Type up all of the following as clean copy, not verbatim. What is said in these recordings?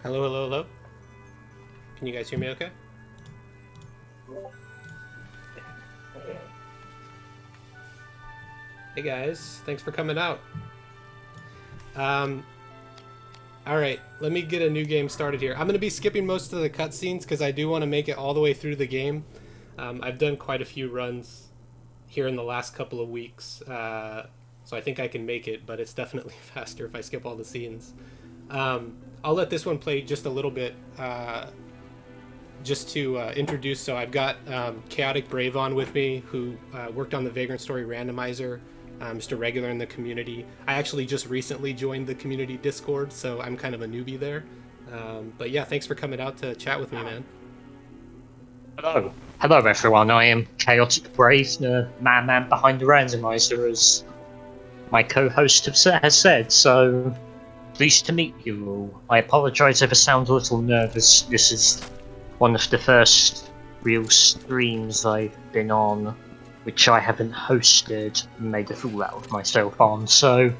Hello, hello, hello. Can you guys hear me okay? Hey guys, thanks for coming out. Um, Alright, let me get a new game started here. I'm going to be skipping most of the cutscenes because I do want to make it all the way through the game. I've done quite a few runs here in the last couple of weeks, so I think I can make it, but it's definitely faster if I skip all the scenes. I'll let this one play just a little bit, just to introduce. So I've got Chaotic Brave on with me, who worked on the Vagrant Story randomizer, just a regular in the community. I actually just recently joined the community Discord, so I'm kind of a newbie there. But yeah, thanks for coming out to chat with me, man. Hello. Hello, everyone. I am Chaotic Brave, the man behind the randomizer, as my co-host has said, so pleased to meet you all. I apologise if I sound a little nervous. This is one of the first real streams I've been on, which I haven't hosted and made a fool out of myself on, so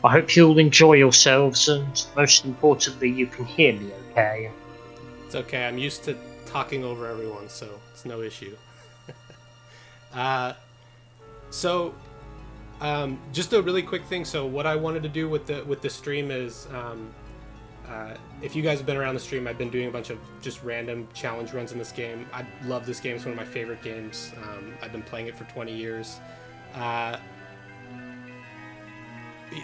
I hope you'll enjoy yourselves, and most importantly, you can hear me okay. It's okay, I'm used to talking over everyone, so it's no issue. So just a really quick thing. So what I wanted to do with the stream is, if you guys have been around the stream, I've been doing a bunch of just random challenge runs in this game. I love this game. It's one of my favorite games. I've been playing it for 20 years.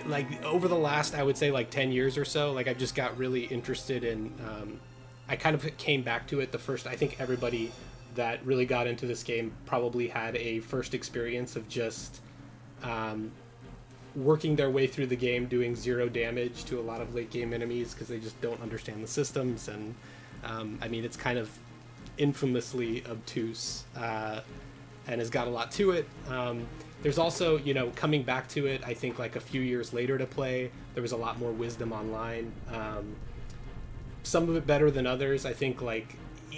Like over the last, I would say like 10 years or so, like I've just got really interested in, I kind of came back to it the first, I think everybody that really got into this game probably had a first experience of just working their way through the game, doing zero damage to a lot of late game enemies because they just don't understand the systems. And I mean, it's kind of infamously obtuse and has got a lot to it. There's also, you know, coming back to it, I think like a few years later to play, there was a lot more wisdom online. Some of it better than others. I think like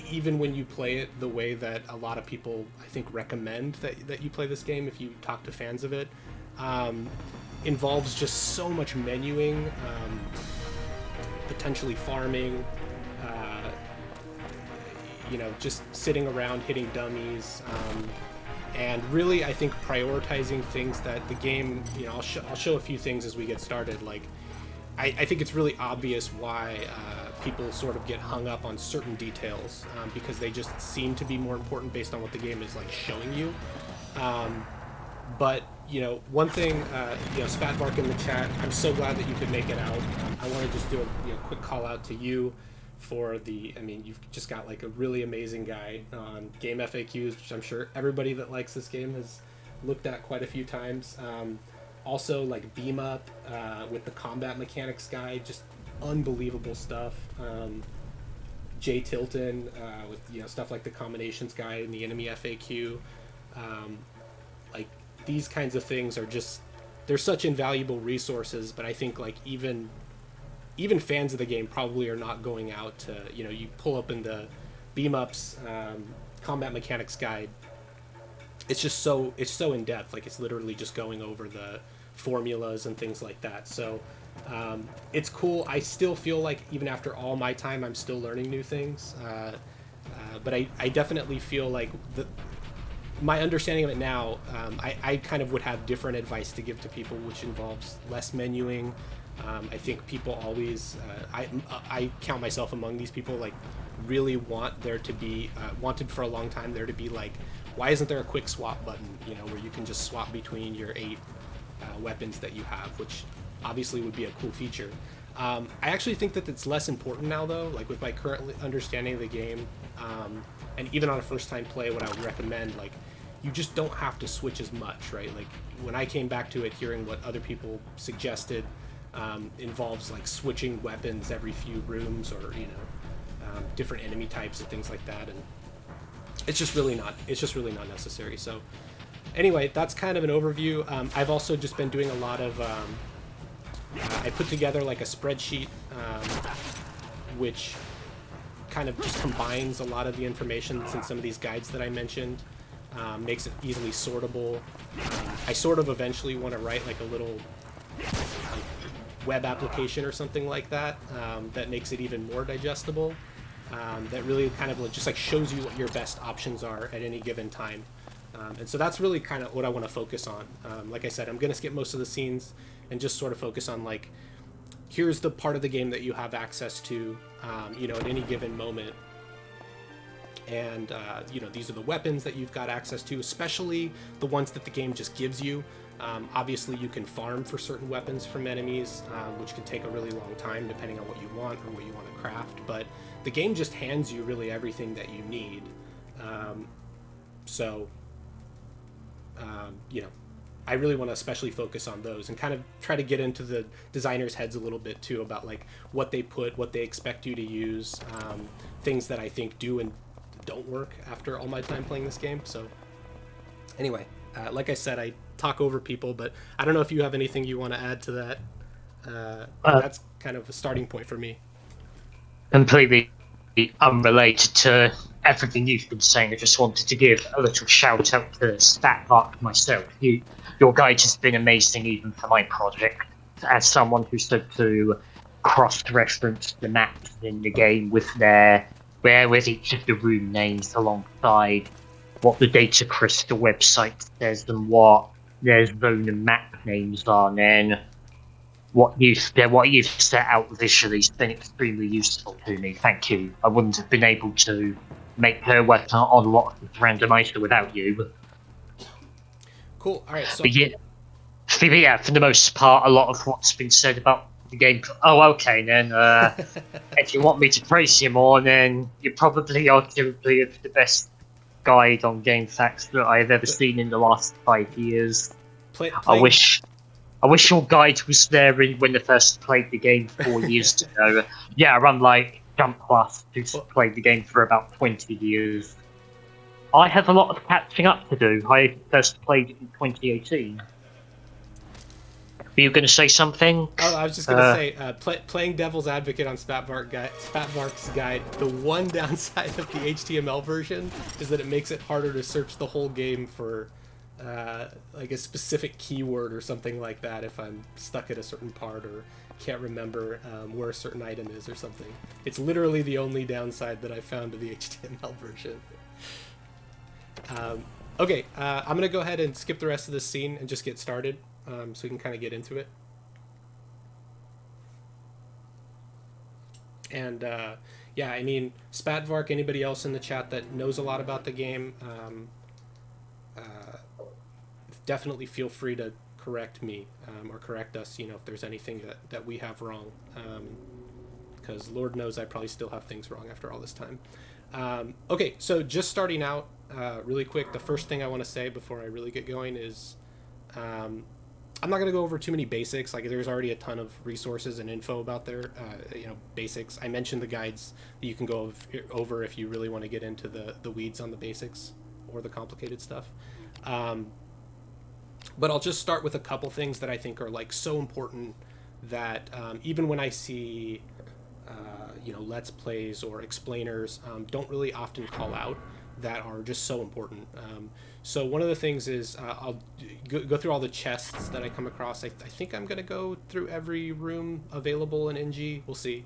even when you play it the way that a lot of people I think recommend that you play this game, if you talk to fans of it, involves just so much menuing, potentially farming, you know, just sitting around hitting dummies, and really I think prioritizing things that the game, you know, I'll show a few things as we get started. Like I think it's really obvious why people sort of get hung up on certain details, because they just seem to be more important based on what the game is like showing you. But you know, one thing, you know, Spatvark in the chat, I'm so glad that you could make it out. I want to just do a quick call out to you for the, I mean, you've just got like a really amazing guy on game FAQs, which I'm sure everybody that likes this game has looked at quite a few times. Also like Beam Up with the combat mechanics guide, just unbelievable stuff. Jay Tilton with, you know, stuff like the combinations guide and the enemy FAQ. Like these kinds of things are just, they're such invaluable resources, but I think like even fans of the game probably are not going out to, you know, you pull up in the Beam Up's combat mechanics guide, it's just so, it's so in depth. Like it's literally just going over the formulas and things like that. So it's cool. I still feel like even after all my time, I'm still learning new things. But I definitely feel like my understanding of it now, I kind of would have different advice to give to people, which involves less menuing. I think people always, I count myself among these people, like really want there to be, wanted for a long time there to be like, why isn't there a quick swap button, you know, where you can just swap between your 8 weapons that you have, which obviously would be a cool feature. I actually think that it's less important now though, like with my current understanding of the game, and even on a first time play, what I would recommend, like you just don't have to switch as much, right? Like when I came back to it, hearing what other people suggested, involves like switching weapons every few rooms, or you know, different enemy types and things like that, and it's just really not necessary. So anyway, that's kind of an overview. I've also just been doing a lot of I put together like a spreadsheet, which kind of just combines a lot of the information in some of these guides that I mentioned, makes it easily sortable. I sort of eventually want to write like a little like web application or something like that, that makes it even more digestible. That really kind of just like shows you what your best options are at any given time. And so that's really kind of what I want to focus on. Like I said, I'm going to skip most of the scenes and just sort of focus on like, here's the part of the game that you have access to, at any given moment. And, these are the weapons that you've got access to, especially the ones that the game just gives you. Obviously, you can farm for certain weapons from enemies, which can take a really long time depending on what you want or what you want to craft. But the game just hands you really everything that you need. I really want to especially focus on those and kind of try to get into the designers' heads a little bit too about like what they expect you to use, things that I think do and don't work after all my time playing this game. So anyway, like I said, I talk over people, but I don't know if you have anything you want to add to that. That's kind of a starting point for me. Completely unrelated to everything you've been saying. I just wanted to give a little shout out to Statmark myself. Your guide has been amazing even for my project. As someone who said to cross-reference the maps in the game with each of the room names alongside what the Data Crystal website says and what their zone and map names are, and then what you've set out visually has been extremely useful to me. Thank you. I wouldn't have been able to make her work on a lot of randomizer without you. Cool. All right. So but yeah, for the most part, a lot of what's been said about the game. Oh, okay, then. If you want me to praise you more, then you're probably arguably the best guide on game facts that I've ever seen in the last 5 years. I wish your guide was there when I first played the game 4 years ago. Yeah, I'm like Jump Plus, who's played the game for about 20 years. I have a lot of catching up to do. I first played it in 2018. Were you going to say something? Oh, I was just going to say, playing devil's advocate on Spatmark's guide, the one downside of the HTML version is that it makes it harder to search the whole game for like a specific keyword or something like that if I'm stuck at a certain part or can't remember where a certain item is or something. It's literally the only downside that I found to the HTML version. Okay, I'm going to go ahead and skip the rest of this scene and just get started so we can kind of get into it. And yeah, I mean, Spatvark, anybody else in the chat that knows a lot about the game, definitely feel free to correct me or correct us, if there's anything that we have wrong. Because Lord knows I probably still have things wrong after all this time. Okay, so just starting out really quick, the first thing I want to say before I really get going is I'm not going to go over too many basics. Like, there's already a ton of resources and info about there, basics. I mentioned the guides that you can go over if you really want to get into the weeds on the basics or the complicated stuff. But I'll just start with a couple things that I think are like so important that even when I see Let's Plays or explainers don't really often call out, that are just so important. So one of the things is I'll go through all the chests that I come across. I think I'm going to go through every room available in NG. We'll see.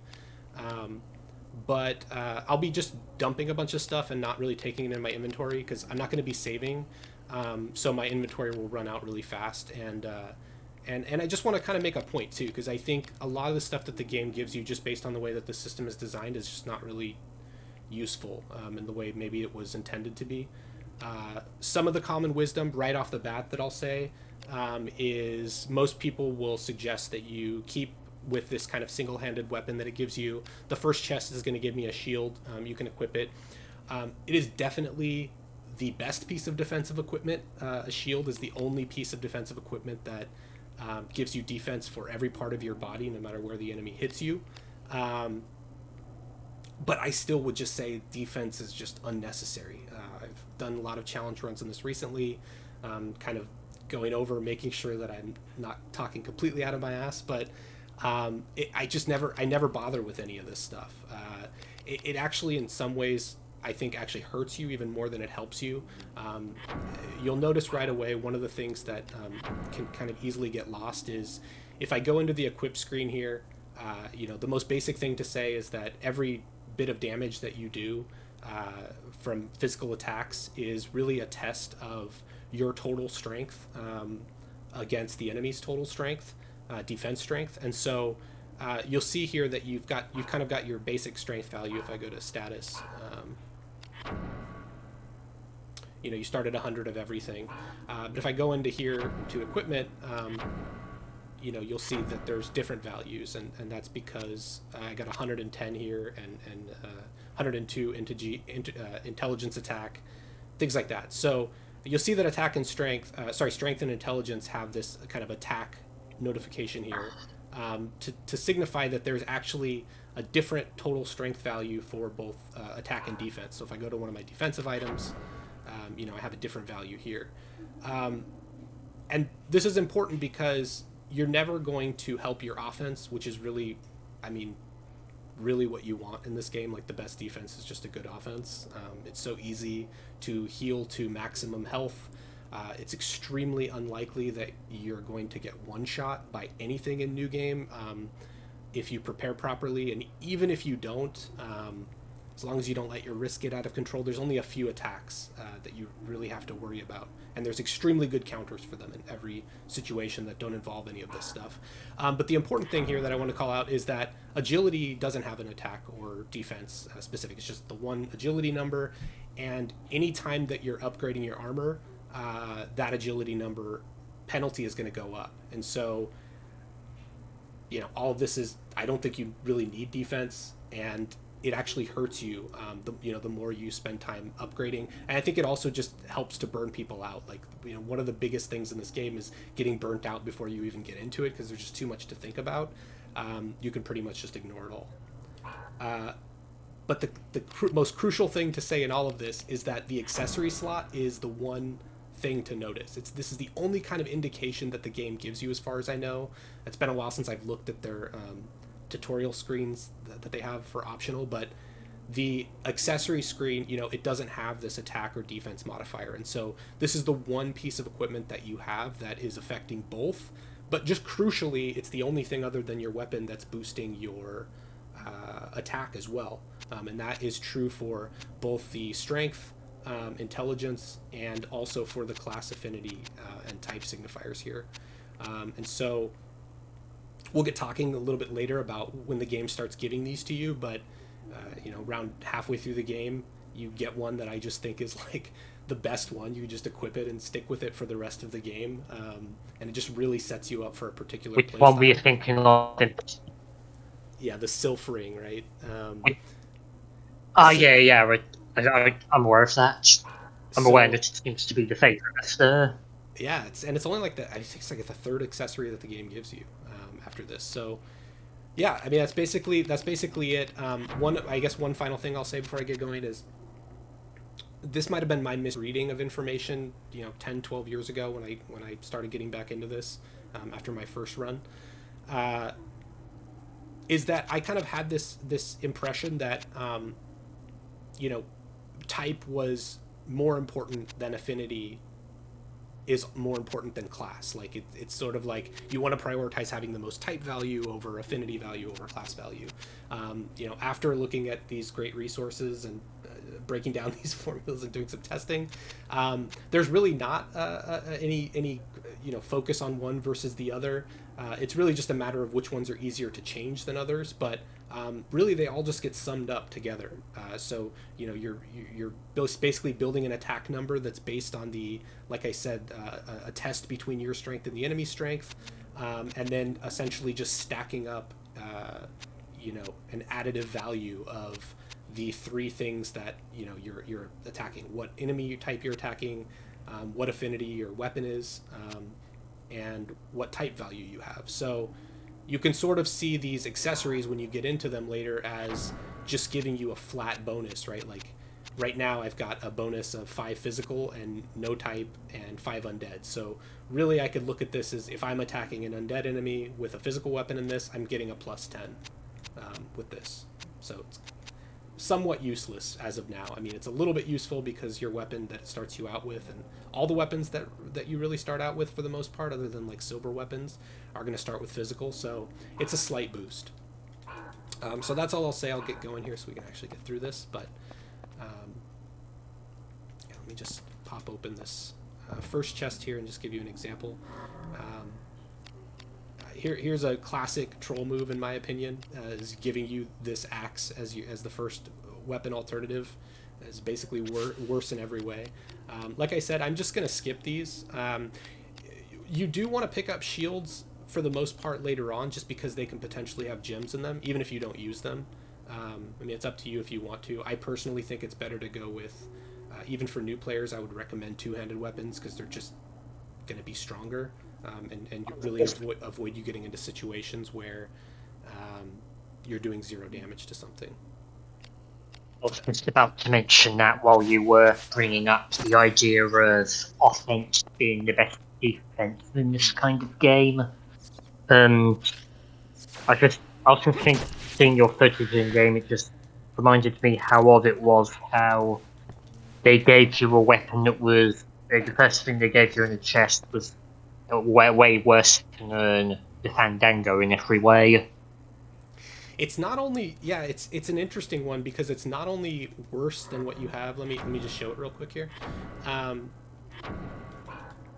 But I'll be just dumping a bunch of stuff and not really taking it in my inventory because I'm not going to be saving. So my inventory will run out really fast. And I just want to kind of make a point too, because I think a lot of the stuff that the game gives you just based on the way that the system is designed is just not really useful in the way maybe it was intended to be. Some of the common wisdom right off the bat that I'll say is most people will suggest that you keep with this kind of single-handed weapon that it gives you. The first chest is going to give me a shield. You can equip it. It is definitely the best piece of defensive equipment. A shield is the only piece of defensive equipment that gives you defense for every part of your body, no matter where the enemy hits you. But I still would just say defense is just unnecessary. I've done a lot of challenge runs on this recently, kind of going over, making sure that I'm not talking completely out of my ass, but I never bother with any of this stuff. It actually, in some ways, I think actually hurts you even more than it helps you. You'll notice right away one of the things that can kind of easily get lost is if I go into the equip screen here, the most basic thing to say is that every bit of damage that you do from physical attacks is really a test of your total strength against the enemy's total strength, defense strength. And so you'll see here that you've kind of got your basic strength value. If I go to status, you start at 100 of everything. But if I go into here to equipment, you'll see that there's different values, and that's because I got 110 here and 102 into intelligence attack, things like that. So you'll see that attack and strength and intelligence have this kind of attack notification here to signify that there's actually a different total strength value for both attack and defense. So if I go to one of my defensive items, I have a different value here. And this is important because you're never going to help your offense, which is really what you want in this game. Like, the best defense is just a good offense. It's so easy to heal to maximum health. It's extremely unlikely that you're going to get one shot by anything in New Game if you prepare properly. And even if you don't, as long as you don't let your wrist get out of control, there's only a few attacks that you really have to worry about. And there's extremely good counters for them in every situation that don't involve any of this stuff. But the important thing here that I want to call out is that agility doesn't have an attack or defense specific. It's just the one agility number. And anytime that you're upgrading your armor, that agility number penalty is going to go up. And so, all of this is, I don't think you really need defense, and it actually hurts you the more you spend time upgrading. And I think it also just helps to burn people out. Like, one of the biggest things in this game is getting burnt out before you even get into it, because there's just too much to think about. You can pretty much just ignore it all. But the most crucial thing to say in all of this is that the accessory slot is the one thing to notice. This is the only kind of indication that the game gives you, as far as I know. It's been a while since I've looked at their tutorial screens that they have for optional, but the accessory screen, it doesn't have this attack or defense modifier. And so this is the one piece of equipment that you have that is affecting both. But just crucially, it's the only thing other than your weapon that's boosting your attack as well. And that is true for both the strength, intelligence, and also for the class affinity and type signifiers here. And so we'll get talking a little bit later about when the game starts giving these to you, but around halfway through the game, you get one that I just think is like the best one. You just equip it and stick with it for the rest of the game, and it just really sets you up for a particular Which play one style. were you thinking of? Yeah, the Sylph Ring, right? Yeah. I'm aware of that. I'm aware that it seems to be the favourite. Yeah, it's only like I think it's like the third accessory that the game gives you after this. So yeah, that's basically it. One final thing I'll say before I get going is this might have been my misreading of information 10, 12 years ago when I started getting back into this after my first run, is that I kind of had this impression that type was more important than affinity is more important than class. Like, it's sort of like you want to prioritize having the most type value over affinity value over class value. After looking at these great resources and breaking down these formulas and doing some testing, there's really not any focus on one versus the other. It's really just a matter of which ones are easier to change than others, but really they all just get summed up together. So you're basically building an attack number that's based on like I said, a test between your strength and the enemy's strength, and then essentially just stacking up an additive value of the three things that you're attacking: what enemy type you're attacking, what affinity your weapon is, and what type value you have. So you can sort of see these accessories when you get into them later as just giving you a flat bonus, right? Like right now I've got a bonus of 5 physical and no type and 5 undead. So really I could look at this as if I'm attacking an undead enemy with a physical weapon in this, I'm getting a +10 with this. So somewhat useless as of now. I mean, it's a little bit useful because your weapon that it starts you out with, and all the weapons that you really start out with for the most part, other than like silver weapons, are going to start with physical. So it's a slight boost. So that's all I'll say. I'll get going here so we can actually get through this. But yeah, let me just pop open this first chest here and just give you an example. Here's a classic troll move, in my opinion, is giving you this axe as the first weapon alternative. Is basically worse in every way. Like I said, I'm just going to skip these. You do want to pick up shields for the most part later on, just because they can potentially have gems in them, even if you don't use them. I mean, it's up to you if you want to. I personally think it's better to go with, even for new players, I would recommend two-handed weapons because they're just going to be stronger. And really avoid you getting into situations where you're doing 0 damage to something. I was just about to mention that while you were bringing up the idea of offense being the best defense in this kind of game. I was just thinking, seeing your footage in game, it just reminded me how odd it was how they gave you a weapon that was the first thing they gave you in the chest was way worse than the Fandango in every way. It's not only it's an interesting one because it's not only worse than what you have. Let me just show it real quick here.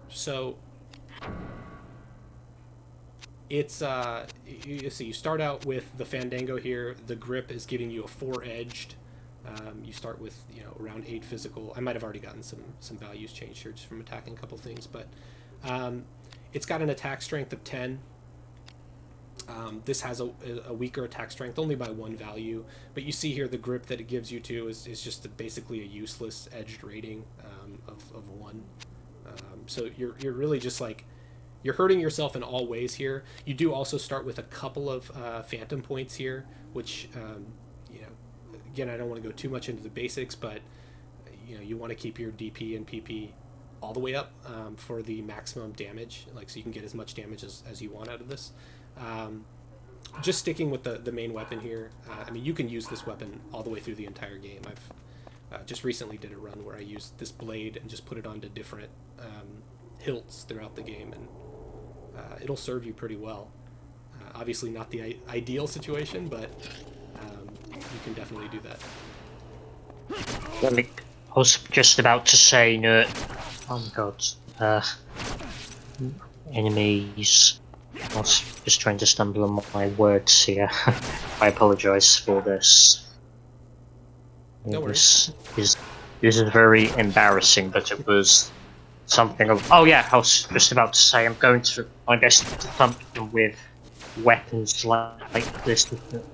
So it's you see, you start out with the Fandango here. The grip is giving you a 4-edged. You start with around 8 physical. I might have already gotten some values changed here just from attacking a couple things, but it's got an attack strength of 10. This has a weaker attack strength only by 1 value, but you see here the grip that it gives you too is just basically a useless edged rating of 1. So you're really just like, you're hurting yourself in all ways here. You do also start with a couple of phantom points here, which again, I don't want to go too much into the basics, but you want to keep your DP and PP all the way up for the maximum damage, like so you can get as much damage as you want out of this. Just sticking with the main weapon here, I mean, you can use this weapon all the way through the entire game. I've just recently did a run where I used this blade and just put it onto different hilts throughout the game, and it'll serve you pretty well. Obviously not the ideal situation, but you can definitely do that. I was just about to say, no. Oh my god. Enemies. I was just trying to stumble on my words here. I apologise for this. No worries. This is very embarrassing, but it was something of. Oh yeah, I was just about to say I'm going to. I guess something with weapons like this.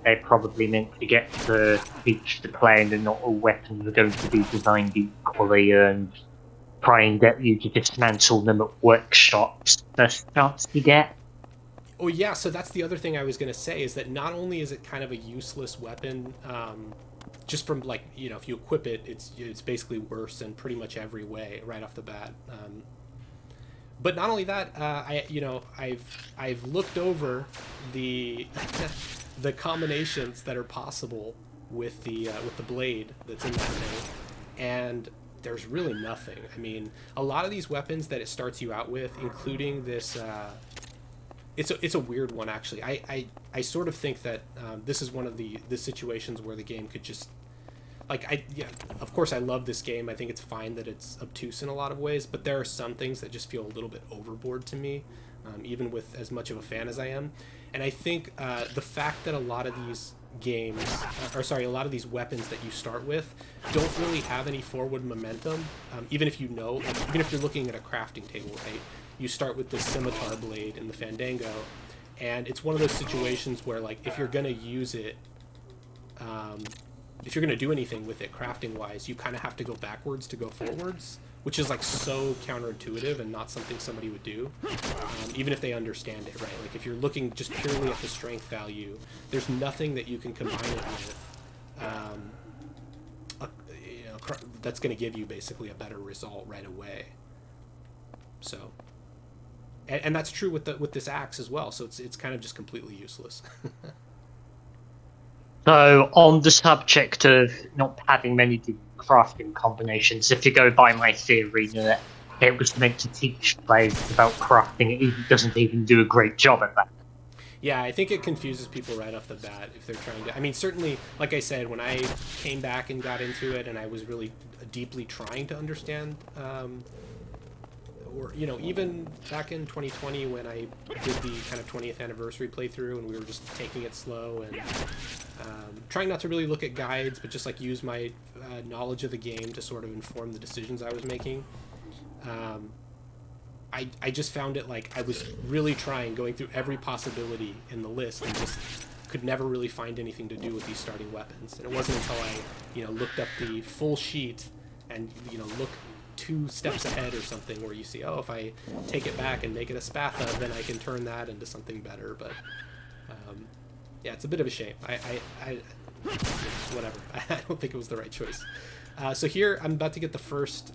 They're probably meant to get to teach the player that not all weapons are going to be designed equally, and try and get you to dismantle them at workshops. First chance you get. Oh yeah, so that's the other thing I was going to say, is that not only is it kind of a useless weapon, just from like, if you equip it, it's basically worse in pretty much every way right off the bat. But not only that, I've looked over the the combinations that are possible with the blade that's in that thing, and there's really nothing. I mean, a lot of these weapons that it starts you out with, including this. It's a weird one, actually. I sort of think that this is one of the situations where the game could just, like, of course I love this game. I think it's fine that it's obtuse in a lot of ways, but there are some things that just feel a little bit overboard to me, even with as much of a fan as I am. And I think the fact that a lot of these games, a lot of these weapons that you start with don't really have any forward momentum, even if even if you're looking at a crafting table, right? You start with this scimitar blade in the Fandango, and it's one of those situations where, like, if you're going to use it, if you're going to do anything with it crafting-wise, you kind of have to go backwards to go forwards, which is, like, so counterintuitive and not something somebody would do, even if they understand it, right? Like, if you're looking just purely at the strength value, there's nothing that you can combine it with that's going to give you basically a better result right away. So... And that's true with this axe as well. So it's kind of just completely useless. So, on the subject of not having many good crafting combinations, if you go by my theory that it was meant to teach players about crafting, it doesn't even do a great job at that. Yeah, I think it confuses people right off the bat if they're trying to. I mean, certainly, like I said, when I came back and got into it, and I was really deeply trying to understand, or even back in 2020 when I did the kind of 20th anniversary playthrough, and we were just taking it slow and trying not to really look at guides, but just like use my knowledge of the game to sort of inform the decisions I was making. Um, I just found it like I was really trying, going through every possibility in the list, and just could never really find anything to do with these starting weapons. And it wasn't until I, looked up the full sheet and, look 2 steps ahead or something where you see, oh, if I take it back and make it a spatha, then I can turn that into something better. But, yeah, it's a bit of a shame. Whatever. I don't think it was the right choice. So here, I'm about to get the first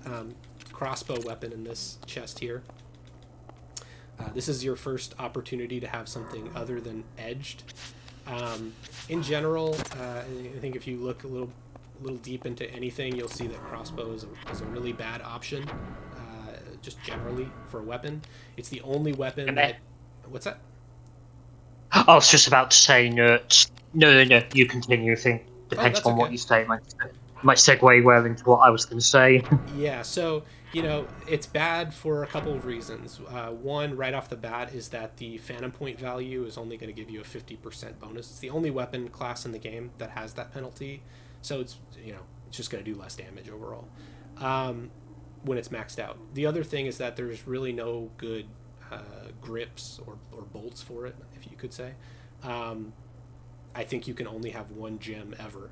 crossbow weapon in this chest here. This is your first opportunity to have something other than edged. In general, I think if you look a little deep into anything, you'll see that crossbow is a really bad option, just generally for a weapon. It's the only weapon that... What's that? I was just about to say, no, you continue. I think depends on what you say. It might segue well into what I was going to say. Yeah, so it's bad for a couple of reasons. One, right off the bat, is that the Phantom Point value is only going to give you a 50% bonus. It's the only weapon class in the game that has that penalty, so it's just going to do less damage overall when it's maxed out. The other thing is that there's really no good grips or bolts for it, if you could say. I think you can only have one gem ever.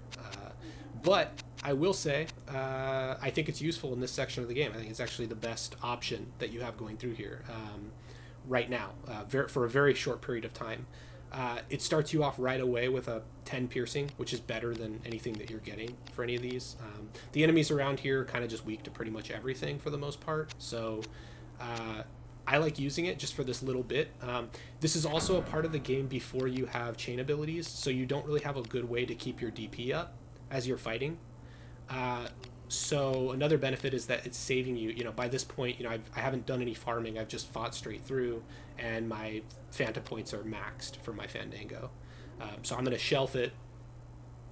But I will say, I think it's useful in this section of the game. I think it's actually the best option that you have going through here right now, for a very short period of time. It starts you off right away with a 10 piercing, which is better than anything that you're getting for any of these. The enemies around here are kind of just weak to pretty much everything for the most part. So I like using it just for this little bit. This is also a part of the game before you have chain abilities, so you don't really have a good way to keep your DP up as you're fighting. So another benefit is that it's saving you. By this point, I haven't done any farming. I've just fought straight through, and my Phantom Points are maxed for my Fandango. So I'm going to shelf it,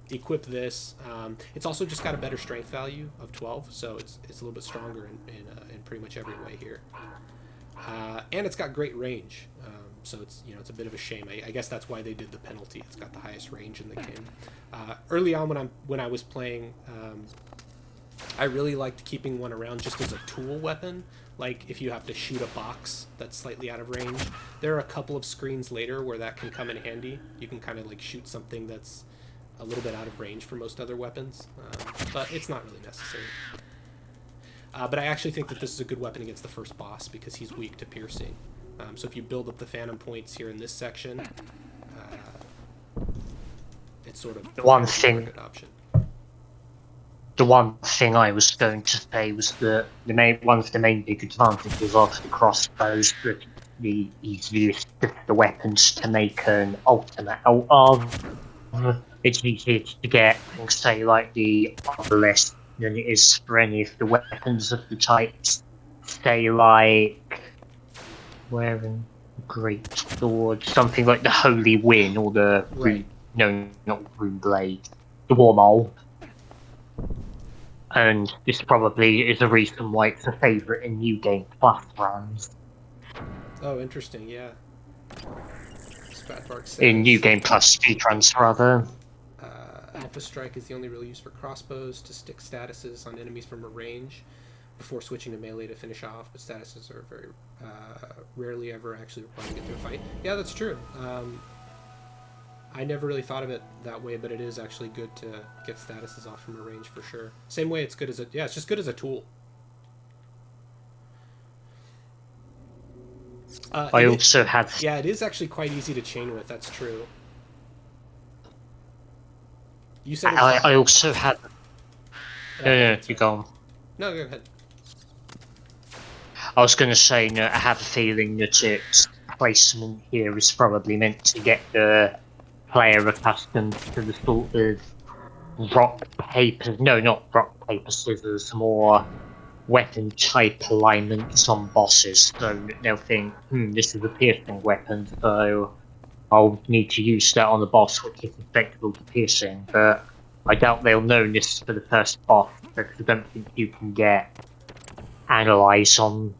equip this. It's also just got a better strength value of 12, so it's a little bit stronger in pretty much every way here. And it's got great range, so it's a bit of a shame. I guess that's why they did the penalty. It's got the highest range in the game. Early on when I was playing, I really liked keeping one around just as a tool weapon. Like if you have to shoot a box that's slightly out of range. There are a couple of screens later where that can come in handy. You can kind of like shoot something that's a little bit out of range for most other weapons, but it's not really necessary. But I actually think that this is a good weapon against the first boss because he's weak to piercing. So if you build up the Phantom Points here in this section, it's sort of the one thing. A good option. The one thing I was going to say was that one of the main big advantages of the crossbows that the easiest of the weapons to make an ultimate out of. It's easier to get, say, like the obelisk than it is for any of the weapons of the types. Say, like wearing a great sword, something like the Holy Win or the not Rune Blade, the War Mole. And this probably is a reason why it's a favourite in New Game Plus runs. Oh, interesting, yeah. Says, in New Game Plus speedruns, rather. Alpha Strike is the only real use for crossbows to stick statuses on enemies from a range before switching to melee to finish off, but statuses are very rarely ever actually required to get through a fight. Yeah, that's true. I never really thought of it that way, but it is actually good to get statuses off from a range for sure. Same way it's good as it's just good as a tool. I also have... Yeah, it is actually quite easy to chain with, that's true. You said I also had... No, you go on. No, go ahead. I was going to say, no, I have a feeling that its placement here is probably meant to get the player accustomed to the sort of not rock, paper, scissors, more weapon type alignments on bosses. So they'll think, this is a piercing weapon, so I'll need to use that on the boss, which is susceptible to piercing. But I doubt they'll know this for the first boss, because I don't think you can get analyze on.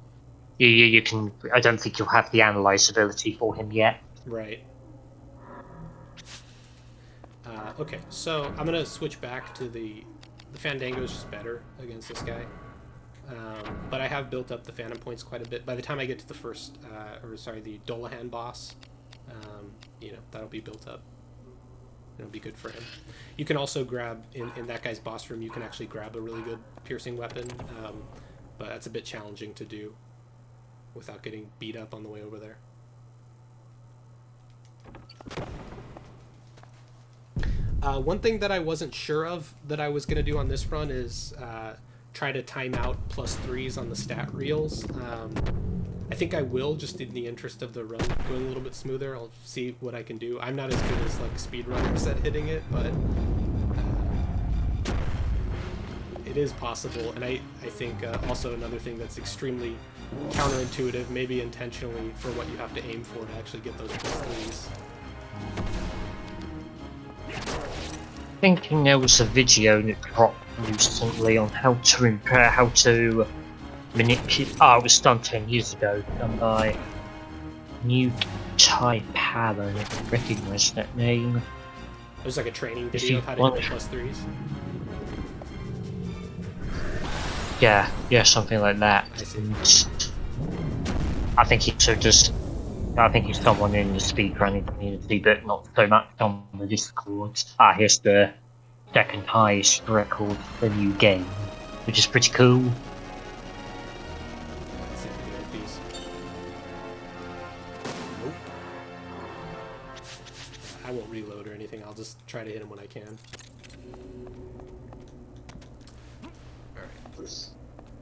You can. I don't think you'll have the analyze ability for him yet. Right. Okay, so I'm gonna switch back to the Fandango is just better against this guy. But I have built up the Phantom points quite a bit. By the time I get to the the Dolahan boss, that'll be built up. It'll be good for him. You can also grab, in that guy's boss room, you can actually grab a really good piercing weapon, but that's a bit challenging to do without getting beat up on the way over there. One thing that I wasn't sure of that I was going to do on this run is try to time out +3s on the stat reels. I think I will, just in the interest of the run going a little bit smoother. I'll see what I can do. I'm not as good as like speedrunners at hitting it, but it is possible. And I think also another thing that's extremely counterintuitive, maybe intentionally, for what you have to aim for to actually get those +3s. Thinking there was a video that dropped recently on how to manipulate. Oh, it was done 10 years ago, done by New Type Power. I don't recognise that name. There's like a training video of how to hit the +3s. Yeah, something like that. I think he's someone in the speedrunning community, but not so much on the Discord. Here's the second highest record for the new game, which is pretty cool. Let's see if we can hit these. Nope. I won't reload or anything. I'll just try to hit him when I can. Alright.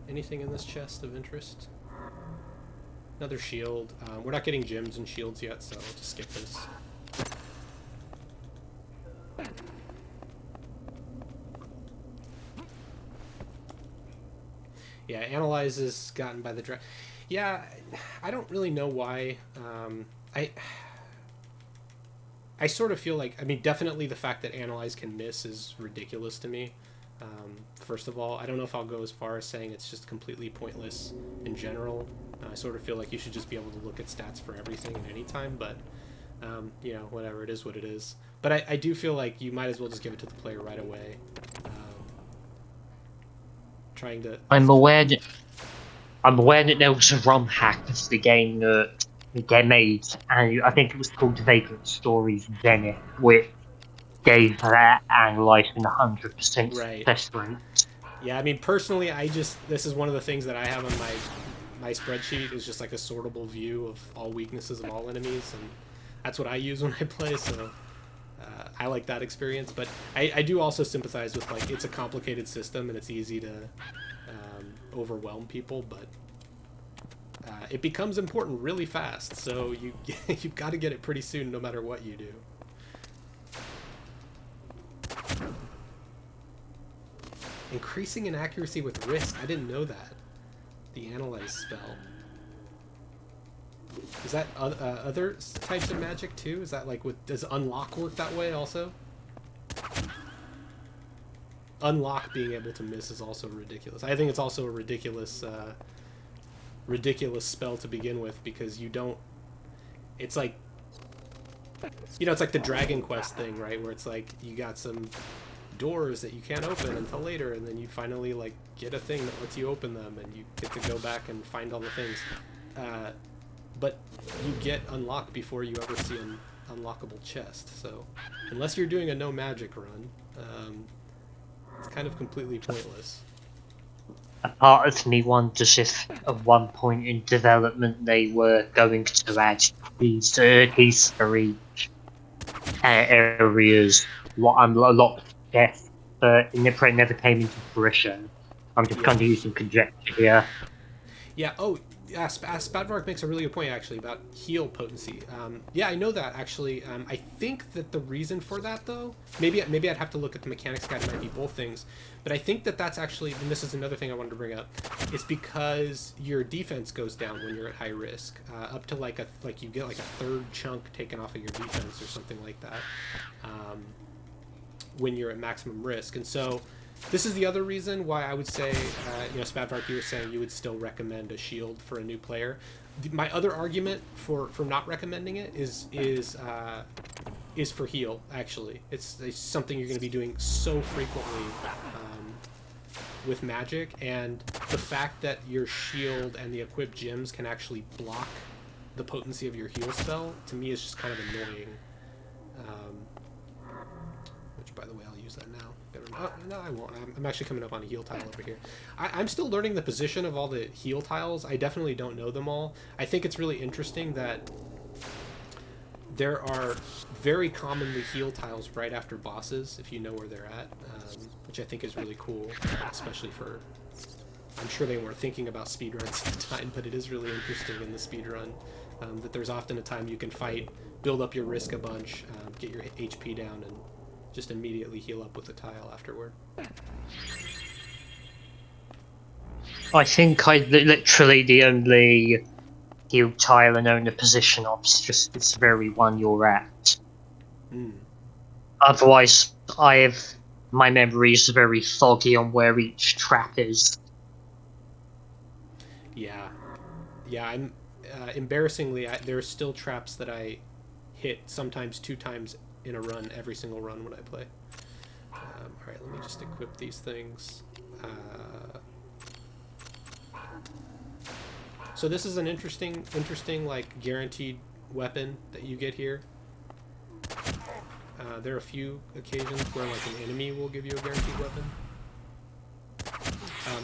Anything in this chest of interest? Another shield. We're not getting gems and shields yet, so I'll just skip this. Yeah, analyzes gotten by the dragon. Yeah, I don't really know why. I sort of feel like, I mean, definitely the fact that analyze can miss is ridiculous to me. First of all, I don't know if I'll go as far as saying it's just completely pointless in general. I sort of feel like you should just be able to look at stats for everything at any time, but whatever, it is what it is. But I do feel like you might as well just give it to the player right away. Trying to... I'm aware that there was a ROM hack of the game that they made, and I think it was called Vagrant Stories Zenith, which gave that analyzing 100% success rate. Yeah, I mean, personally, this is one of the things that I have on my spreadsheet, is just like a sortable view of all weaknesses of all enemies, and that's what I use when I play, so I like that experience. But I do also sympathize with, like, it's a complicated system and it's easy to overwhelm people, but it becomes important really fast, so you've got to get it pretty soon no matter what you do. Increasing in accuracy with risk. I didn't know that. The analyze spell. Is that other types of magic too? Is that like does unlock work that way also? Unlock being able to miss is also ridiculous. I think it's also a ridiculous spell to begin with, because you don't... It's like... it's like the Dragon Quest thing, right? Where it's like, you got some doors that you can't open until later, and then you finally like get a thing that lets you open them, and you get to go back and find all the things. But you get unlocked before you ever see an unlockable chest, so unless you're doing a no magic run, it's kind of completely pointless. A part of me wonders if at one point in development they were going to add these for each areas. A lot of death, but it never came into fruition. I'm just kind of using conjecture here. Yeah. Oh, Yeah, Spatvark makes a really good point actually about heal potency. Yeah, I know that actually. I think that the reason for that though, maybe I'd have to look at the mechanics guide. It might be both things, but I think that that's actually, and this is another thing I wanted to bring up. It's because your defense goes down when you're at high risk, up to like you get like a third chunk taken off of your defense or something like that, when you're at maximum risk, and so. This is the other reason why I would say, Spatvark, you were saying you would still recommend a shield for a new player. My other argument for not recommending it is for heal. Actually, it's something you're going to be doing so frequently with Magic, and the fact that your shield and the equipped gems can actually block the potency of your heal spell, to me, is just kind of annoying. Which, by the way, I'll use that now. Oh, no, I won't. I'm actually coming up on a heal tile over here. I'm still learning the position of all the heal tiles. I definitely don't know them all. I think it's really interesting that there are very commonly heal tiles right after bosses, if you know where they're at, which I think is really cool, especially for... I'm sure they weren't thinking about speedruns at the time, but it is really interesting in the speedrun that there's often a time you can fight, build up your risk a bunch, get your HP down, and just immediately heal up with the tile afterward. I think literally the only heal tile and own the position of is just this very one you're at. Otherwise, my memory is very foggy on where each trap is. Yeah, I'm embarrassingly, there are still traps that I hit sometimes 2 times in a run, every single run when I play. Alright, let me just equip these things. So this is an interesting like guaranteed weapon that you get here. There are a few occasions where like an enemy will give you a guaranteed weapon.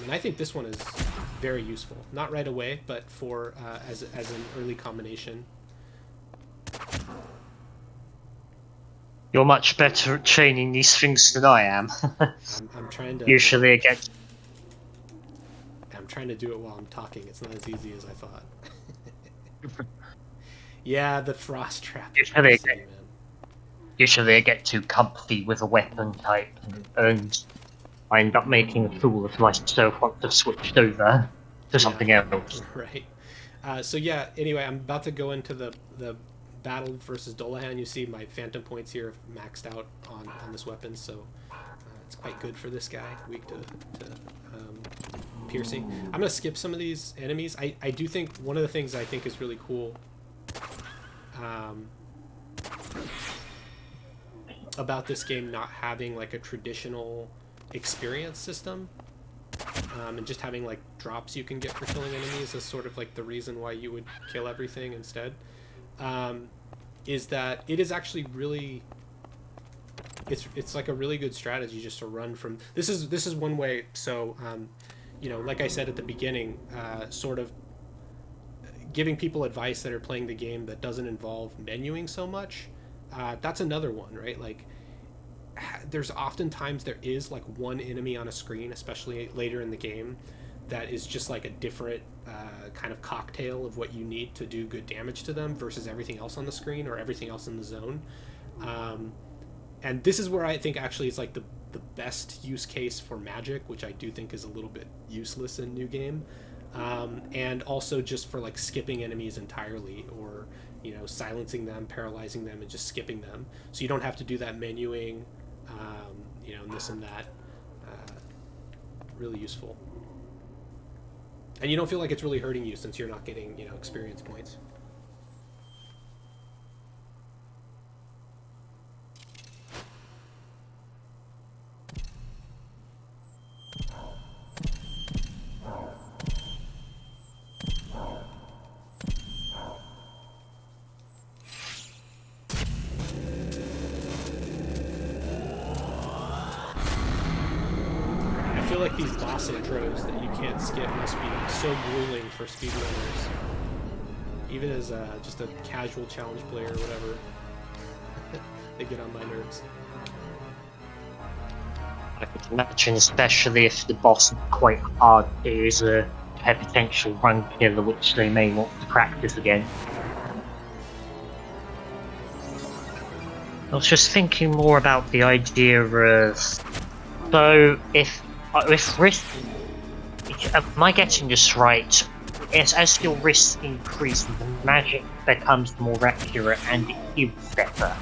And I think this one is very useful. Not right away, but for as an early combination. You're much better at chaining these things than I am. I'm trying to... Usually I get... I'm trying to do it while I'm talking. It's not as easy as I thought. Yeah, the frost trap. Usually I get too comfy with a weapon type, and I end up making a fool of myself once I've switched over to something else. Right. So yeah, anyway, I'm about to go into the battle versus Dolahan. You see my phantom points here have maxed out on this weapon, so it's quite good for this guy, weak to piercing. I'm going to skip some of these enemies. I do think one of the things I think is really cool about this game not having like a traditional experience system, and just having like drops you can get for killing enemies is sort of like the reason why you would kill everything instead, is that it is actually really, it's like a really good strategy just to run from... This is one way. So like I said at the beginning, sort of giving people advice that are playing the game that doesn't involve menuing so much, that's another one, right? Like there's oftentimes there is like one enemy on a screen, especially later in the game, that is just like a different kind of cocktail of what you need to do good damage to them versus everything else on the screen or everything else in the zone. And this is where I think actually it's like the best use case for magic, which I do think is a little bit useless in new game, and also just for like skipping enemies entirely, or silencing them, paralyzing them, and just skipping them, so you don't have to do that menuing, and this and that. Really useful, and you don't feel like it's really hurting you since you're not getting experience points. I feel like these boss intros that you can't skip must be so grueling for speedrunners, even as just a casual challenge player or whatever. They get on my nerves. I could imagine, especially if the boss is quite hard, is a potential run killer which they may want to practice again. I was just thinking more about the idea of, so if risk, am I getting this right? As your risk increases, the magic becomes more accurate and it heals better.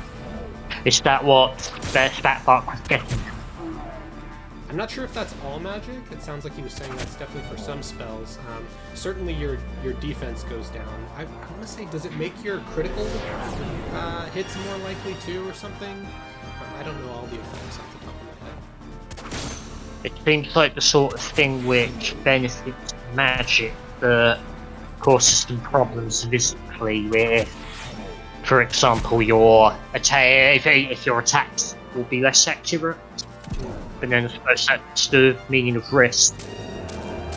Is that what the Spat was getting? I'm not sure if that's all magic. It sounds like he was saying that's definitely for some spells. Certainly your defense goes down. I want to say, does it make your critical hits more likely too or something? I don't know all the effects off the top of my head. It seems like the sort of thing which benefits magic that causes some problems physically with, for example, if your attacks will be less accurate. And then I suppose that's the meaning of risk.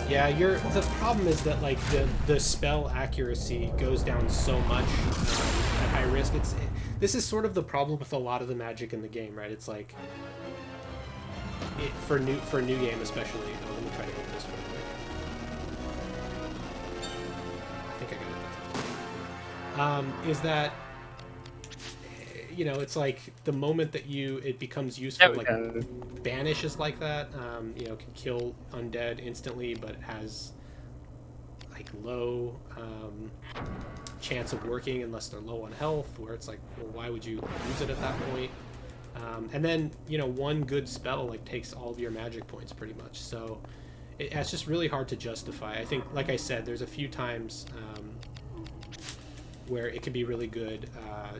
Yeah, the problem is that like the spell accuracy goes down so much at high risk. This is sort of the problem with a lot of the magic in the game, right? It's like for new game especially. Oh, let me try to hit this real quick. I think I got it. Is that it's like the moment that it becomes useful, like Banish is like that. Can kill undead instantly, but it has like low chance of working unless they're low on health. Where it's like, well, why would you use it at that point? And then one good spell like takes all of your magic points pretty much. So it's just really hard to justify. I think, like I said, there's a few times where it can be really good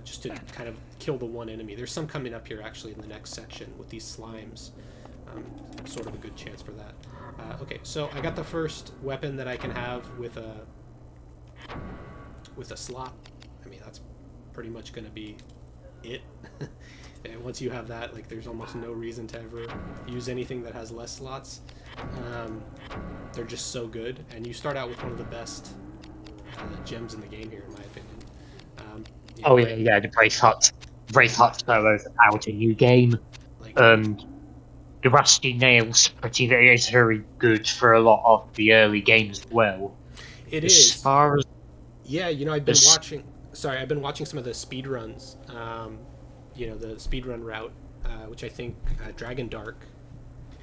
just to kind of kill the one enemy. There's some coming up here actually in the next section with these slimes. Sort of a good chance for that. Okay, so I got the first weapon that I can have with a slot. I mean, that's pretty much going to be it. And once you have that, like, there's almost no reason to ever use anything that has less slots. They're just so good, and you start out with one of the best gems in the game here, in my opinion. The Braveheart so overpowered a new game. Like, the Rusty Nails is very good for a lot of the early games as well. It as is. Far as yeah, I've been watching. Sorry, I've been watching some of the speed runs. The speedrun route, which I think Dragon Dark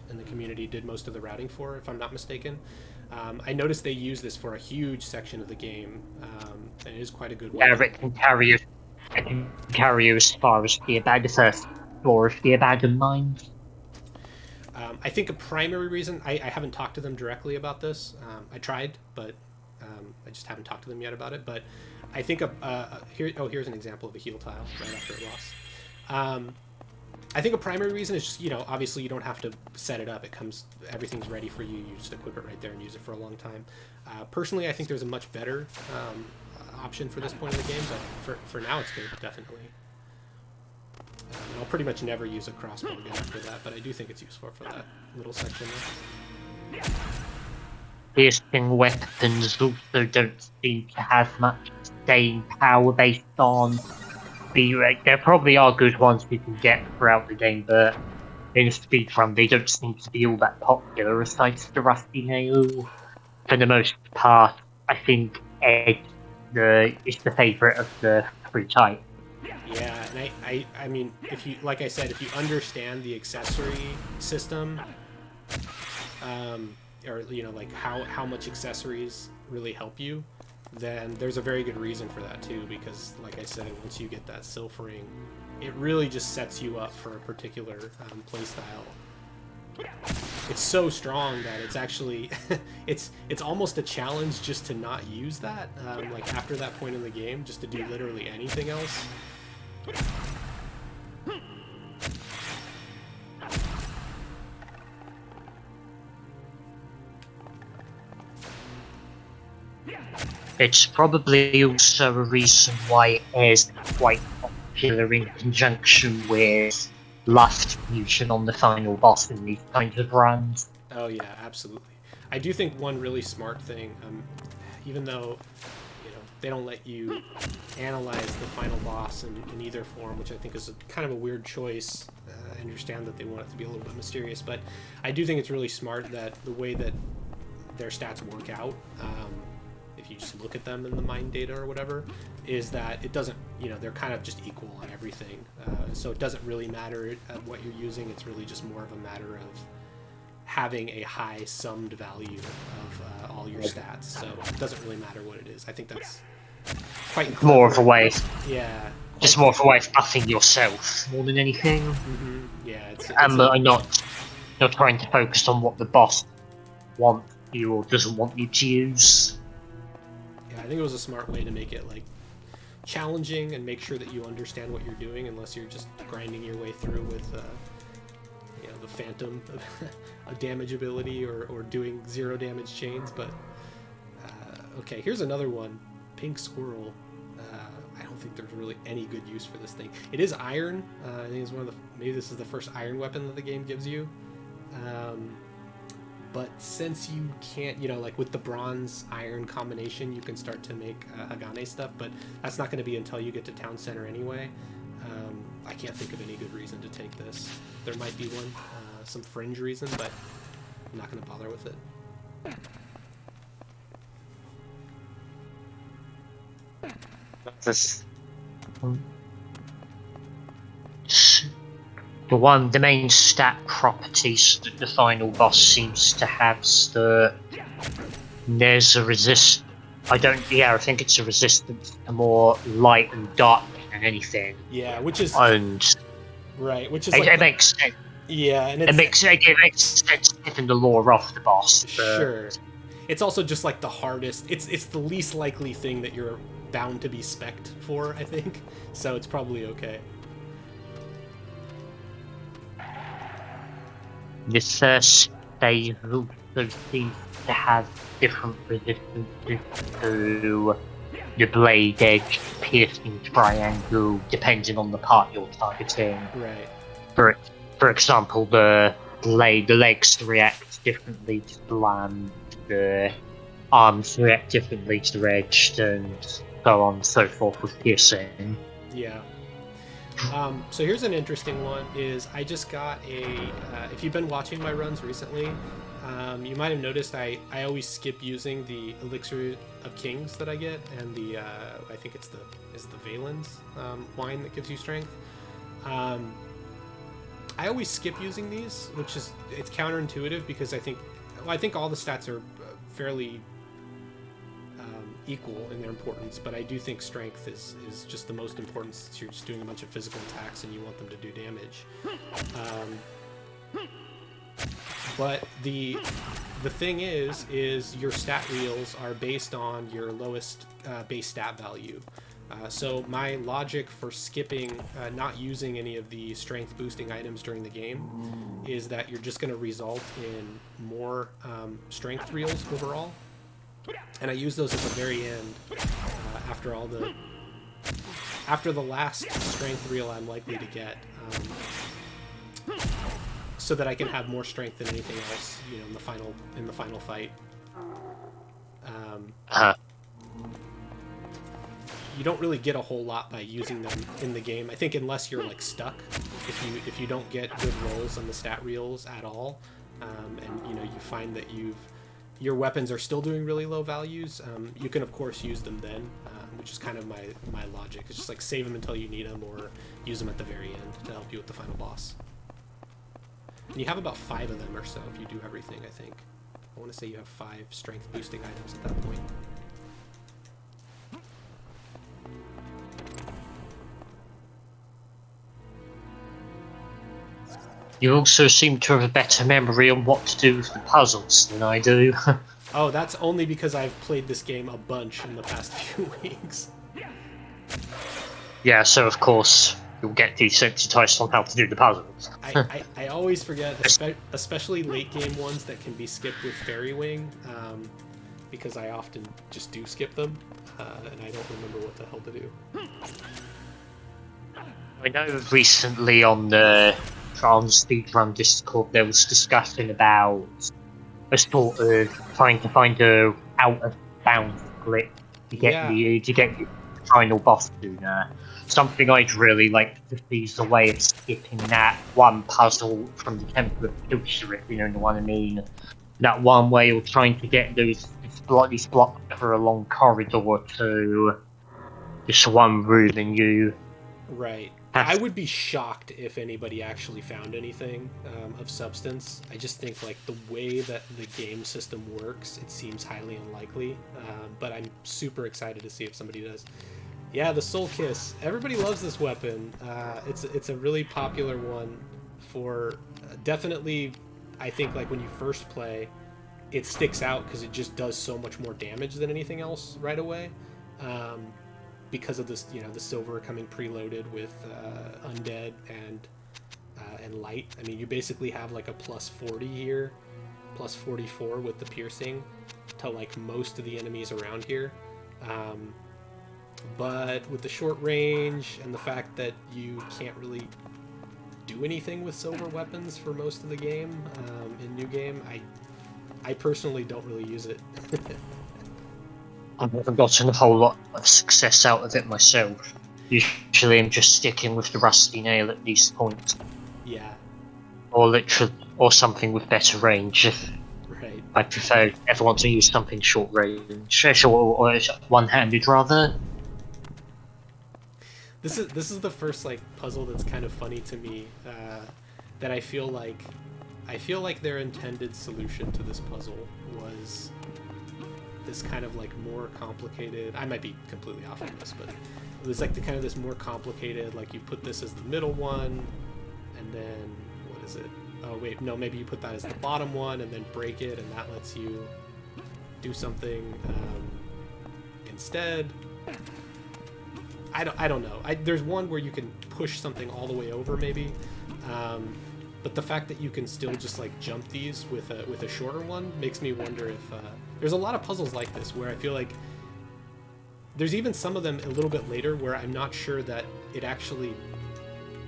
in the community did most of the routing for, if I'm not mistaken. I noticed they use this for a huge section of the game, and it is quite a good one. Yeah, it can carry you as far as the first floor of the abandoned mines. I think a primary reason, I haven't talked to them directly about this. I tried, but I just haven't talked to them yet about it. But I think here's an example of a heal tile right after a loss. I think a primary reason is just, obviously you don't have to set it up. Everything's ready for you. You just equip it right there and use it for a long time. Personally, I think there's a much better option for this point in the game, but for now it's good, definitely. I'll pretty much never use a crossbow again after that, but I do think it's useful for that little section there. Piercing weapons also don't seem to have much staying power based on there probably are good ones you can get throughout the game, but in a speedrun they don't seem to be all that popular aside from the Rusty Nail. For the most part, I think Ed is the favourite of the three types. Yeah, and I mean, if you, like I said, if you understand the accessory system, or like how much accessories really help you, then there's a very good reason for that too. Because, like I said, once you get that Silphering, it really just sets you up for a particular playstyle. It's so strong that it's actually it's almost a challenge just to not use that. Like after that point in the game, just to do literally anything else. It's probably also a reason why it is quite popular in conjunction with Lust Fusion on the final boss in these kinds of runs. Oh yeah, absolutely. I do think one really smart thing, even though they don't let you analyze the final boss in either form, which I think is kind of a weird choice. I understand that they want it to be a little bit mysterious, but I do think it's really smart that the way that their stats work out, if you just look at them in the mind data or whatever, is that it doesn't, they're kind of just equal on everything. So it doesn't really matter what you're using. It's really just more of a matter of having a high summed value of all your stats. So it doesn't really matter what it is. I think that's quite clever. More of a way. Yeah. Just more of a way of buffing yourself more than anything. Mm-hmm. Yeah. I'm not trying to focus on what the boss wants you or doesn't want you to use. Yeah, I think it was a smart way to make it like challenging and make sure that you understand what you're doing, unless you're just grinding your way through with the phantom a damage ability or doing 0 damage chains. But okay, here's another one. Pink squirrel. I don't think there's really any good use for this thing. It is iron. I think it's maybe this is the first iron weapon that the game gives you. But since you can't, like with the bronze iron combination, you can start to make Hagane stuff, but that's not going to be until you get to town center anyway. I can't think of any good reason to take this. There might be one, some fringe reason, but I'm not going to bother with it. The main stat properties that the final boss seems to have is that there's a I think it's a resistance to more light and dark than anything. Yeah, which is right, which is it makes sense. Yeah, and it makes sense given the lore of the boss. Sure. It's also just like the hardest. It's the least likely thing that you're bound to be spec'd for, I think. So it's probably okay. The first stage also seems to have different resistances to the blade edge piercing triangle depending on the part you're targeting. Right. For example, the legs react differently to slam, the arms react differently to the edged, and so on and so forth with piercing. Yeah. So here's an interesting one, is I just got if you've been watching my runs recently, you might have noticed I always skip using the Elixir of Kings that I get, and the, I think it's the Valen's wine that gives you strength. I always skip using these, it's counterintuitive because I think all the stats are fairly equal in their importance, but I do think strength is just the most important since you're just doing a bunch of physical attacks and you want them to do damage. But the thing is your stat reels are based on your lowest base stat value. So my logic for skipping, not using any of the strength boosting items during the game, is that you're just going to result in more strength reels overall. And I use those at the very end, after the last strength reel I'm likely to get, so that I can have more strength than anything else, in the final fight. You don't really get a whole lot by using them in the game. I think unless you're like stuck, if you don't get good rolls on the stat reels at all, and you find that your weapons are still doing really low values, you can of course use them then, which is kind of my logic. It's just like save them until you need them, or use them at the very end to help you with the final boss. And you have about 5 of them or so if you do everything, I think. I want to say you have 5 strength boosting items at that point. You also seem to have a better memory on what to do with the puzzles than I do. Oh, that's only because I've played this game a bunch in the past few weeks. Yeah, so of course you'll get desensitized on how to do the puzzles. I always forget, especially late game ones that can be skipped with Fairy Wing, because I often just do skip them, and I don't remember what the hell to do. I know recently on the Speedrun Discord there was discussion about a sort of trying to find a out of bounds glitch to get the final boss sooner. Something I'd really like to see is a way of skipping that one puzzle from the Temple of Pilcher, if you know the one I mean, that one way you're trying to get those slightly blocked for a long corridor to this one room, and you Right. have I would be shocked if anybody actually found anything of substance. I just think like the way that the game system works, it seems highly unlikely. But I'm super excited to see if somebody does. Yeah, the Soul Kiss. Everybody loves this weapon. It's a really popular one for definitely. I think like when you first play, it sticks out because it just does so much more damage than anything else right away. Um, because of this, the silver coming preloaded with undead and light. I mean, you basically have like a plus 40 here, plus 44 with the piercing to like most of the enemies around here. Um, but with the short range and the fact that you can't really do anything with silver weapons for most of the game in new game, I personally don't really use it. I've never gotten a whole lot of success out of it myself. Usually, I'm just sticking with the rusty nail at these points, Yeah, or literally, or something with better range. right. I prefer everyone to use something short range, or one-handed rather. This is the first like puzzle that's kind of funny to me. That I feel like their intended solution to this puzzle was this kind of like more complicated. I might be completely off on this, but it was like the kind of this more complicated. Like you put this as the middle one, and then what is it? Oh wait, no, maybe you put that as the bottom one, and then break it, and that lets you do something instead. I don't know. There's one where you can push something all the way over, maybe. But the fact that you can still just like jump these with a shorter one makes me wonder if there's a lot of puzzles like this where I feel like there's even some of them a little bit later where I'm not sure that it actually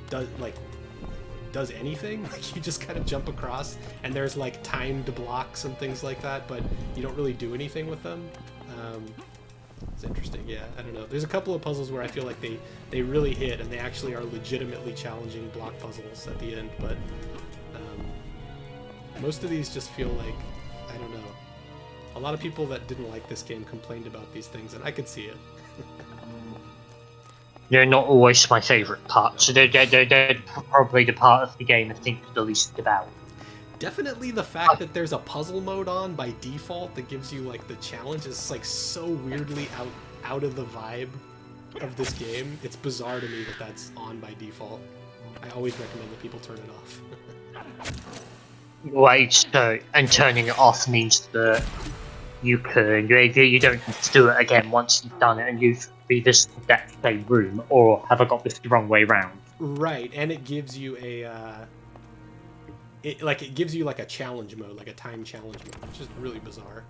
does anything. Like you just kind of jump across, and there's like timed blocks and things like that, but you don't really do anything with them. It's interesting. Yeah, I don't know. There's a couple of puzzles where I feel like they really hit, and they actually are legitimately challenging block puzzles at the end, but most of these just feel like, I don't know. A lot of people that didn't like this game complained about these things, and I could see it. They're not always my favourite part, so they're probably the part of the game I think the least about. Definitely the fact that there's a puzzle mode on by default that gives you like the challenge is like so weirdly out of the vibe of this game. It's bizarre to me that that's on by default. I always recommend that people turn it off. Wait, so and turning it off means that you don't have to do it again once you've done it and you've revisited that same room, or have I got this the wrong way round? Right, and it gives you it gives you like a challenge mode, like a time challenge mode, which is really bizarre.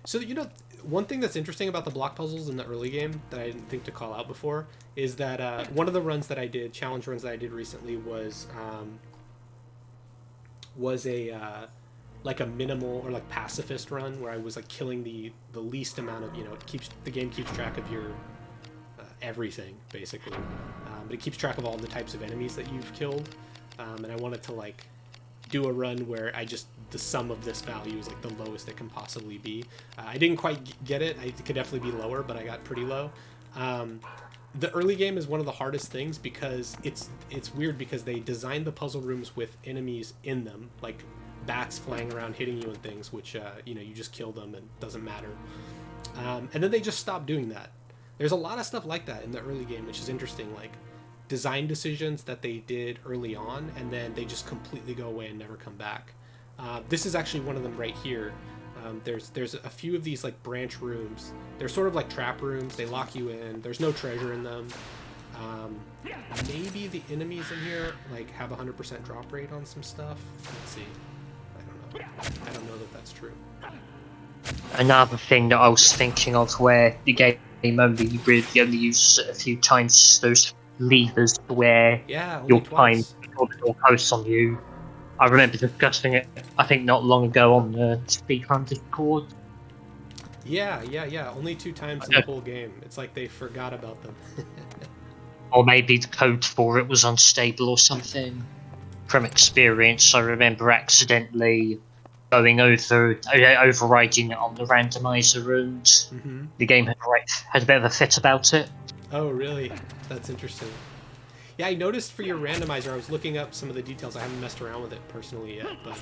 So one thing that's interesting about the block puzzles in the early game that I didn't think to call out before is that one of the runs that I did, challenge runs that I did recently, was a like a minimal or like pacifist run where I was like killing the least amount of the game keeps track of your everything basically, but it keeps track of all the types of enemies that you've killed. And I wanted to like do a run where the sum of this value is like the lowest it can possibly be. I didn't quite get it. It could definitely be lower, but I got pretty low. The early game is one of the hardest things because it's weird because they designed the puzzle rooms with enemies in them, like bats flying around hitting you and things, which you just kill them and it doesn't matter. And then they just stopped doing that. There's a lot of stuff like that in the early game, which is interesting. Like design decisions that they did early on, and then they just completely go away and never come back. This is actually one of them right here. There's a few of these like branch rooms. They're sort of like trap rooms. They lock you in. There's no treasure in them. Maybe the enemies in here like have 100% drop rate on some stuff. Let's see. I don't know that that's true. Another thing that I was thinking of where the game only really only uses a few times those levers where you'll find the posts on you. I remember discussing it, I think not long ago on the speedrun Discord. Yeah. Only 2 times in the whole game. It's like they forgot about them. Or maybe the code for it was unstable or something. From experience, I remember accidentally going overriding it on the randomizer, and Mm-hmm. the game had a bit of a fit about it. Oh, really? That's interesting. Yeah, I noticed for your randomizer, I was looking up some of the details. I haven't messed around with it personally yet, but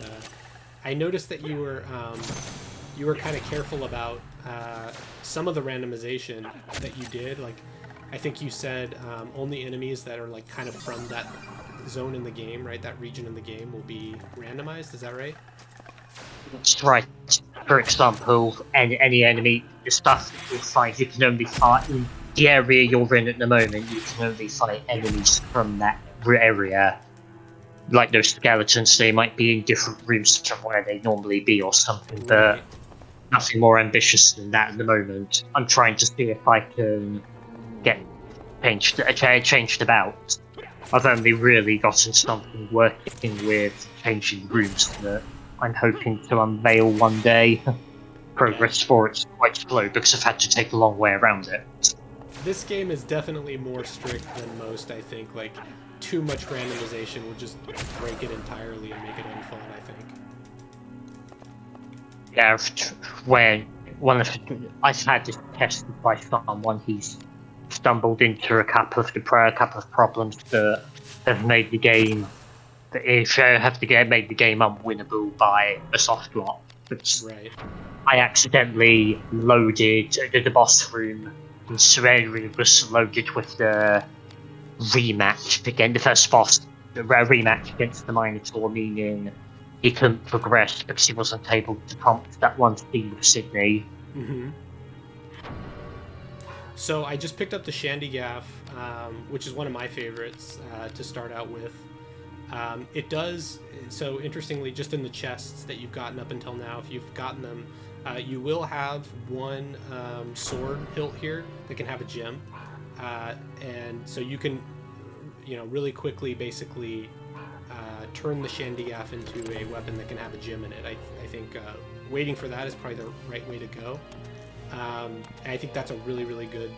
I noticed that you were kind of careful about some of the randomization that you did. Like, I think you said only enemies that are like kind of from that zone in the game, right? That region in the game will be randomized. Is that right? That's right. For example, any enemy, the stuff that you'll fight, you can only fight in the area you're in at the moment. You can only fight enemies from that area. Like those skeletons, they might be in different rooms from where they normally be or something, Right. but nothing more ambitious than that at the moment. I'm trying to see if I can get changed about. I've only really gotten something working with changing rooms that I'm hoping to unveil one day. Yeah. Progress for it's quite slow because I've had to take a long way around it. This game is definitely more strict than most, I think. Like, too much randomization would just break it entirely and make it unfun, I think. Yeah, where one of I've had this tested by someone. He's stumbled into a couple of problems that have made the game made the game unwinnable by a soft lock. Because Right. I accidentally loaded the boss room, and Serenity was loaded with the rematch again, the first boss, the rematch against the Minotaur, meaning he couldn't progress because he wasn't able to prompt that one scene with Sydney. Mm-hmm. So I just picked up the Shandy Gaff, which is one of my favorites to start out with. It does, so interestingly, just in the chests that you've gotten up until now, if you've gotten them, you will have one sword hilt here that can have a gem. And so you can, really quickly basically turn the Shandy Gaff into a weapon that can have a gem in it. I think waiting for that is probably the right way to go. And I think that's a really, really good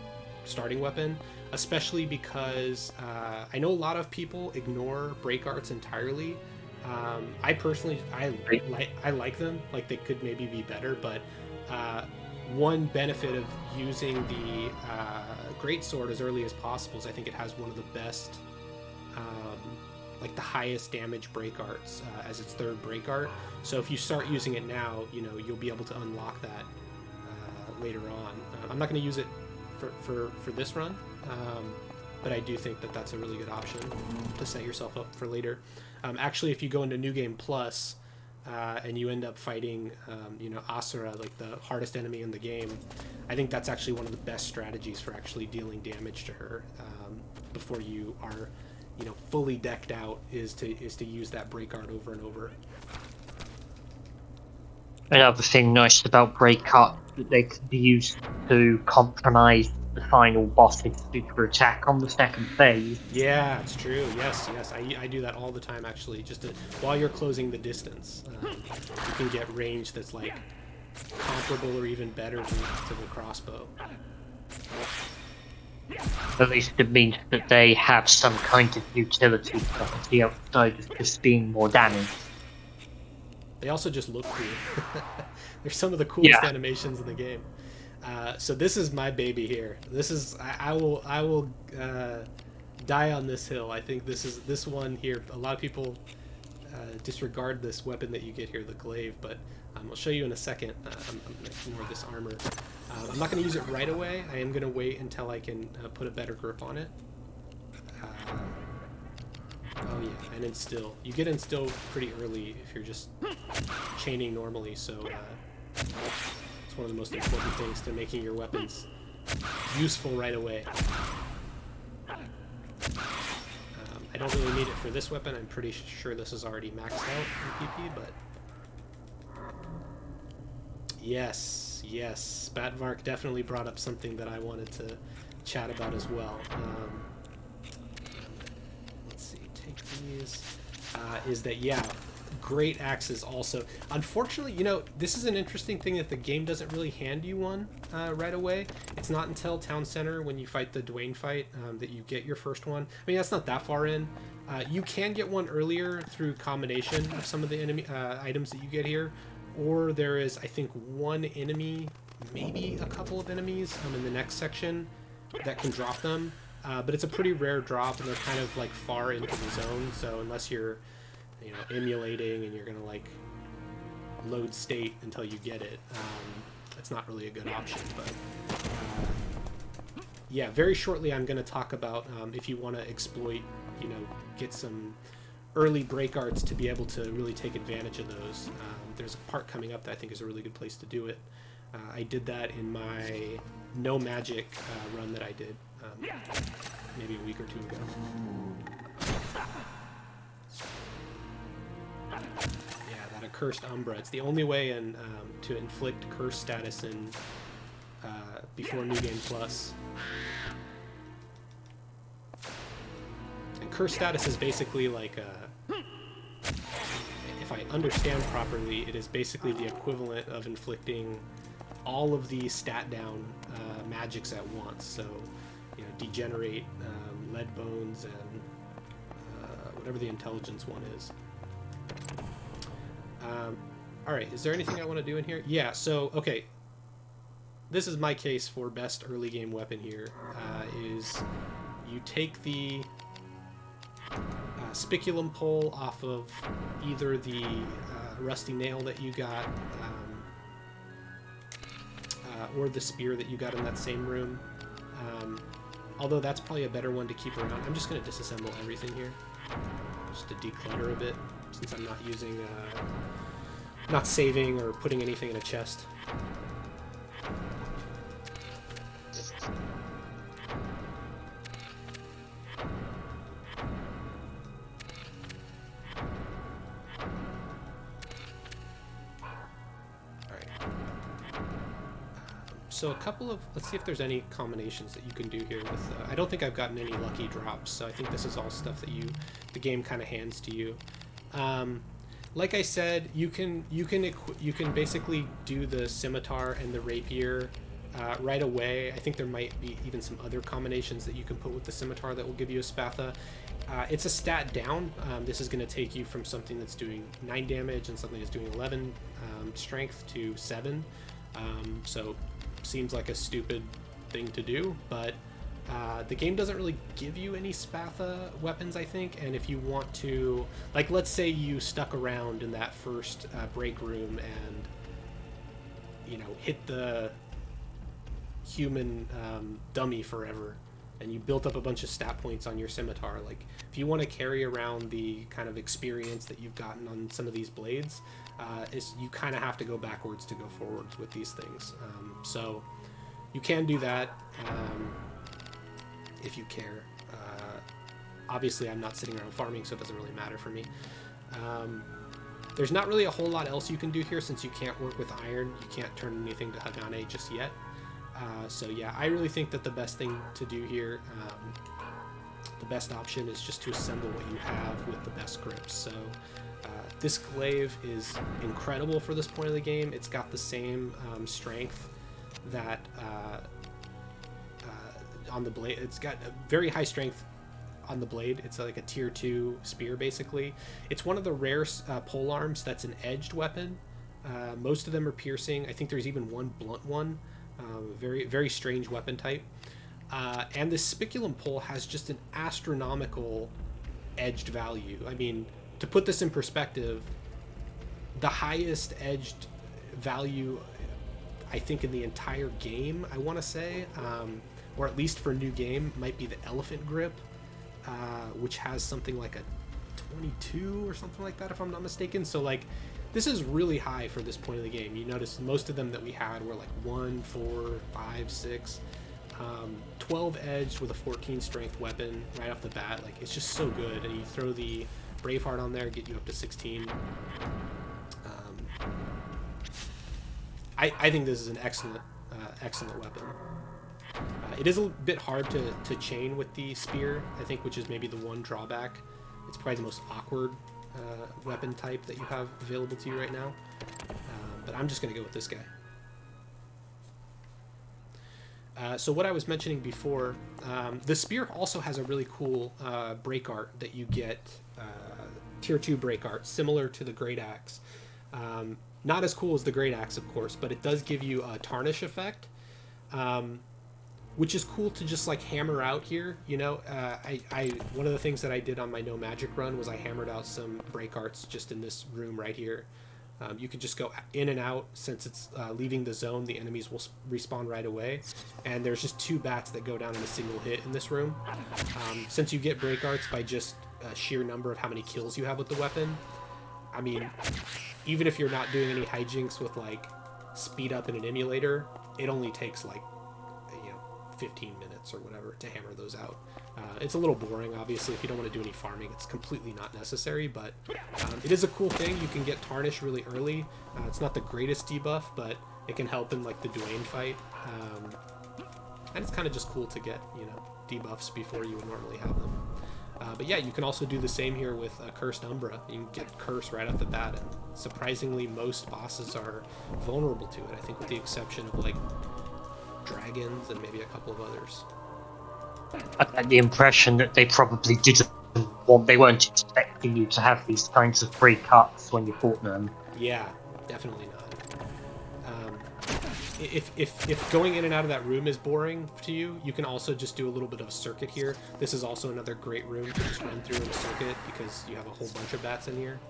starting weapon, especially because I know a lot of people ignore break arts entirely. I personally, I like them. Like, they could maybe be better, but one benefit of using the great sword as early as possible is I think it has one of the best, like the highest damage break arts as its third break art. So if you start using it now, you'll be able to unlock that later on. I'm not going to use it for this run, but I do think that that's a really good option to set yourself up for later. Actually, if you go into New Game Plus and you end up fighting, Asura, like the hardest enemy in the game, I think that's actually one of the best strategies for actually dealing damage to her before you are, fully decked out. Is to use that break art over and over. Another thing nice about break art that they can be used to compromise the final boss's super attack on the second phase. Yeah, it's true. Yes, yes. I do that all the time, actually. Just while you're closing the distance, you can get range that's like comparable or even better to the crossbow. At least it means that they have some kind of utility property outside of just being more damage. They also just look cool. They're some of the coolest Yeah. animations in the game. So this is my baby here. This is I will die on this hill. I think this one here. A lot of people disregard this weapon that you get here, the glaive, but I'll show you in a second. I'm going to ignore this armor. I'm not going to use it right away. I am going to wait until I can put a better grip on it. Oh yeah, and instill. You get instill pretty early if you're just chaining normally, so it's one of the most important things to making your weapons useful right away. I don't really need it for this weapon. I'm pretty sure this is already maxed out in PP, but yes, Spatvark definitely brought up something that I wanted to chat about as well. Let's see, take these. Is that, yeah, great axes also. Unfortunately, this is an interesting thing that the game doesn't really hand you one right away. It's not until Town Center, when you fight the Dwayne fight, that you get your first one. I mean, that's not that far in. You can get one earlier through combination of some of the enemy items that you get here, or there is, I think, one enemy, maybe a couple of enemies in the next section that can drop them. But it's a pretty rare drop, and they're kind of like far into the zone. So unless you're, emulating and you're gonna like load state until you get it, it's not really a good option. But yeah, very shortly I'm gonna talk about if you want to exploit, get some early break arts to be able to really take advantage of those. There's a part coming up that I think is a really good place to do it. I did that in my no magic run that I did maybe a week or two ago. Yeah, that accursed Umbra. It's the only way to inflict curse status in before New Game Plus. And curse status is basically like if I understand properly, it is basically the equivalent of inflicting all of the stat down magics at once. So, degenerate, lead bones, and whatever the intelligence one is. All right, is there anything I want to do in here? Yeah. So, okay. This is my case for best early game weapon here. Is you take the spiculum pole off of either the rusty nail that you got, or the spear that you got in that same room. Although that's probably a better one to keep around. I'm just going to disassemble everything here, just to declutter a bit, since I'm not using, not saving or putting anything in a chest. So let's see if there's any combinations that you can do here with, I don't think I've gotten any lucky drops, so I think this is all stuff that the game kind of hands to you. Like I said, you can basically do the scimitar and the rapier right away. I think there might be even some other combinations that you can put with the scimitar that will give you a spatha. It's a stat down. This is going to take you from something that's doing 9 damage and something that's doing 11 strength to 7. So seems like a stupid thing to do, but the game doesn't really give you any spatha weapons, I think. And if you want to, like, let's say you stuck around in that first break room and hit the human dummy forever, and you built up a bunch of stat points on your scimitar. Like, if you want to carry around the kind of experience that you've gotten on some of these blades, you kind of have to go backwards to go forwards with these things. So you can do that if you care. Obviously, I'm not sitting around farming, so it doesn't really matter for me. There's not really a whole lot else you can do here, since you can't work with iron. You can't turn anything to Hagane just yet. So yeah, I really think that the best thing to do here, the best option, is just to assemble what you have with the best grips. So this glaive is incredible for this point of the game. It's got the same strength that on the blade. It's got a very high strength on the blade. It's like a tier 2 spear, basically. It's one of the rare pole arms that's an edged weapon. Most of them are piercing. I think there's even one blunt one. Very, very strange weapon type. And the spiculum pole has just an astronomical edged value. I mean, to put this in perspective, the highest edged value, I think, in the entire game, I want to say, or at least for new game, might be the elephant grip, which has something like a 22 or something like that, if I'm not mistaken. So, like, this is really high for this point of the game. You notice most of them that we had were like 1, 4, 5, 6. 12 edged with a 14 strength weapon right off the bat. Like, it's just so good. And you throw the Braveheart on there, get you up to 16. I think this is an excellent weapon. It is a bit hard to chain with the spear, I think, which is maybe the one drawback. It's probably the most awkward weapon type that you have available to you right now. But I'm just going to go with this guy. So what I was mentioning before, the spear also has a really cool break art that you get, tier 2 break art, similar to the Great Axe. Not as cool as the Great Axe, of course, but it does give you a tarnish effect, which is cool to just like hammer out here. You know, I one of the things that I did on my no magic run was I hammered out some break arts just in this room right here. You can just go in and out. Since it's leaving the zone, the enemies will respawn right away. And there's just 2 bats that go down in a single hit in this room. Since you get break arts by just sheer number of how many kills you have with the weapon, I mean, even if you're not doing any hijinks with like speed up in an emulator, it only takes like 15 minutes or whatever to hammer those out. It's a little boring, obviously. If you don't want to do any farming, it's completely not necessary, but it is a cool thing. You can get tarnish really early. It's not the greatest debuff, but it can help in like the Dwayne fight, and it's kind of just cool to get debuffs before you would normally have them. But yeah, you can also do the same here with Cursed Umbra. You can get Curse right off the bat, and surprisingly most bosses are vulnerable to it, I think with the exception of like dragons and maybe a couple of others. I get the impression that they probably didn't want, they weren't expecting you to have these kinds of free cuts when you fought them. Yeah, definitely not. If going in and out of that room is boring to you, you can also just do a little bit of a circuit here. This is also another great room to just run through in a circuit because you have a whole bunch of bats in here.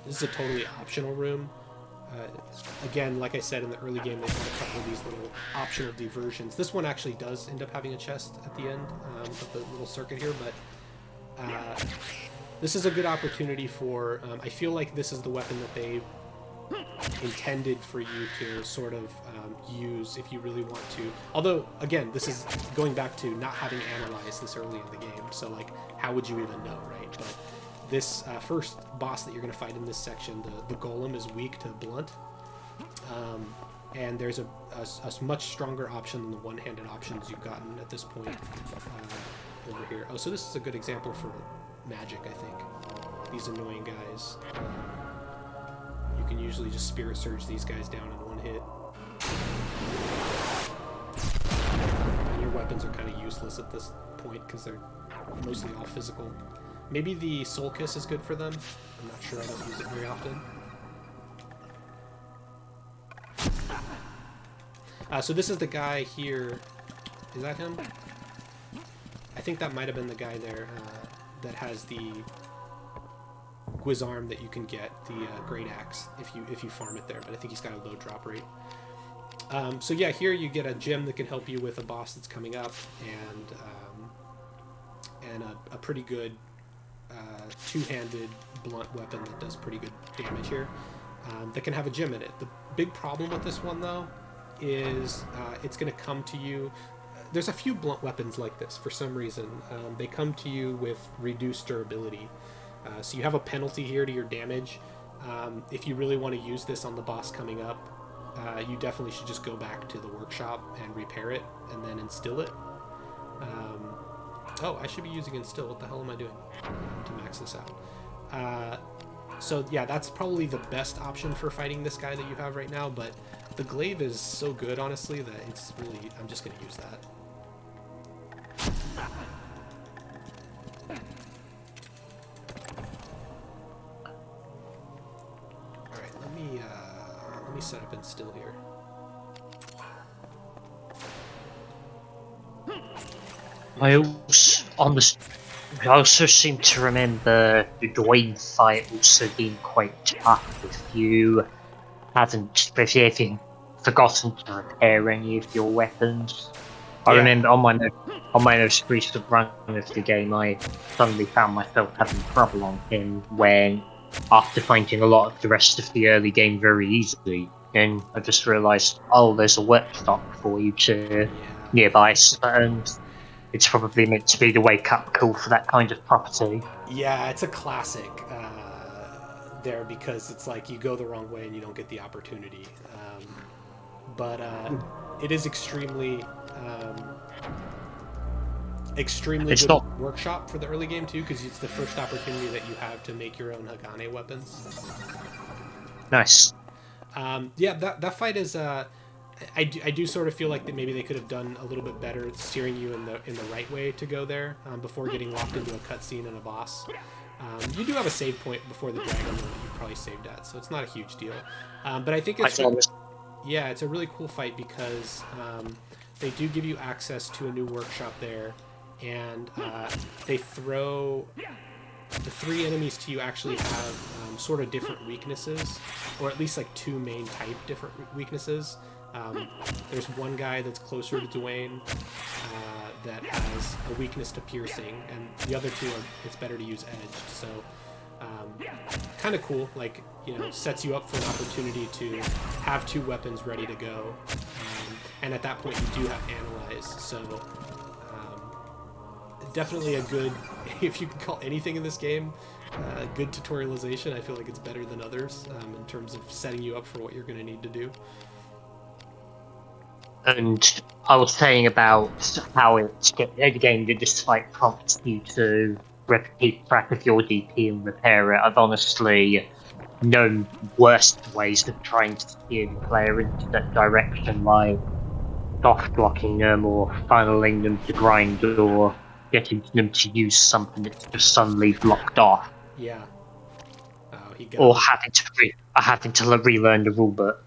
This is a totally optional room. Again, like I said, in the early game, they had a couple of these little optional diversions. This one actually does end up having a chest at the end of the little circuit here, but this is a good opportunity for... I feel like this is the weapon that they intended for you to sort of use if you really want to. Although, again, this is going back to not having analyzed this early in the game, so like, how would you even know, right? But this first boss that you're going to fight in this section, the golem, is weak to blunt, and there's a much stronger option than the one-handed options you've gotten at this point over here. Oh, so this is a good example for magic, I think. These annoying guys. You can usually just Spirit Surge these guys down in one hit. And your weapons are kind of useless at this point because they're mostly all physical. Maybe the Soul Kiss is good for them. I'm not sure, I don't use it very often. So this is the guy here. Is that him? I think that might have been the guy there that has the Guizarm that you can get, the Great Axe, if you farm it there, but I think he's got a low drop rate. So yeah, here you get a gem that can help you with a boss that's coming up, and a pretty good two-handed blunt weapon that does pretty good damage here, that can have a gem in it. The big problem with this one, though, is it's going to come to you... There's a few blunt weapons like this for some reason. They come to you with reduced durability. So you have a penalty here to your damage. If you really want to use this on the boss coming up, you definitely should just go back to the workshop and repair it, and then instill it. Oh, I should be using instill. What the hell am I doing to max this out? So yeah, that's probably the best option for fighting this guy that you have right now, but the glaive is so good, honestly, that it's really... I'm just going to use that. Alright, let me set up instill here. I also seem to remember the Dwayne fight also being quite tough if you hadn't forgotten to repair any of your weapons. I remember on my most recent run of the game, I suddenly found myself having trouble on him when, after finding a lot of the rest of the early game very easily, and I just realised, oh, there's a workshop for you to nearby, and it's probably meant to be the wake-up call for that kind of property. Yeah, it's a classic there, because it's like you go the wrong way and you don't get the opportunity. But it is extremely good workshop for the early game too, because it's the first opportunity that you have to make your own Hagane weapons. Nice. Yeah, that fight is... I do sort of feel like that maybe they could have done a little bit better steering you in the right way to go there before getting locked into a cutscene and a boss. You do have a save point before the dragon that you probably saved at, so it's not a huge deal. But I think I it's thought it was yeah, it's a really cool fight because they do give you access to a new workshop there, and they throw the three enemies to you actually have sort of different weaknesses, or at least like two main type different weaknesses. There's one guy that's closer to Dwayne that has a weakness to piercing, and the other two are it's better to use edged. So kind of cool, like, you know, sets you up for an opportunity to have two weapons ready to go, and at that point you do have analyze. So definitely a good, if you can call anything in this game good tutorialization. I feel like it's better than others in terms of setting you up for what you're going to need to do. And I was saying about how it's the game that just like prompts you to keep track of your DP and repair it. I've honestly known worse ways of trying to steer the player into that direction, like soft blocking them or funneling them to grind or getting them to use something that's just suddenly blocked off, Yeah. Oh, he got or me. having to relearn the rulebook.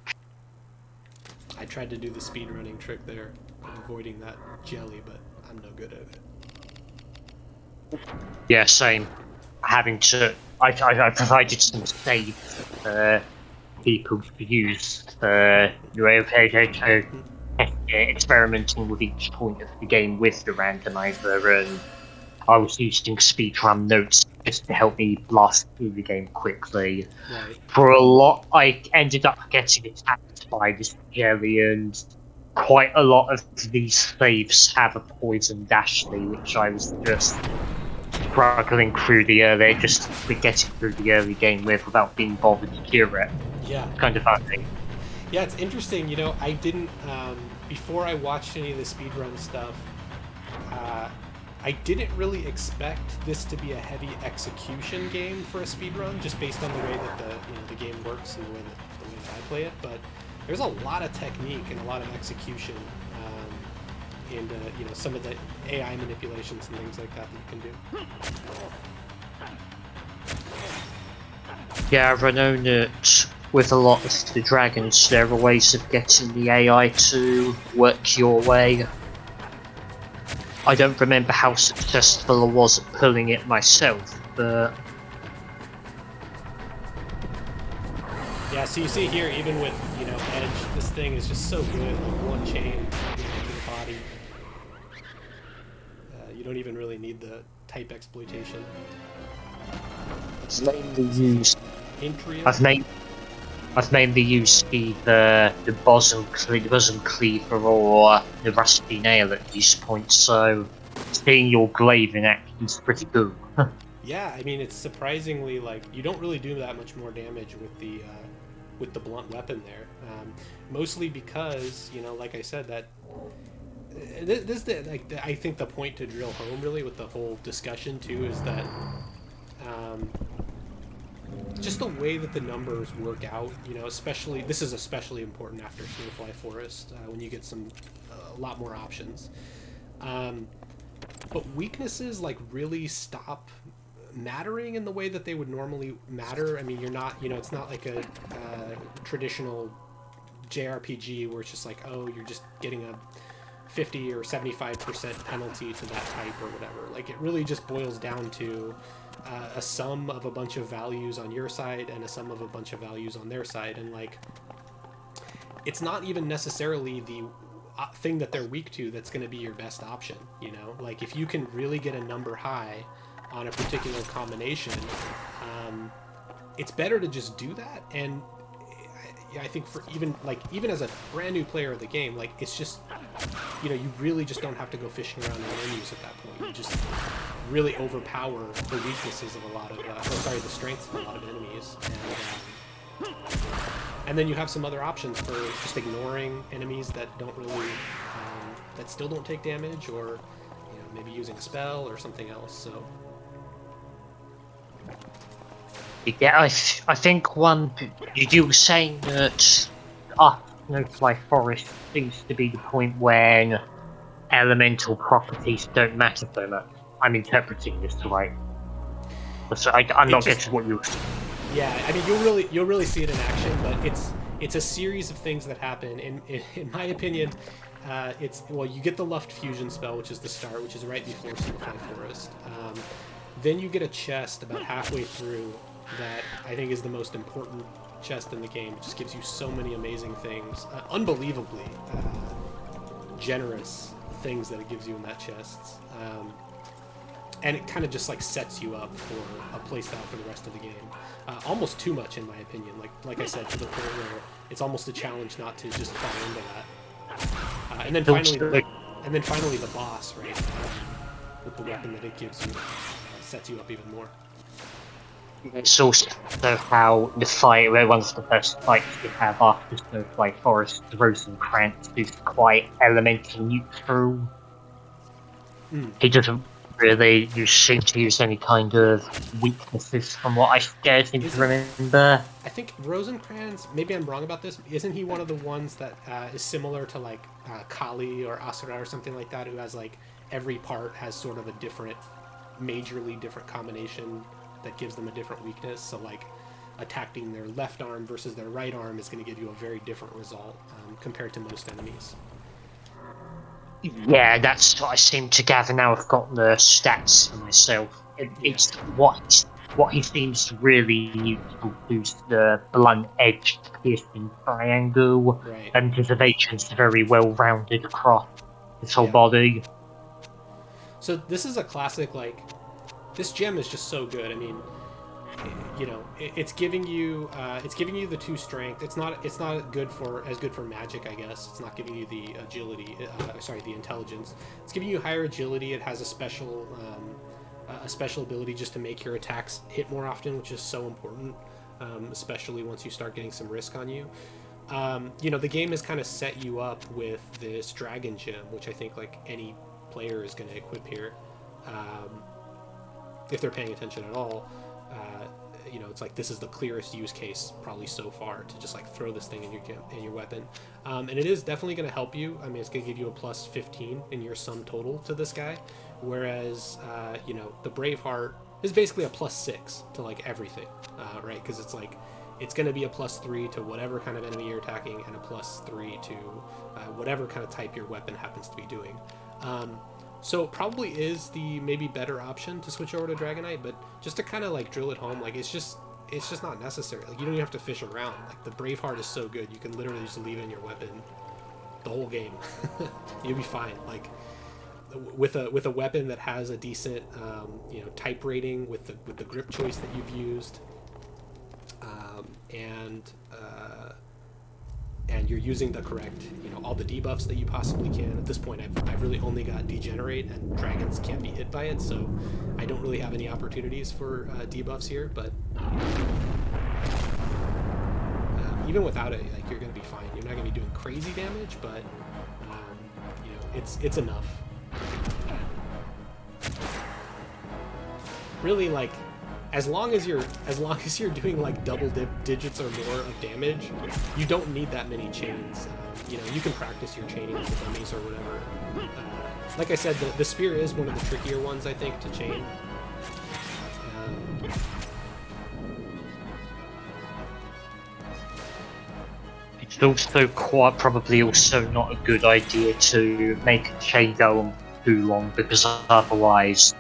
I tried to do the speedrunning trick there, avoiding that jelly, but I'm no good at it. Yeah, same. Having to, I provided some saves for people to use for experimenting with each point of the game with the randomizer, and I was using speedrun notes just to help me blast through the game quickly. Right. For a lot, I ended up getting attacked by this jelly, and quite a lot of these saves have a poison Dashley, which I was just struggling through the early, just getting through the early game with without being bothered to cure it. Yeah. It's kind of funny. Yeah, it's interesting. You know, I didn't before I watched any of the speedrun stuff. I didn't really expect this to be a heavy execution game for a speedrun, just based on the way that the game works and the way that I play it. But there's a lot of technique and a lot of execution, and some of the AI manipulations and things like that you can do. Yeah, I know that with a lot of the dragons, there are ways of getting the AI to work your way. I don't remember how successful I was at pulling it myself, but Yeah, so you see here, even with edge, this thing is just so good. Like one chain to the body. You don't even really need the type exploitation. it's mainly used. Intria. I've mainly used either the bosom cleaver or the rusty nail at these points, so seeing your glaive in action is pretty cool. Yeah, I mean it's surprisingly like you don't really do that much more damage with the blunt weapon there. Mostly because like I said, that this I think the point to drill home really with the whole discussion too is that just the way that the numbers work out, especially this is especially important after Snowfly Forest when you get a lot more options. But weaknesses like really stop mattering in the way that they would normally matter. I mean, you're not, it's not like a traditional JRPG where it's just like, oh, you're just getting a 50 or 75% penalty to that type or whatever. Like, it really just boils down to a sum of a bunch of values on your side and a sum of a bunch of values on their side. And, like, it's not even necessarily the thing that they're weak to that's going to be your best option, Like, if you can really get a number high on a particular combination, it's better to just do that. And I think for even as a brand new player of the game, like, it's just you really just don't have to go fishing around in menus at that point. You just really overpower the weaknesses of a lot of the strengths of a lot of enemies, and then you have some other options for just ignoring enemies that don't really that still don't take damage, or maybe using a spell or something else. So Yeah, I think you were saying that Snowfly Forest seems to be the point when elemental properties don't matter so much. I'm interpreting this right. So I'm it not just, getting what you. yeah, I mean, you'll really see it in action, but it's a series of things that happen. In my opinion, it's well, you get the Luft Fusion spell, which is the start, which is right before Superfly Forest. Then you get a chest about halfway through that I think is the most important chest in the game. It just gives you so many amazing things, unbelievably generous things that it gives you in that chest. And it kind of just like sets you up for a playstyle for the rest of the game. Almost too much, in my opinion. Like I said, to the point where it's almost a challenge not to just fall into that. And then finally the boss, right? With the weapon that it gives you, sets you up even more. It's also how the fight, where one of the first fights you have after Snowflake Forest, the Rosencrantz is quite elemental neutral. He doesn't really seem to use any kind of weaknesses from what I seem to remember. I think Rosencrantz, maybe I'm wrong about this, isn't he one of the ones that is similar to like Kali or Asura or something like that, who has like every part has sort of a different, majorly different combination that gives them a different weakness? So like attacking their left arm versus their right arm is going to give you a very different result compared to most enemies. Yeah, that's what I seem to gather now. I've got the stats for myself. It's what he seems really useful to is the blunt-edged piercing triangle, Right. and his evasion's very well-rounded across his whole Yeah. body. So this is a classic, like, this gem is just so good. I mean, you know, it's giving you the 2 strength. It's not good for magic, I guess. It's not giving you the agility, the intelligence. It's giving you higher agility. It has a special ability just to make your attacks hit more often, which is so important, especially once you start getting some risk on you. You know, the game has kind of set you up with this dragon gem, which I think like any player is going to equip here, if they're paying attention at all. You know, it's like this is the clearest use case probably so far to just like throw this thing in your weapon, and it is definitely going to help you. I mean, it's going to give you a plus 15 in your sum total to this guy, whereas you know, the Braveheart is basically a plus 6 to like everything, right? Because it's like it's going to be a plus 3 to whatever kind of enemy you're attacking, and a plus 3 to whatever kind of type your weapon happens to be doing. So it probably is the maybe better option to switch over to Dragonite, but just to kind of like drill it home, like it's just not necessary. Like you don't even have to fish around. Like the Braveheart is so good, you can literally just leave it in your weapon the whole game. You'll be fine. Like with a weapon that has a decent you know, type rating with the grip choice that you've used, and you're using the correct, you know, all the debuffs that you possibly can. At this point, I've really only got Degenerate, and dragons can't be hit by it, so I don't really have any opportunities for debuffs here, but even without it, like, you're going to be fine. You're not going to be doing crazy damage, but you know, it's enough. Really, like, as long as you're doing like double digits or more of damage, you don't need that many chains. You know, you can practice your chaining with the dummies or whatever. Like I said, the spear is one of the trickier ones, I think, to chain. It's also quite probably also not a good idea to make a chain go on too long, because otherwise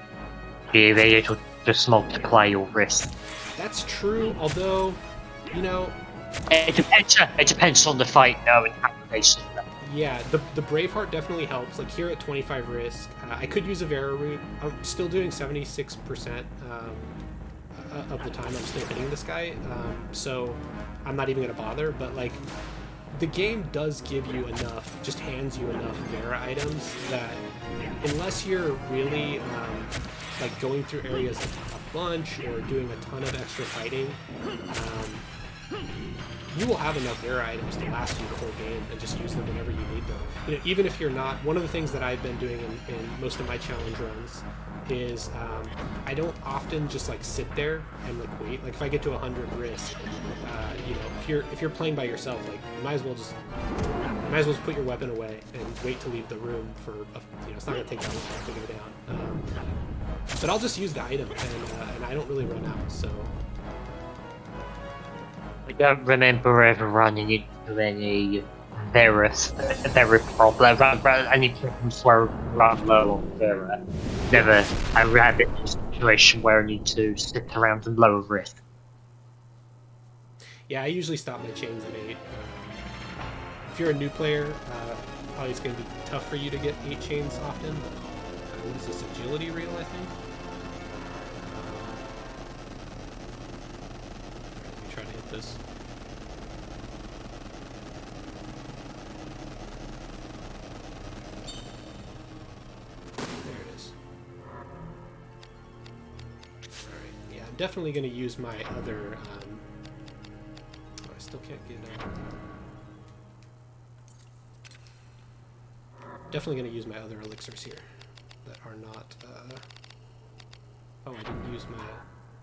it'll just multiply your risk. That's true, although, you know, it depends on the fight, though, and how they set it up. Yeah, the Braveheart definitely helps. Like here at 25 risk, I could use a Vera root. I'm still doing 76% of the time. I'm still hitting this guy, so I'm not even gonna bother. But like, the game does give you enough, just hands you enough Vera items that unless you're really like going through areas a bunch or doing a ton of extra fighting, you will have enough Vera items to last you the whole game and just use them whenever you need them. You know, even if you're not, one of the things that I've been doing in most of my challenge runs is I don't often just like sit there and like wait. Like if I get to 100 risk, you know, if you're playing by yourself, like you might as well just put your weapon away and wait to leave the room for you know, it's not gonna take that long to go down. But I'll just use the item, and I don't really run out, so... I don't remember ever running into any very problems. Any problems where I run low on Vera. Never I ran into a situation where I need to sit around and lower risk. Yeah, I usually stop my chains at 8. If you're a new player, probably it's going to be tough for you to get 8 chains often. But, what is this, agility reel, I think? Let me try to hit this. There it is. Alright, yeah, I'm definitely going to use my other... oh, I still can't get... definitely going to use my other elixirs here that are not... oh, I didn't use my...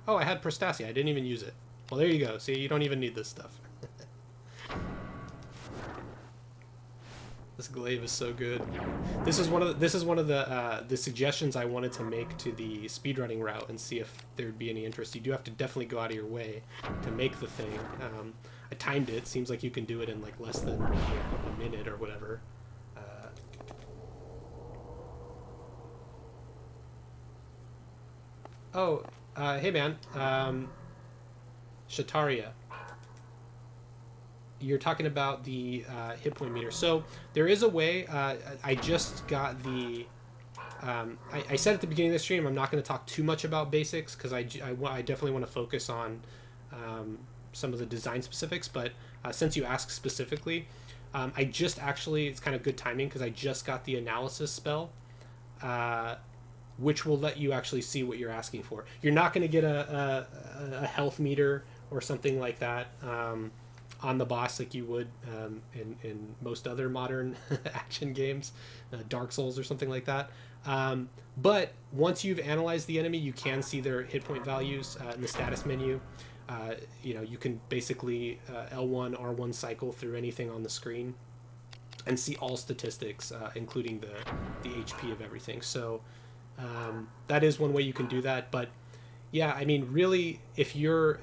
oh, I had Prostasia. I didn't even use it. Well, there you go. See, you don't even need this stuff. This glaive is so good. This is one of the suggestions I wanted to make to the speedrunning route and see if there would be any interest. You do have to definitely go out of your way to make the thing. I timed it. Seems like you can do it in like less than a minute or whatever. Oh, hey man, Shataria. You're talking about the hit point meter. So there is a way. I just got the. I said at the beginning of the stream, I'm not going to talk too much about basics because I definitely want to focus on some of the design specifics. But since you asked specifically, I just actually, it's kind of good timing because I just got the analysis spell. Which will let you actually see what you're asking for. You're not going to get a health meter or something like that on the boss like you would in most other modern action games, Dark Souls or something like that. But once you've analyzed the enemy, you can see their hit point values in the status menu. You can basically L1, R1 cycle through anything on the screen and see all statistics, including the HP of everything. So that is one way you can do that. But yeah, I mean, really, if you're,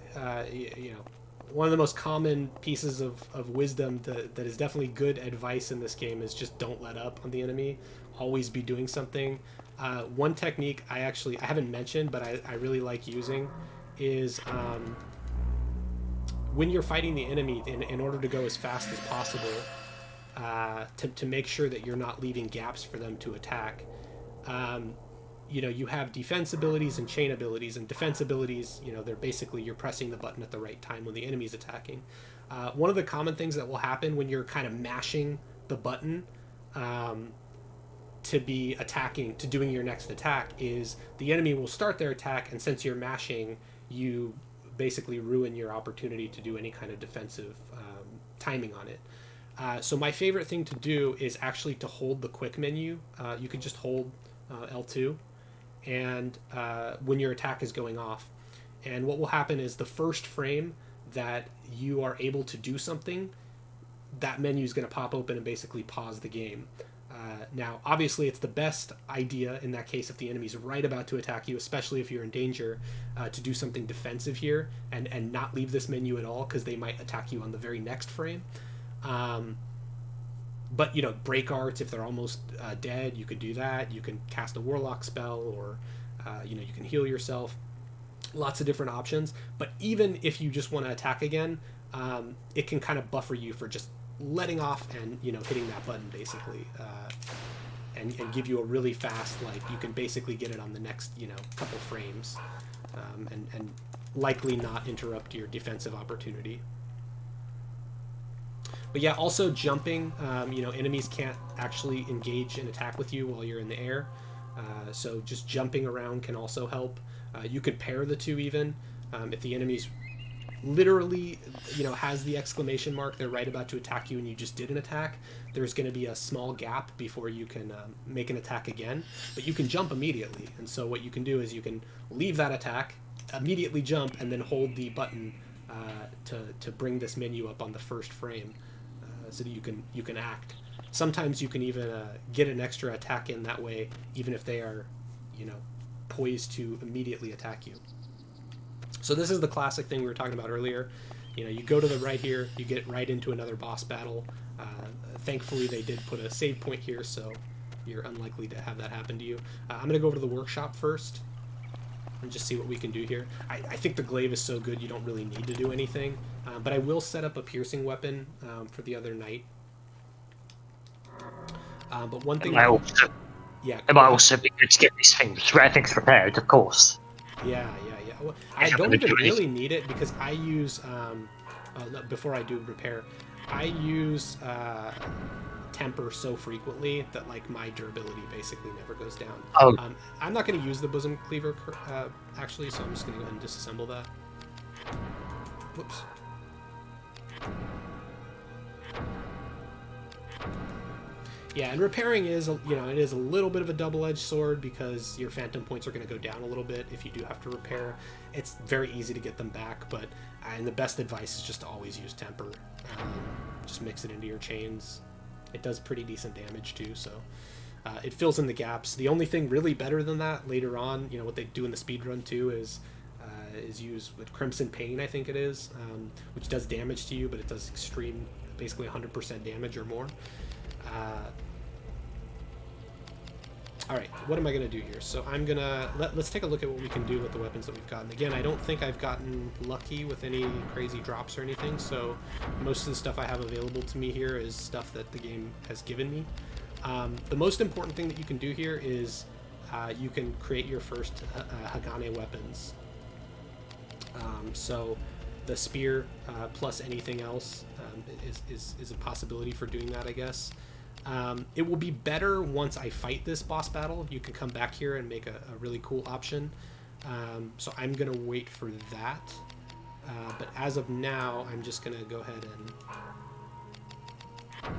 one of the most common pieces of wisdom that is definitely good advice in this game is just don't let up on the enemy. Always be doing something. One technique I haven't mentioned, but I really like using is when you're fighting the enemy, in order to go as fast as possible, to make sure that you're not leaving gaps for them to attack. You have defense abilities and chain abilities, and defense abilities, they're basically you're pressing the button at the right time when the enemy's attacking. One of the common things that will happen when you're kind of mashing the button to be attacking, to doing your next attack, is the enemy will start their attack, and since you're mashing, you basically ruin your opportunity to do any kind of defensive timing on it. So my favorite thing to do is actually to hold the quick menu. You can just hold L2 and when your attack is going off, and what will happen is the first frame that you are able to do something, that menu is going to pop open and basically pause the game. Now obviously it's the best idea in that case if the enemy's right about to attack you, especially if you're in danger, to do something defensive here and not leave this menu at all, because they might attack you on the very next frame. But break arts, if they're almost dead, you could do that. You can cast a warlock spell, or you can heal yourself. Lots of different options. But even if you just want to attack again, it can kind of buffer you for just letting off and hitting that button basically, and give you a really fast, like, you can basically get it on the next couple frames, and likely not interrupt your defensive opportunity. But yeah, also jumping, enemies can't actually engage and attack with you while you're in the air. So just jumping around can also help. You could pair the two even. If the enemy's literally, has the exclamation mark, they're right about to attack you and you just did an attack, there's going to be a small gap before you can make an attack again. But you can jump immediately. And so what you can do is you can leave that attack, immediately jump, and then hold the button to bring this menu up on the first frame. So that you can act. Sometimes you can even get an extra attack in that way, even if they are, poised to immediately attack you. So this is the classic thing we were talking about earlier. You go to the right here, you get right into another boss battle. Thankfully, they did put a save point here, so you're unlikely to have that happen to you. I'm going to go over to the workshop first and just see what we can do here. I think the glaive is so good you don't really need to do anything, but I will set up a piercing weapon for the other knight. But one thing... It might also be good to get these things repaired, of course. Yeah. Well, I don't even really need it because I use... before I do repair, I use temper so frequently that like my durability basically never goes down. I'm not going to use the bosom cleaver actually, so I'm just going to go ahead and disassemble that. Whoops. Yeah, and repairing is, it is a little bit of a double-edged sword because your phantom points are going to go down a little bit if you do have to repair. It's very easy to get them back, and the best advice is just to always use temper. Just mix it into your chains. It does pretty decent damage too, so it fills in the gaps. The only thing really better than that later on, what they do in the speedrun too, is use with Crimson Pain, I think it is, which does damage to you, but it does extreme, basically 100% damage or more. Alright, what am I going to do here? So I'm going to... Let's take a look at what we can do with the weapons that we've gotten. Again, I don't think I've gotten lucky with any crazy drops or anything, so most of the stuff I have available to me here is stuff that the game has given me. The most important thing that you can do here is you can create your first Hagane weapons. So the spear plus anything else is a possibility for doing that, I guess. It will be better once I fight this boss battle. You can come back here and make a really cool option. So I'm going to wait for that. But as of now, I'm just going to go ahead and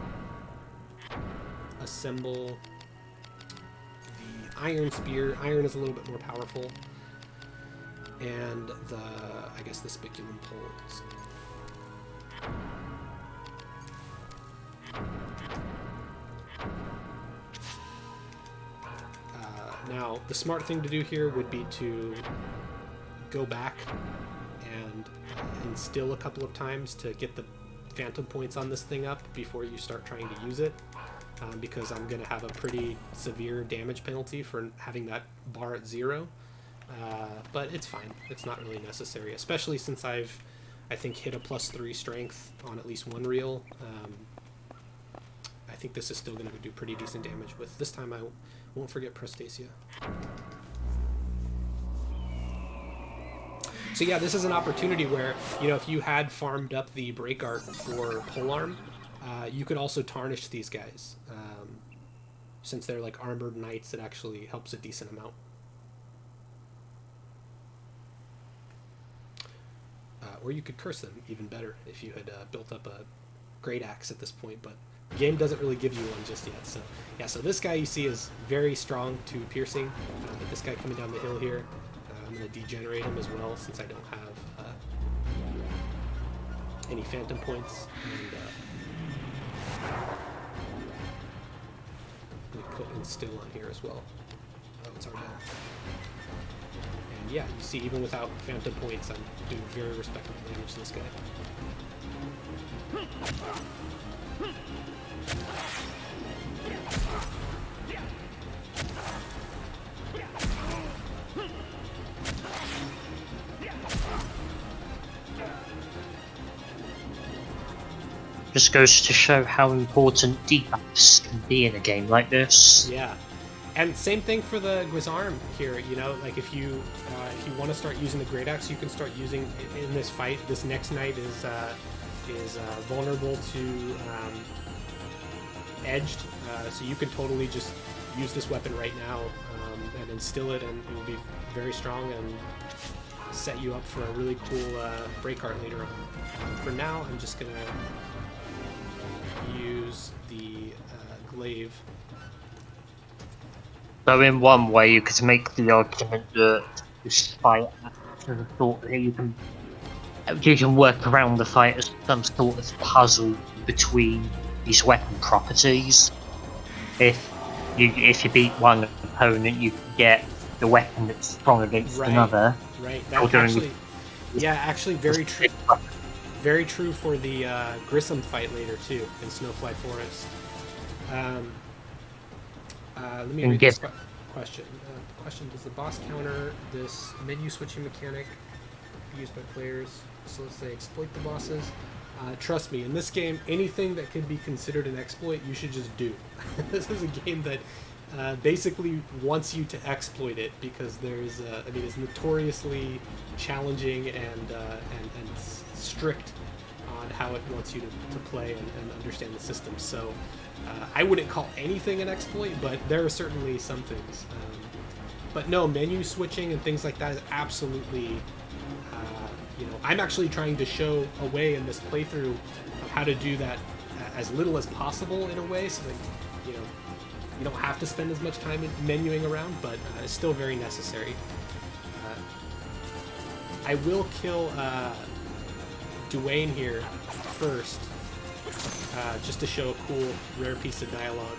assemble the iron spear. Iron is a little bit more powerful. And I guess the spiculum poles. Now, the smart thing to do here would be to go back and instill a couple of times to get the phantom points on this thing up before you start trying to use it, because I'm going to have a pretty severe damage penalty for having that bar at 0. But it's fine. It's not really necessary, especially since I think, hit a +3 strength on at least one reel. I think this is still going to do pretty decent damage with. This time I won't forget Prostasia. So yeah, this is an opportunity where, if you had farmed up the break art for polearm, you could also tarnish these guys. Since they're like armored knights, it actually helps a decent amount. Or you could curse them even better if you had built up a great axe at this point, but the game doesn't really give you one just yet. So yeah, so this guy you see is very strong to piercing, but this guy coming down the hill here, I'm going to degenerate him as well since I don't have any phantom points. And let me put instill on here as well. Oh, it's already on. And yeah, you see, even without phantom points, I'm doing very respectable damage to this guy. Just goes to show how important debuffs can be in a game like this. Yeah. And same thing for the Guisarm here, like if you want to start using the Great Axe, you can start using in this fight. This next knight is vulnerable to edged, so you can totally just use this weapon right now and instill it, and it will be very strong and set you up for a really cool break art later on. For now, I'm just gonna use the glaive. So in one way, you could make the argument that this fight, after the thought that you can work around the fight as some sort of puzzle between these weapon properties. If you beat one opponent, you can get the weapon that's strong against Right. another. Right. Or That doing actually, yeah, actually very true. Very true for the Grissom fight later too in Snowfly Forest. Um, let me and read this get question. Question: does the boss counter this menu switching mechanic used by players? So let's say exploit the bosses. Trust me, in this game, anything that could be considered an exploit, you should just do. This is a game that basically wants you to exploit it because there's, I mean, it's notoriously challenging and strict on how it wants you to play and understand the system. So I wouldn't call anything an exploit, but there are certainly some things. But no, menu switching and things like that is absolutely I'm actually trying to show a way in this playthrough of how to do that as little as possible in a way, so that you don't have to spend as much time menuing around, but it's still very necessary. I will kill Duane here first, just to show a cool, rare piece of dialogue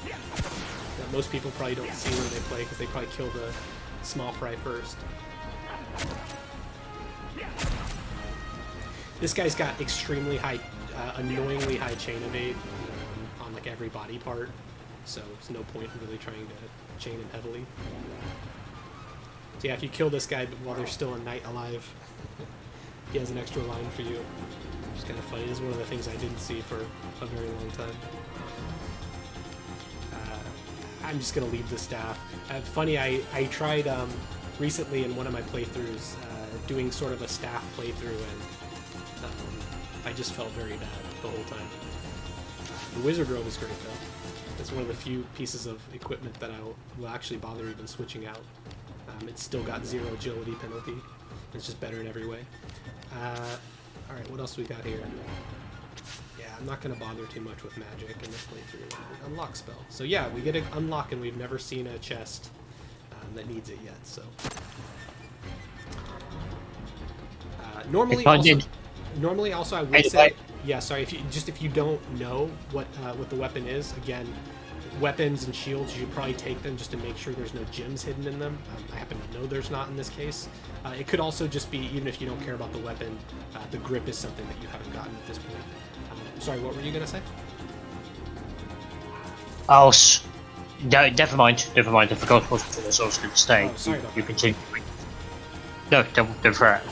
that most people probably don't see when they play because they probably kill the small fry first. This guy's got extremely high, annoyingly high chain evade on like every body part, so there's no point in really trying to chain him heavily. So yeah, if you kill this guy while there's still a knight alive, he has an extra line for you. It's kind of funny. This is one of the things I didn't see for a very long time. I'm just gonna leave the staff. Funny, I tried recently in one of my playthroughs doing sort of a staff playthrough, and I just felt very bad the whole time. The wizard robe is great though. It's one of the few pieces of equipment that I will actually bother even switching out. It's still got 0 agility penalty. It's just better in every way. Alright, what else we got here? Yeah, I'm not going to bother too much with magic in this playthrough. Unlock spell. So yeah, we get an unlock and we've never seen a chest that needs it yet, so... Normally also I would say... Yeah, sorry, if you don't know what the weapon is, again, weapons and shields, you should probably take them just to make sure there's no gems hidden in them. I happen to know there's not in this case. It could also just be, even if you don't care about the weapon, the grip is something that you haven't gotten at this point. Sorry, what were you going to say? Oh, no, never mind. I forgot what I was going to say. Oh, sorry about you that. continue. No, don't fret.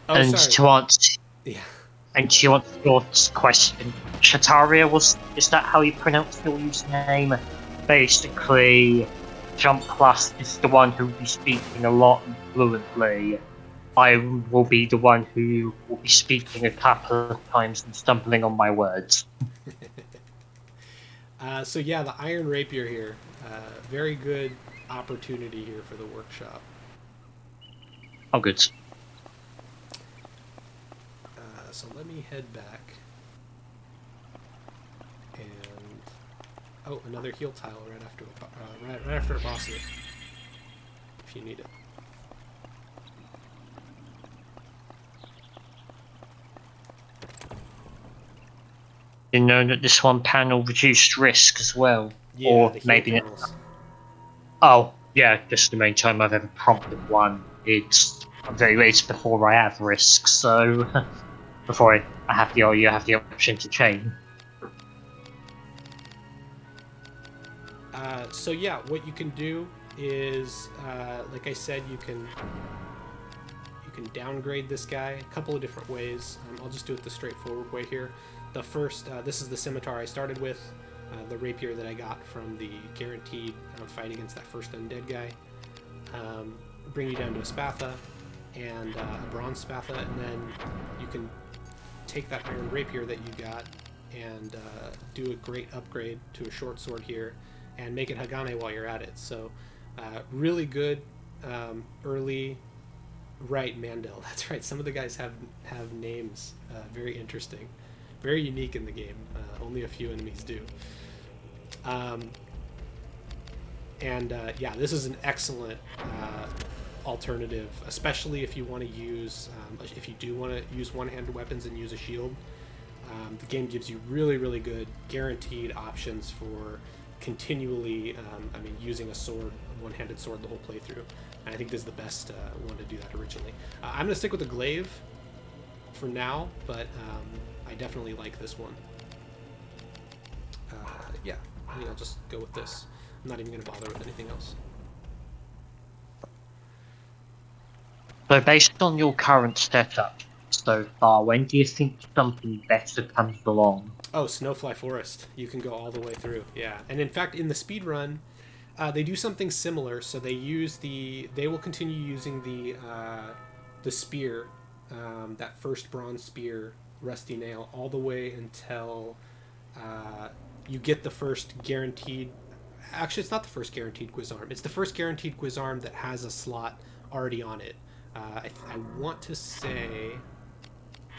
Oh, and sorry. to answer, Yeah. and to answer your question, Chataria is that how you pronounce your username? Basically, Jump Plus is the one who will be speaking a lot and fluently. I will be the one who will be speaking a couple of times and stumbling on my words. So yeah, the Iron Rapier here. Very good opportunity here for the workshop. Oh, good. So let me head back. And oh, another heal tile right after right after a boss hit, if you need it. You know that this one panel reduced risk as well, Yeah, or the heal maybe. panels. Oh, yeah, just the main time I've ever prompted one. It's very late before I have risk, so before I have you have the option to chain. So yeah, what you can do is, like I said, you can downgrade this guy a couple of different ways. I'll just do it the straightforward way here. The first, this is the scimitar I started with, the rapier that I got from the guaranteed fight against that first undead guy. Bring you down to a spatha and a bronze spatha, and then you can take that iron rapier that you got and do a great upgrade to a short sword here and make it Hagane while you're at it. So really good early... Right, Mandel. That's right. Some of the guys have names. Very interesting. Very unique in the game. Only a few enemies do. Yeah, this is an excellent alternative, especially if you want to use, if you do want to use one-handed weapons and use a shield. The game gives you really, really good guaranteed options for continually, using a sword, a one-handed sword the whole playthrough. And I think this is the best one to do that originally. I'm going to stick with the glaive for now, but I definitely like this one. Yeah, I think I'll just go with this. I'm not even going to bother with anything else. So based on your current setup so far, when do you think something better comes along? Oh, Snowfly Forest. You can go all the way through. Yeah, and in fact, in the speed run, they do something similar. So they use they will continue using the spear, that first bronze spear, Rusty Nail, all the way until you get the first guaranteed. Actually, it's not the first guaranteed Guisarm. It's the first guaranteed Guisarm that has a slot already on it. I want to say.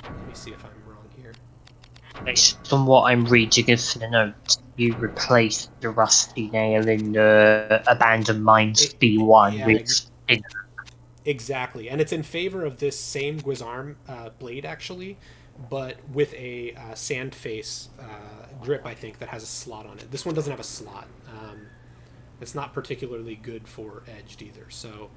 Let me see if I'm wrong here. Based on what I'm reading in the notes, you replace the rusty nail in the abandoned mines V1 Yeah, with exactly, and it's in favor of this same Guisarm blade actually, but with a sand face grip, I think, that has a slot on it. This one doesn't have a slot. It's not particularly good for edged either. So,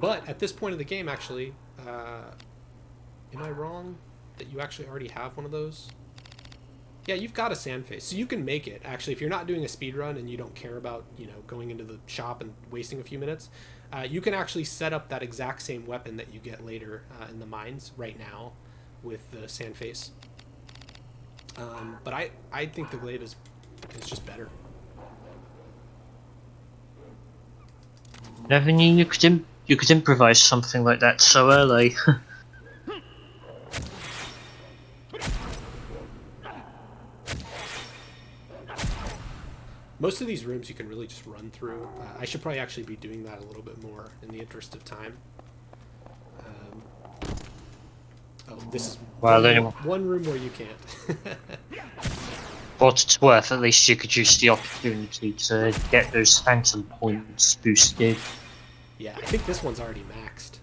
but at this point of the game, actually, am I wrong that you actually already have one of those? Yeah, you've got a sand face, so you can make it. Actually, if you're not doing a speed run and you don't care about, going into the shop and wasting a few minutes, you can actually set up that exact same weapon that you get later in the mines right now with the sand face. But I think the glaive is just better. Never knew you could improvise something like that so early. Most of these rooms you can really just run through. I should probably actually be doing that a little bit more in the interest of time. Oh, this is one room where you can't. What it's worth, at least you could use the opportunity to get those phantom points boosted. Yeah, I think this one's already maxed.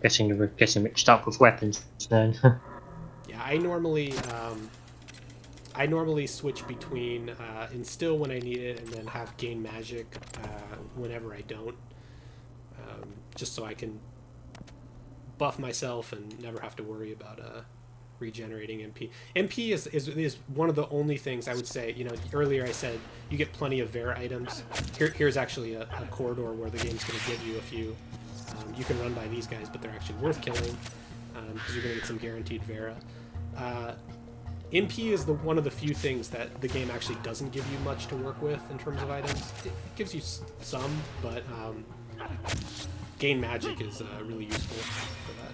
Getting mixed up with weapons then. Yeah, I normally switch between instill when I need it and then have gain magic whenever I don't, just so I can buff myself and never have to worry about regenerating MP. MP is one of the only things I would say. Earlier I said you get plenty of Vera items. Here's actually a corridor where the game's going to give you a few. You can run by these guys, but they're actually worth killing because you're going to get some guaranteed Vera. MP is one of the few things that the game actually doesn't give you much to work with in terms of items. It gives you some, but gain magic is really useful for that.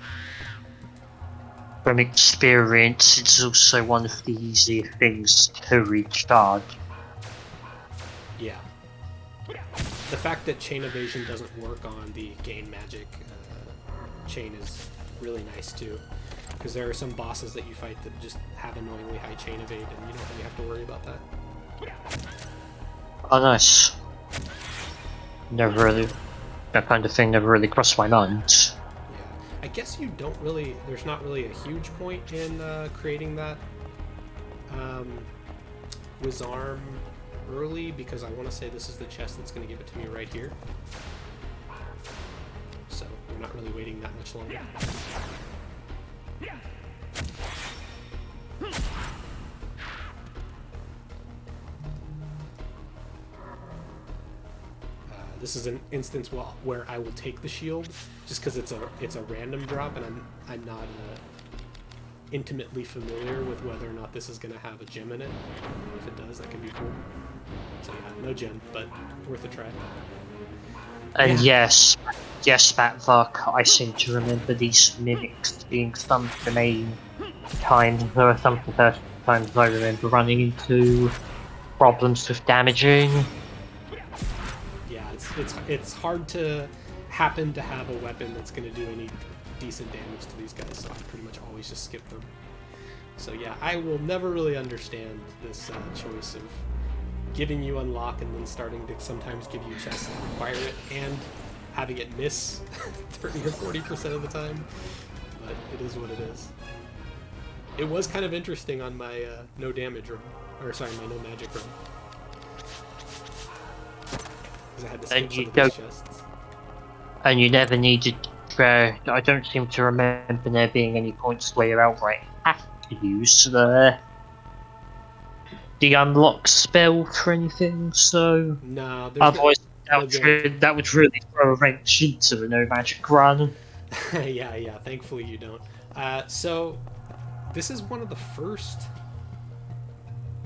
From experience, it's also one of the easier things to recharge. Yeah. The fact that chain evasion doesn't work on the gain magic chain is really nice too. Because there are some bosses that you fight that just have annoyingly high chain evade, and you don't really have to worry about that. Oh, nice. That kind of thing never really crossed my mind. Yeah. I guess you don't really, there's not really a huge point in creating that Guisarm early, because I want to say this is the chest that's going to give it to me right here. So we're not really waiting that much longer. This is an instance where I will take the shield just because it's a random drop, and I'm not intimately familiar with whether or not this is going to have a gem in it. If it does, that can be cool. So yeah, no gem, but worth a try. And yes, Batvark, I seem to remember these mimics being some of the main times. There are some of the first times I remember running into problems with damaging. Yeah, it's hard to happen to have a weapon that's going to do any decent damage to these guys, so I pretty much always just skip them. So yeah, I will never really understand this choice of giving you unlock and then starting to sometimes give you chests that require it, and having it miss 30 or 40% of the time. But it is what it is. It was kind of interesting on my no damage run, or sorry, my no magic run, because I had to skip some of these chests. And you never needed. I don't seem to remember there being any points where you outright have to use the unlock spell for anything. So no, otherwise, no that would really throw a wrench into the no magic run. yeah. Thankfully, you don't. So this is one of the first.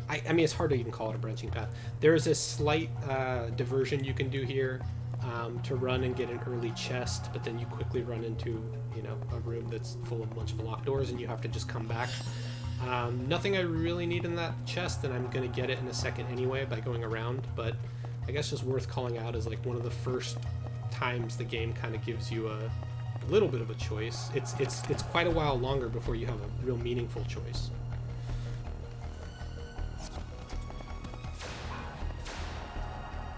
I mean, it's hard to even call it a branching path. There is a slight diversion you can do here to run and get an early chest, but then you quickly run into, you know, a room that's full of a bunch of locked doors, and you have to just come back. Nothing I really need in that chest, and I'm gonna get it in a second anyway by going around. But I guess just worth calling out as like one of the first times the game kind of gives you a little bit of a choice. It's quite a while longer before you have a real meaningful choice.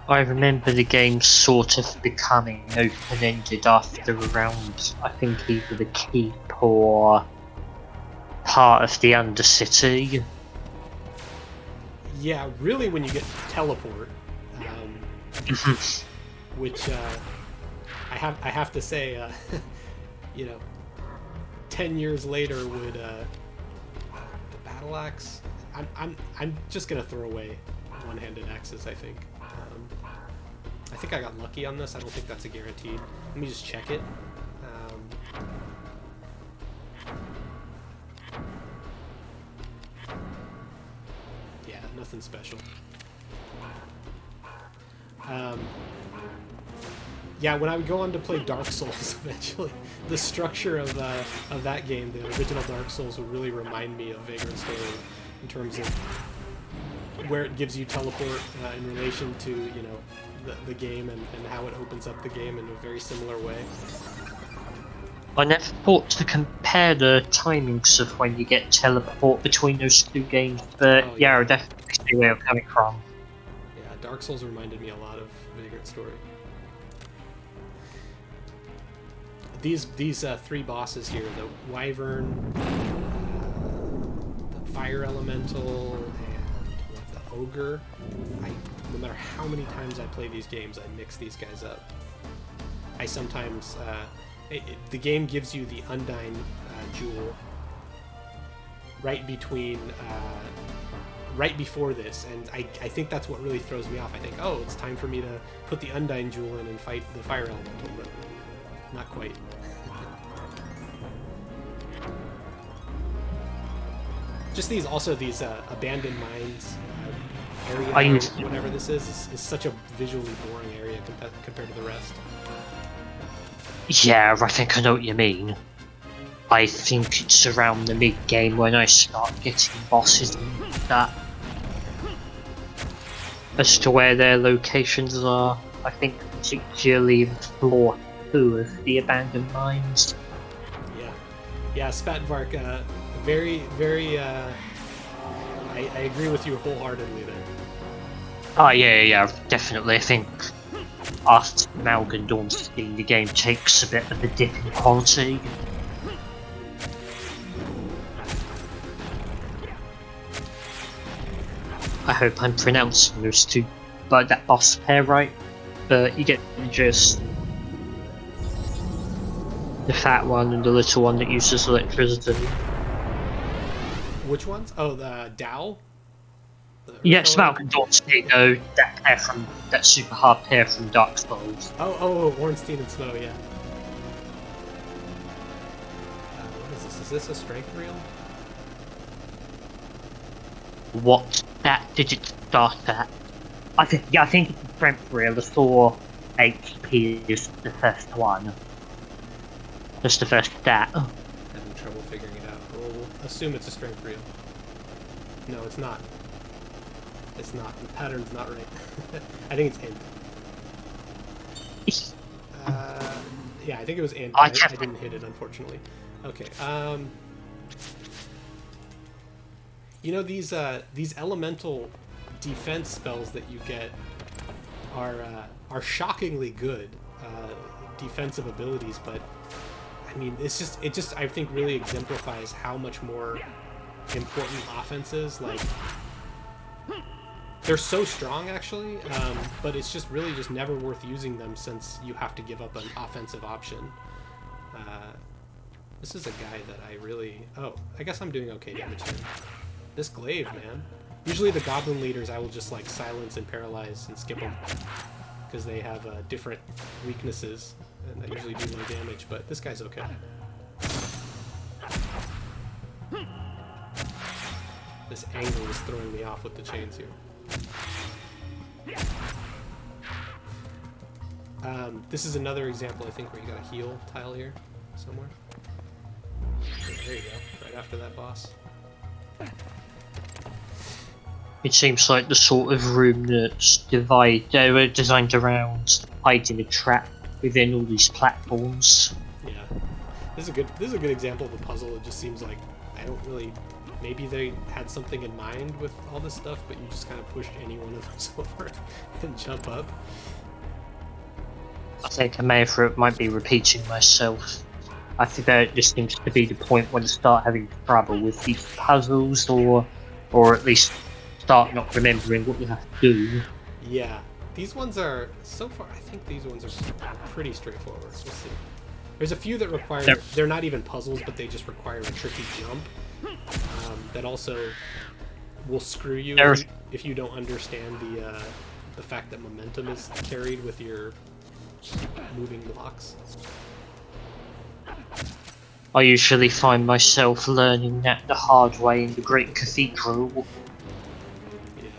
I remember the game sort of becoming open-ended after around, I think, either the keep or part of the Undercity. Yeah, really when you get to teleport, which I have to say, you know, 10 years later would the battle axe. I'm just gonna throw away one-handed axes. I think I got lucky on this. I don't think that's a guaranteed. Let me just check it. Yeah, nothing special. Yeah, when I would go on to play Dark Souls eventually, the structure of that game, the original Dark Souls, would really remind me of Vagrant Story in terms of where it gives you teleport in relation to, you know, the game and how it opens up the game in a very similar way. I never thought to compare the timings of when you get teleport between those two games, but yeah, I definitely see where you're coming from. Yeah, Dark Souls reminded me a lot of Vagrant Story. These three bosses here, the Wyvern, the Fire Elemental, and the Ogre, no matter how many times I play these games, I mix these guys up. I sometimes... the game gives you the Undyne jewel right between... right before this, and I think that's what really throws me off. I think, oh, it's time for me to put the Undyne jewel in and fight the Fire Elemental, but not quite. Just these abandoned mines area, whatever this is such a visually boring area compared to the rest. Yeah, I think I know what you mean. I think it's around the mid-game when I start getting bosses and that. As to where their locations are, I think particularly floor 2 of the abandoned mines. Yeah, Spatvark, very, very, I agree with you wholeheartedly there. Oh yeah, definitely. I think after Malgan Dawnstein, the game takes a bit of a dip in quality. I hope I'm pronouncing those two, like that boss pair right, but you get the gist. The fat one and the little one that uses electricity. Which ones? Oh, the Dow? Yes, Malcolm Dawnstein, that super hard pair from Dark Souls. Oh, Ornstein and Snow, yeah. What is this? Is this a strength reel? What did it start at? I think it's a strength reel. The 4 HP is the first one. Just the first stat. Having trouble figuring it out. We'll assume it's a strength reel. No, it's not. It's not. The pattern's not right. I think it's int. Yeah, I think it was int. I didn't hit it, unfortunately. Okay. You know, these elemental defense spells that you get are shockingly good defensive abilities, but I mean, it just I think really exemplifies how much more important offense is. Like, they're so strong actually, but it's just really just never worth using them since you have to give up an offensive option. This is a guy that I really... Oh, I guess I'm doing okay damage here. This glaive, man. Usually the goblin leaders I will just like silence and paralyze and skip them because they have different weaknesses and they usually do low damage, but this guy's okay. This angle is throwing me off with the chains here. This is another example, I think, where you got a heal tile here somewhere. There you go, right after that boss. It seems like the sort of room that's designed around hiding a trap within all these platforms. Yeah, this is a good example of a puzzle. It just seems like I don't really. Maybe they had something in mind with all this stuff, but you just kind of pushed any one of those over and jump up. I think might be repeating myself. I think that just seems to be the point when I start having trouble with these puzzles, or at least start not remembering what you have to do. Yeah, these ones are, so far, I think these ones are pretty straightforward. We'll see. There's a few that require, they're not even puzzles, but they just require a tricky jump. That also will screw you if you don't understand the fact that momentum is carried with your moving blocks. I usually find myself learning that the hard way in the Great Cathedral. Yeah.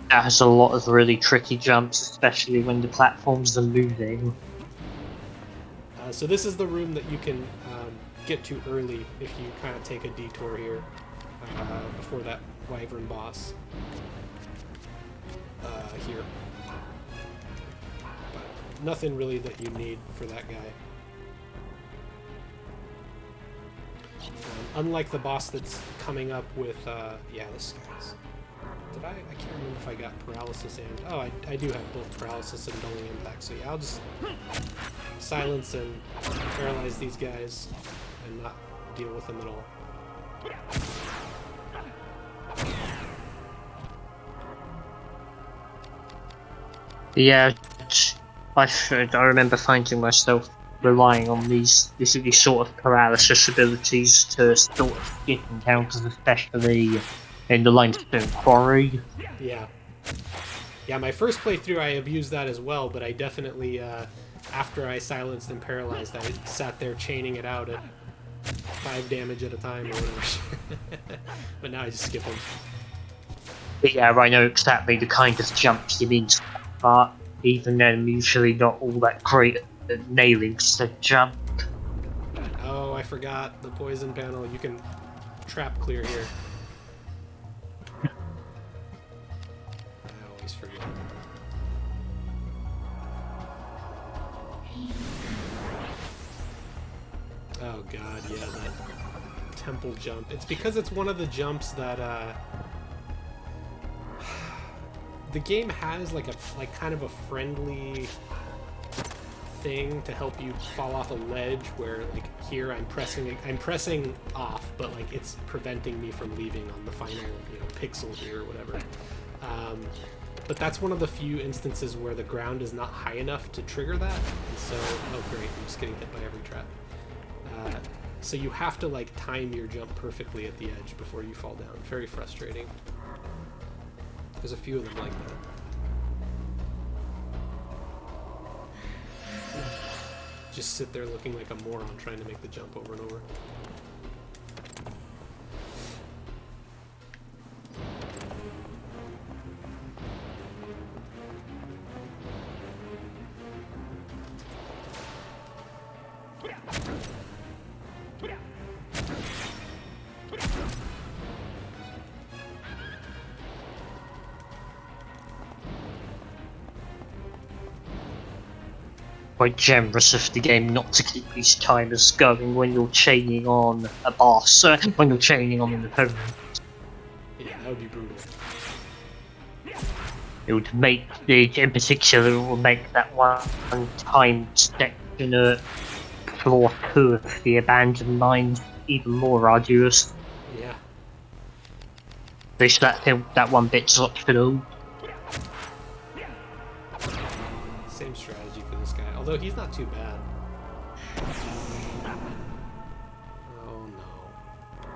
That has a lot of really tricky jumps, especially when the platforms are moving. So this is the room that you can get to early if you kind of take a detour here before that wyvern boss here. But nothing really that you need for that guy. Unlike the boss that's coming up with, yeah, this guy's... I can't remember if I got paralysis and... Oh, I do have both paralysis and dulling impact, so yeah, I'll just silence and paralyze these guys and not deal with them at all. Yeah, I remember finding myself relying on these sort of paralysis abilities to sort of get encounters, especially in the limestone quarry. Yeah. Yeah, my first playthrough I abused that as well, but I definitely, after I silenced and paralyzed, I sat there chaining it out at 5 damage at a time or whatever. But now I just skip them. But yeah, I know exactly the kind of jumps you mean, but even then I'm usually not all that great at nailing said jump. Oh, I forgot the poison panel. You can trap clear here. I always forget. Oh god, yeah, that temple jump. It's because it's one of the jumps that the game has like kind of a friendly thing to help you fall off a ledge where, like, here I'm pressing off, but like it's preventing me from leaving on the final, you know, pixel here or whatever. But that's one of the few instances where the ground is not high enough to trigger that, and so, oh great, I'm just getting hit by every trap. So you have to like time your jump perfectly at the edge before you fall down. Very frustrating. There's a few of them like that. Just sit there looking like a moron trying to make the jump over and over. Quite generous of the game not to keep these timers going when you're chaining on a boss, when you're chaining on an opponent. Yeah, that would be brutal. It would make in particular, it will make that one time section at floor 2 of the abandoned mines even more arduous. Yeah. Wish that one bit's optional. Same strategy for this guy, although he's not too bad. Oh no.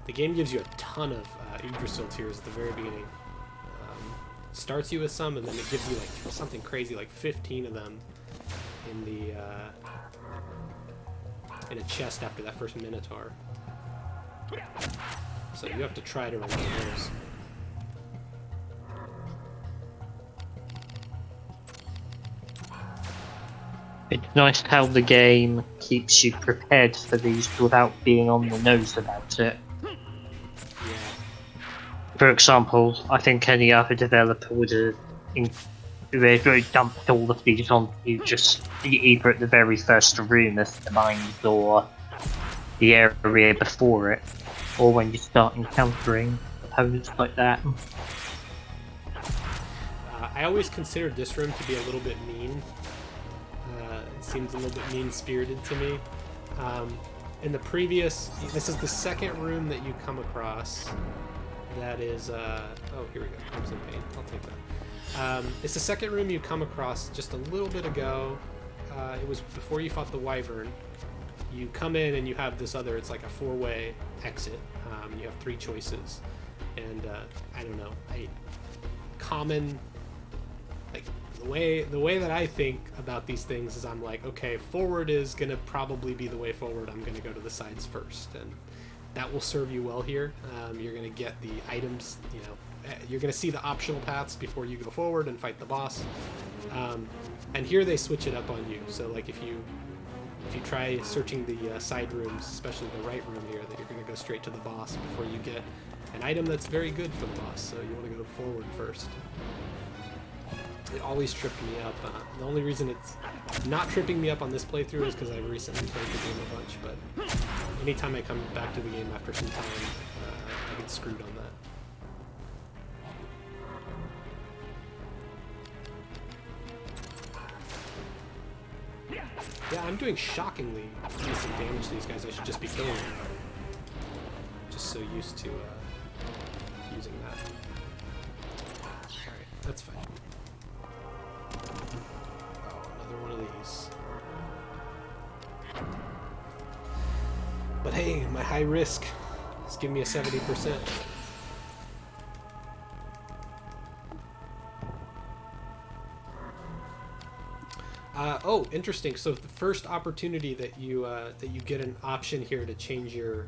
The game gives you a ton of Yggdrasil tears at the very beginning. Starts you with some, and then it gives you like something crazy, like 15 of them in the in a chest after that first Minotaur. So you have to try to run those. It's nice how the game keeps you prepared for these without being on the nose about it. Yeah. For example, I think any other developer would have dumped all of these on you just either at the very first room of the mines or the area before it, or when you start encountering opponents like that. I always considered this room to be a little bit mean. It seems a little bit mean-spirited to me. In the previous, this is the second room that you come across. That is, oh, here we go. Crimson Pain. I'll take that. It's the second room you come across just a little bit ago. It was before you fought the Wyvern. You come in and you have this other, it's like a four-way exit. You have three choices. And, I don't know, common, like, the way that I think about these things is I'm like, okay, forward is going to probably be the way forward. I'm going to go to the sides first. And that will serve you well here. You're going to get the items, you know, you're going to see the optional paths before you go forward and fight the boss. And here they switch it up on you. So like if you try searching the side rooms, especially the right room here, that you're going to go straight to the boss before you get an item that's very good for the boss. So you want to go forward first. It always tripped me up. The only reason it's not tripping me up on this playthrough is because I recently played the game a bunch, but anytime I come back to the game after some time, I get screwed on that. Yeah, I'm doing shockingly decent damage to these guys. I should just be killing them. Just so used to using that. Alright, that's fine. One of these. But hey, my high risk is giving me a 70%. Oh, interesting. So the first opportunity that you get an option here to change your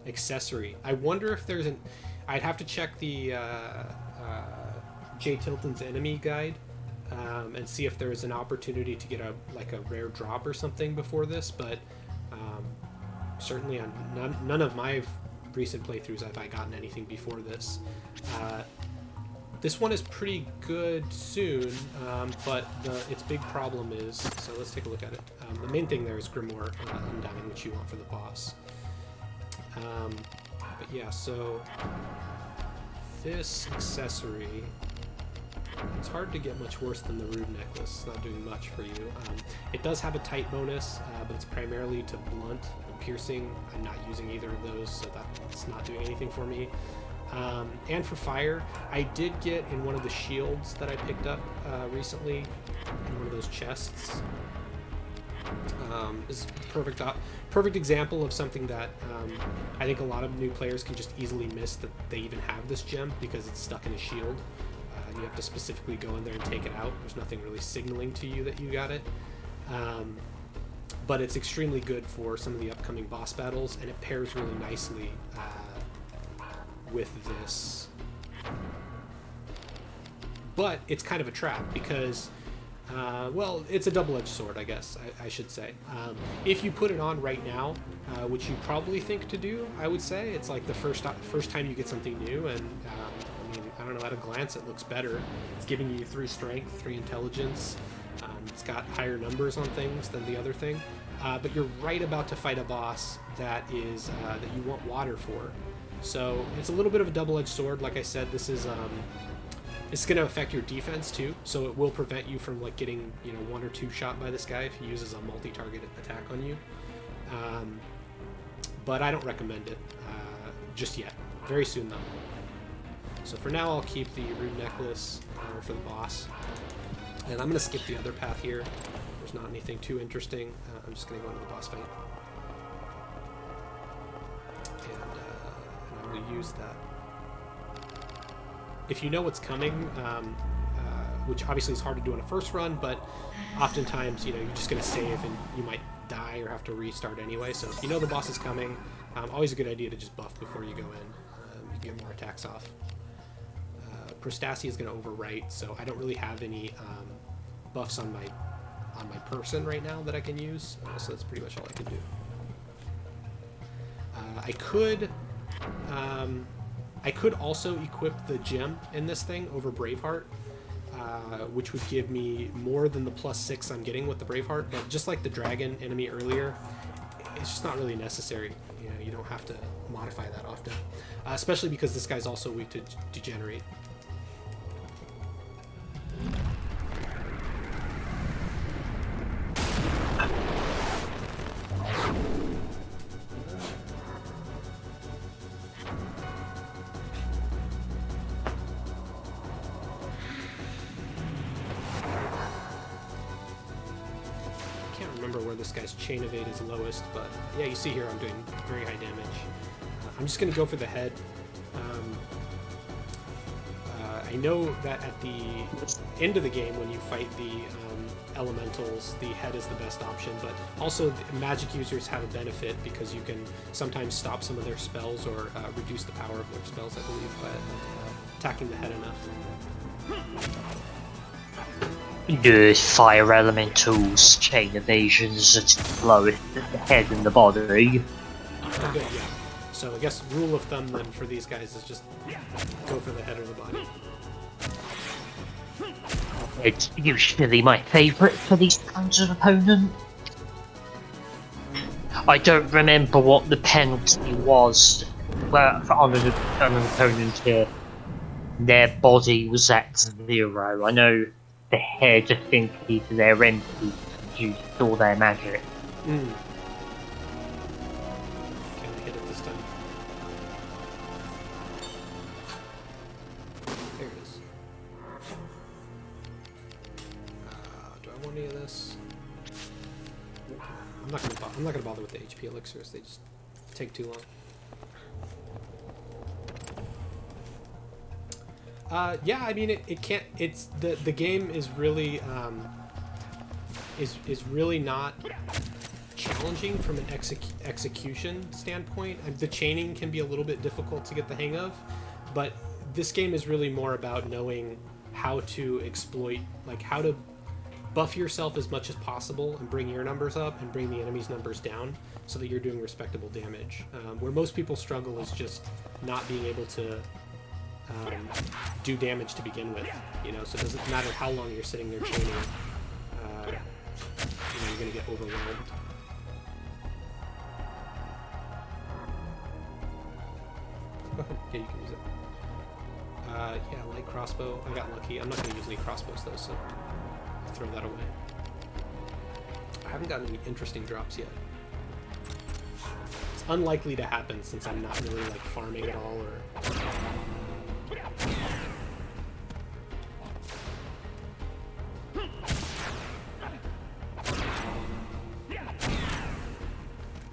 accessory. I wonder if there's an. I'd have to check the Jay Tilton's enemy guide. And see if there's an opportunity to get a rare drop or something before this, but certainly on none of my recent playthroughs have I gotten anything before this. This one is pretty good soon, but its big problem is, so let's take a look at it. The main thing there is Grimoire Undying, which you want for the boss. But yeah, so this accessory, it's hard to get much worse than the Rude Necklace. It's not doing much for you. It does have a tight bonus, but it's primarily to blunt and piercing. I'm not using either of those, so that's not doing anything for me. And for fire, I did get in one of the shields that I picked up recently, in one of those chests. Is perfect example of something that I think a lot of new players can just easily miss, that they even have this gem because it's stuck in a shield. You have to specifically go in there and take it out. There's nothing really signaling to you that you got it. But it's extremely good for some of the upcoming boss battles, and it pairs really nicely with this. But it's kind of a trap because, well, it's a double-edged sword, I guess I should say. If you put it on right now, which you probably think to do, I would say, it's like the first time you get something new, and I don't know, at a glance it looks better. It's giving you 3 strength, 3 intelligence. It's got higher numbers on things than the other thing. But you're right about to fight a boss that is that you want water for. So it's a little bit of a double-edged sword. Like I said, this is It's going to affect your defense too, so it will prevent you from like getting, you know, 1 or 2 shot by this guy if he uses a multi-target attack on you. But I don't recommend it just yet. Very soon though. So for now, I'll keep the rune necklace for the boss, and I'm going to skip the other path here. There's not anything too interesting. I'm just going to go into the boss fight, and I'm going to use that. If you know what's coming, which obviously is hard to do on a first run, but oftentimes, you know, you're just going to save and you might die or have to restart anyway. So if you know the boss is coming, always a good idea to just buff before you go in. You can get more attacks off. Prostasia is going to overwrite, so I don't really have any buffs on my person right now that I can use. So that's pretty much all I can do. I could also equip the gem in this thing over Braveheart, which would give me more than the +6 I'm getting with the Braveheart, but just like the dragon enemy earlier, it's just not really necessary. You know, you don't have to modify that often, especially because this guy's also weak to Degenerate. This guy's chain evade is lowest, but yeah, you see here I'm doing very high damage. I'm just gonna go for the head. I know that at the end of the game when you fight the elementals, the head is the best option, but also magic users have a benefit because you can sometimes stop some of their spells or reduce the power of their spells, I believe, by attacking the head enough. The fire elementals, chain evasions, blow the head and the body. Oh, good, yeah. So I guess rule of thumb then for these guys is just go for the head or the body. It's usually my favourite for these kinds of opponent. I don't remember what the penalty was on an opponent here. Their body was at 0. I know the head, I think, they're empty due to all their magic. Can I hit it this time? There it is. Do I want any of this? I'm not gonna bother with the HP elixirs. They just take too long. Yeah, I mean, it can't. It's the game is really is really not challenging from an execution standpoint. The chaining can be a little bit difficult to get the hang of, but this game is really more about knowing how to exploit, like how to buff yourself as much as possible and bring your numbers up and bring the enemy's numbers down so that you're doing respectable damage. Where most people struggle is just not being able to do damage to begin with, you know, so it doesn't matter how long you're sitting there chaining, you know, you're going to get overwhelmed. Go ahead, yeah, you can use it. Yeah, light crossbow, I got lucky. I'm not going to use any crossbows though, so I'll throw that away. I haven't gotten any interesting drops yet. It's unlikely to happen since I'm not really like farming at all or...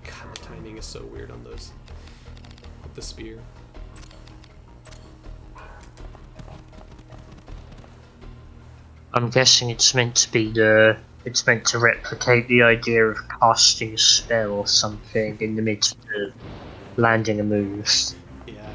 God, the timing is so weird on those with the spear. I'm guessing it's meant to be it's meant to replicate the idea of casting a spell or something in the midst of landing a move. Yeah.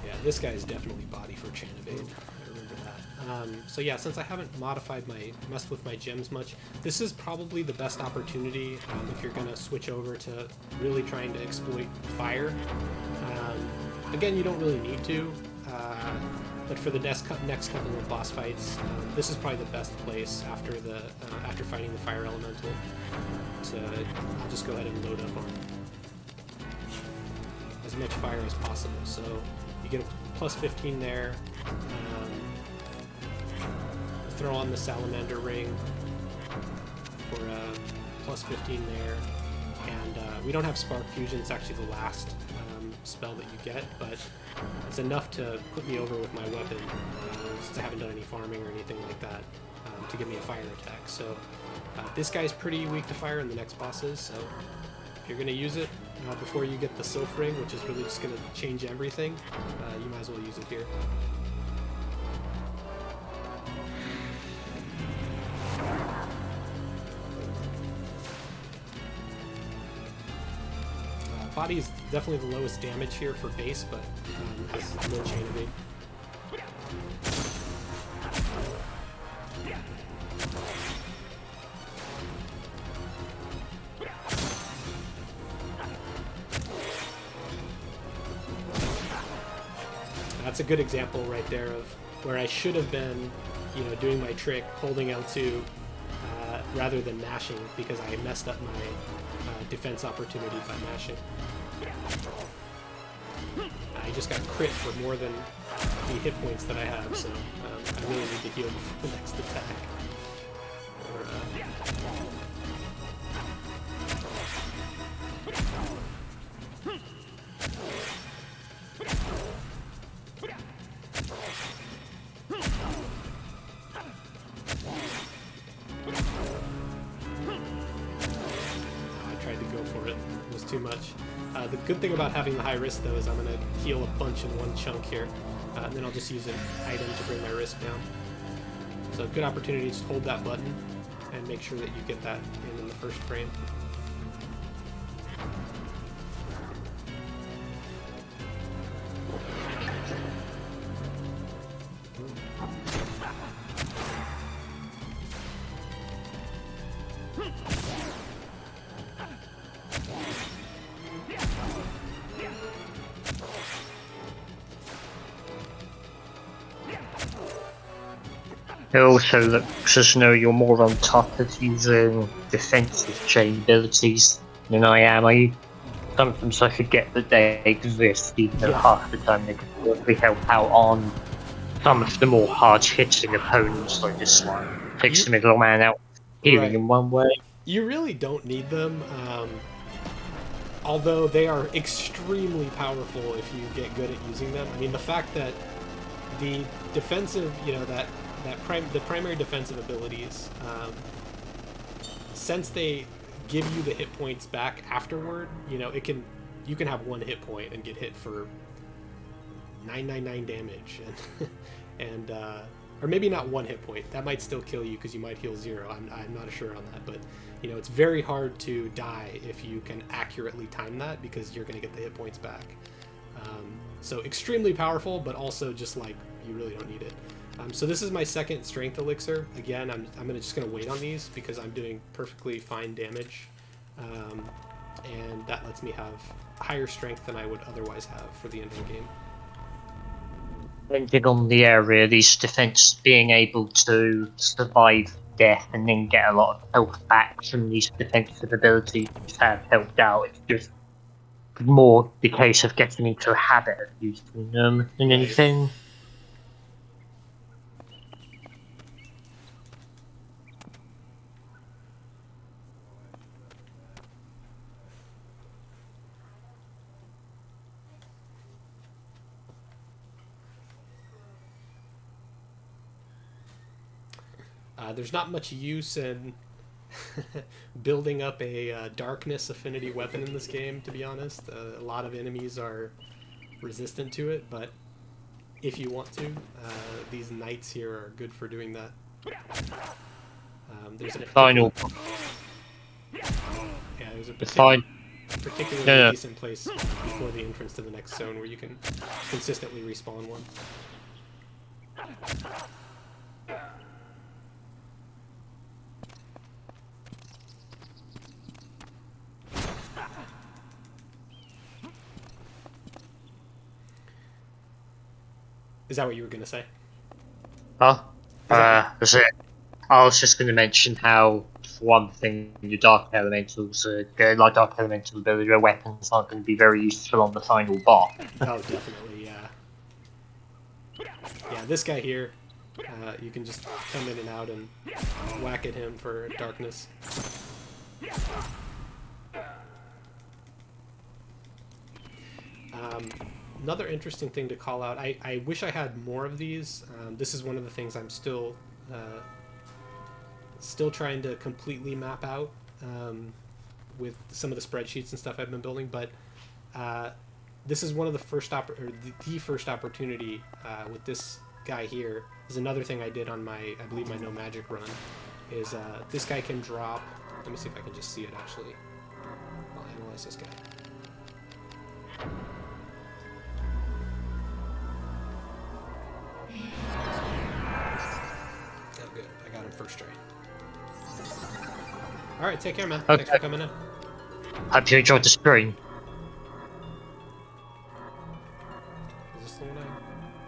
Yeah, this guy is definitely body for Chanavade. I remember that. So yeah, since I haven't messed with my gems much, this is probably the best opportunity if you're gonna switch over to really trying to exploit fire. Again, you don't really need to, but for the next couple of boss fights, this is probably the best place after fighting the fire elemental. I'll just go ahead and load up on as much fire as possible. So you get a plus 15 there. Throw on the salamander ring for a plus 15 there, and we don't have spark fusion. It's actually the last spell that you get, but it's enough to put me over with my weapon since I haven't done any farming or anything like that to give me a fire attack. So this guy's pretty weak to fire in the next bosses, so if you're going to use it before you get the Sylph Ring, which is really just going to change everything, you might as well use it here. Body is definitely the lowest damage here for base, but has no chain evade. That's a good example right there of where I should have been, doing my trick, holding L2 rather than mashing, because I messed up my defense opportunity by mashing. I just got crit for more than the hit points that I have, so I really need to heal before the next attack. Too much. The good thing about having the high risk though is I'm going to heal a bunch in one chunk here, and then I'll just use an item to bring my risk down. So good opportunity to just hold that button and make sure that you get that in the first frame. It also looks as though you're more on top of using defensive chain abilities than I am. Sometimes I forget that they exist, even though half the time they can probably help out on some of the more hard-hitting opponents, like this one. Takes the middle man out, healing in one way. You really don't need them, although they are extremely powerful if you get good at using them. I mean, the fact that the defensive, the primary defensive abilities, since they give you the hit points back afterward, you can have one hit point and get hit for 999 damage, and or maybe not one hit point. That might still kill you because you might heal 0. I'm not sure on that, but it's very hard to die if you can accurately time that, because you're going to get the hit points back. So extremely powerful, but also just like you really don't need it. So this is my second strength elixir. Again, I'm just gonna wait on these because I'm doing perfectly fine damage, and that lets me have higher strength than I would otherwise have for the end of the game. Depending on the area, these defense being able to survive death and then get a lot of health back from these defensive abilities have helped out. It's just more the case of getting into a habit of using them than anything. There's not much use in building up a darkness affinity weapon in this game, to be honest. A lot of enemies are resistant to it, but if you want to, these knights here are good for doing that. There's a final. Fine. particularly No, no. decent place before the entrance to the next zone where you can consistently respawn one. Is that what you were gonna say? Huh? that- That's it. I was just going to mention how, for one thing, your Dark Elementals, like Dark Elemental ability, your weapons aren't going to be very useful on the final boss. Oh, definitely, yeah. Yeah, this guy here, you can just come in and out and whack at him for darkness. Another interesting thing to call out, I wish I had more of these. This is one of the things I'm still trying to completely map out with some of the spreadsheets and stuff I've been building, but this is one of the first the first opportunity with this guy here. Is another thing I did on my, I believe, my No Magic run, is this guy can drop, let me see if I can just see it actually. I'll analyze this guy. Oh, good. I got him first try. Alright, take care, man. Okay. Thanks for coming in. Hope you enjoyed the stream. Is this the one I...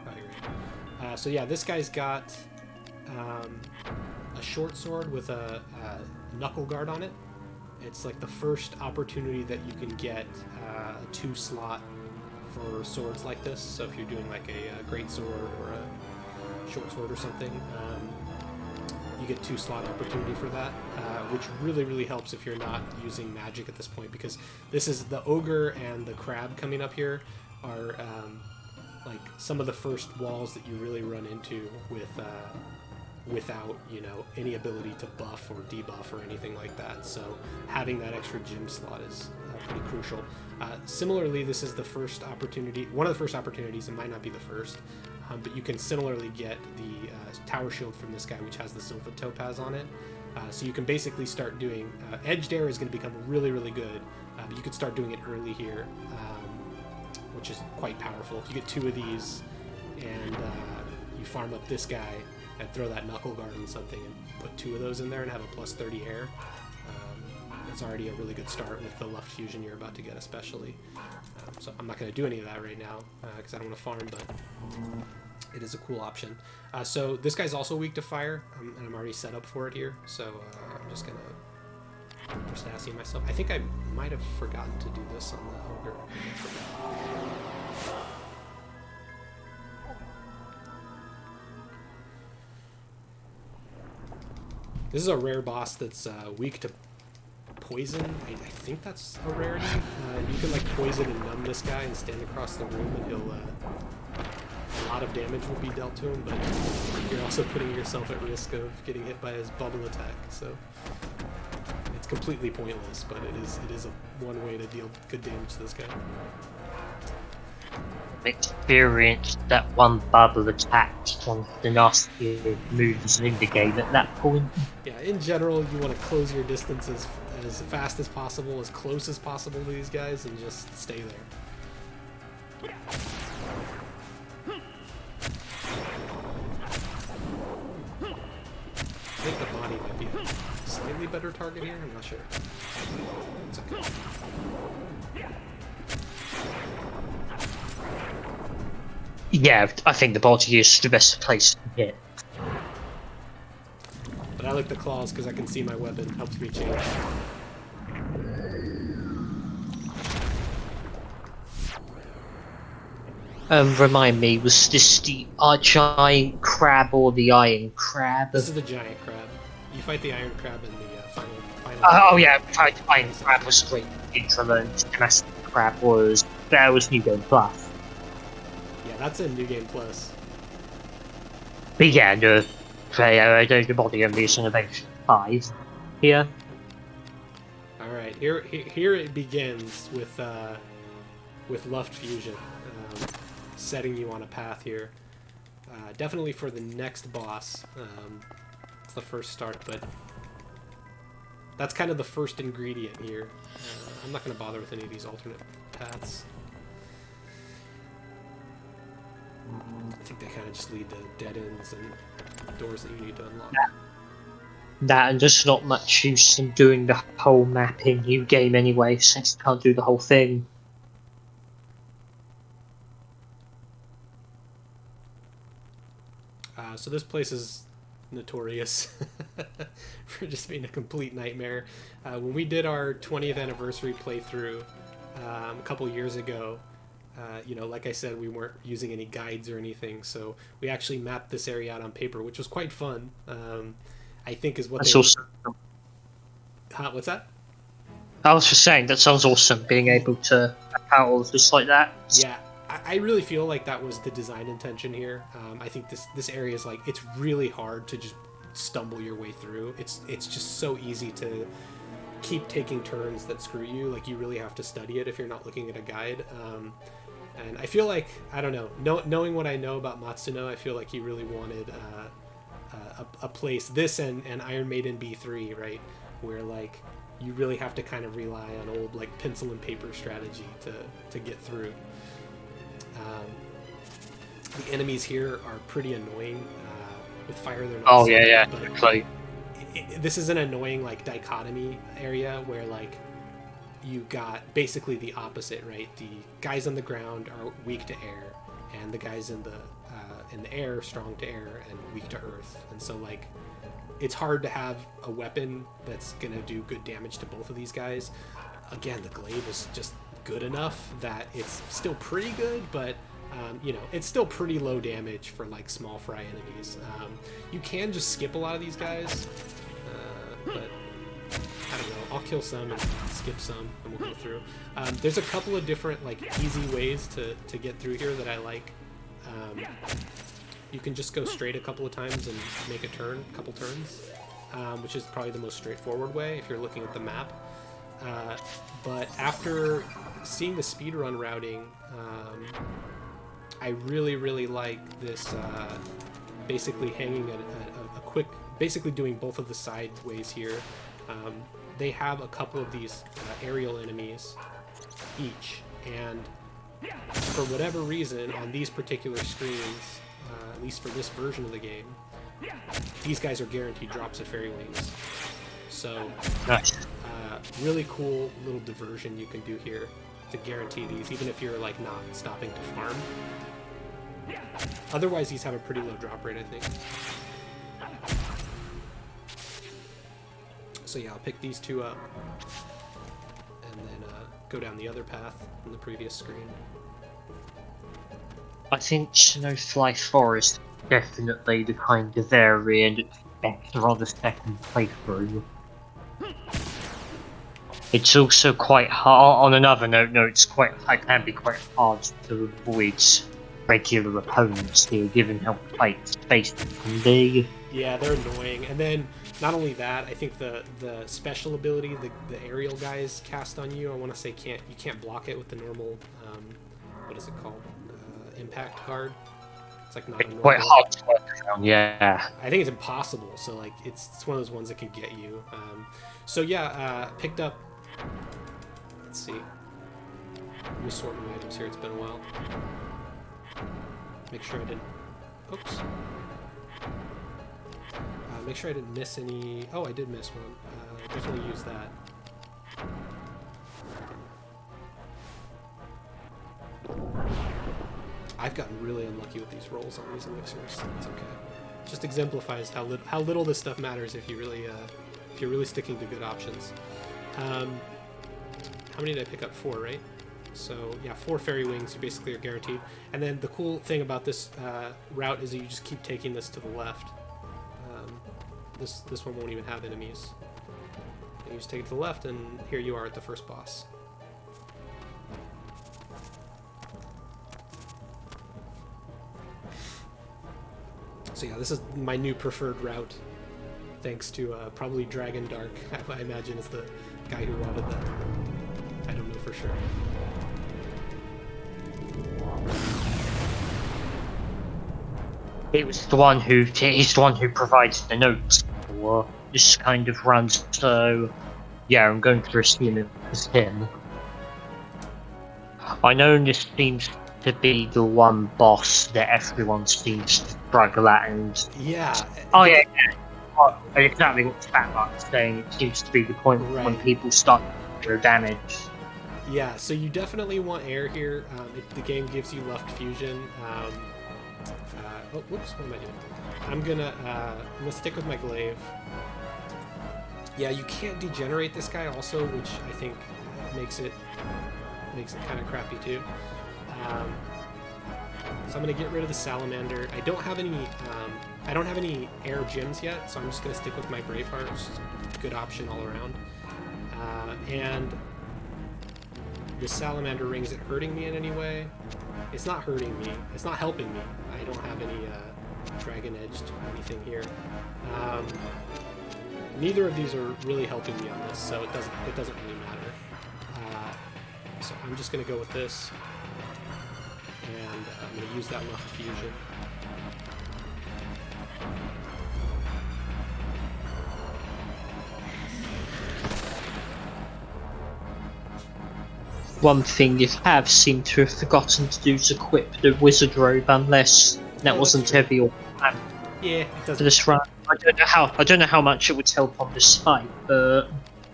Oh, here we go. So yeah, this guy's got a short sword with a knuckle guard on it. It's like the first opportunity that you can get a 2-slot for swords like this. So if you're doing like a great sword or a short sword or something, you get 2-slot opportunity for that, which really helps if you're not using magic at this point, because this is the ogre and the crab coming up here are like some of the first walls that you really run into with without, you know, any ability to buff or debuff or anything like that. So having that extra gym slot is pretty crucial. Similarly, this is the first opportunity, one of the first opportunities, it might not be the first, but you can similarly get the tower shield from this guy, which has the Silva Topaz on it. So you can basically start doing, Edged Air is going to become really good, but you could start doing it early here, which is quite powerful. If you get 2 of these and you farm up this guy and throw that knuckle guard on something and put 2 of those in there and have a plus 30 air, it's already a really good start with the Luft Fusion you're about to get especially. So I'm not going to do any of that right now because I don't want to farm, but it is a cool option. So this guy's also weak to fire, and I'm already set up for it here, so I'm just going to Prostassi myself. I think I might have forgotten to do this on the ogre. I forgot. This is a rare boss that's weak to poison. I think that's a rarity. You can like poison and numb this guy and stand across the room, and he'll a lot of damage will be dealt to him, but you're also putting yourself at risk of getting hit by his bubble attack. So it's completely pointless, but it is one way to deal good damage to this guy. Experience that one bubble attack on the nastier moves in the game at that point. Yeah, in general, you want to close your distance as fast as possible, as close as possible to these guys, and just stay there. I think the body might be a slightly better target here, I'm not sure. It's okay. Yeah, I think the body is the best place to hit. But I like the claws because I can see my weapon, helps me change. Remind me, was this the giant crab or the iron crab? This is the giant crab. You fight the iron crab in the final. Oh yeah, iron crab was great. Intraland, domestic crab was New Game Plus. Yeah, that's in New Game Plus. But yeah, the body of this Innovation 5 here. Alright, here it begins with Luft Fusion, setting you on a path here. Definitely for the next boss. It's the first start, but that's kind of the first ingredient here. I'm not going to bother with any of these alternate paths. I think they kind of just lead to dead ends and doors that you need to unlock. That, and there's not much use in doing the whole map in new game anyway, since you can't do the whole thing. So this place is notorious for just being a complete nightmare. When we did our 20th anniversary playthrough a couple years ago, you know, like I said, we weren't using any guides or anything, so we actually mapped this area out on paper, which was quite fun. I think is what That's they... awesome. What's that? I was just saying, that sounds awesome, being able to map out all of this like that. Yeah, I really feel like that was the design intention here. I think this area is like, it's really hard to just stumble your way through. It's just so easy to keep taking turns that screw you. Like, you really have to study it if you're not looking at a guide. And I feel like, I don't know, knowing what I know about Matsuno, I feel like he really wanted a place, this and Iron Maiden B3, right, where like you really have to kind of rely on old like pencil and paper strategy to get through. The enemies here are pretty annoying. With fire, they're not. Oh so yeah, bad, yeah. but Like, this is an annoying like dichotomy area where like you got basically the opposite, right? The guys on the ground are weak to air, and the guys in the air strong to air and weak to earth. And so like it's hard to have a weapon that's gonna do good damage to both of these guys. Again, the glaive is just good enough that it's still pretty good, but you know, it's still pretty low damage for like small fry enemies. You can just skip a lot of these guys, but I don't know, I'll kill some and skip some and we'll go through. There's a couple of different like easy ways to get through here that I like. You can just go straight a couple of times and make a couple turns, which is probably the most straightforward way if you're looking at the map. But after seeing the speedrun routing, I really like this, basically hanging a quick, basically doing both of the sideways here. They have a couple of these aerial enemies each, and for whatever reason on these particular screens, at least for this version of the game, these guys are guaranteed drops of fairy wings. So nice. Really cool little diversion you can do here to guarantee these, even if you're like not stopping to farm. Otherwise these have a pretty low drop rate, I think. So yeah, I'll pick these two up and then go down the other path on the previous screen. I think Snowfly Forest is definitely the kind of area that better on the second playthrough. It's also quite hard. On another note, it can be quite hard to avoid regular opponents here, given how tight space it can be. Yeah, they're annoying. And then not only that, I think the special ability the aerial guys cast on you, I want to say you can't block it with the normal what is it called? Impact card. It's like not a normal, quite hard to work around, yeah. I think it's impossible. So like it's one of those ones that can get you. So yeah, picked up. Let's see. Let me sort my items here. It's been a while. Make sure I didn't. Oops. Make sure I didn't miss any. Oh, I did miss one. Definitely use that. I've gotten really unlucky with these rolls on these elixirs. It's okay. It just exemplifies how little this stuff matters if you're really sticking to good options. How many did I pick up? 4, right? So yeah, 4 fairy wings you basically are guaranteed. And then the cool thing about this route is that you just keep taking this to the left. This one won't even have enemies. And you just take it to the left, and here you are at the first boss. So yeah, this is my new preferred route, thanks to probably Dragon Dark. I imagine is the guy who wanted that. I don't know for sure. He's the one who provides the notes for this kind of run, so yeah, I'm going to assume it was him. I know this seems to be the one boss that everyone seems to struggle at, and Yeah. oh yeah, exactly what Fatmark's saying. It seems to be the point when Right. people start to do damage. Yeah, so you definitely want air here. The game gives you left fusion. Oh, whoops, what am I doing? I'm gonna stick with my glaive. Yeah, you can't degenerate this guy also, which I think makes it kind of crappy too. So I'm gonna get rid of the salamander. I don't have any air gems yet, so I'm just gonna stick with my Braveheart. Which is a good option all around. And the salamander ring, is it hurting me in any way? It's not hurting me. It's not helping me. I don't have any dragon edged or anything here. Neither of these are really helping me on this, so it doesn't really matter. So I'm just gonna go with this, and I'm gonna use that left fusion. One thing you have seemed to have forgotten to do is equip the wizard robe, unless that wasn't heavy or planned Yeah, it for doesn't. this run. I don't know how much it would help on this fight, but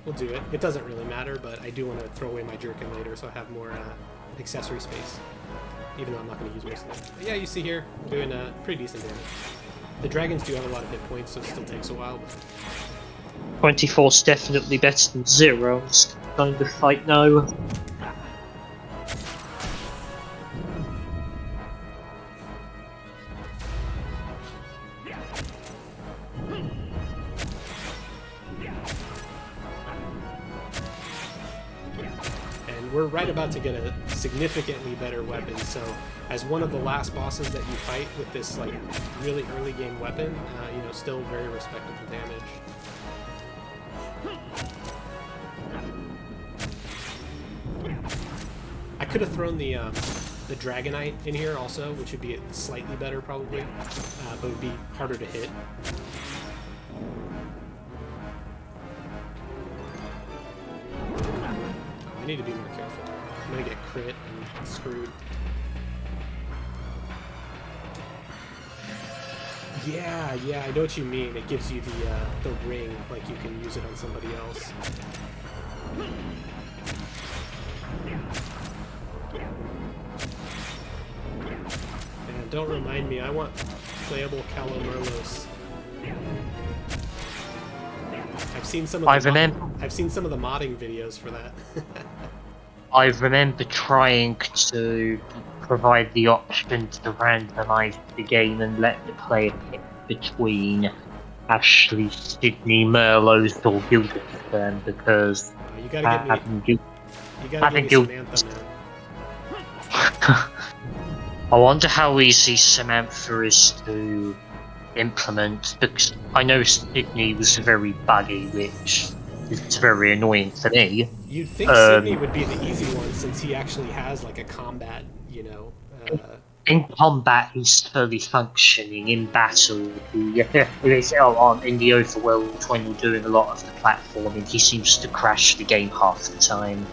We'll do it. It doesn't really matter, but I do want to throw away my jerkin later, so I have more accessory space. Even though I'm not going to use most of it. But yeah, you see here, I'm doing pretty decent damage. The dragons do have a lot of hit points, so it still takes a while. But 24 is definitely better than 0. This kind of fight now. we're right about to get a significantly better weapon. So as one of the last bosses that you fight with this like really early game weapon, you know, still very respectable damage. I could have thrown the Dragonite in here also, which would be slightly better probably, but would be harder to hit. I need to be more careful. I'm gonna get crit and screwed. Yeah, I know what you mean. It gives you the ring, like you can use it on somebody else. And don't remind me, I want playable Calomurlos. I've seen some of the modding videos for that. I remember trying to provide the option to randomize the game and let the player pick between Ashley, Sydney, Merlot, or Guildenstern because You gotta give me Samantha, man. I wonder how easy Samantha is to implement, because I know Sydney was very buggy, which is very annoying for me. You'd think Sydney would be the easy one since he actually has like a combat, you know. In combat, he's fully functioning. In battle, in the overworld, when you're doing a lot of the platforming, he seems to crash the game half the time.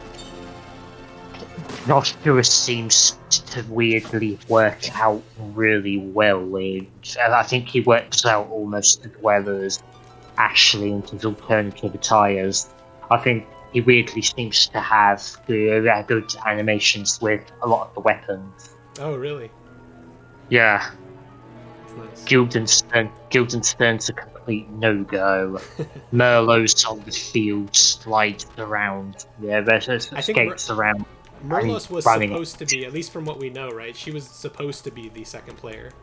Joshua seems to weirdly work out really well, and I think he works out almost as well as Ashley and his alternative attires. I think he weirdly seems to have good animations with a lot of the weapons. Oh, really? Yeah. That's nice. Guildenstern's a complete no-go. Merlot's on the field, slides around, skates around. Merlos was supposed to be, at least from what we know, right? She was supposed to be the second player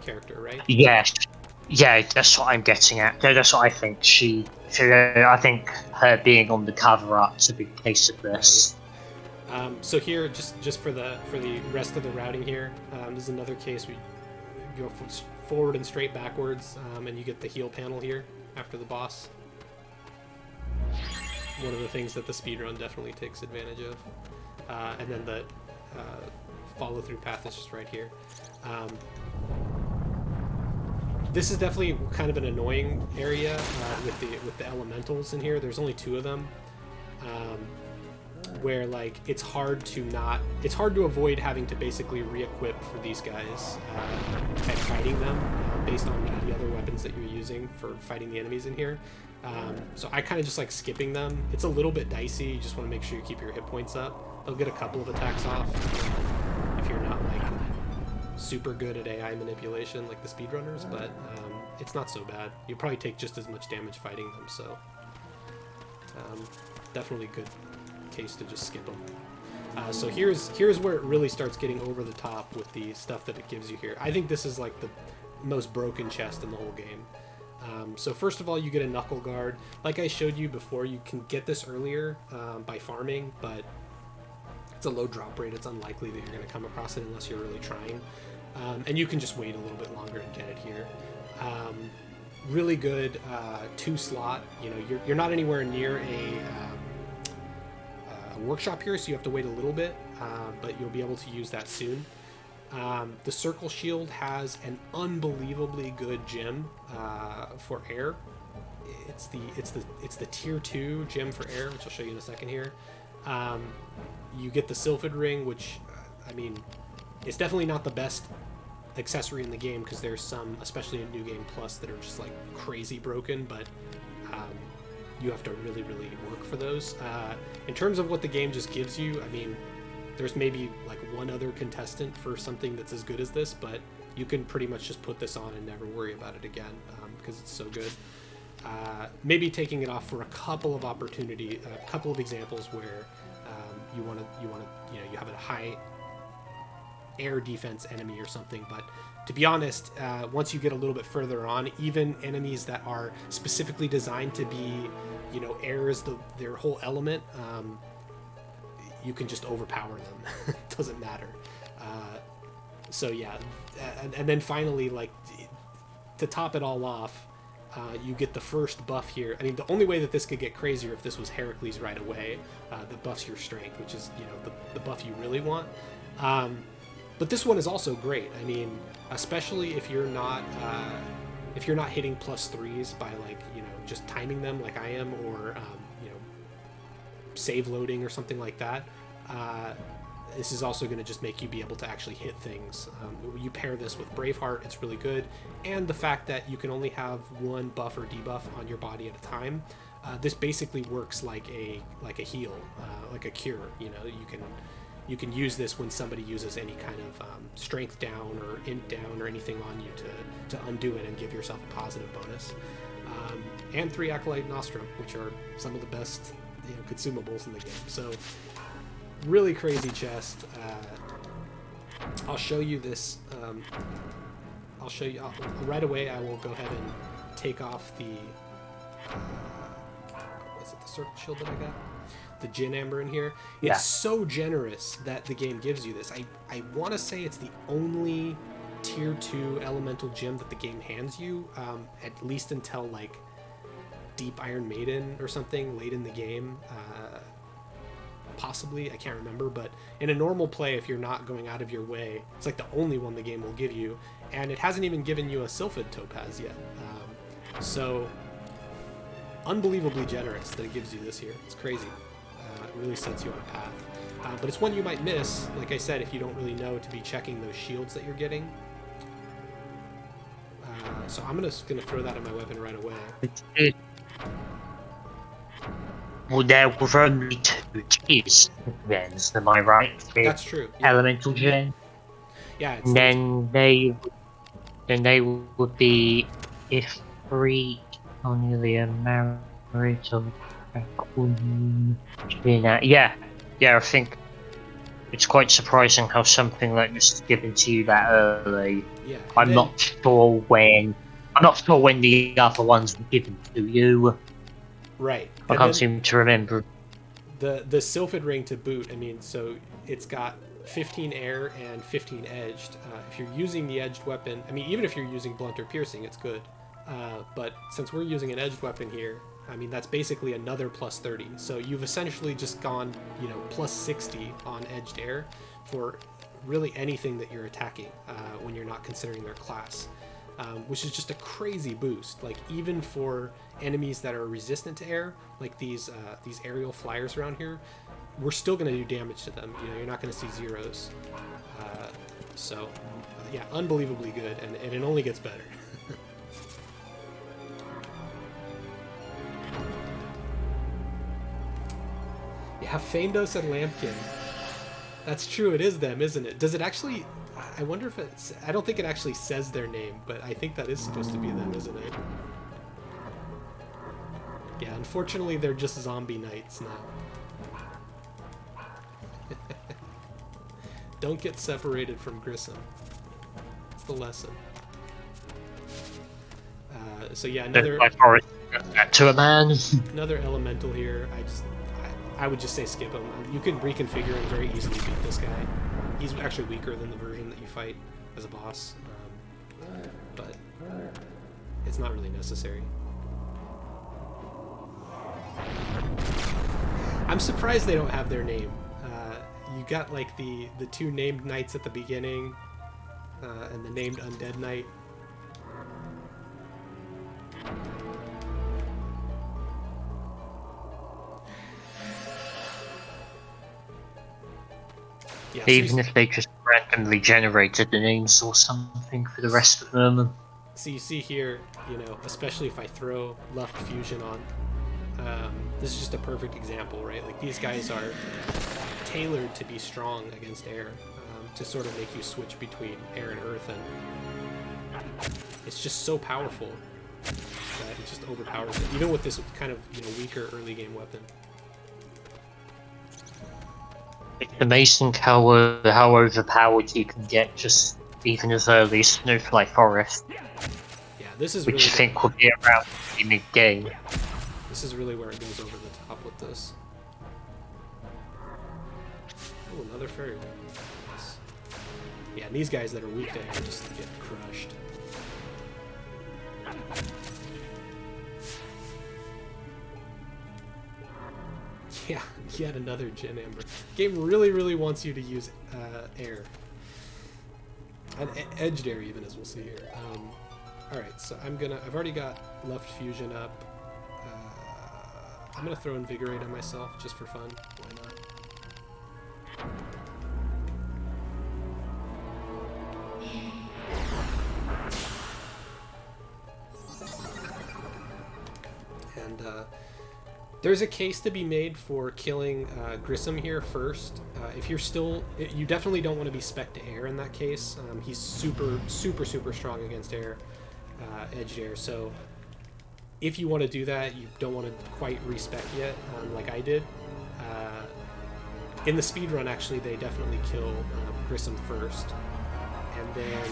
character, right? Yeah, that's what I'm getting at. That's what I think. I think her being on the cover up's a big case of this. Right. So here, just for the rest of the routing here, this is another case we go forward and straight backwards, and you get the heal panel here after the boss. One of the things that the speedrun definitely takes advantage of. And then the follow-through path is just right here. This is definitely kind of an annoying area with the elementals in here. There's only 2 of them, where like it's hard to avoid having to basically re-equip for these guys and fighting them based on the other weapons that you're using for fighting the enemies in here. So I kind of just like skipping them. It's a little bit dicey. You just want to make sure you keep your hit points up. They'll get a couple of attacks off if you're not like super good at AI manipulation like the speedrunners, but it's not so bad. You probably take just as much damage fighting them, so definitely good case to just skip them. So here's where it really starts getting over the top with the stuff that it gives you here. I think this is like the most broken chest in the whole game. So first of all, you get a knuckle guard. Like I showed you before, you can get this earlier by farming, but it's a low drop rate. It's unlikely that you're going to come across it unless you're really trying. And you can just wait a little bit longer and get it here. Really good 2-slot. You know, you're not anywhere near a workshop here, so you have to wait a little bit, but you'll be able to use that soon. The circle shield has an unbelievably good gem for air. It's the tier 2 gem for air, which I'll show you in a second here. You get the sylphid ring, which I mean, it's definitely not the best accessory in the game because there's some, especially in New Game Plus, that are just like crazy broken, but you have to really work for those. In terms of what the game just gives you, I mean, there's maybe like one other contestant for something that's as good as this, but you can pretty much just put this on and never worry about it again because it's so good. Maybe taking it off for a couple of examples where you have a high air defense enemy or something, but to be honest, once you get a little bit further on, even enemies that are specifically designed to be, you know, air is their whole element, you can just overpower them. It doesn't matter. So yeah, and then finally, like, to top it all off, you get the first buff here. I mean, the only way that this could get crazier if this was Heracles right away, that buffs your strength, which is, you know, the buff you really want. But this one is also great. I mean, especially if you're not hitting +3s by, like, you know, just timing them like I am, or you know, save loading or something like that. This is also going to just make you be able to actually hit things. You pair this with Braveheart, it's really good, and the fact that you can only have one buff or debuff on your body at a time. This basically works like a heal, like a cure. You know, you can use this when somebody uses any kind of strength down or int down or anything on you to undo it and give yourself a positive bonus. And 3 Acolyte Nostrum, which are some of the best, you know, consumables in the game. So really crazy chest. I'll show you this. I'll show you right away. I will go ahead and take off the was it the circle shield that I got? The Jin Amber in here. Yeah. It's so generous that the game gives you this. I want to say it's the only tier 2 elemental gem that the game hands you, at least until like Deep Iron Maiden or something late in the game. Possibly, I can't remember, but in a normal play, if you're not going out of your way, it's like the only one the game will give you, and it hasn't even given you a Sylphid Topaz yet. So unbelievably generous that it gives you this here. It's crazy. It really sets you on a path. But it's one you might miss, like I said, if you don't really know to be checking those shields that you're getting. So I'm just gonna throw that in my weapon right away. Well, there were only 2 tiers then, am I right? That's true. Yeah. Elemental gem. Yeah. It's And then they would be Ifrit, Cornelia, Marital, yeah, I think it's quite surprising how something like this is given to you that early. Yeah. I'm not sure when the other ones were given to you. Right. I can't seem to remember. The Sylphid Ring to boot, I mean, so it's got 15 air and 15 edged. If you're using the edged weapon, I mean, even if you're using blunt or piercing, it's good. But since we're using an edged weapon here, I mean, that's basically another +30. So you've essentially just gone, you know, +60 on edged air for really anything that you're attacking when you're not considering their class. which is just a crazy boost. Like even for enemies that are resistant to air, like these aerial flyers around here, we're still going to do damage to them. You know, you're not going to see zeros. So yeah, unbelievably good, and it only gets better. Yeah, Faindos and Lampkin. That's true, it is them, isn't it? Does it actually... I wonder if it's... I don't think it actually says their name, but I think that is supposed to be them, isn't it? Yeah, unfortunately they're just zombie knights now. Don't get separated from Grissom. That's the lesson. So yeah, another... to a man. Another elemental here. I would just say skip him. You can reconfigure him very easily to beat this guy. He's actually weaker than the version that you fight as a boss, but it's not really necessary. I'm surprised they don't have their name. You got like the two named knights at the beginning, and the named undead knight. Yeah, even if they just randomly generated the names or something for the rest of them. So you see here, you know, especially if I throw left fusion on, this is just a perfect example, right? Like these guys are tailored to be strong against air, to sort of make you switch between air and earth, and it's just so powerful that it just overpowers it, even with this kind of, you know, weaker early game weapon. It's amazing how overpowered you can get just even as early as Snowfly Forest. Yeah, this is which really you think will be around mid-game. This is really where it goes over the top with this. Oh, another fairy one. Nice. Yeah, and these guys that are weak to air just get crushed. Yeah, yet another Gin Amber. Game really, really wants you to use air. And edged air even, as we'll see here. Alright, so I've already got left fusion up. I'm gonna throw Invigorate on myself, just for fun. Why not? And there's a case to be made for killing Grissom here first. If you're still... You definitely don't want to be spec to air in that case. He's super, super, super strong against air, edged air. So if you want to do that, you don't want to quite respec yet, like I did. In the speedrun, actually, they definitely kill Grissom first. And then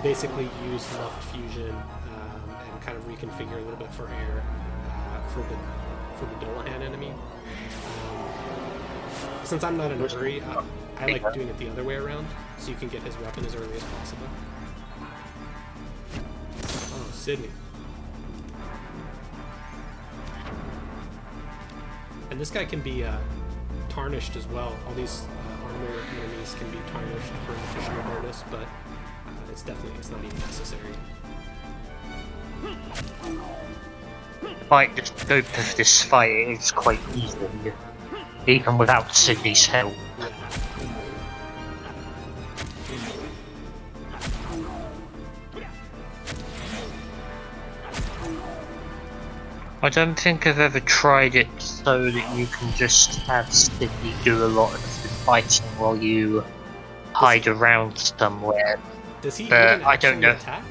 basically use left fusion and kind of reconfigure a little bit for air for the Dolahan enemy. Since I'm not in a hurry, I like doing it the other way around, so you can get his weapon as early as possible. Oh, Sydney. And this guy can be tarnished as well. All these armor enemies can be tarnished for an additional bonus, but it's not even necessary. Like the scope of this fight is quite easy, even without Sydney's help. I don't think I've ever tried it so that you can just have Sydney do a lot of the fighting while you hide around somewhere. Does he even actually attack?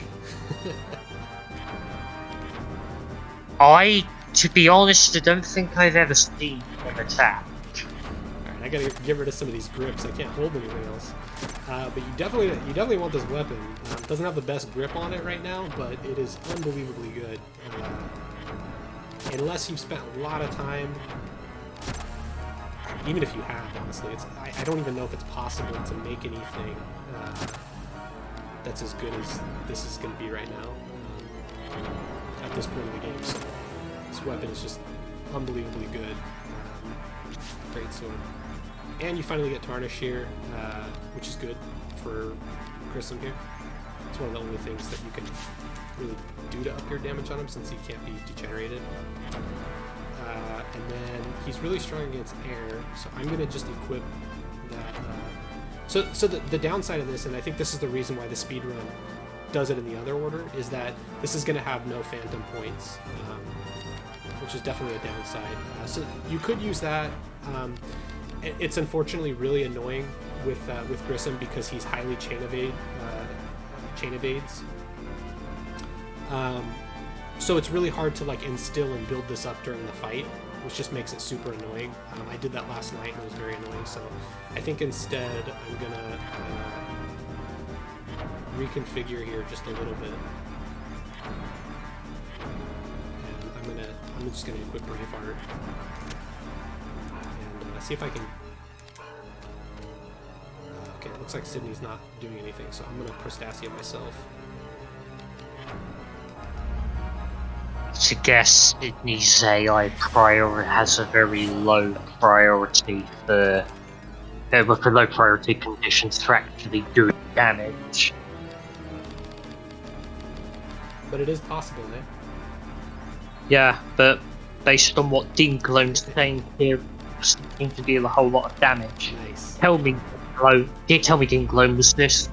To be honest, I don't think I've ever seen him attack. Alright, I gotta get rid of some of these grips. I can't hold anything else. But you definitely want this weapon. It doesn't have the best grip on it right now, but it is unbelievably good. Unless you've spent a lot of time, even if you have, honestly, I don't even know if it's possible to make anything that's as good as this is going to be right now at this point in the game. So this weapon is just unbelievably good. Great sword. And you finally get Tarnish here, which is good for Grissom here. It's one of the only things that you can really do to up your damage on him since he can't be degenerated. And then he's really strong against air, so I'm gonna just equip that. So the downside of this, and I think this is the reason why the speedrun does it in the other order, is that this is gonna have no phantom points, which is definitely a downside. So you could use that. It's unfortunately really annoying with Grissom because he's highly chain evades. So it's really hard to like instill and build this up during the fight, which just makes it super annoying. I did that last night and it was very annoying, so I think instead I'm gonna reconfigure here just a little bit. And I'm just gonna equip Braveheart and see if I can. Okay, it looks like Sydney's not doing anything, so I'm gonna Prostasia myself. To guess, Sydney's AI has a very low priority for low priority conditions to actually do damage. But it is possible, eh? Yeah, but based on what Dinglome's saying here, it seems to deal a whole lot of damage. Nice. Tell me Dinglome was this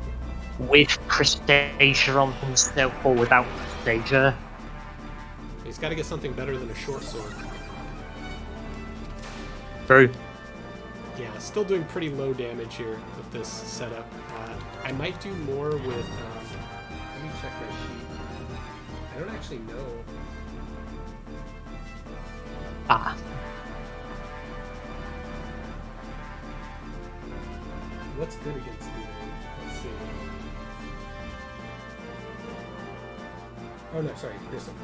with Prostasia on himself or without Prostasia? He's got to get something better than a short sword. True. Yeah, still doing pretty low damage here with this setup. I might do more with. Let me check my sheet. I don't actually know. What's good against you? Let's see. Oh no, sorry, Grissom.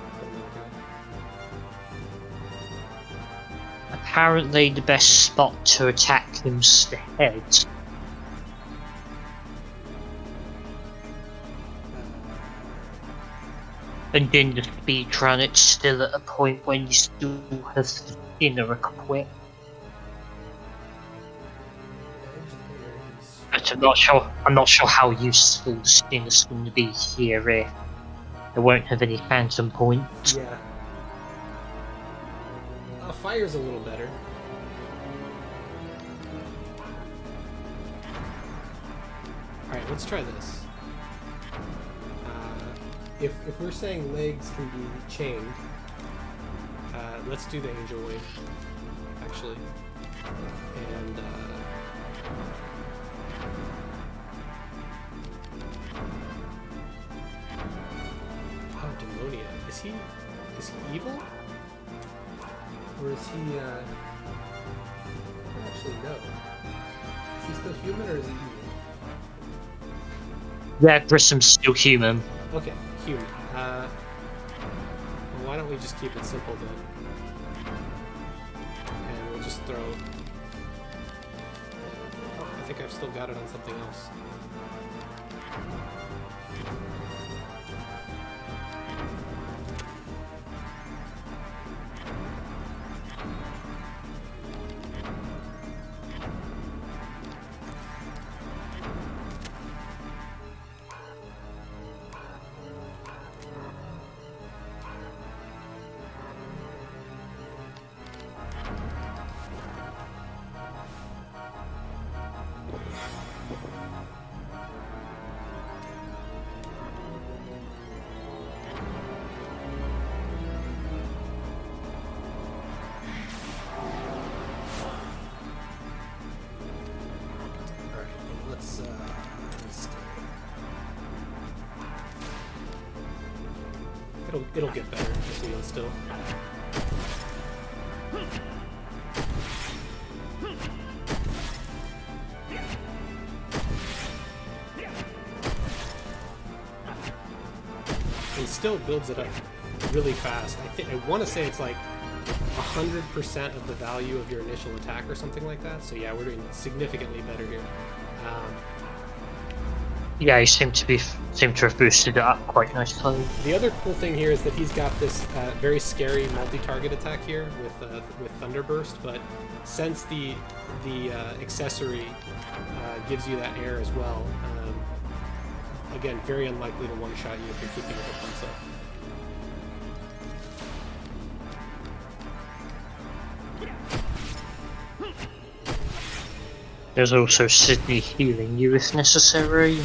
Apparently the best spot to attack him's the head. And in the speedrun it's still at a point when you still have the inner equipped. But I'm not sure how useful the Stinner's going to be here if they won't have any phantom points. Yeah. Fire's a little better. Alright, let's try this. If we're saying legs can be chained, let's do the Angel Wave, actually. And, oh, Demonia. Is he evil? Or is he, I don't actually know. Is he still human or is he evil? Yeah, Grissom's still human. Okay, human. Well, why don't we just keep it simple then? And we'll just throw... Oh, I think I've still got it on something else. It'll get better as we instill. And still builds it up really fast. I want to say it's like 100% of the value of your initial attack or something like that. So yeah, we're doing significantly better here. Yeah, he seemed to have boosted it up quite nicely. The other cool thing here is that he's got this very scary multi-target attack here with Thunderburst, but since the accessory gives you that air as well, again, very unlikely to one-shot you if you're keeping your hit points up. There's also Sydney healing you if necessary.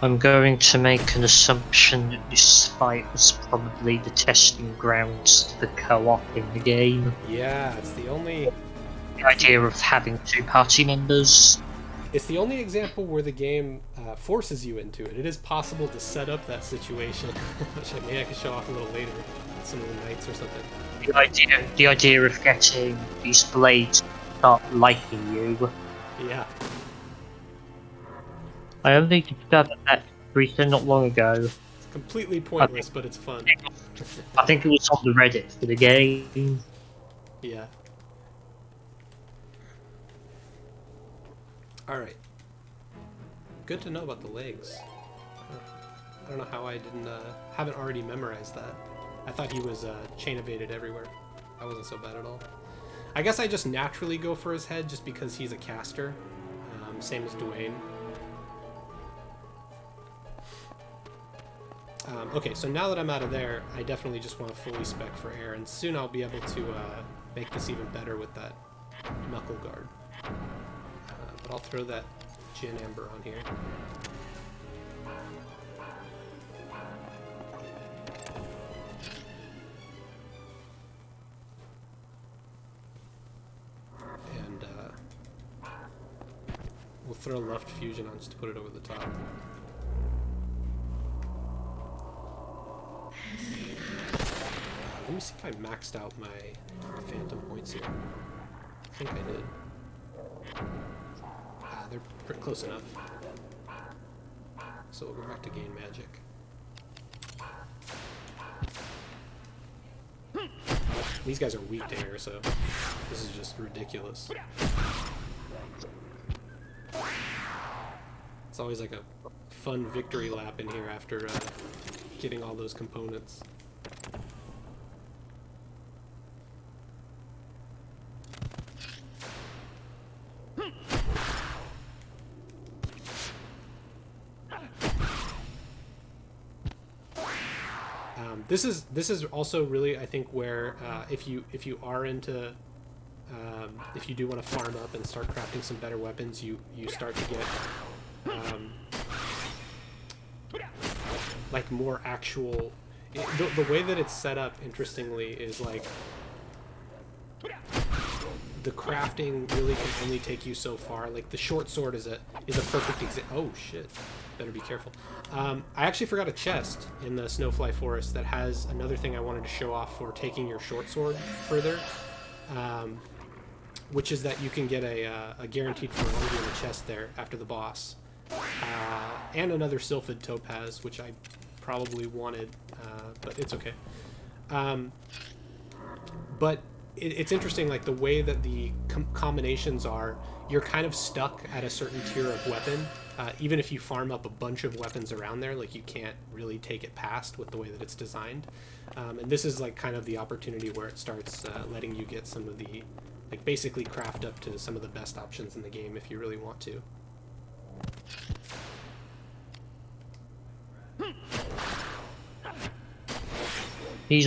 I'm going to make an assumption that this fight was probably the testing grounds for the co-op in the game. Yeah, it's the only idea of having two party members. It's the only example where the game forces you into it. It is possible to set up that situation, which maybe I could show off a little later, some of the nights or something. The idea of getting these blades to start liking you. Yeah. I only discovered that recently, not long ago. It's completely pointless, but it's fun. I think it was on the Reddit for the game. Yeah. Alright. Good to know about the legs. I don't know how I haven't already memorized that. I thought he was chain evaded everywhere. That wasn't so bad at all. I guess I just naturally go for his head just because he's a caster. Same as Dwayne. Okay, so now that I'm out of there, I definitely just want to fully spec for air, and soon I'll be able to make this even better with that knuckle guard. But I'll throw that Gin Amber on here. And we'll throw Left Fusion on just to put it over the top. Let me see if I maxed out my Phantom points here. I think I did. They're pretty close enough. So we'll go back to Gain Magic. These guys are weak to air, so this is just ridiculous. It's always like a fun victory lap in here after getting all those components. This is also really, I think, where if you are into if you do want to farm up and start crafting some better weapons, you start to get like more actual. The way that it's set up, interestingly, is like the crafting really can only take you so far. Like the short sword is a perfect example. Oh shit! Better be careful. I actually forgot a chest in the Snowfly Forest that has another thing I wanted to show off for taking your short sword further, which is that you can get a guaranteed Fertility in the chest there after the boss, and another Sylphid Topaz, which I probably wanted, but it's okay. But it's interesting, like the way that the combinations are, you're kind of stuck at a certain tier of weapon. Even if you farm up a bunch of weapons around there, like you can't really take it past with the way that it's designed. And this is like kind of the opportunity where it starts letting you get some of the, like basically craft up to some of the best options in the game if you really want to. These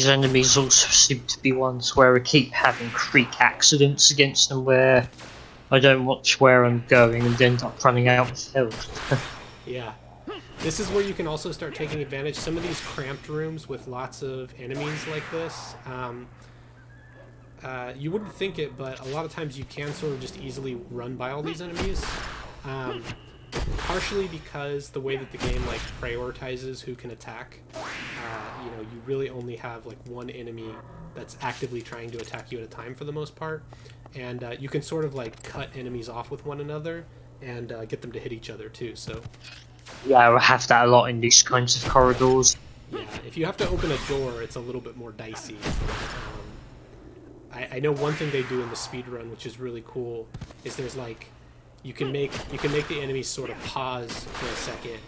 enemies also seem to be ones where I keep having freak accidents against them where I don't watch where I'm going and end up running out of health. Yeah. This is where you can also start taking advantage. Some of these cramped rooms with lots of enemies like this, you wouldn't think it, but a lot of times you can sort of just easily run by all these enemies. Partially because the way that the game like prioritizes who can attack. You know, you really only have like one enemy that's actively trying to attack you at a time for the most part. And you can sort of like cut enemies off with one another and get them to hit each other too. So yeah, I have that a lot in these kinds of corridors. yeah, if you have to open a door, it's a little bit more dicey. I know one thing they do in the speedrun, which is really cool, is there's like you can make the enemies sort of pause for a second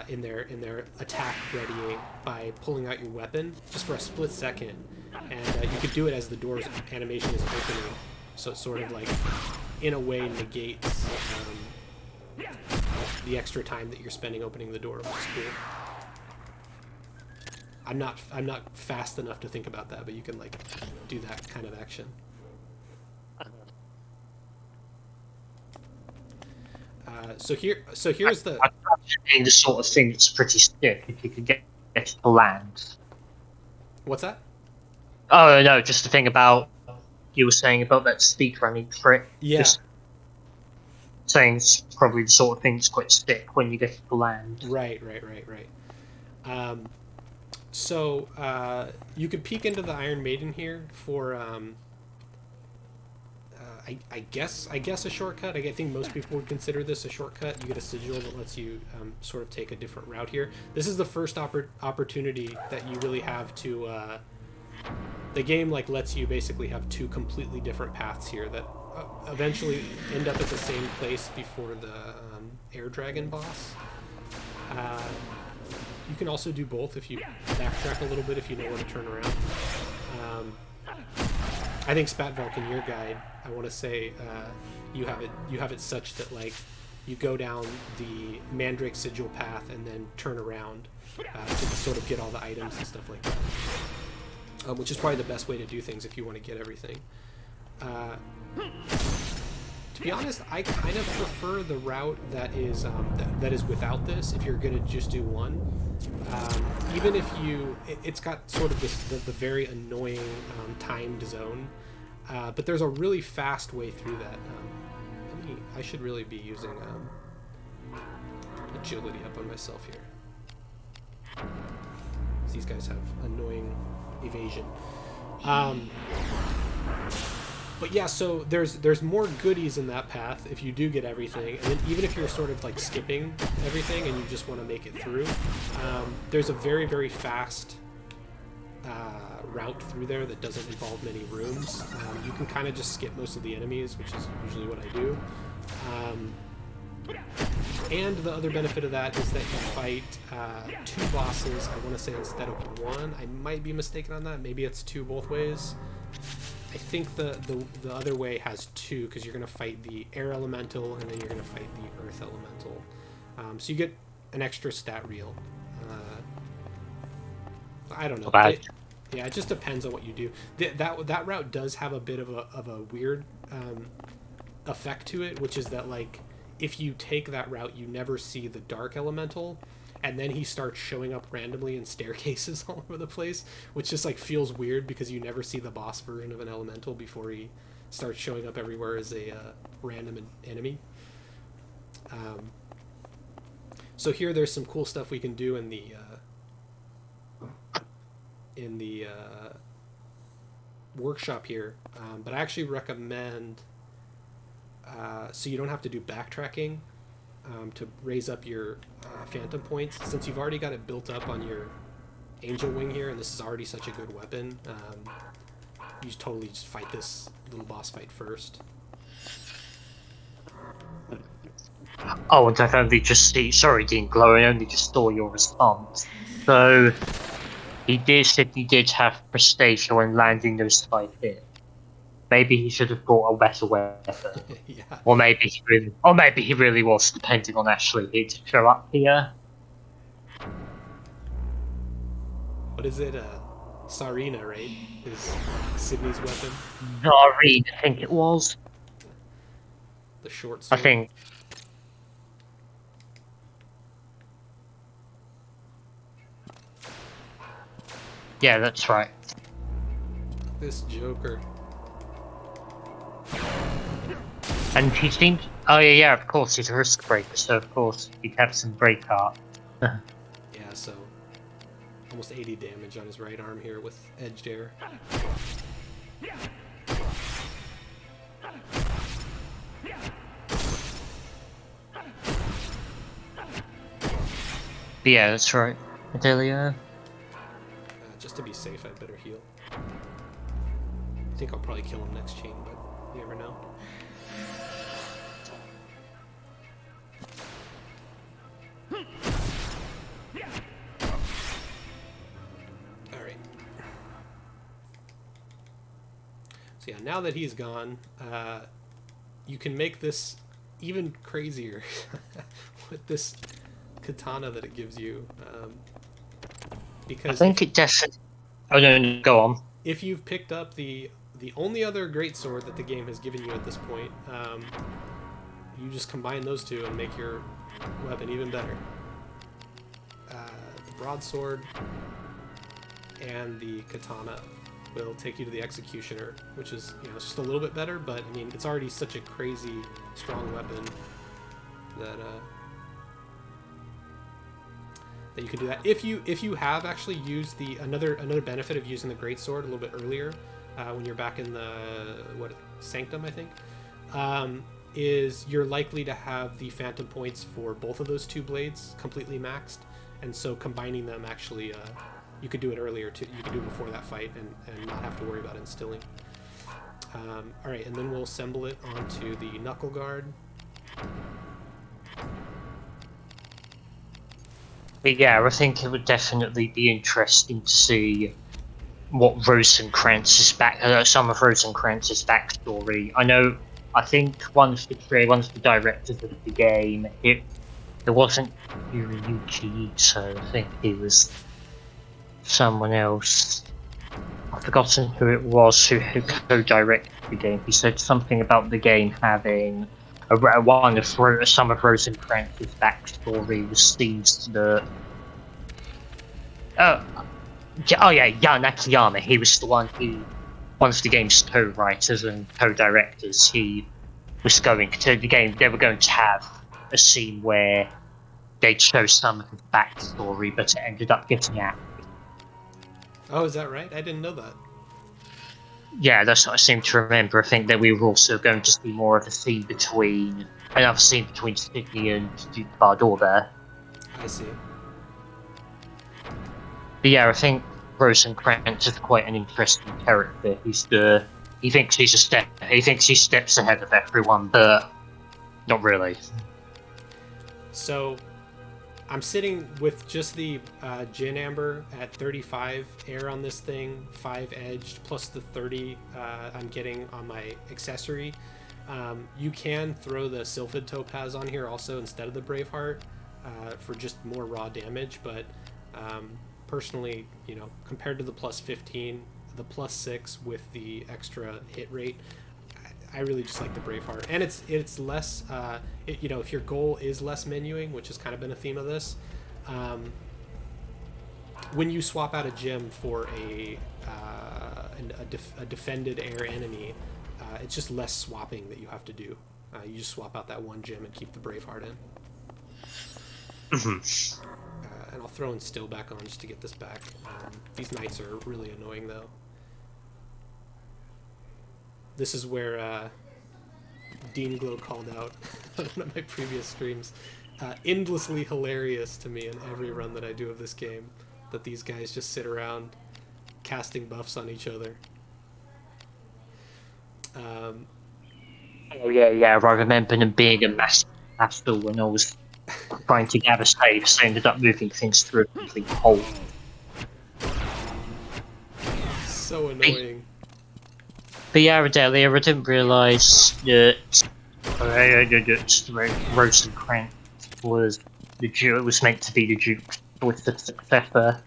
in their attack readying by pulling out your weapon just for a split second, and you could do it as the door's animation is opening, so it sort of like in a way negates the extra time that you're spending opening the door, which is cool. I'm not fast enough to think about that, but you can like do that kind of action. So here's the. I'd being the sort of thing that's pretty stiff if you could get it to land. What's that? Oh no, just the thing about you were saying about that speed running trick. Yeah. Just saying it's probably the sort of thing that's quite stick when you get it to land. Right. So you could peek into the Iron Maiden here for I guess a shortcut. I think most people would consider this a shortcut. You get a sigil that lets you sort of take a different route here. This is the first opportunity that you really have to. The game like lets you basically have two completely different paths here that eventually end up at the same place before the air dragon boss. You can also do both if you backtrack a little bit if you know where to turn around. I think Spatvark in your guide, I want to say you have it such that like you go down the Mandrake Sigil path and then turn around to sort of get all the items and stuff like that, which is probably the best way to do things if you want to get everything. To be honest, I kind of prefer the route that is that is without this. If you're gonna just do one, even if it's got sort of the very annoying timed zone, but there's a really fast way through that. I should really be using agility up on myself here. These guys have annoying evasion. But yeah, so there's more goodies in that path if you do get everything, and then even if you're sort of like skipping everything and you just want to make it through, there's a very, very fast route through there that doesn't involve many rooms. You can kind of just skip most of the enemies, which is usually what I do. And the other benefit of that is that you fight two bosses, I want to say, instead of one. I might be mistaken on that. Maybe it's two both ways. I think the other way has two, because you're going to fight the air elemental and then you're going to fight the earth elemental. So you get an extra stat reel. I don't know. Yeah, it just depends on what you do. That route does have a bit of a weird effect to it, which is that like if you take that route, you never see the dark elemental, and then he starts showing up randomly in staircases all over the place, which just like feels weird because you never see the boss version of an elemental before he starts showing up everywhere as a random enemy. So here there's some cool stuff we can do in the workshop here, but I actually recommend so you don't have to do backtracking to raise up your phantom points, since you've already got it built up on your angel wing here, and this is already such a good weapon. You totally just fight this little boss fight first. Oh, and I've only just see. Sorry, Dean Glow. I only just saw your response. So he did have prestige when landing those 5 hits. Maybe he should have brought a better weapon. Yeah. Or maybe he really was, depending on actually who to show up here. What is it? Sarina, right? Is Sydney's weapon? Zareen, I think it was. The short sword. I think. Yeah, that's right. This Joker. And he seemed. Oh yeah, of course, he's a risk breaker, so of course he'd have some break art. Yeah, so almost 80 damage on his right arm here with edged air. But yeah, that's right. Adelia. Just to be safe, I'd better heal. I think I'll probably kill him next chain, but you never know. Alright. So yeah, now that he's gone, you can make this even crazier with this katana that it gives you. I because think it definitely. Oh no, no, go on. if you've picked up the only other greatsword that the game has given you at this point, you just combine those two and make your weapon even better. The broadsword and the katana will take you to the executioner, which is just a little bit better, but I mean it's already such a crazy strong weapon that that you can do that. If you have actually used the another benefit of using the greatsword a little bit earlier, when you're back in the sanctum, I think, is you're likely to have the phantom points for both of those two blades completely maxed, and so combining them actually, you could do it earlier too. You could do it before that fight and not have to worry about instilling. All right, and then we'll assemble it onto the knuckle guard. But yeah, I think it would definitely be interesting to see what Rosencrantz's some of Rosencrantz's backstory. I think one of the directors of the game, it wasn't Yuriyuki Ito. I think he was someone else. I've forgotten who it was who co-directed the game. He said something about the game having some of Rosencrantz's backstory was seems that. Oh, oh yeah, Jan Akiyama. He was the one one of the game's co-writers and co-directors. He was going to the game. They were going to have a scene where they'd show some of his backstory, but it ended up getting out. Oh, is that right? I didn't know that. Yeah, that's what I seem to remember. I think that we were also going to see more of a scene between Sydney and Duke Bardor there. I see. But yeah, I think Rosencrantz is quite an interesting character. He thinks he steps ahead of everyone, but not really. So I'm sitting with just the Gin Amber at 35 air on this thing, 5 edged, plus the 30 I'm getting on my accessory. You can throw the Sylphid Topaz on here also instead of the Braveheart for just more raw damage, but personally, compared to the plus 15, the plus 6 with the extra hit rate, I really just like the Braveheart, and it's less. If your goal is less menuing, which has kind of been a theme of this, when you swap out a gem for a defended air enemy, it's just less swapping that you have to do. You just swap out that one gem and keep the Braveheart in. And I'll throw in Still back on just to get this back. These knights are really annoying though. This is where Dean Glow called out on one of my previous streams. Endlessly hilarious to me in every run that I do of this game, that these guys just sit around casting buffs on each other. Oh yeah. I remember them being a massive hassle when I was trying to gather saves. I ended up moving things through a complete hole. So annoying. But yeah, Adelia, I didn't realise that Rosencrantz was meant to be the Duke with the successor.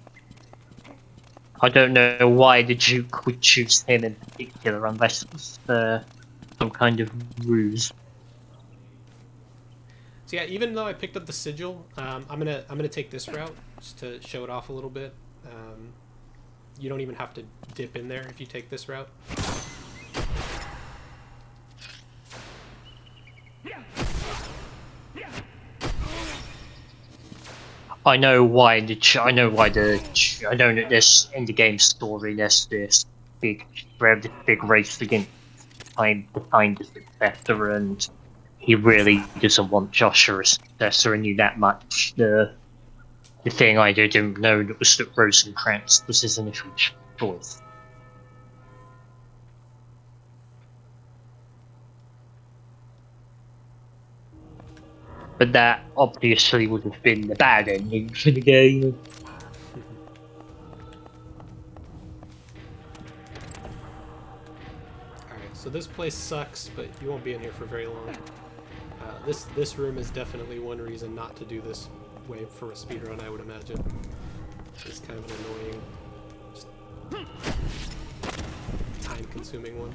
I don't know why the Duke would choose him in particular, unless it was some kind of ruse. So yeah, even though I picked up the sigil, I'm gonna take this route just to show it off a little bit. You don't even have to dip in there if you take this route. I know that this in the game story there's this big race against time to find the successor, and he really doesn't want Joshua as successor and knew that much. The thing I didn't know was that Rosencrantz was his initial choice. But that obviously would have been the bad ending for the game. Alright, so this place sucks, but you won't be in here for very long. This room is definitely one reason not to do this way for a speedrun, I would imagine. is kind of an annoying, just time-consuming one.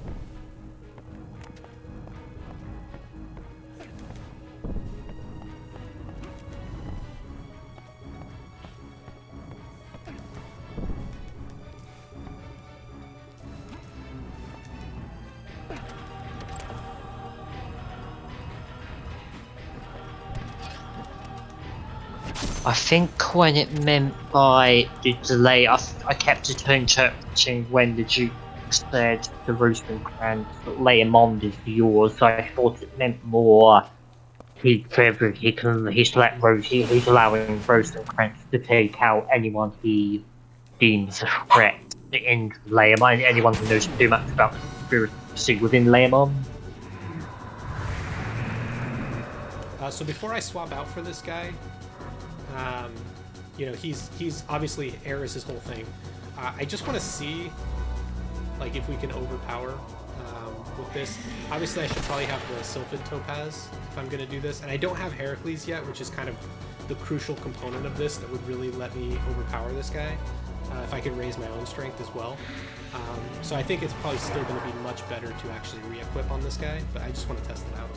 I think when it meant by the delay, I kept interpreting when the Duke said the Rosencrantz lay him on is yours. I thought it meant more he's allowing Rosencrantz to take out anyone he deems a threat in Layamon, anyone who knows too much about the conspiracy within Layamon. So before I swap out for this guy, you know, he's obviously air is his whole thing. I just want to see, like, if we can overpower with this. Obviously, I should probably have the Sylphid Topaz if I'm going to do this. And I don't have Heracles yet, which is kind of the crucial component of this that would really let me overpower this guy, if I could raise my own strength as well. So I think it's probably still going to be much better to actually re-equip on this guy, but I just want to test it out.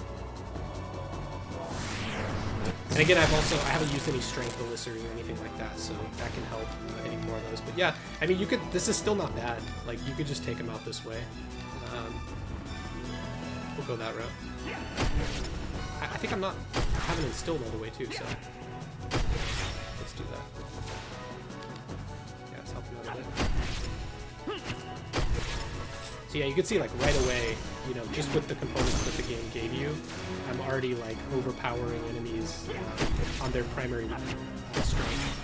And again, I haven't used any strength elixir or anything like that, so that can help any more of those. But yeah, I mean, this is still not bad. Like, you could just take him out this way. We'll go that route. I think I haven't instilled all the way too, so let's do that. Yeah, it's helping out a bit. So yeah, you can see, like, right away, you know, just with the components that the game gave you, I'm already, like, overpowering enemies on their primary strength.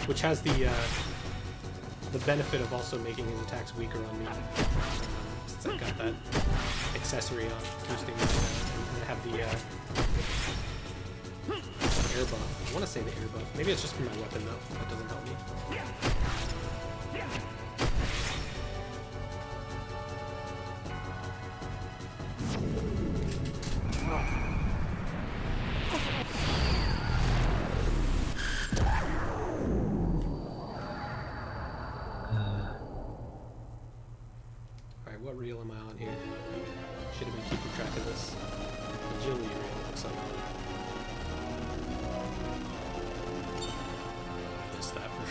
Which has the benefit of also making his attacks weaker on me, since I've got that accessory on, boosting my, and I have the air buff. I want to say the air buff. Maybe it's just for my weapon though. That doesn't help me. What reel am I on here? Should have been keeping track of this. Agility reel, looks like. Missed that for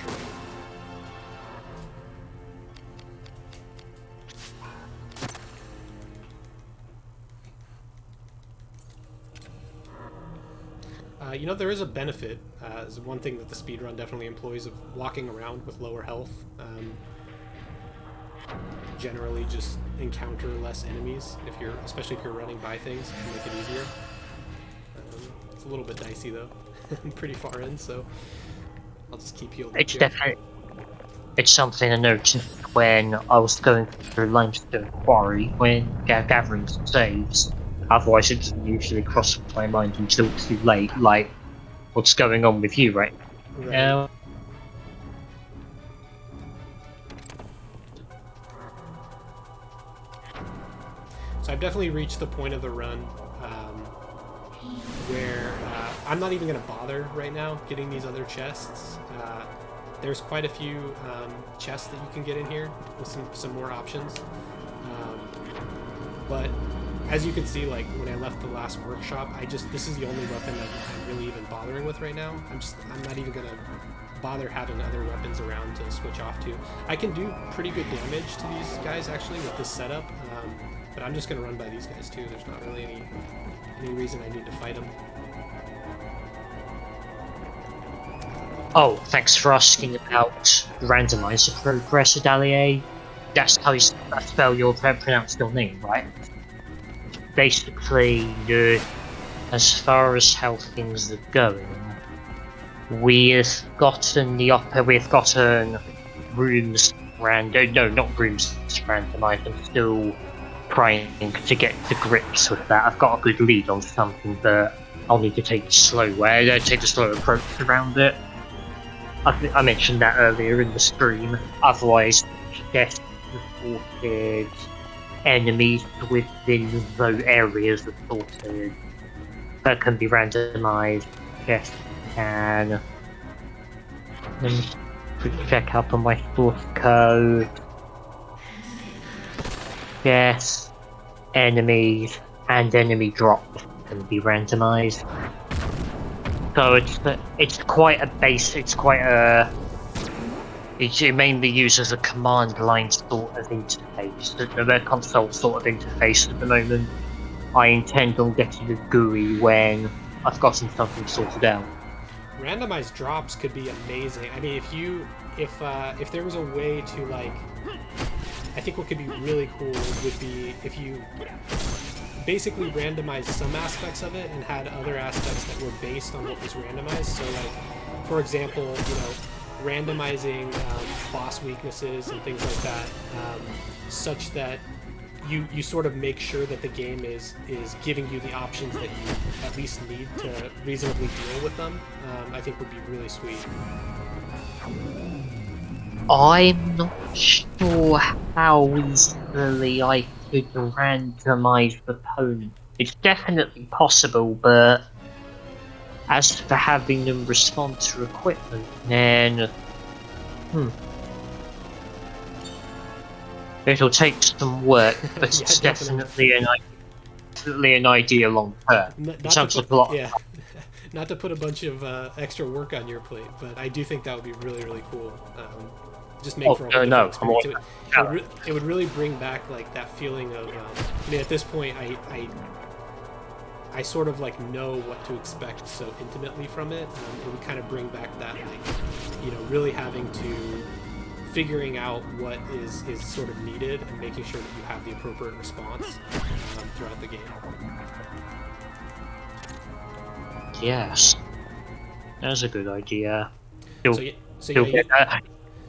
sure. You know, there is a benefit. Is one thing that the speedrun definitely employs of walking around with lower health. Generally just encounter less enemies especially if you're running by things, to make it easier. It's a little bit dicey though. I'm pretty far in, so I'll just keep healed. It's something I noticed when I was going through Limestone Quarry when gathering saves. Otherwise it doesn't usually cross my mind until too late, like what's going on with you right now. So I've definitely reached the point of the run where I'm not even going to bother right now getting these other chests. There's quite a few chests that you can get in here with some more options. But as you can see, like when I left the last workshop, this is the only weapon that I'm really even bothering with right now. I'm not even going to bother having other weapons around to switch off to. I can do pretty good damage to these guys actually with this setup. But I'm just going to run by these guys too. There's not really any reason I need to fight them. Oh, thanks for asking about randomizer progress, Dalier. That's how you spell pronounce your name, right? Basically, as far as how things are going, we've gotten rooms random. No, not rooms randomized. I'm still trying to get to grips with that. I've got a good lead on something, but I'll need to take the slow way. Take the slow approach around it. I mentioned that earlier in the stream. Otherwise, just reported enemies within those areas are sorted that can be randomized. Yes, can. Let me quickly check up on my source code. Yes, enemies and enemy drops can be randomized. So it's quite a base. It's quite a. It mainly uses a command line sort of interface, the console sort of interface at the moment. I intend on getting a GUI when I've gotten something sorted out. Randomized drops could be amazing. I mean, if there was a way to like, I think what could be really cool would be if you basically randomized some aspects of it and had other aspects that were based on what was randomized. So like, for example, randomizing boss weaknesses and things like that, such that you sort of make sure that the game is giving you the options that you at least need to reasonably deal with them. I think would be really sweet. I'm not sure how easily I could randomize opponents. It's definitely possible, but as for having them respond to equipment, then it'll take some work, but Yeah, it's definitely. definitely an idea long term. It sounds like a lot. Yeah, not to put a bunch of extra work on your plate, but I do think that would be really, really cool. Just make for a whole different experience. It would really bring back like that feeling of. I mean, at this point, I sort of like know what to expect so intimately from it. It would kind of bring back that like, really having to figuring out what is sort of needed and making sure that you have the appropriate response throughout the game. Yes, that's a good idea. The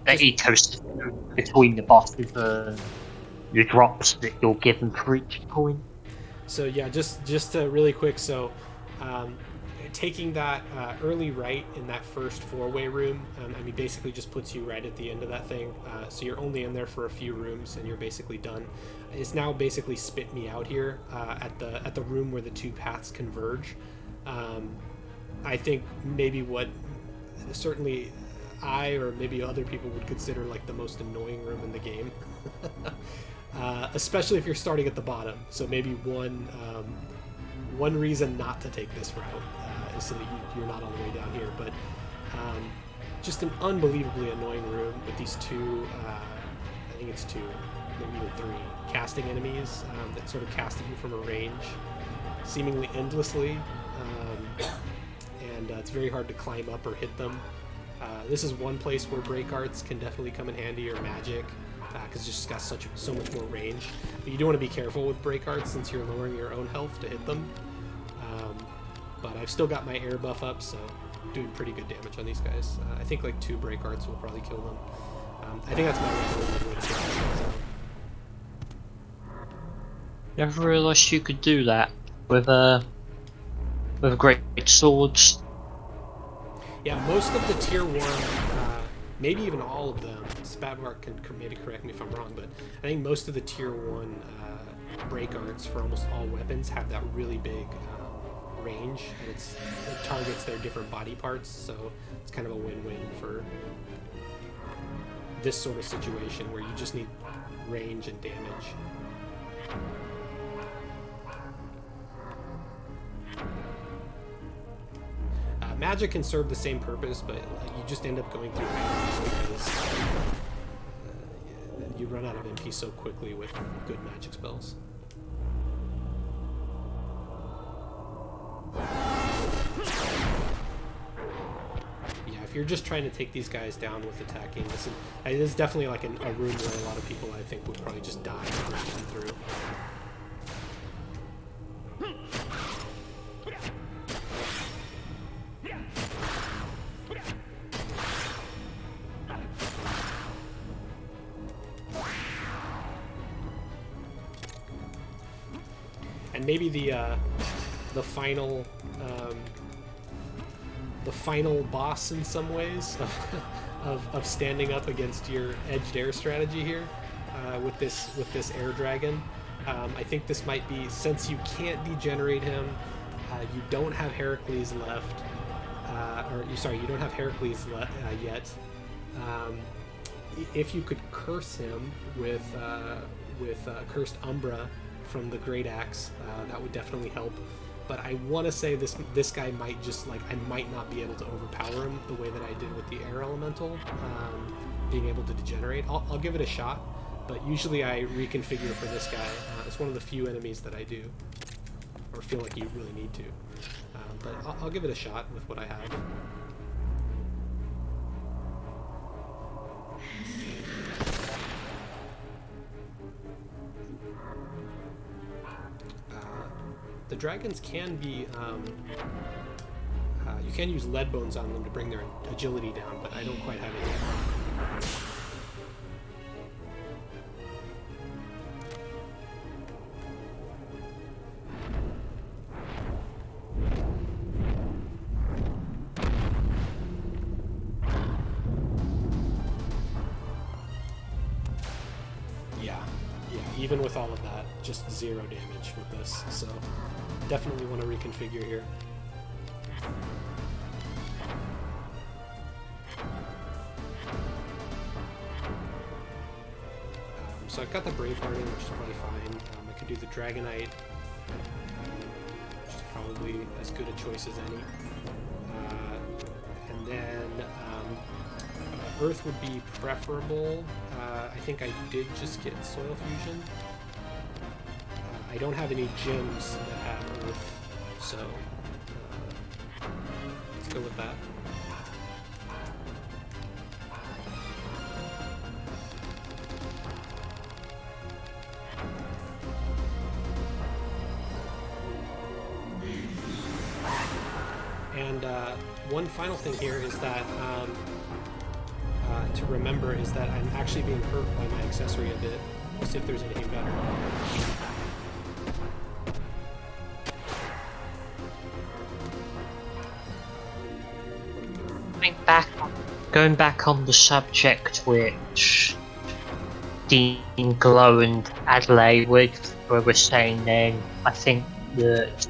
ecosystem between the bosses and the drops that you're given for each coin. So yeah, just really quick. So taking that early right in that first four-way room, I mean, basically just puts you right at the end of that thing. So you're only in there for a few rooms, and you're basically done. It's now basically spit me out here at the room where the two paths converge. I think maybe what certainly I or maybe other people would consider like the most annoying room in the game. Especially if you're starting at the bottom. So maybe one reason not to take this route is so that you're not all the way down here. But just an unbelievably annoying room with these two, I think it's two, maybe even three, casting enemies that sort of cast at you from a range, seemingly endlessly. And it's very hard to climb up or hit them. This is one place where break arts can definitely come in handy, or magic, because it's just got so much more range. But you do want to be careful with break arts since you're lowering your own health to hit them. But I've still got my air buff up, so I'm doing pretty good damage on these guys. I think like 2 break arts will probably kill them. I think that's my recommended way to kill these guys. Never realised you could do that with great swords. Yeah, most of the tier 1, maybe even all of them, Spatmark can maybe correct me if I'm wrong, but I think most of the tier 1 break arts for almost all weapons have that really big range, and it targets their different body parts, so it's kind of a win-win for this sort of situation where you just need range and damage. Magic can serve the same purpose, but you just end up going through ranges because you run out of MP so quickly with good magic spells. Yeah, if you're just trying to take these guys down with attacking, this is definitely like a room where a lot of people, I think, would probably just die the first time through. and maybe the final boss in some ways of standing up against your edged air strategy here with this air dragon. I think this might be, since you can't degenerate him, you don't have Heracles left, you don't have Heracles yet. If you could curse him with cursed Umbra from the Great Axe, that would definitely help. But I want to say this guy might just, like, I might not be able to overpower him the way that I did with the air elemental, being able to degenerate. I'll give it a shot, but usually I reconfigure for this guy. It's one of the few enemies that I do, or feel like you really need to. But I'll give it a shot with what I have. The dragons can be, you can use lead bones on them to bring their agility down, but I don't quite have it yet. Even with all of that, just 0 damage with this, so definitely want to reconfigure here. So I've got the Brave Harden, which is probably fine. I could do the Dragonite, which is probably as good a choice as any. And then Earth would be preferable. I think I did just get Soil Fusion. I don't have any gems that have Earth, so let's go with that. And one final thing here is that to remember is that I'm actually being hurt by my accessory a bit. Let's see if there's anything better. Going back on the subject which Dean Glow and Adelaide were saying then, I think that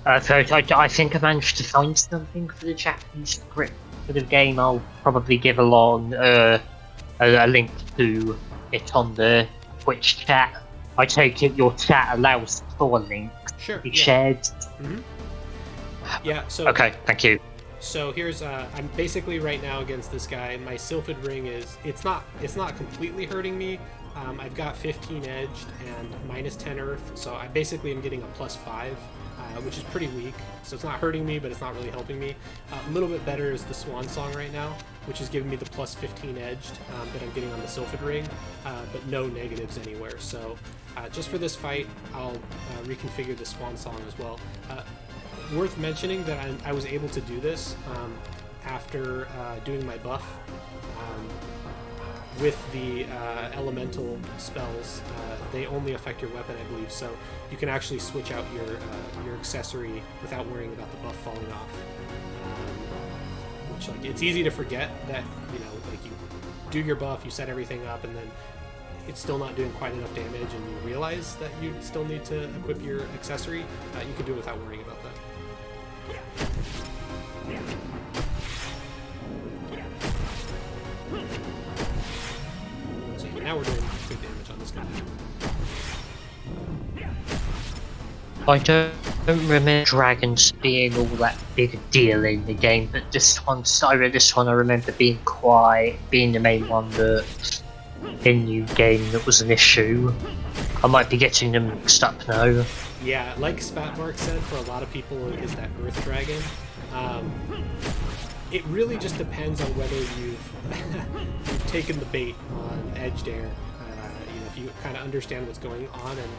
I think I managed to find something for the Japanese script for the game. I'll probably give along a link to it on the Twitch chat. I take it your chat allows for links to be shared. Mm-hmm. Yeah, so... Okay, thank you. So here's, I'm basically right now against this guy. My Sylphid Ring is, it's not completely hurting me. I've got 15 edged and minus 10 earth, so I basically am getting a +5. Which is pretty weak, so it's not hurting me, but it's not really helping me. A little bit better is the Swan Song right now, which is giving me the +15 edged that I'm getting on the Sylphid Ring, but no negatives anywhere. So just for this fight, I'll reconfigure the Swan Song as well. Worth mentioning that I was able to do this after doing my buff. With the elemental spells, they only affect your weapon, I believe, so you can actually switch out your accessory without worrying about the buff falling off. Which, like, it's easy to forget that, you know, like, you do your buff, you set everything up, and then it's still not doing quite enough damage, and you realize that you still need to equip your accessory. You can do it without worrying about that. Now we're doing good damage on this guy. I don't remember dragons being all that big a deal in the game, but this one I remember being the main one that in new game that was an issue. I might be getting them mixed up now. Yeah, like Spatmark said, for a lot of people it is that Earth Dragon. It really just depends on whether you've taken the bait on Edged Air. You know, if you kind of understand what's going on and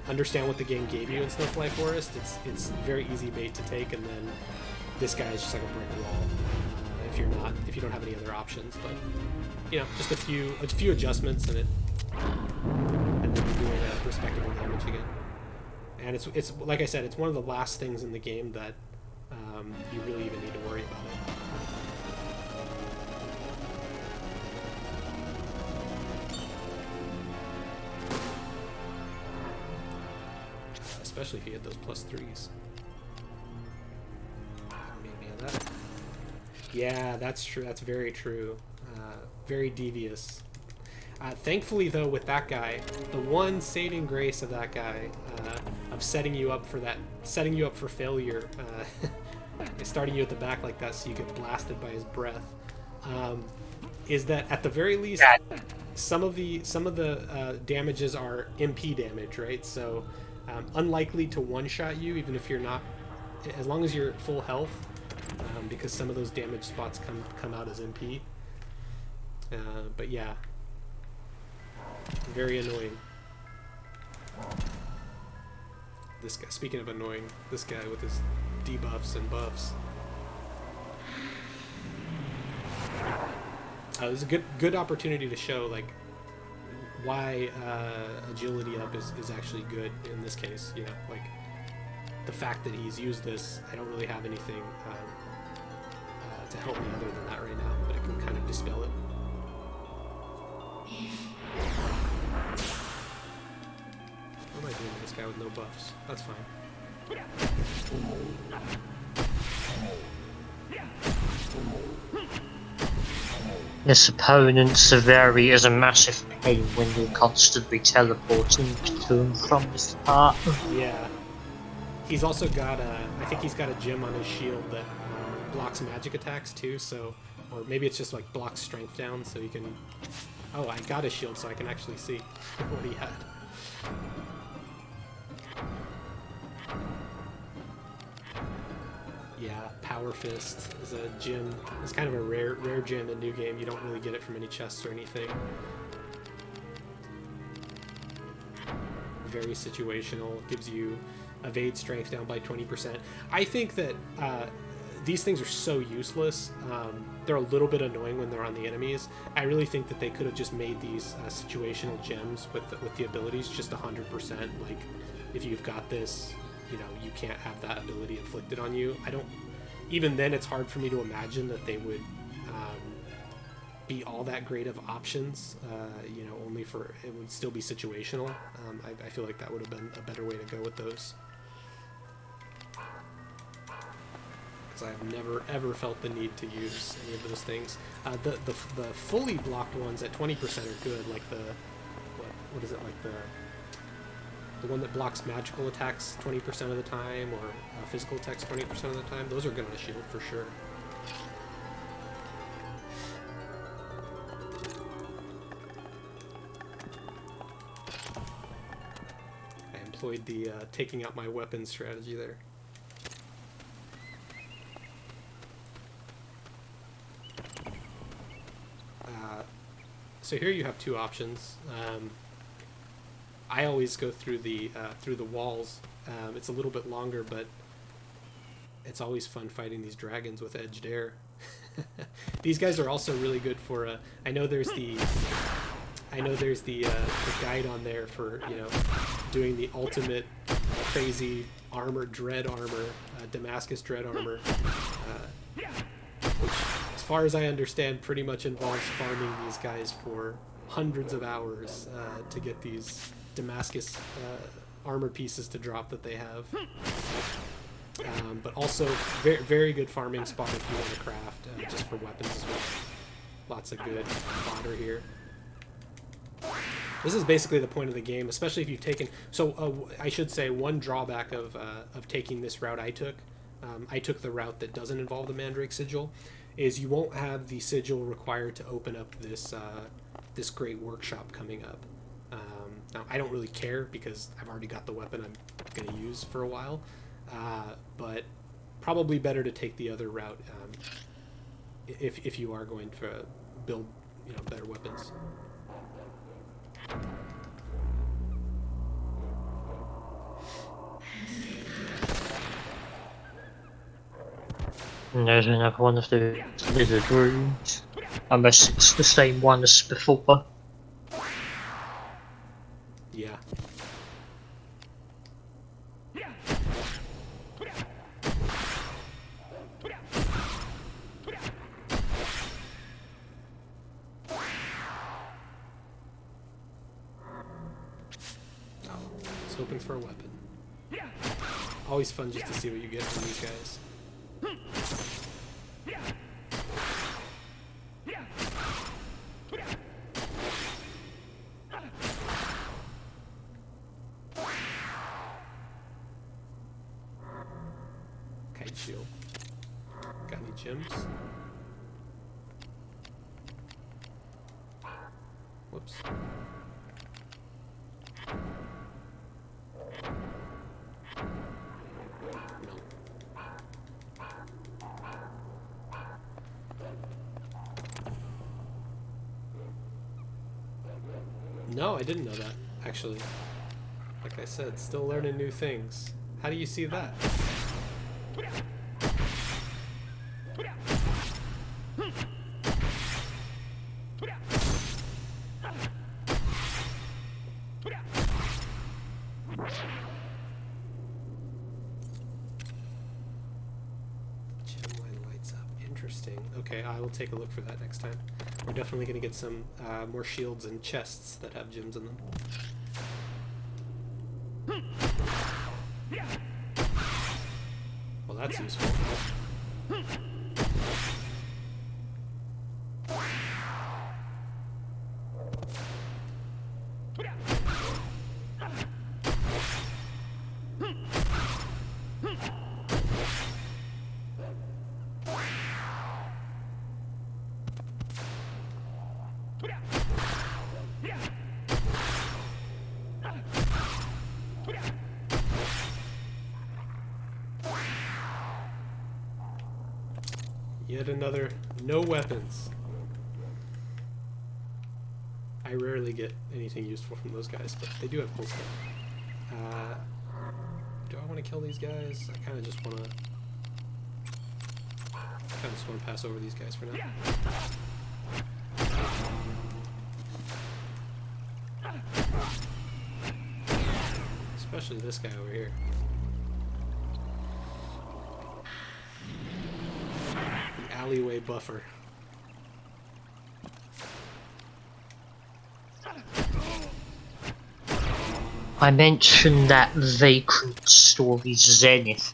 understand what the game gave you in Snowfly Forest, it's very easy bait to take, and then this guy is just like a brick wall if you don't have any other options. But you know, just a few adjustments and then you're doing respectable damage again. and it's like I said, it's one of the last things in the game that you really even need to worry about it. Especially if you hit those +3s. I don't need any of that. Yeah, that's true. That's very true. Very devious. Thankfully, though, with that guy, the one saving grace of that guy, of setting you up for failure, starting you at the back like that so you get blasted by his breath, is that at the very least, some of the damages are MP damage, right? So unlikely to one-shot you, even if you're not, as long as you're at full health, because some of those damage spots come out as MP. But yeah, very annoying. This guy, speaking of annoying, this guy with his debuffs and buffs. It was a good opportunity to show like why agility up is actually good in this case. You know, like the fact that he's used this. I don't really have anything to help me other than that right now, but it can kind of dispel it. What am I doing with this guy with no buffs? That's fine. This opponent's severity is a massive pain when you're constantly teleporting to and from this part. Yeah. He's also got I think he's got a gem on his shield that blocks magic attacks too, so, or maybe it's just like blocks strength down, so you can, oh, I got his shield so I can actually see what he had. Yeah, Power Fist is a gem. It's kind of a rare gem in New Game. You don't really get it from any chests or anything. Very situational. Gives you evade strength down by 20%. I think that these things are so useless. They're a little bit annoying when they're on the enemies. I really think that they could have just made these situational gems with the abilities just 100%. Like, if you've got this, you know, you can't have that ability inflicted on you. I don't, even then it's hard for me to imagine that they would be all that great of options, you know, only for, it would still be situational. I feel like that would have been a better way to go with those. Because I've never ever felt the need to use any of those things. The fully blocked ones at 20% are good, like the, what is it, like the one that blocks magical attacks 20% of the time, or physical attacks 20% of the time. Those are good on a shield for sure. I employed the taking out my weapons strategy there. So here you have two options. I always go through the walls. It's a little bit longer, but it's always fun fighting these dragons with edged air. These guys are also really good for. I know there's the guide on there for, you know, doing the ultimate crazy armor, dread armor, Damascus dread armor, which, as far as I understand, pretty much involves farming these guys for hundreds of hours to get these Damascus armor pieces to drop that they have. But also very, very good farming spot if you want to craft, just for weapons as well. Lots of good fodder here. This is basically the point of the game, especially if you've taken... So I should say one drawback of taking this route I took the route that doesn't involve the Mandrake Sigil, is you won't have the sigil required to open up this this great workshop coming up. Now, I don't really care because I've already got the weapon I'm going to use for a while, but probably better to take the other route if you are going to build, you know, better weapons. And there's another one of the lizard rooms, unless it's the same one as before. Yeah. hoping for a weapon. Always fun just to see what you get from these guys. Kite shield. Got any gems? Whoops. No, I didn't know that, actually. Like I said, still learning new things. How do you see that? Gem line lights up. Interesting. Okay, I will take a look for that next time. We're definitely going to get some more shields and chests that have gems in them. Well, that's useful. Yet another no weapons. I rarely get anything useful from those guys, but they do have cool stuff. Do I want to kill these guys? I kind of just want to pass over these guys for now. Especially this guy over here. The alleyway buffer. I mentioned that Vagrant story Zenith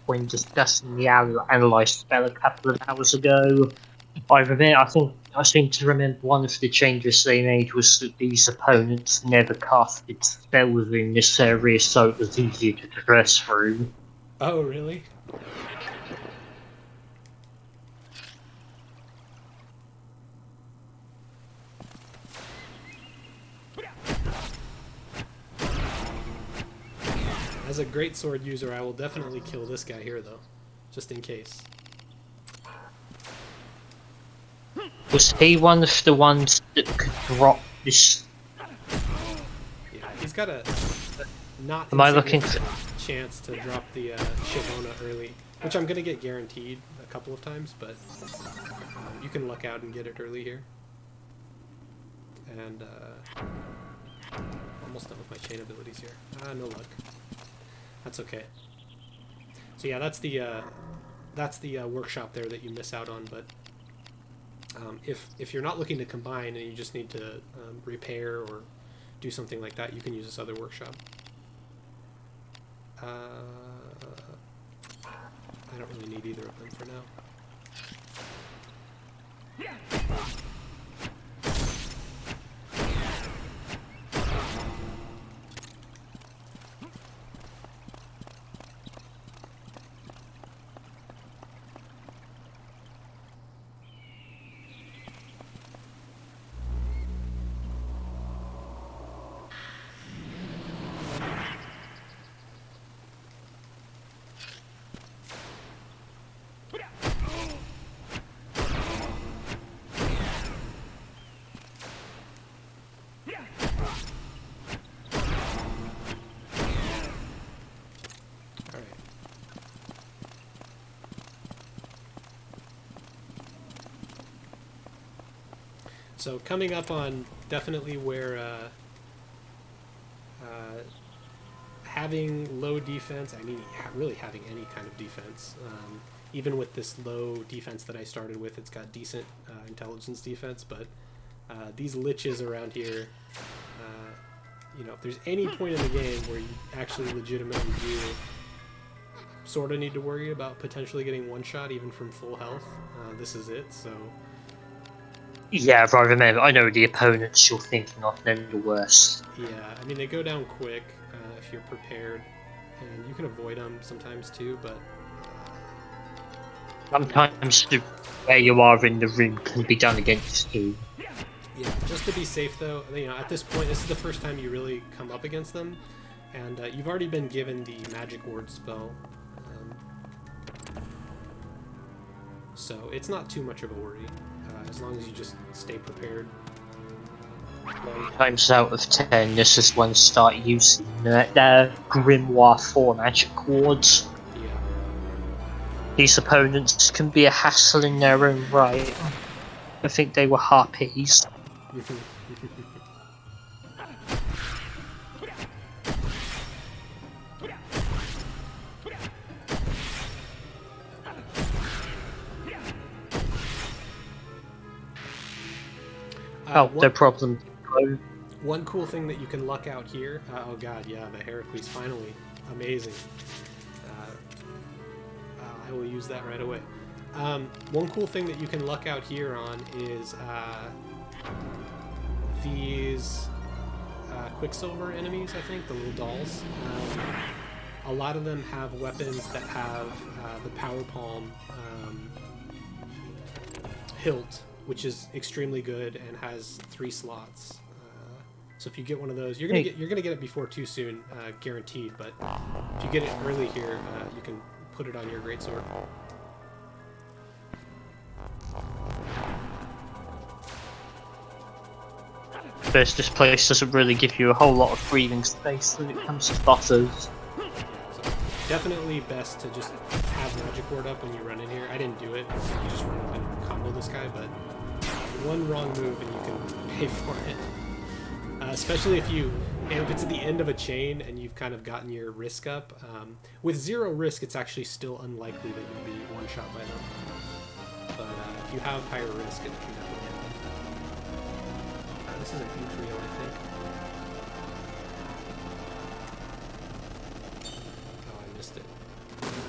when discussing the analyzed spell a couple of hours ago. I seem to remember one of the changes they made was that these opponents never casted spells in this area, so it was easier to traverse through. Oh, really? As a great sword user, I will definitely kill this guy here, though, just in case. Was he one of the ones that could drop this? Yeah, he's got a not Am I looking insignificant chance to drop the Shavona early, which I'm going to get guaranteed a couple of times, but you can luck out and get it early here. And almost done with my chain abilities here. No luck. That's okay. So yeah, that's the workshop there that you miss out on. But if you're not looking to combine and you just need to repair or do something like that, you can use this other workshop. I don't really need either of them for now. So coming up on definitely where having low defense, I mean really having any kind of defense, even with this low defense that I started with, it's got decent intelligence defense, but these liches around here, you know, if there's any point in the game where you actually legitimately do sort of need to worry about potentially getting one shot even from full health, this is it. So Yeah, if I remember, I know the opponents you're thinking of, then the worst. yeah, I mean they go down quick if you're prepared, and you can avoid them sometimes too. But Sometimes where you are in the ring can be done against you. yeah, just to be safe though, you know, at this point, this is the first time you really come up against them, and you've already been given the magic ward spell, so it's not too much of a worry as long as you just stay prepared. 9 times out of 10, this is when start using their Grimoire 4 magic wards. Yeah. These opponents can be a hassle in their own right. I think they were harpies. No problem. One cool thing that you can luck out here. Oh god, yeah, the Heracles finally, amazing. I will use that right away. One cool thing that you can luck out here on is these Quicksilver enemies. I think the little dolls. A lot of them have weapons that have the Power Palm hilt, which is extremely good and has 3 slots. So if you get one of those, you're gonna get it before too soon, guaranteed. But if you get it early here, you can put it on your greatsword. First, this place doesn't really give you a whole lot of breathing space when it comes to bosses. So definitely best to just have magic ward up when you run in here. I didn't do it. You just run up and combo this guy, but one wrong move and you can pay for it. Especially if it's at the end of a chain and you've kind of gotten your risk up. With 0 risk, it's actually still unlikely that you'll be one shot by them. But if you have higher risk, it can definitely happen. This is an Atrio, I think. Oh, I missed it.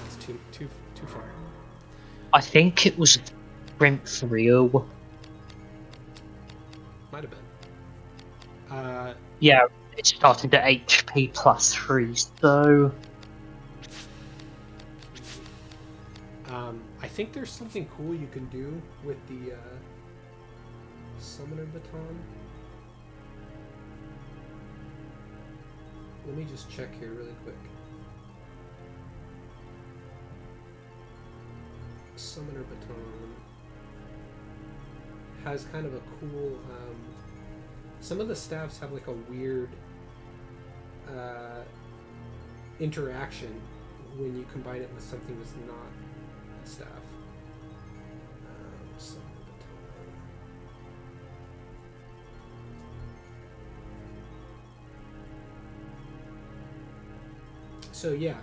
It's too far. I think it was Sprint 3. Might have been. Yeah, it started at HP plus 3, so... I think there's something cool you can do with the Summoner Baton. Let me just check here really quick. Summoner Baton has kind of a cool... some of the staffs have like a weird interaction when you combine it with something that's not a staff. Summoner Baton. So yeah,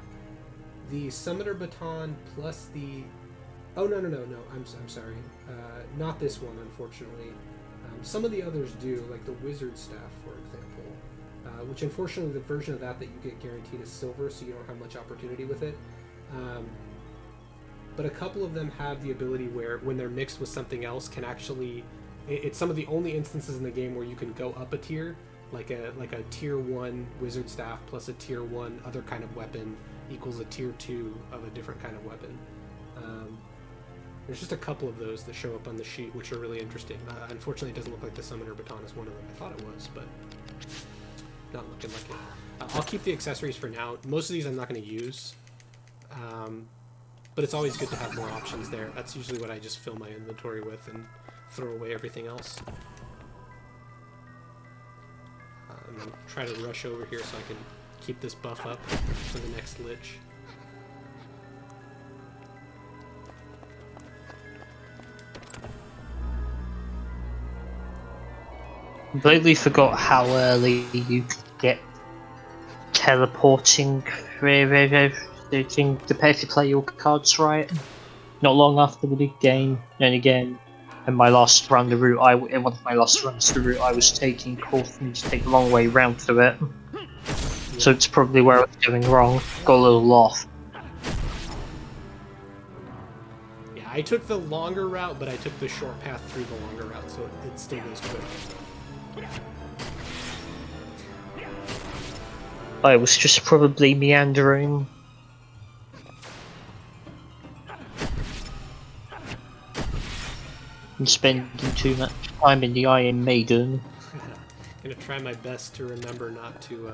the Summoner Baton plus the... Oh, no, I'm sorry. Not this one, unfortunately. Some of the others do, like the Wizard Staff, for example, which unfortunately the version of that you get guaranteed is silver, so you don't have much opportunity with it. But a couple of them have the ability where, when they're mixed with something else, can actually... It's some of the only instances in the game where you can go up a tier, like a tier 1 Wizard Staff plus a tier 1 other kind of weapon equals a tier 2 of a different kind of weapon. There's just a couple of those that show up on the sheet, which are really interesting. Unfortunately, it doesn't look like the Summoner Baton is one of them. I thought it was, but not looking like it. I'll keep the accessories for now. Most of these I'm not going to use, but it's always good to have more options there. That's usually what I just fill my inventory with and throw away everything else. I'm going to try to rush over here so I can keep this buff up for the next Lich. Completely forgot how early you could get teleporting to pay to play your cards right. Not long after the big game, and again. In my last run, in one of my last runs, the route I was taking caused me to take the long way round to it. So it's probably where I was going wrong. Got a little off. Yeah, I took the longer route, but I took the short path through the longer route, so it still goes quick. I was just probably meandering. And spending too much time in the Iron Maiden. Gonna try my best to remember not to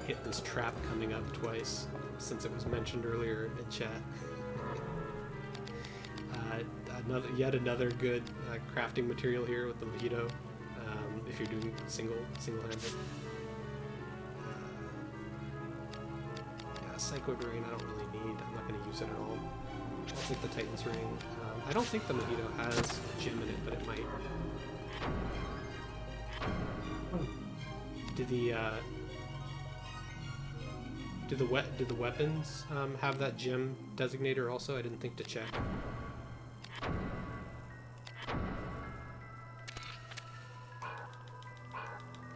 hit this trap coming up twice, since it was mentioned earlier in chat. Yet another good crafting material here with the mojito, if you're doing single-handed. Yeah, Psycho Drain I don't really need. I'm not going to use it at all. I'll take the Titan's Ring. I don't think the mojito has a gem in it, but it might. Do the weapons have that gem designator also? I didn't think to check.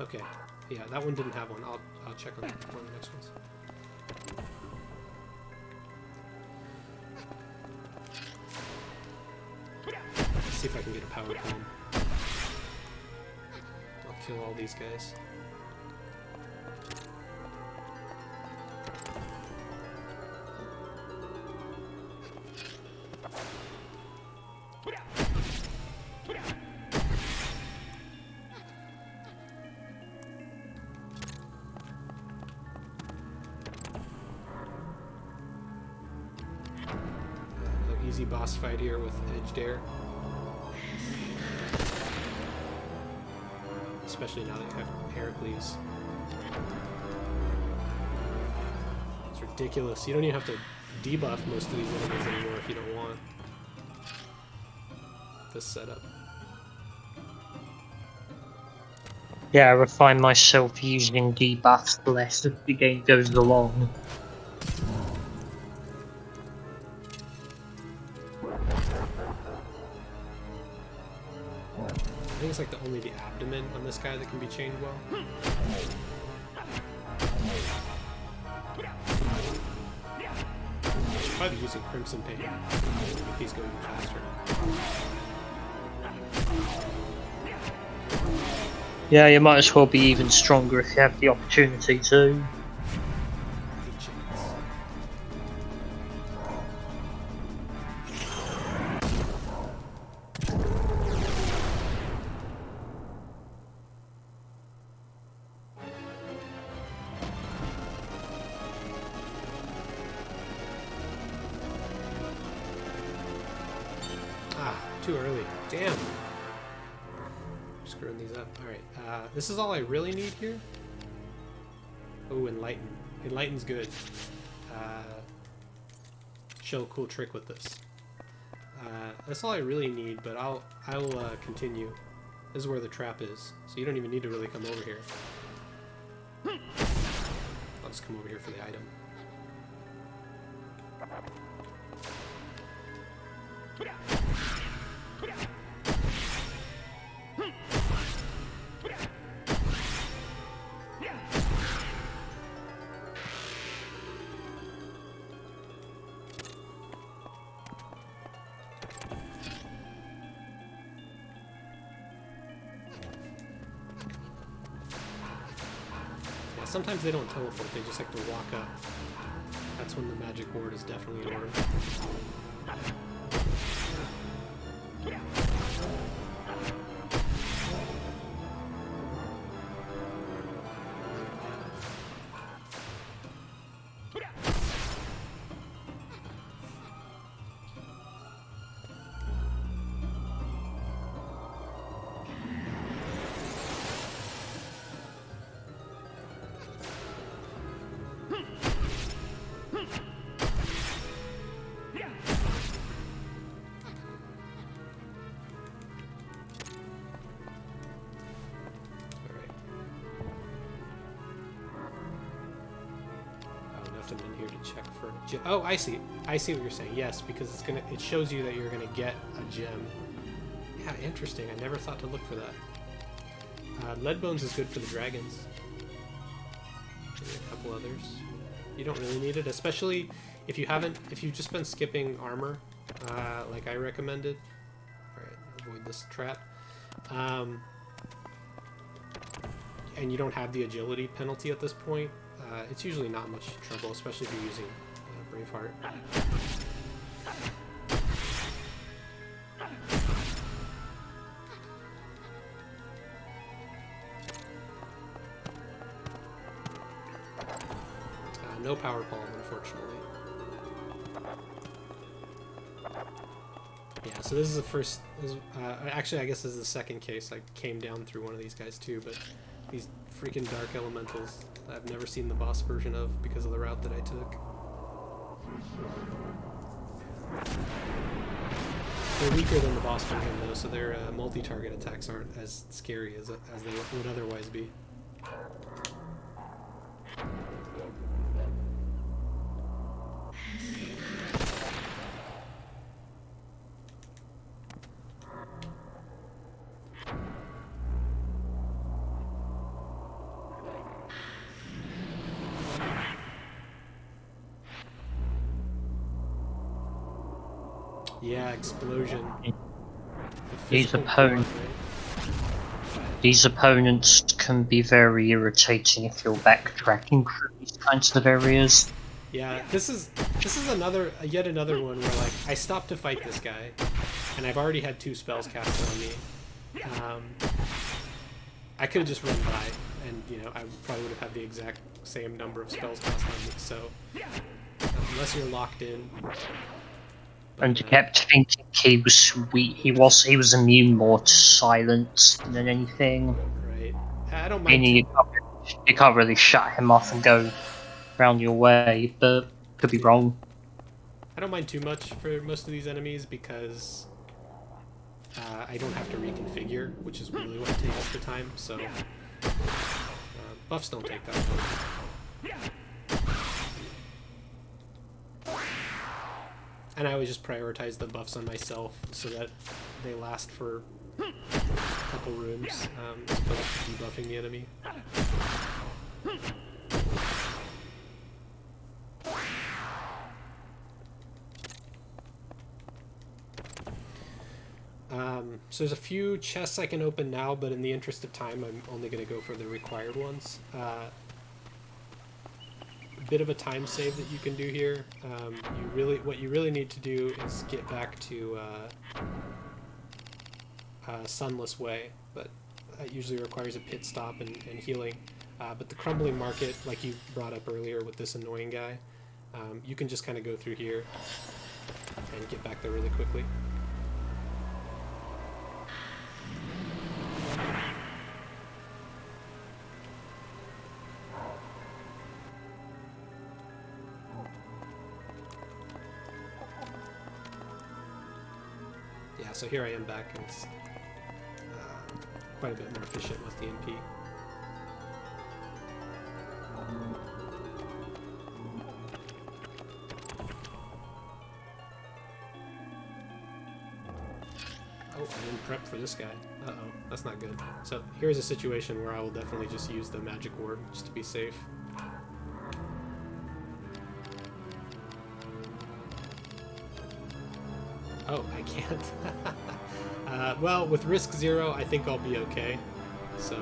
Okay, yeah, that one didn't have one. I'll check on one of the next ones. Let's see if I can get a power cone. I'll kill all these guys. Easy boss fight here with Edge Dare. Especially now that you have Heracles. It's ridiculous. You don't even have to debuff most of these enemies anymore if you don't want. This setup. Yeah, I refine myself using debuffs less as the game goes along. I think it's like only the abdomen on this guy that can be chained well. Should probably be using Crimson Pain to make these go even faster. Yeah, you might as well be even stronger if you have the opportunity to. Too early. Damn. Screwing these up. Alright. This is all I really need here. Oh, Enlighten. Enlighten's good. Show a cool trick with this. That's all I really need, but I will continue. This is where the trap is, so you don't even need to really come over here. I'll just come over here for the item. Sometimes they don't teleport, they just like to walk up. That's when the magic ward is definitely in order. In here to check for oh, I see what you're saying. Yes, because it shows you that you're gonna get a gem Yeah, interesting. I never thought to look for that. Lead bones is good for the dragons. Maybe a couple others. You don't really need it, especially if you've just been skipping armor, like I recommended. Alright, avoid this trap. And you don't have the agility penalty at this point, it's usually not much trouble, especially if you're using Braveheart. No power palm, unfortunately. Yeah, so this is the first... actually, I guess this is the second case. I came down through one of these guys too, but these freaking dark elementals I've never seen the boss version of because of the route that I took. They're weaker than the boss version though, so their multi-target attacks aren't as scary as they would otherwise be. Yeah, explosion. These opponents can be very irritating if you're backtracking through these kinds of areas. Yeah, this is yet another one where like I stopped to fight this guy, and I've already had 2 spells casted on me. I could have just run by, and you know I probably would have had the exact same number of spells cast on me. So unless you're locked in. And you kept thinking he was weak. He was immune more to silence than anything. Right. I don't mind. Meaning you can't really shut him off and go round your way, but could be wrong. I don't mind too much for most of these enemies because I don't have to reconfigure, which is really what takes the time. So buffs don't take that long. And I always just prioritize the buffs on myself so that they last for a couple rooms, as opposed to debuffing the enemy. So there's a few chests I can open now, but in the interest of time, I'm only going to go for the required ones. A bit of a time save that you can do here. What you really need to do is get back to Sunless Way, but that usually requires a pit stop and healing. But the Crumbling Market, like you brought up earlier with this annoying guy, you can just kind of go through here and get back there really quickly. So here I am back, and it's quite a bit more efficient with the MP. Oh, I didn't prep for this guy. Uh-oh, that's not good. So here's a situation where I will definitely just use the magic ward just to be safe. Oh, I can't. Well, with risk 0, I think I'll be okay. So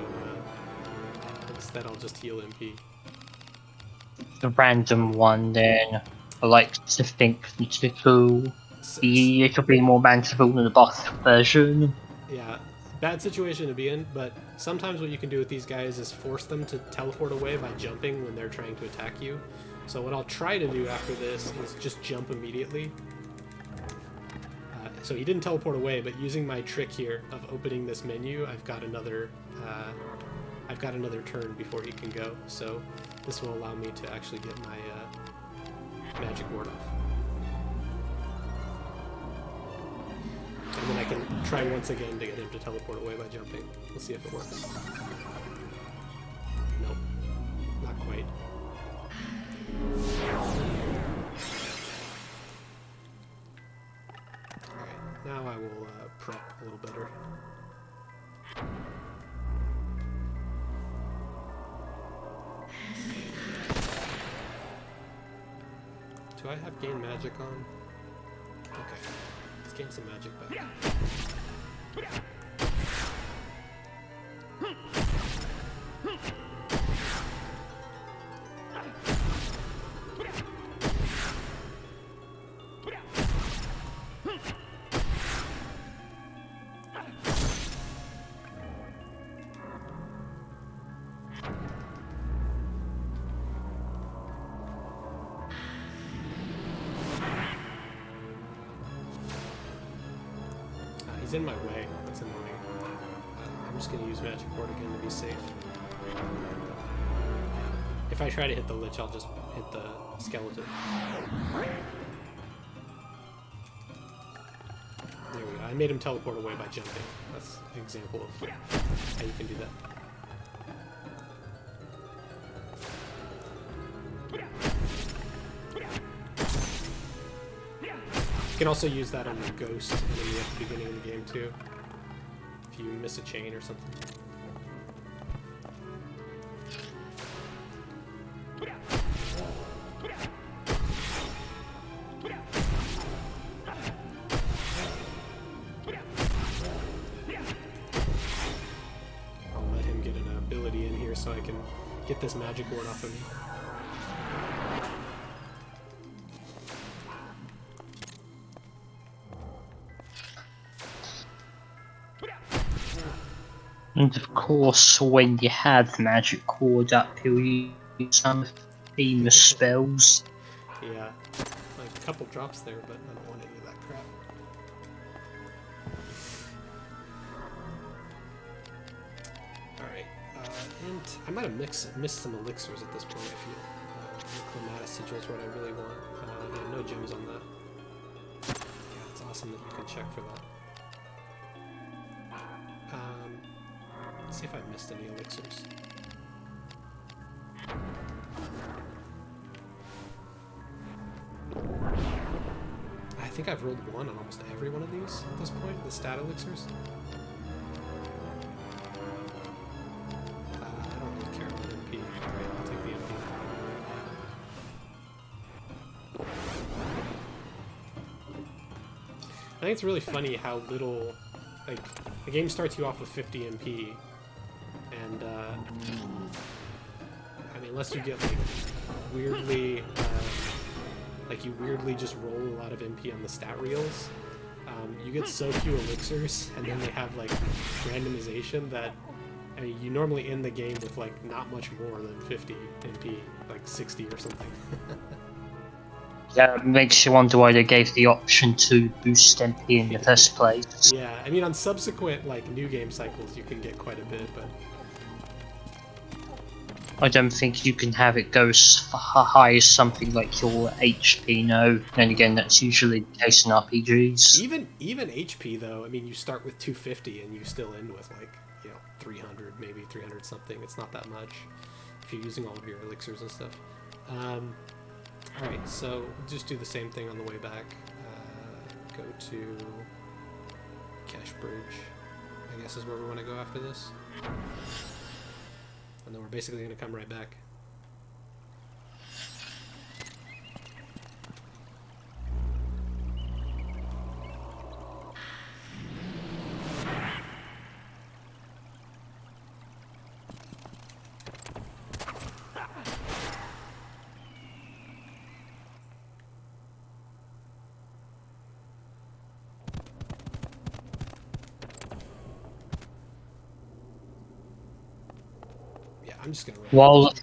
instead, I'll just heal MP. The random one, then I like to think it'll be more manageable than the boss version. Yeah, bad situation to be in, but sometimes what you can do with these guys is force them to teleport away by jumping when they're trying to attack you. So what I'll try to do after this is just jump immediately. So he didn't teleport away, but using my trick here of opening this menu, I've got another turn before he can go. So this will allow me to actually get my magic ward off. And then I can try once again to get him to teleport away by jumping. We'll see if it works. Nope. Not quite. Alright, now I will prep a little better. Do I have gain magic on? Okay. Let's gain some magic back. He's in my way. That's annoying. I'm just going to use Magic Ward again to be safe. If I try to hit the Lich, I'll just hit the skeleton. There we go. I made him teleport away by jumping. That's an example of how you can do that. You can also use that on the ghost at the beginning of the game too, if you miss a chain or something. I'll let him get an ability in here so I can get this magic ward off of me. And of course, when you have magic cord up, you'll use some famous spells. Yeah, like a couple drops there, but I don't want any of that crap. Alright, and I might have missed some elixirs at this point, I feel. Clematis Sigil is what I really want. Yeah, no gems on that. Yeah, it's awesome that you can check for that. Let's see if I missed any elixirs. I think I've rolled one on almost every one of these at this point, the stat elixirs. I don't really care about MP. Right, I'll take the MP. I think it's really funny how little, like, the game starts you off with 50 MP, and, I mean, unless you get, like, weirdly, like, you weirdly just roll a lot of MP on the stat reels, you get so few elixirs, and then they have, like, randomization that, I mean, you normally end the game with, like, not much more than 50 MP, like 60 or something. Yeah, it makes you wonder why they gave the option to boost MP in the first place. Yeah, I mean, on subsequent, like, new game cycles, you can get quite a bit, but... I don't think you can have it go as high as something like your HP, no. And again, that's usually the case in RPGs. Even HP, though, I mean, you start with 250 and you still end with, like, you know, 300, maybe 300 something. It's not that much if you're using all of your elixirs and stuff. Alright, so just do the same thing on the way back. Go to Cash Bridge, I guess is where we want to go after this. And then we're basically going to come right back. I'm just gonna run.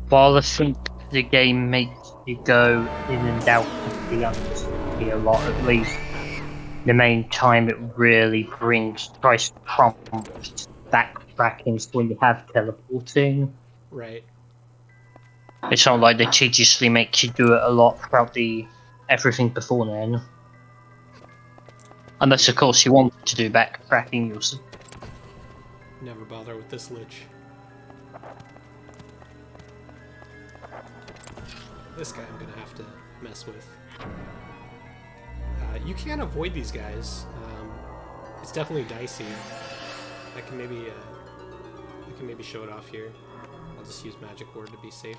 While I think the game makes you go in and out of the uncertainty a lot, at least the main time it really tries to prompt backtracking is when you have teleporting. Right. It's not like they tediously make you do it a lot throughout everything before then. Unless, of course, you want to do backtracking yourself. Never bother with this Lich. This guy I'm gonna have to mess with. You can't avoid these guys. It's definitely dicey. I can maybe show it off here. I'll just use magic word to be safe.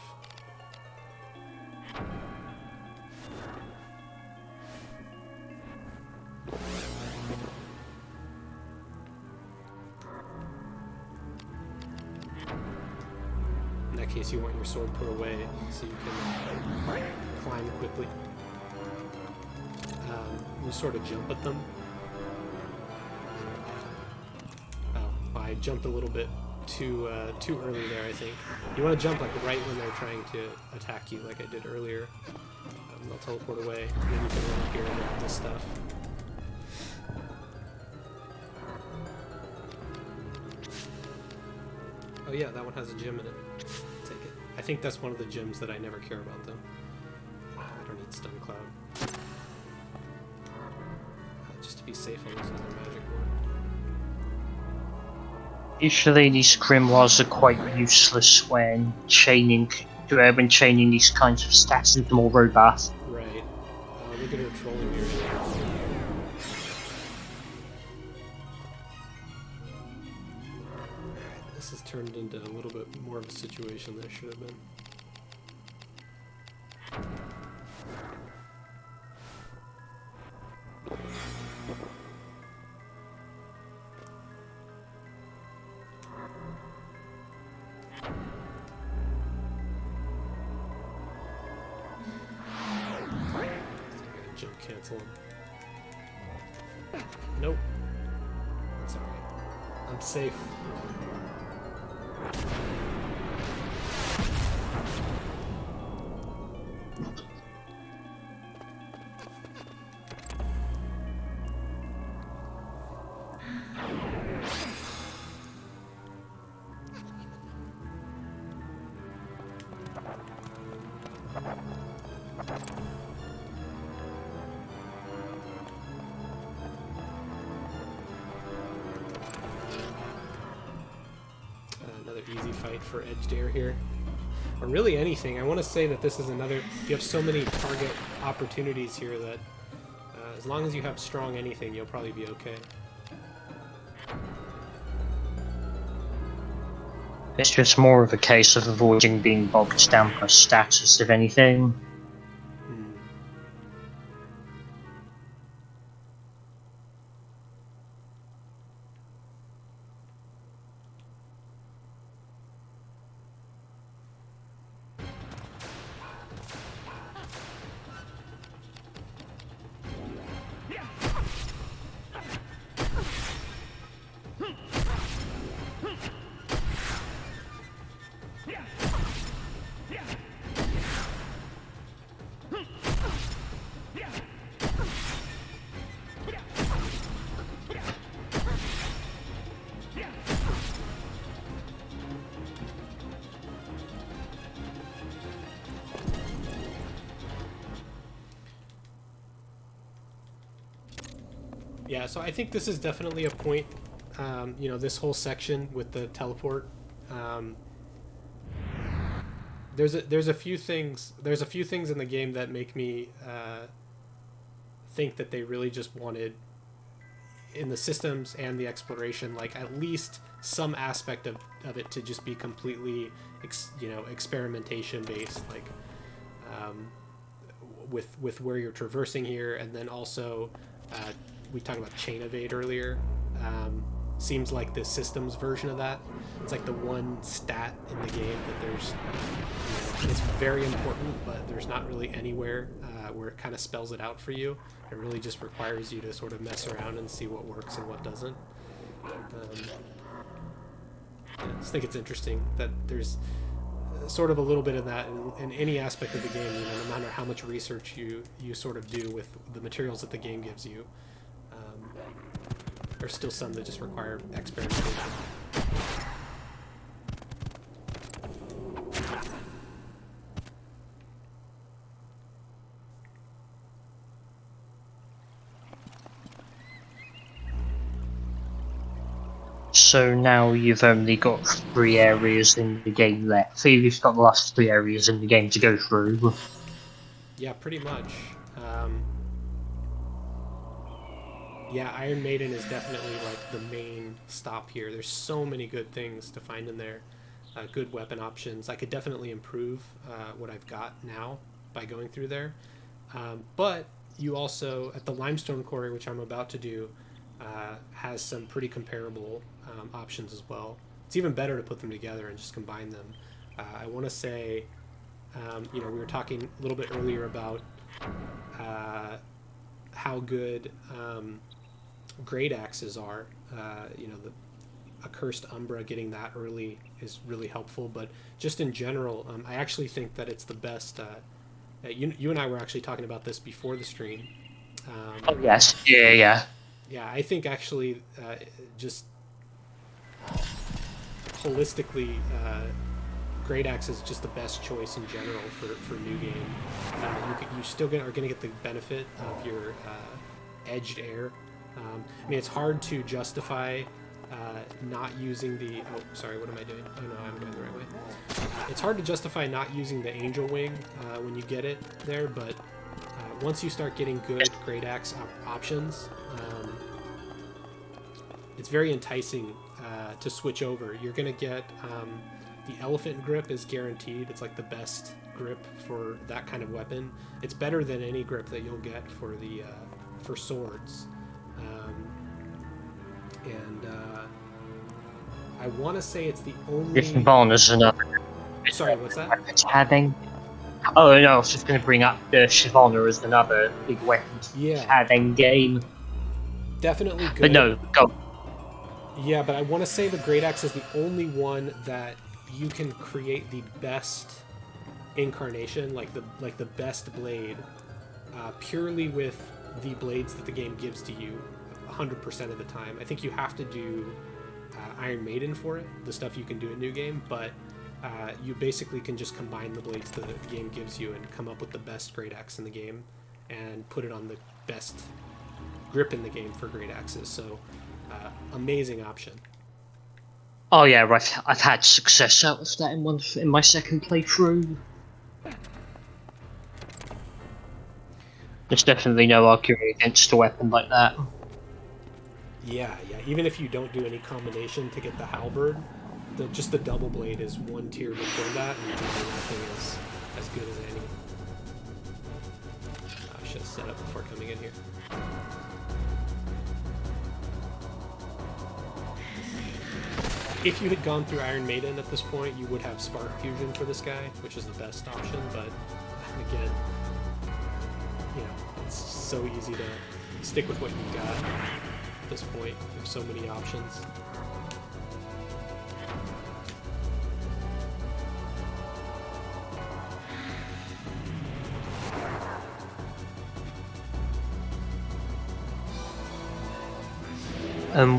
In that case, you want your sword put away so you can climb quickly. You sort of jump at them. Oh, I jumped a little bit too early there, I think. You want to jump like right when they're trying to attack you, like I did earlier. They'll teleport away, and then you can run up here and grab this stuff. Oh yeah, that one has a gem in it. Take it. I think that's one of the gems that I never care about, though. I don't need Stun Cloud. Just to be safe, I'll use another magic word. Usually these grimoires are quite useless when chaining these kinds of stats into more robust. Right. Look at her trolling here. This has turned into a little bit more of a situation than it should have been. Jump cancel him. Nope. That's alright. I'm safe. Another easy fight for Edged Air here. Or really anything. I want to say that this is another... You have so many target opportunities here that as long as you have strong anything, you'll probably be okay. It's just more of a case of avoiding being bogged down by status, if anything. Yeah, so I think this is definitely a point, you know, this whole section with the teleport. There's a few things in the game that make me think that they really just wanted, in the systems and the exploration, like at least some aspect of it to just be completely experimentation based, like with where you're traversing here, and then also we talked about chain evade earlier. Seems like the systems version of that. It's like the one stat in the game that there's, it's very important, but there's not really anywhere where it kind of spells it out for you. It really just requires you to sort of mess around and see what works and what doesn't. I just think it's interesting that there's sort of a little bit of that in any aspect of the game. No matter how much research you sort of do with the materials that the game gives you, there's still some that just require experimentation. So now you've only got 3 areas in the game left. So you've got the last 3 areas in the game to go through. Yeah, pretty much. Yeah, Iron Maiden is definitely like the main stop here. There's so many good things to find in there. Good weapon options. I could definitely improve what I've got now by going through there. But you also, at the Limestone Quarry, which I'm about to do, has some pretty comparable options as well. It's even better to put them together and just combine them. I want to say, we were talking a little bit earlier about how good great axes are. The accursed Umbra, getting that early is really helpful. But just in general, I actually think that it's the best. You and I were actually talking about this before the stream. Oh yes, yeah. Yeah, I think actually, just holistically, Great Axe is just the best choice in general for new game. You still are going to get the benefit of your edged air. I mean, it's hard to justify not using the. Oh, sorry, what am I doing? Oh no, I'm going the right way. It's hard to justify not using the Angel Wing when you get it there, but once you start getting good Great Axe options, it's very enticing to switch over. You're going to get the Elephant Grip is guaranteed. It's like the best grip for that kind of weapon. It's better than any grip that you'll get for the for swords. I want to say it's the only. Shivan is another. Sorry, what's that? Having. Oh no, I was just going to bring up the Shyvana as another big weapon. Yeah. Having game. Definitely good. But no, go. Yeah, but I want to say the Great Axe is the only one that you can create the best incarnation, like the best blade, purely with the blades that the game gives to you 100% of the time. I think you have to do Iron Maiden for it, the stuff you can do in New Game, but you basically can just combine the blades that the game gives you and come up with the best Great Axe in the game and put it on the best grip in the game for Great Axes. So amazing option. Oh yeah, right. I've had success out of that in my second playthrough. There's definitely no arguing against a weapon like that. Yeah. Even if you don't do any combination to get the halberd, just the double blade is one tier before that, and that thing is as good as any. I should have set up before coming in here. If you had gone through Iron Maiden at this point, you would have Spark Fusion for this guy, which is the best option, but again, it's so easy to stick with what you got at this point. You have so many options.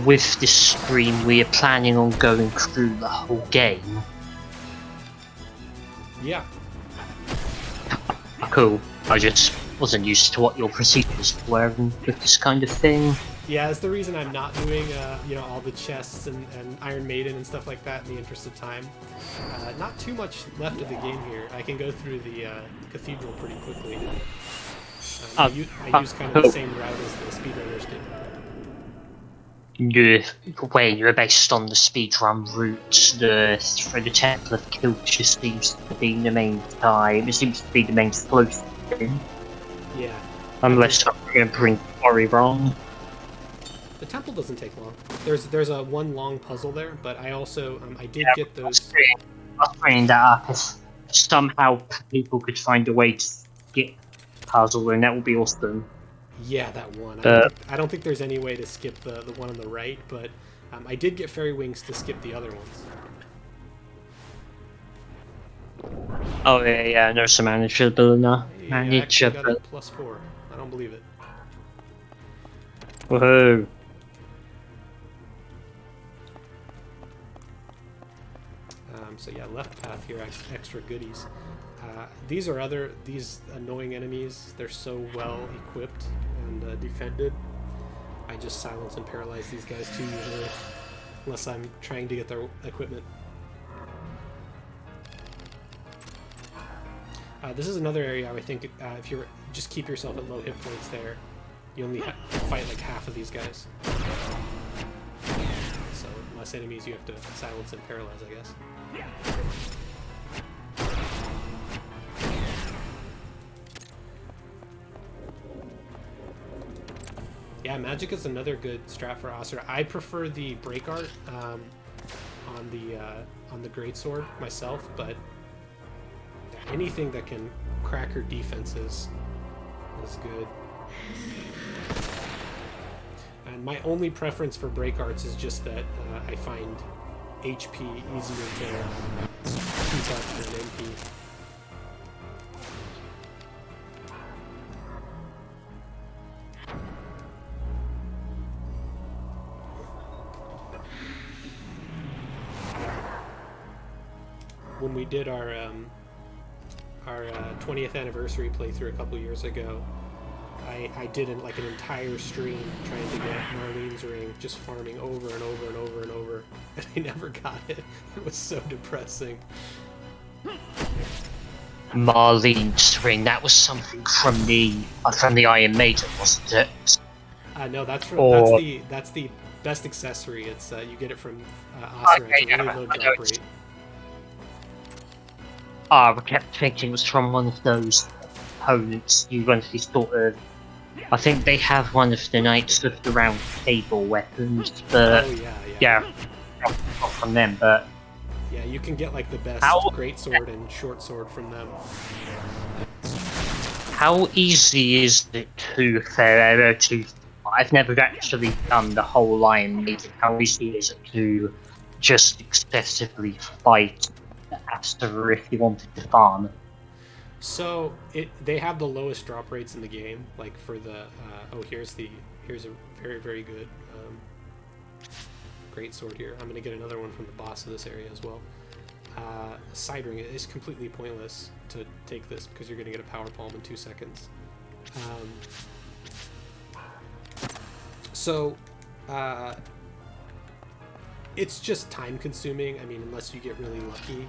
With this stream, we are planning on going through the whole game. Yeah. Cool. I just wasn't used to what your procedures were with this kind of thing. Yeah, that's the reason I'm not doing, all the chests and Iron Maiden and stuff like that in the interest of time. Not too much left of the game here. I can go through the cathedral pretty quickly. I use kind of the same route as the speedrunners did. The way you're based on the speedrun route, through the Temple of Kilcher seems to be the main time. It seems to be the main flow thing. Yeah. Unless I'm remembering Quarry wrong. The temple doesn't take long. There's a one long puzzle there, but I also I did get those. I was bringing that up. If somehow people could find a way to get puzzle, then that would be awesome. Yeah, that one. I don't think there's any way to skip the one on the right, but I did get Fairy Wings to skip the other ones. Oh yeah, no, some manageable enough. Hey, I actually got a +4. I don't believe it. Woohoo! So yeah, left path here, extra goodies. These annoying enemies. They're so well equipped and defended. I just silence and paralyze these guys too usually, unless I'm trying to get their equipment. This is another area I think if you just keep yourself at low hit points there. You only fight like half of these guys. So less enemies you have to silence and paralyze, I guess. Yeah, magic is another good strat for Asura. I prefer the break art on the greatsword myself, but anything that can crack her defenses is good. And my only preference for break arts is just that I find HP easier to keep up than MP. When we did our 20th anniversary playthrough a couple years ago, I did an entire stream trying to get Marlene's ring, just farming over and over and over and over, and I never got it. It was so depressing. Marlene's ring, that was something from the Iron Maiden, wasn't it? No, that's the best accessory. It's you get it from Asura. Okay, it's a really low drop rate. I kept thinking it was from one of those opponents. You want to sort of. I think they have one of the Knights of the Round Table weapons, but yeah, not from them. But yeah, you can get like the best great sword and short sword from them. How easy is it to I've never actually done the whole Iron Maiden. How easy is it to just excessively fight Asura if you wanted to farm? So they have the lowest drop rates in the game. Like for the here's a very, very good great sword here. I'm gonna get another one from the boss of this area as well. Side ring is completely pointless to take this because you're gonna get a power palm in 2 seconds. It's just time consuming. I mean, unless you get really lucky.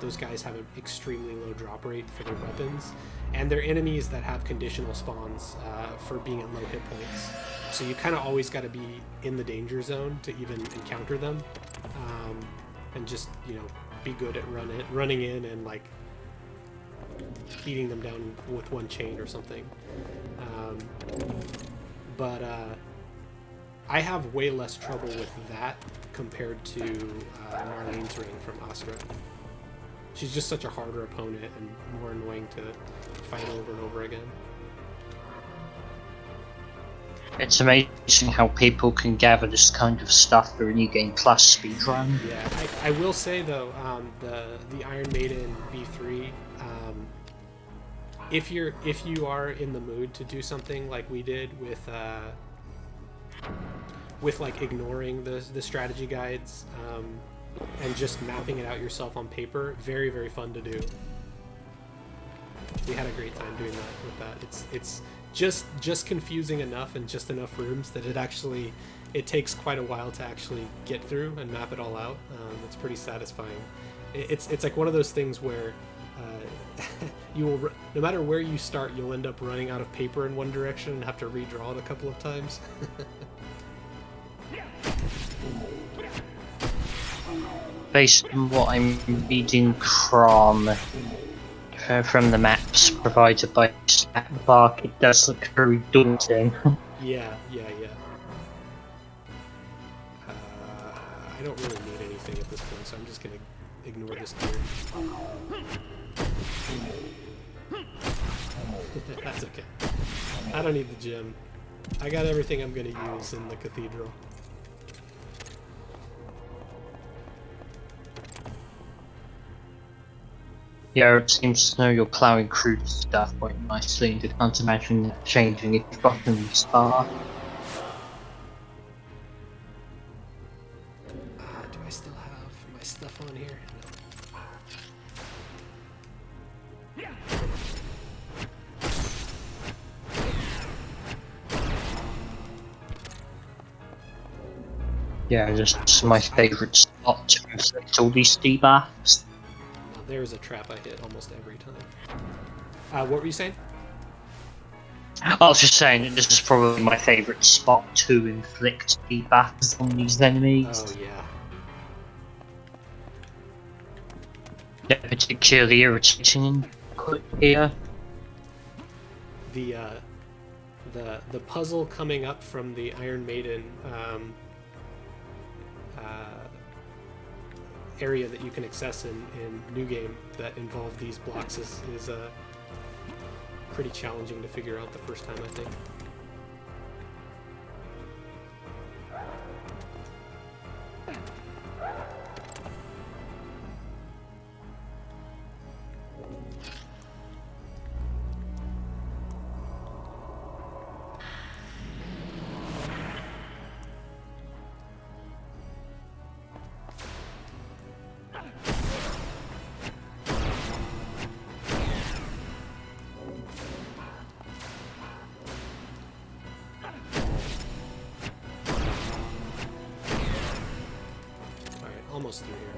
Those guys have an extremely low drop rate for their weapons, and they're enemies that have conditional spawns for being at low hit points. So you kind of always got to be in the danger zone to even encounter them, and just, you know, be good at running in and like beating them down with one chain or something. But I have way less trouble with that compared to Marlene's ring from Asura. She's just such a harder opponent and more annoying to fight over and over again. It's amazing how people can gather this kind of stuff for a New Game Plus speedrun. Yeah, I will say though, the Iron Maiden B3, if you are in the mood to do something like we did with like ignoring the strategy guides and just mapping it out yourself on paper, very, very fun to do. We had a great time doing that with that. It's just confusing enough and just enough rooms that it takes quite a while to actually get through and map it all out. It's pretty satisfying. It's like one of those things where you will, no matter where you start, you'll end up running out of paper in one direction and have to redraw it a couple of times. Based on what I'm reading from the maps provided by Statbark, it does look very daunting. Yeah. I don't really need anything at this point, so I'm just gonna ignore this gear. That's okay. I don't need the gem. I got everything I'm gonna use in the cathedral. Yeah, it seems to know you're ploughing crude stuff quite nicely, and I can't imagine that changing if you've gotten this far. Do I still have my stuff on here? No. Yeah, just my favourite spot to inflict all these debuffs. There's a trap I hit almost every time. What were you saying? I was just saying that this is probably my favourite spot to inflict feedback on these enemies. Oh yeah. They're particularly irritating here. The puzzle coming up from the Iron Maiden area that you can access in New Game that involve these blocks is pretty challenging to figure out the first time, I think. Almost through here.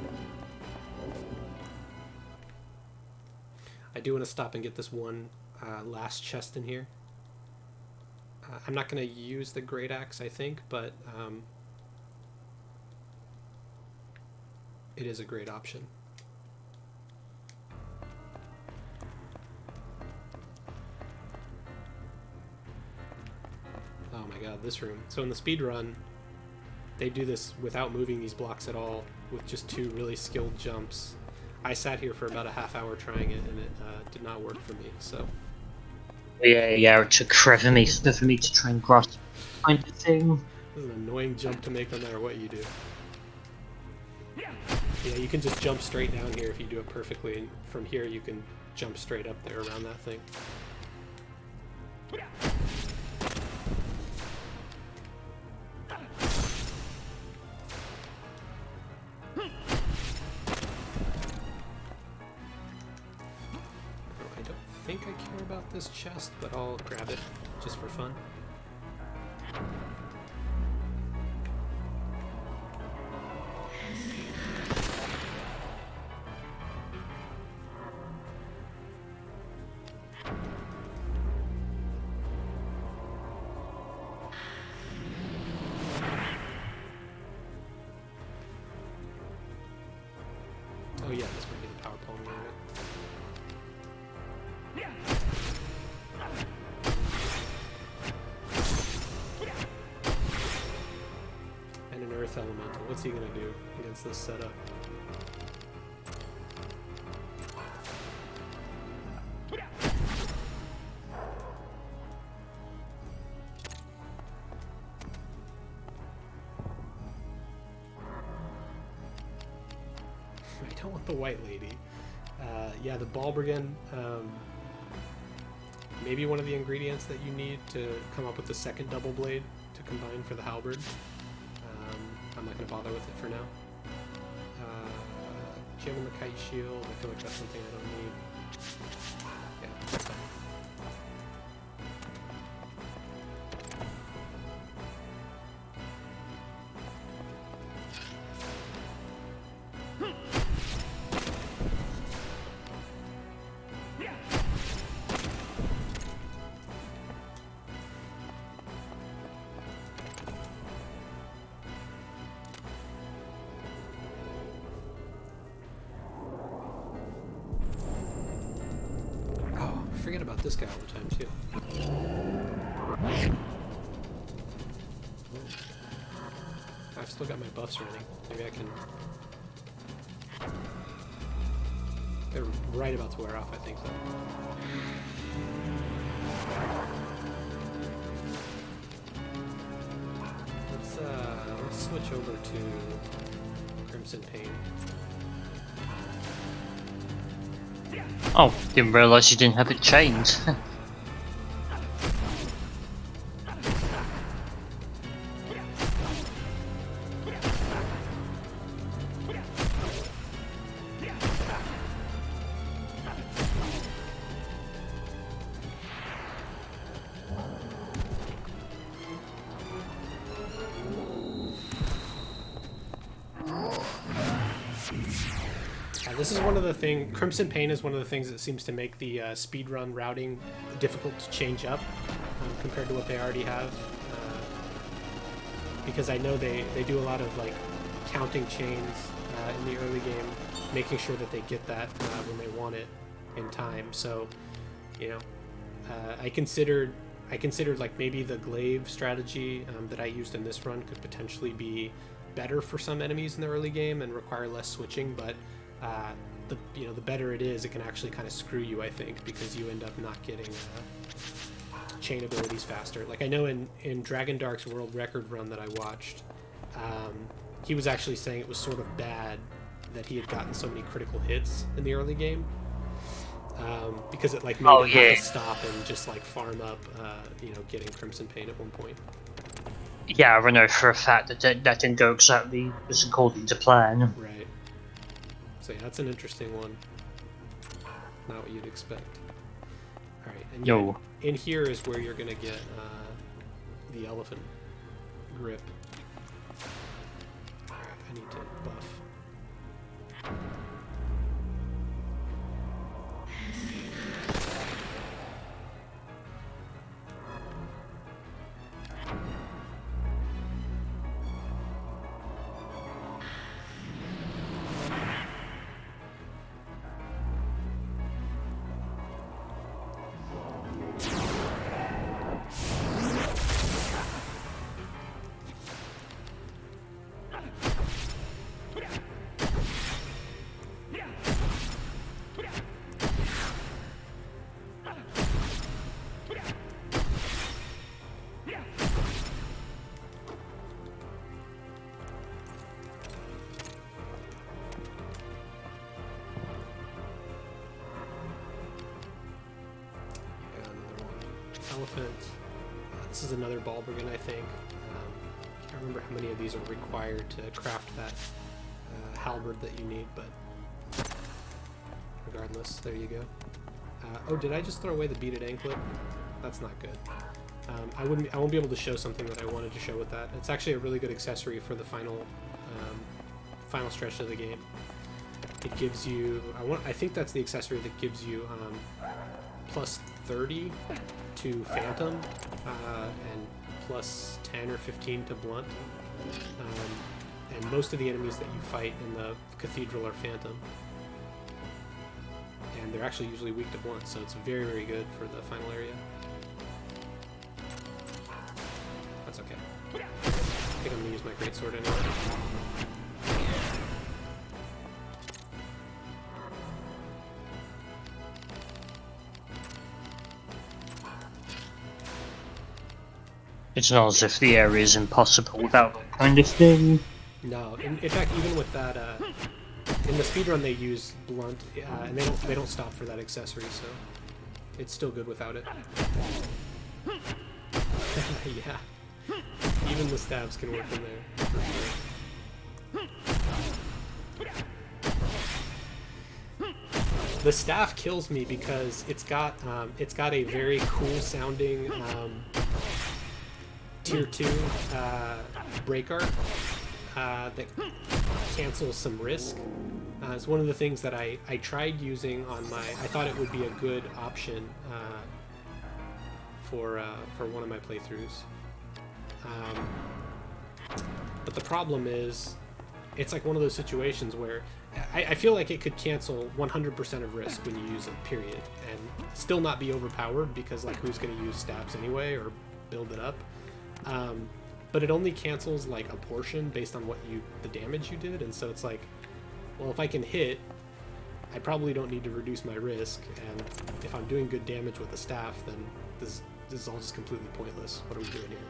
I do want to stop and get this one last chest in here. I'm not going to use the great axe, I think, but it is a great option. Oh my god, this room. So in the speed run, they do this without moving these blocks at all, with just 2 really skilled jumps. I sat here for about a half hour trying it, and it did not work for me, so... Yeah, it took forever for me to try and grasp kind of thing. This is an annoying jump to make no matter what you do. Yeah, you can just jump straight down here if you do it perfectly, and from here you can jump straight up there around that thing. I think I care about this chest, but I'll grab it just for fun. Oh yeah, this might be the power pole area. And an earth elemental. What's he gonna do against this setup? I don't want the white lady. Yeah, the Balbriggan, maybe one of the ingredients that you need to come up with the second double blade to combine for the halberd. I'm not going to bother with it for now. Gem and the kite shield, I feel like that's something I don't need. Yeah, that's fine. Forget about this guy all the time too. I've still got my buffs running. Maybe I can... They're right about to wear off, I think, though. Let's switch over to Crimson Pain. Oh, didn't realise you didn't have it chained. This is one of the things, Crimson Pain is one of the things that seems to make the speedrun routing difficult to change up. compared to what they already have. Because I know they do a lot of like counting chains in the early game, making sure that they get that when they want it in time. So, you know, I considered like maybe the glaive strategy that I used in this run could potentially be better for some enemies in the early game and require less switching, but the better it is, it can actually kind of screw you, I think, because you end up not getting chain abilities faster. Like I know in Dragon Dark's world record run that I watched, he was actually saying it was sort of bad that he had gotten so many critical hits in the early game, because it like made him have to stop and just like farm up, getting Crimson Pain at one point. Yeah, I know for a fact that that didn't go exactly as according to plan. Right. So yeah, that's an interesting one. Not what you'd expect. All right, and Yo. In here is where you're gonna get the elephant grip. All right, I need to buff. Elephant. This is another Balbergan, I think. I can't remember how many of these are required to craft that halberd that you need, but regardless, there you go. Oh, did I just throw away the beaded anklet? That's not good. I won't be able to show something that I wanted to show with that. It's actually a really good accessory for the final stretch of the game. It gives you, I think that's the accessory that gives you plus 30 to Phantom, and plus 10 or 15 to Blunt. And most of the enemies that you fight in the Cathedral are Phantom. And they're actually usually weak to Blunt, so it's very, very good for the final area. That's okay. I think I'm going to use my greatsword anyway. It's not as if the area is impossible without that kind of thing. No, in fact, even with that, in the speedrun they use Blunt, and they don't stop for that accessory, so it's still good without it. Yeah, even the stabs can work in there. The staff kills me because it's got a very cool sounding tier 2 break art that cancels some risk. It's one of the things that I tried using on my. I thought it would be a good option for one of my playthroughs. But the problem is, it's like one of those situations where I feel like it could cancel 100% of risk when you use it, period, and still not be overpowered, because like who's going to use stabs anyway or build it up? But it only cancels like a portion based on the damage you did, and so it's like, well, if I can hit, I probably don't need to reduce my risk, and if I'm doing good damage with the staff, then this is all just completely pointless. What are we doing here?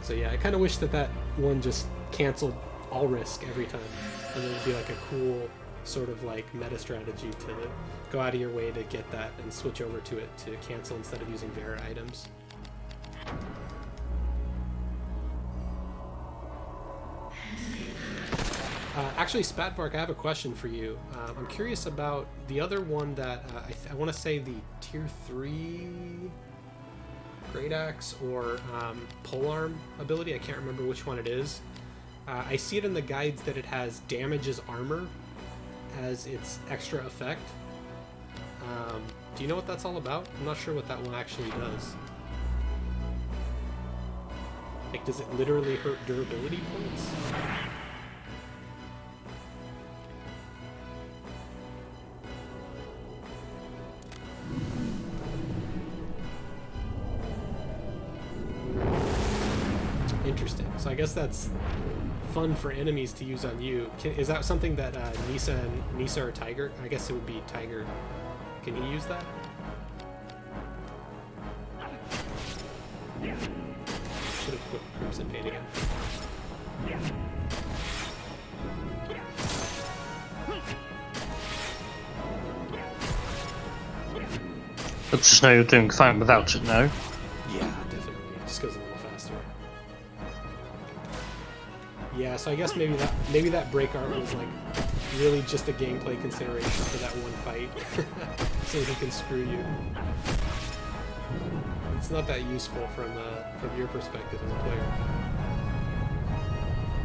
So yeah, I kind of wish that one just canceled all risk every time, and it would be like a cool sort of like meta strategy to go out of your way to get that and switch over to it to cancel instead of using Vera items. Actually, Spatvark, I have a question for you. I'm curious about the other one that I want to say the tier 3 Great Axe or Polearm ability. I can't remember which one it is. I see it in the guides that it has damages armor as its extra effect. Do you know what that's all about? I'm not sure what that one actually does. Like, does it literally hurt durability points? Interesting. So I guess that's fun for enemies to use on you. Is that something that Nisa or Tiger? I guess it would be Tiger. Can he use that? Should have put Crimson Pain again. Looks as though you're doing fine without it now. Yeah, definitely. It just goes a little faster. Yeah, so I guess maybe that break art was like really just a gameplay consideration for that one fight, so he can screw you. It's not that useful from your perspective as a player.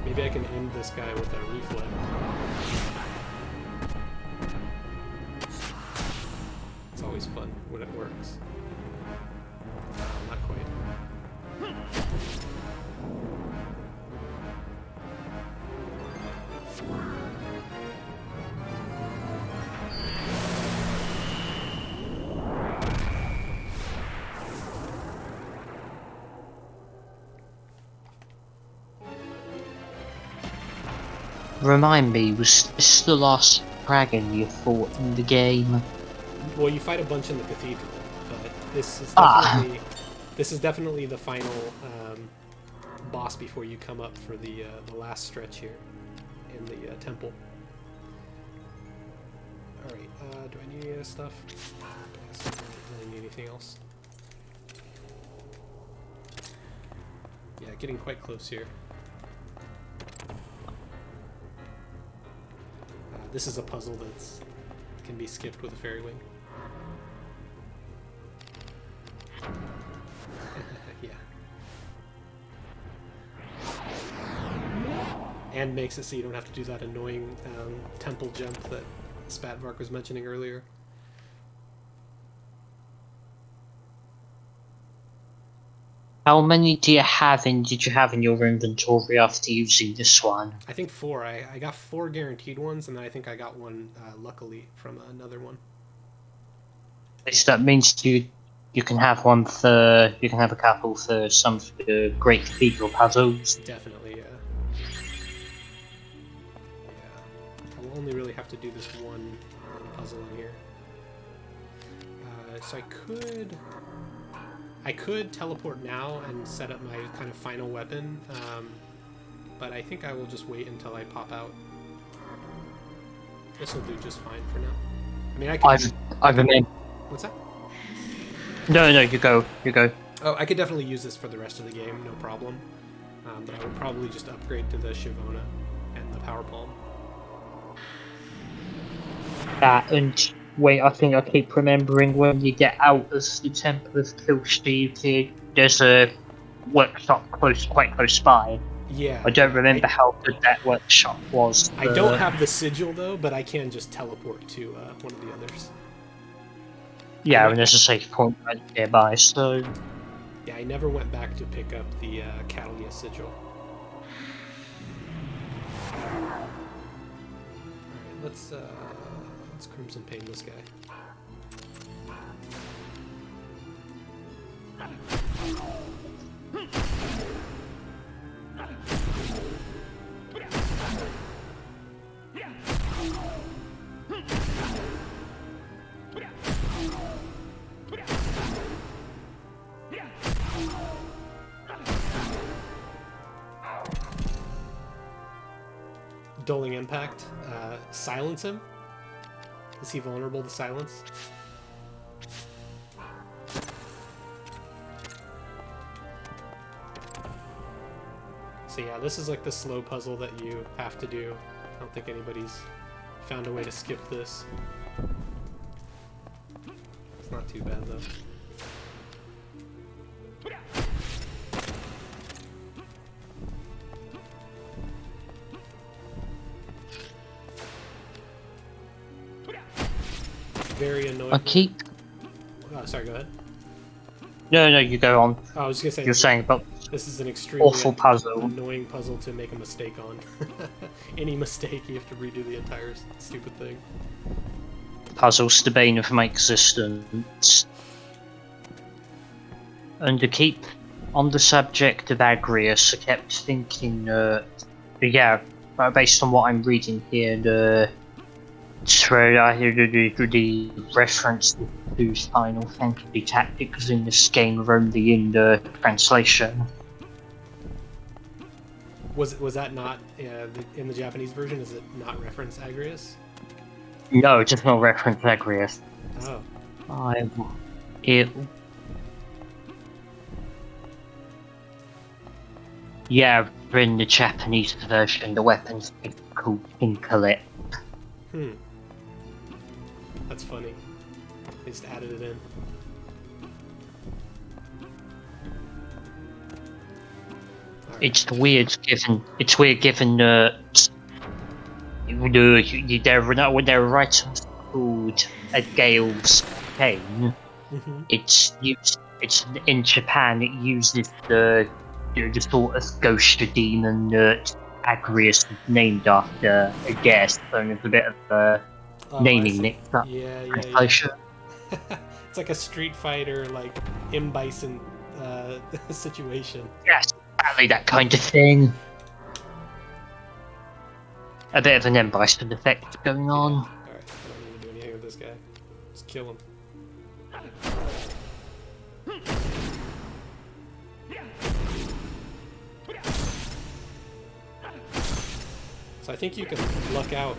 Maybe I can end this guy with a reflect. It's always fun when it works. Not quite. Remind me, was this the last dragon you fought in the game? Well, you fight a bunch in the cathedral, but this is definitely the final boss before you come up for the last stretch here in the temple. All right, do I need any of this stuff? I don't really need anything else. Yeah, getting quite close here. This is a puzzle that can be skipped with a fairy wing. Yeah. And makes it so you don't have to do that annoying temple jump that Spatvark was mentioning earlier. How many did you have in your inventory after using this one? I think 4. I got 4 guaranteed ones, and then I think I got one luckily from another one. So that means you can have one for you can have a couple for some of the great cathedral puzzles. Definitely, yeah. Yeah. I will only really have to do this one puzzle in here. So I could teleport now and set up my kind of final weapon, but I think I will just wait until I pop out. This will do just fine for now. I mean, I've been. What's that? No, you go. Oh, I could definitely use this for the rest of the game, no problem. But I would probably just upgrade to the Shavona and the Power Palm. And wait, I think I keep remembering when you get out of the Temple of Kilsheed, there's a workshop quite close by. Yeah. I don't remember how good that workshop was. I don't have the sigil though, but I can just teleport to one of the others. Yeah, and there's a save point right nearby, so... Yeah, I never went back to pick up the Catalia sigil. Alright, let's Crimson Pain this guy. Doling Impact. Silence him? Is he vulnerable to silence? So yeah, this is like the slow puzzle that you have to do. I don't think anybody's found a way to skip this. It's not too bad though. Very annoying. I keep sorry. Go ahead. No, no, you go on. Oh, I was just gonna say You're saying about this is an extremely awful puzzle. annoying puzzle to make a mistake on. Any mistake, you have to redo the entire stupid thing. Puzzles the bane of my existence. And to keep on the subject of Agrius, I kept thinking, yeah, based on what I'm reading here, the reference to Final Fantasy Tactics in this game are only in the translation. Was that not in the Japanese version? Is it not reference Agrius? No, it does not reference Agrius. Oh. Yeah, in the Japanese version, the weapon's called Inklet. That's funny. They just added it in. Right. It's weird given that when they're writing called a Gale's Cane, it's used. It's in Japan. It uses the sort of ghost demon that Agrius is named after. I guess, so it's a bit of a naming mix-up. Yeah. It's like a Street Fighter, like M. Bison situation. Yes, exactly that kind of thing. A bit of an M. Bison effect going on. Alright, I don't need to do anything with this guy. Just kill him. So I think you can luck out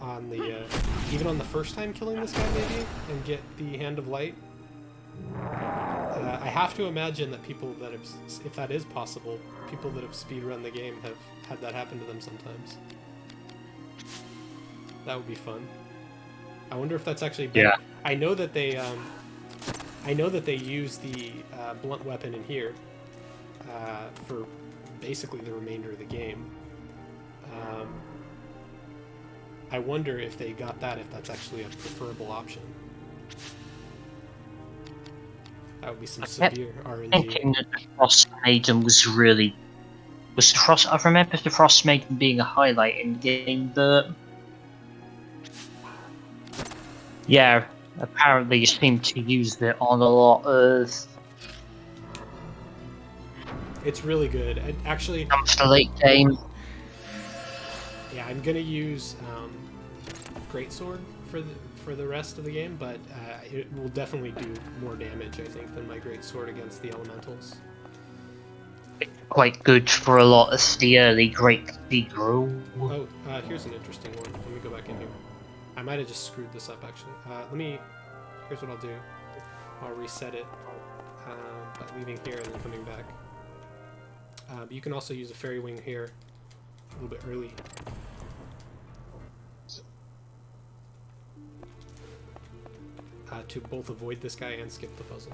on the, even on the first time killing this guy maybe, and get the Hand of Light. I have to imagine that people that have, if that is possible, people that have speedrun the game have had that happen to them sometimes. That would be fun. I wonder if that's actually better. Yeah. I know that they use the blunt weapon in here for basically the remainder of the game. I wonder if they got that, if that's actually a preferable option. That would be some severe RNG. Thinking that the Frost Maiden was really I remember the Frost Maiden being a highlight in the game, but yeah, apparently you seem to use it on a lot of. It's really good. Actually, comes to late game. Yeah, I'm gonna use Greatsword for the rest of the game, but it will definitely do more damage, I think, than my Greatsword against the elementals. It's quite good for a lot of the early Great Cathedral. Oh, here's an interesting one. Let me go back in here. I might have just screwed this up, actually. Here's what I'll do. I'll reset it by leaving here and then coming back. But you can also use a Fairy Wing here a little bit early. To both avoid this guy and skip the puzzle.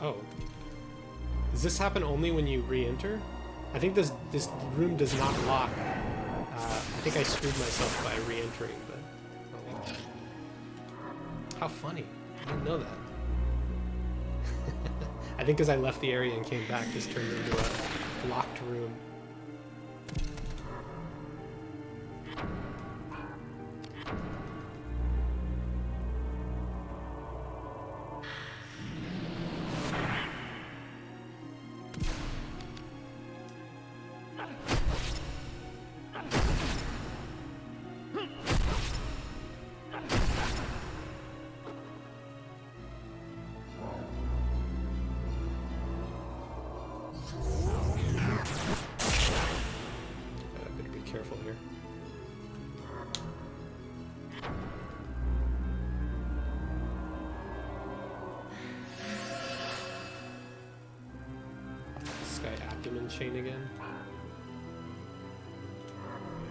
Oh. Does this happen only when you re-enter? I think this room does not lock. I think I screwed myself by re-entering, but oh well. How funny. I didn't know that. I think as I left the area and came back, this turned into a locked room. Careful here. This guy abdomen chain again. Yeah,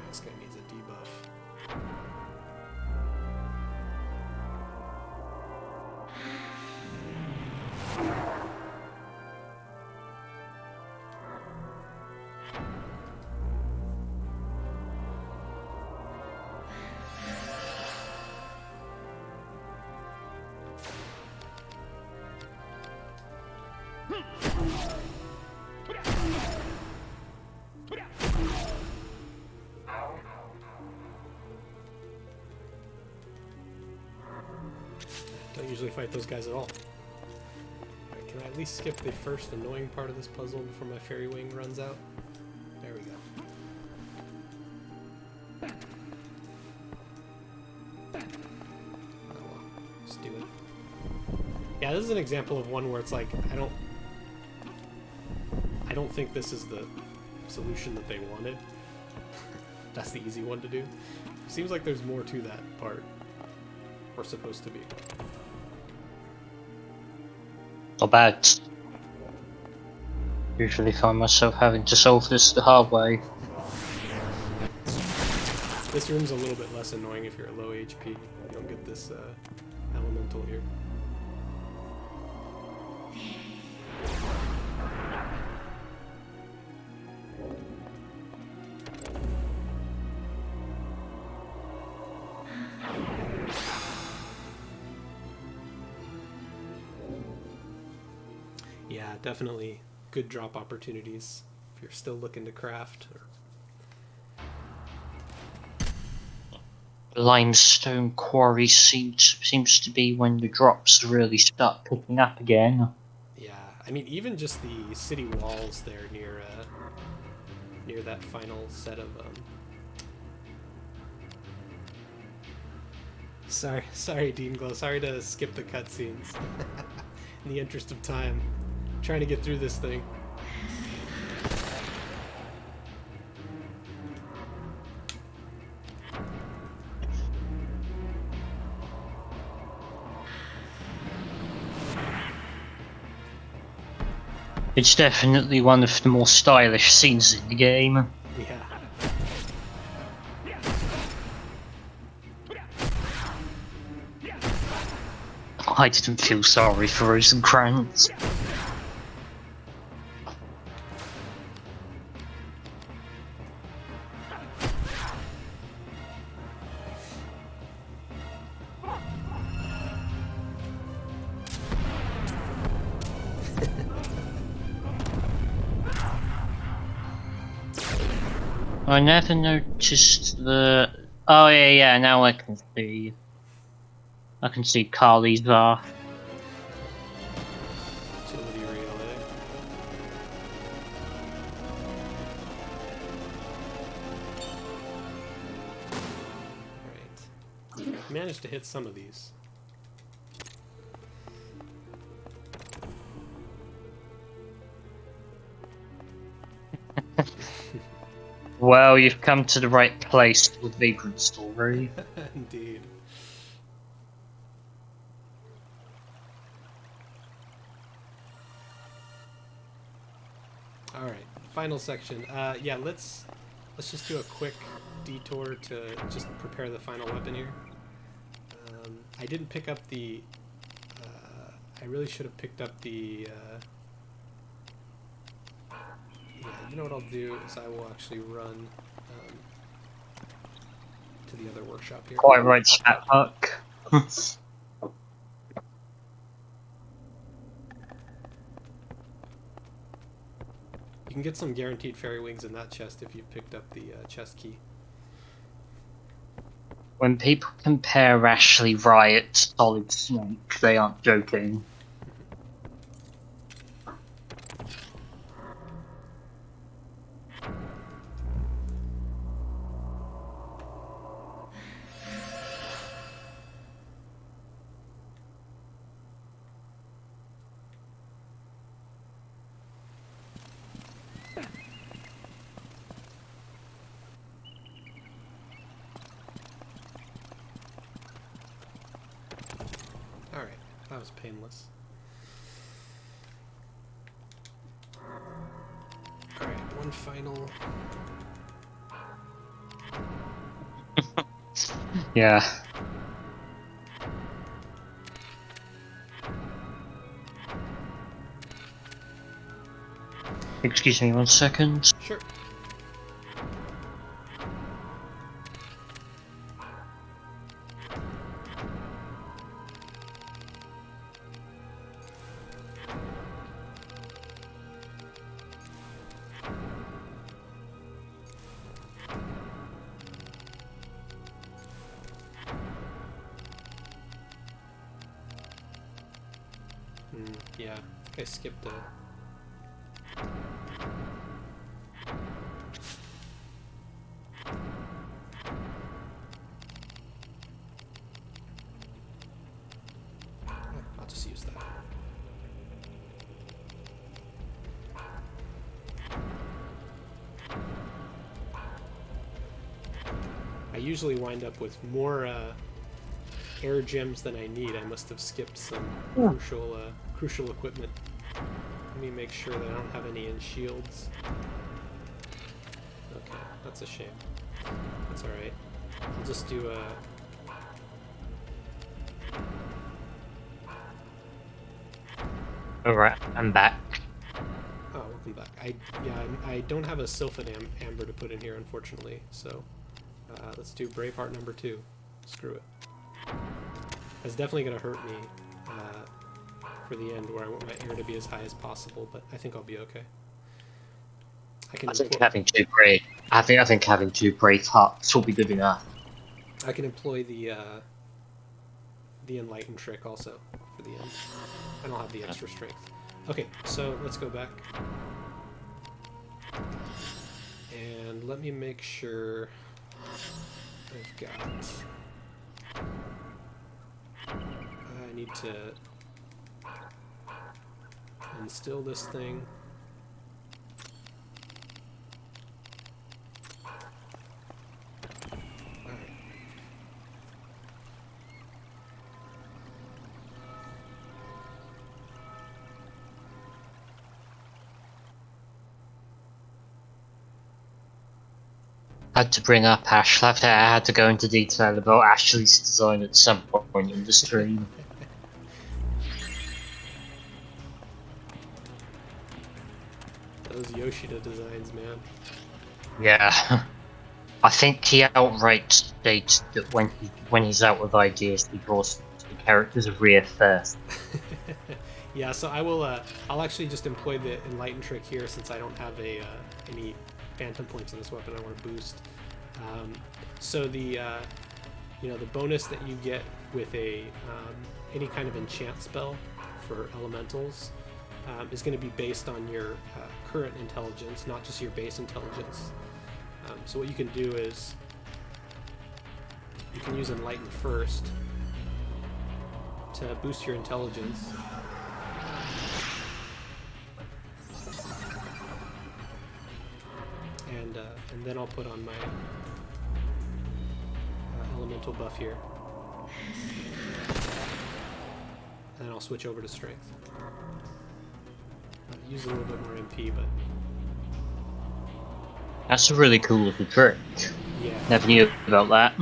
this guy needs a debuff. Don't usually fight those guys at all. Alright, can I at least skip the first annoying part of this puzzle before my fairy wing runs out? There we go. Oh well, let's do it. Yeah, this is an example of one where it's like, I don't think this is the solution that they wanted. That's the easy one to do. Seems like there's more to that part. Or supposed to be. Not bad. Usually find myself having to solve this the hard way. This room's a little bit less annoying if you're at low HP. You don't get this elemental here. Yeah, definitely good drop opportunities if you're still looking to craft. Limestone quarry seems to be when the drops really start picking up again. Yeah, I mean even just the city walls there near that final set of Sorry, Dean Glow. Sorry to skip the cutscenes. In the interest of time, I'm trying to get through this thing. It's definitely one of the more stylish scenes in the game. Yeah. I didn't feel sorry for Rosencrantz. I never noticed the... Oh yeah, now I can see. I can see Carly's bar. Utility relay. Alright. Managed to hit some of these. Well, you've come to the right place with Vagrant story. Indeed. All right, final section. Yeah, let's just do a quick detour to just prepare the final weapon here. I didn't pick up the. I really should have picked up the. Yeah, you know what I'll do is I will actually run to the other workshop here. Quite right, Chat Huck. You can get some guaranteed fairy wings in that chest if you've picked up the chest key. When people compare Ashley Riot to Solid Snake, they aren't joking. Alright, that was painless. Alright, one final. Yeah. Excuse me 1 second. Sure. Yeah, I think I skipped a... I'll just use that. I usually wind up with more air gems than I need. I must have skipped some crucial equipment. Let me make sure that I don't have any in shields. Okay, that's a shame. That's alright. I'll just do a... Alright, I'm back. Oh, welcome back. I don't have a Sylphan Amber to put in here, unfortunately, so let's do Braveheart number 2. Screw it. That's definitely going to hurt me for the end, where I want my air to be as high as possible, but I think I'll be okay. I think having two brave hearts will be good enough. I can employ the Enlighten trick also for the end. And I'll have the extra strength. Okay, so let's go back. And let me make sure I've got... I need to instill this thing. Alright. I had to bring up Ash. I had to go into detail about Ashley's design at some point in the stream. Those Yoshida designs, man. Yeah. I think he outright states that when he's out of ideas, he draws the characters of Rhea first. Yeah, so I will. I'll actually just employ the Enlighten trick here, since I don't have any Phantom points on this weapon. I want to boost. So the the bonus that you get with any kind of enchant spell for elementals is going to be based on your current intelligence, not just your base intelligence. So what you can do is you can use Enlighten first to boost your intelligence. And then I'll put on my elemental buff here. And then I'll switch over to strength. Use a little bit more MP, but... That's a really cool little trick. Yeah. Never knew about that.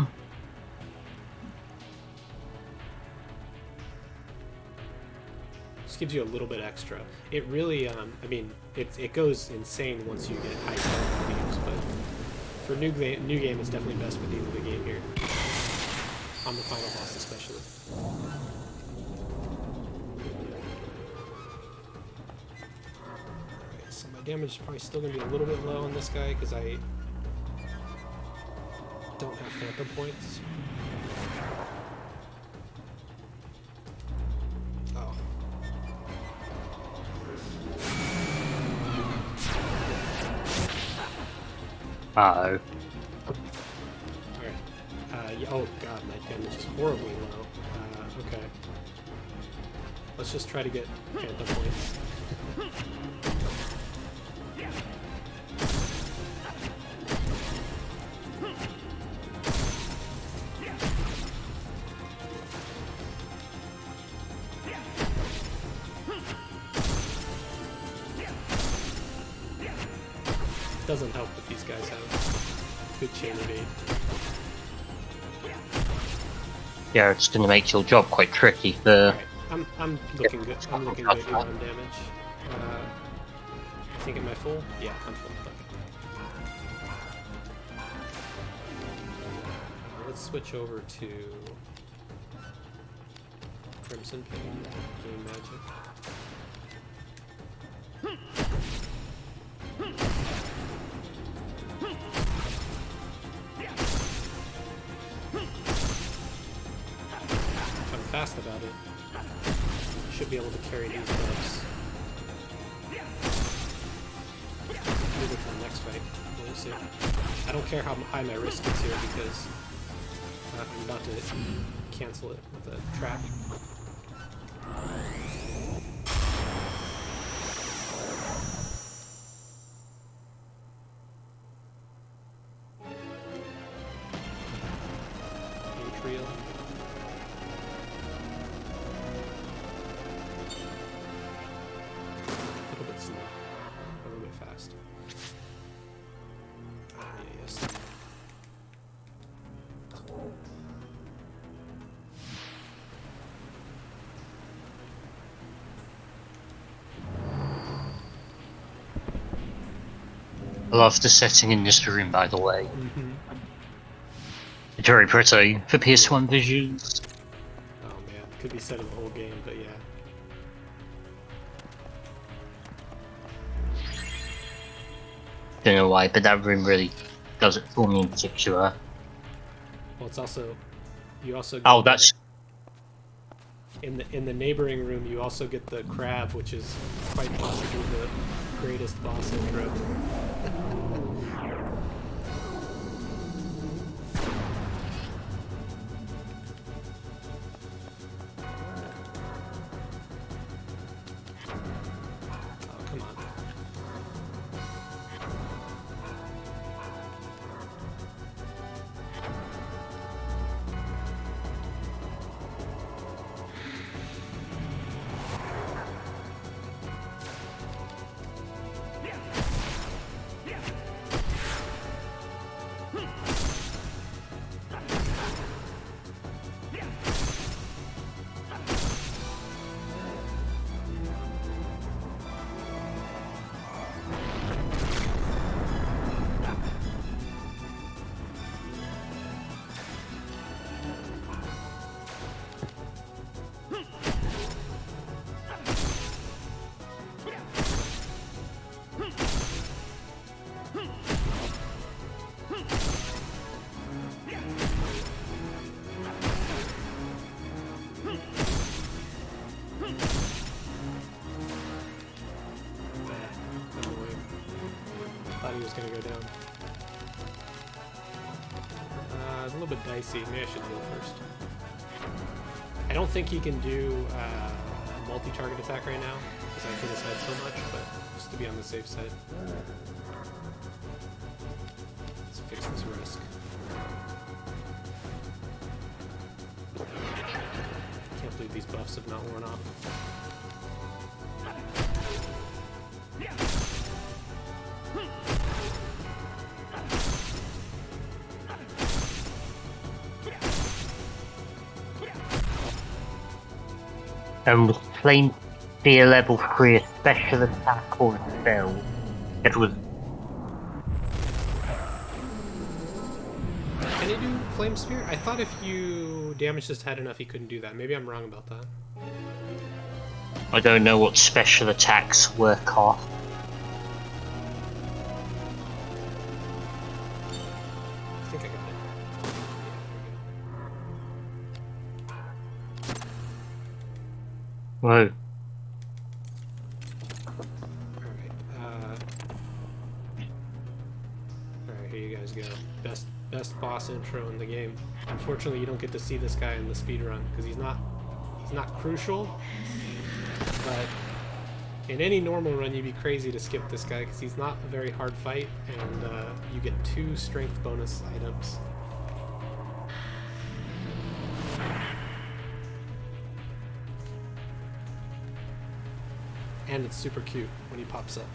Just gives you a little bit extra. It really, I mean, it goes insane once you get high values, but for new game, it's definitely best for the end of the game here. On the final boss, especially. Alright, so my damage is probably still going to be a little bit low on this guy, because I don't have Phantom points. Oh. Uh-oh. Alright. Yeah, oh god, my damage is horribly low. Okay. Let's just try to get Phantom points. Doesn't help that these guys have good chain of aid. Yeah, it's going to make your job quite tricky. For... Right. I'm looking good. I'm looking good here on damage. I think am I full? Yeah, I'm full. Okay. Let's switch over to Crimson Pain, Game Magic. If I'm fast about it, should be able to carry these buffs. Maybe for the next fight. We'll see. I don't care how high my risk is here because I'm about to cancel it with a trap. Trio. A little bit slow. A little bit fast. Ah, yeah, yes. I love the setting in this room, by the way. Mm-hmm. It's very pretty for PS1 visuals. Oh man, could be said of the whole game, but yeah. Don't know why, but that room really does it for me in particular. Well, it's also you also get Oh, that's in the neighboring room. You also get the crab, which is quite possibly the greatest boss intro. Oh, come on. Thought he was gonna go down. It's a little bit dicey. Maybe I should heal first. I don't think he can do a multi-target attack right now because I hit his head so much, but just to be on the safe side. Let's fix this risk. Can't believe these buffs have not worn off. was playing be a level 3 a special attack or a spell. It was Can he do Flame Spear? I thought if you damaged his head enough, he couldn't do that. Maybe I'm wrong about that. I don't know what special attacks work off. I think I got it. Whoa. Alright, here you guys go. Best boss intro in the game. Unfortunately, you don't get to see this guy in the speedrun because he's not crucial. But in any normal run, you'd be crazy to skip this guy because he's not a very hard fight, and you get 2 strength bonus items. And it's super cute when he pops up.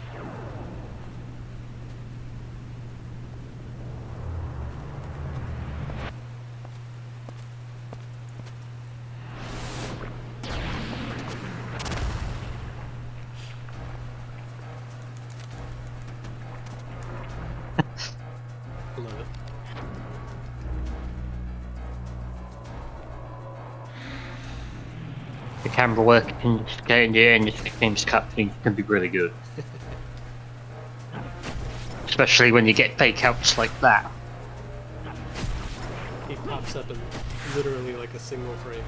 I love it. The camera work in this game, and this game's cutscenes can be really good. Especially when you get fake outs like that. He pops up in literally like a single frame.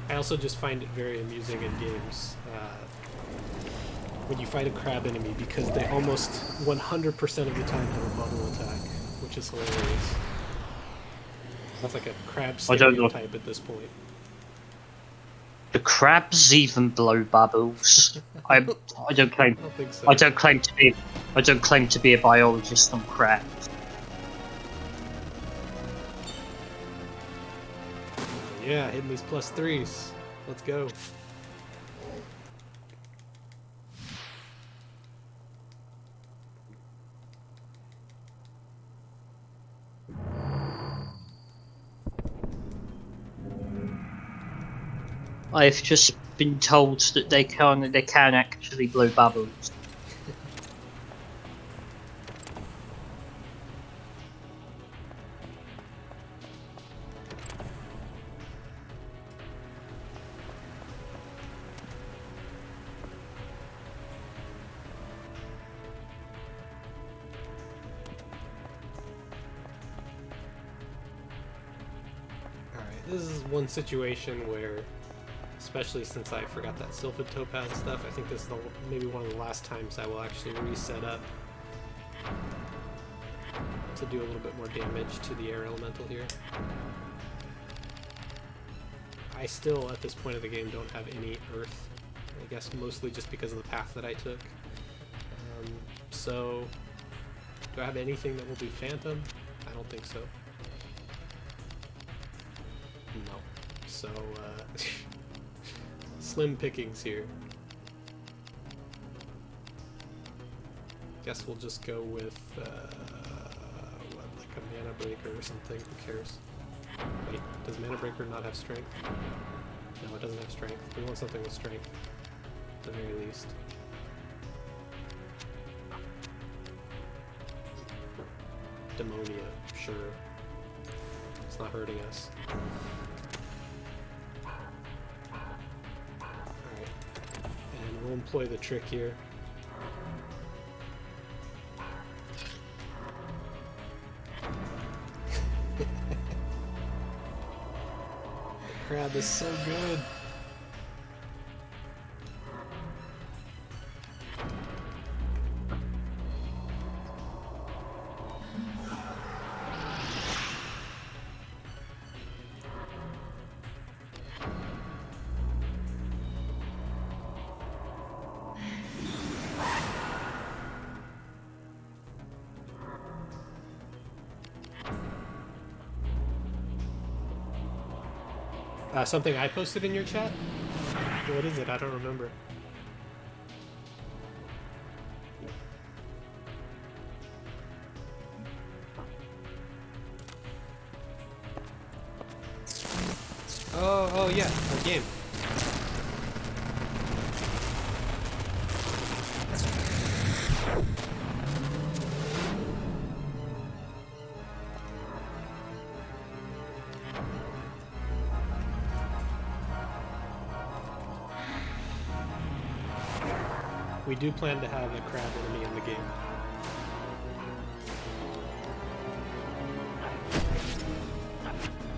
I also just find it very amusing in games when you fight a crab enemy because they almost 100% of the time have a bubble attack, which is hilarious. That's like a crab I don't know. stereotype at this point. The crabs even blow bubbles. I don't claim. I don't think so. I don't claim to be. I don't claim to be a biologist on crabs. Yeah, hitting these +3s. Let's go. I've just been told that they can actually blow bubbles. This is one situation where, especially since I forgot that Sylphid Topaz stuff, I think this is maybe one of the last times I will actually reset up to do a little bit more damage to the air elemental here. I still, at this point of the game, don't have any earth. I guess mostly just because of the path that I took. So, do I have anything that will be Phantom? I don't think so. No. So, slim pickings here. Guess we'll just go with, what, like a Mana Breaker or something. Who cares? Wait, does Mana Breaker not have strength? No, it doesn't have strength. We want something with strength, at the very least. Demonia, sure. It's not hurting us. Alright. And we'll employ the trick here. The crab is so good. Something I posted in your chat? What is it? I don't remember. Oh yeah, our game. We do plan to have a crab enemy in the game.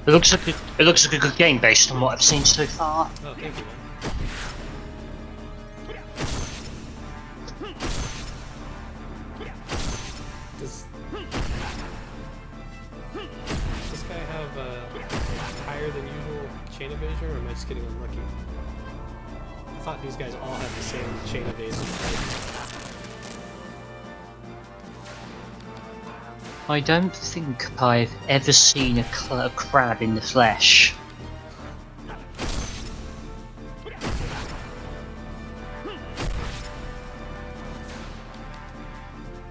It looks like a good game based on what I've seen so far. Oh, thank you, man. Does this guy have higher than usual chain evasion, or am I just getting unlucky? I thought these guys all had the same chain evasion type. I don't think I've ever seen a crab in the flesh.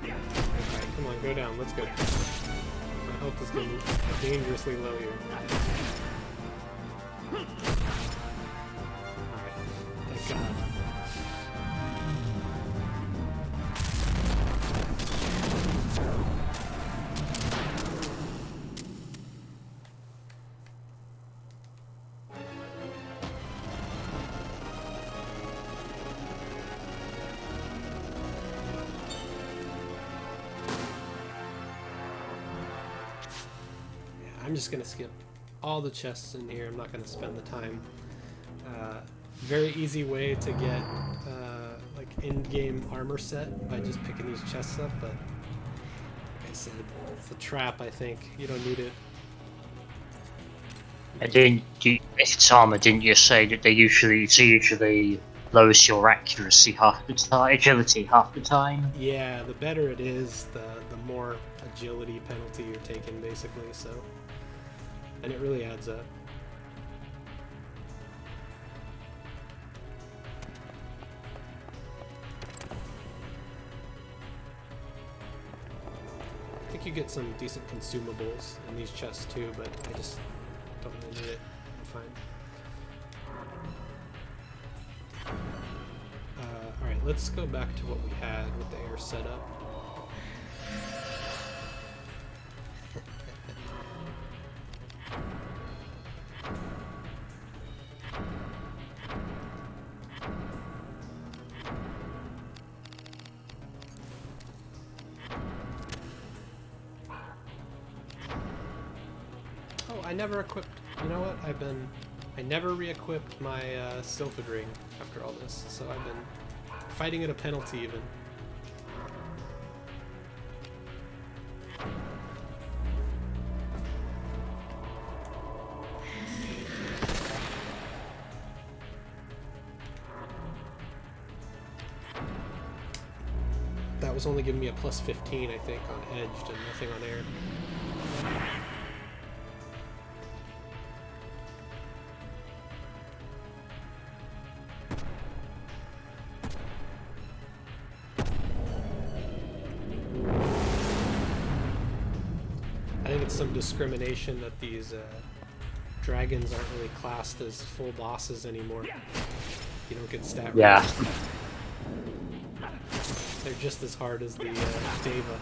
Alright, come on, go down, let's go. My health is getting dangerously low here. Alright, thank God. I'm just gonna skip all the chests in here. I'm not gonna spend the time. Very easy way to get like in-game armor set by just picking these chests up, but like I said, it's a trap. I think you don't need it. And then, if it's armor, didn't you say that they usually lowers your accuracy half the time, agility half the time? Yeah, the better it is, the more agility penalty you're taking, basically. So, and it really adds up. I think you get some decent consumables in these chests too, but I just don't really need it. I'm fine. Alright, let's go back to what we had with the air setup. Oh, I never equipped. You know what? I never re-equipped my Sylphid ring after all this, so I've been fighting at a penalty even. That was only giving me a plus 15, I think, on edged and nothing on air. I think it's some discrimination that these dragons aren't really classed as full bosses anymore. You don't get stat Yeah. ratings. They're just as hard as the Deva.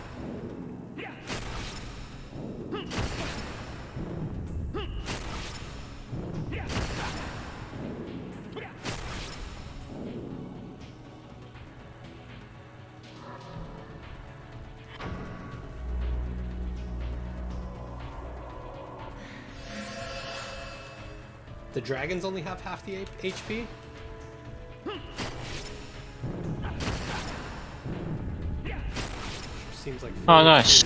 The dragons only have half the HP? Seems like Oh, nice.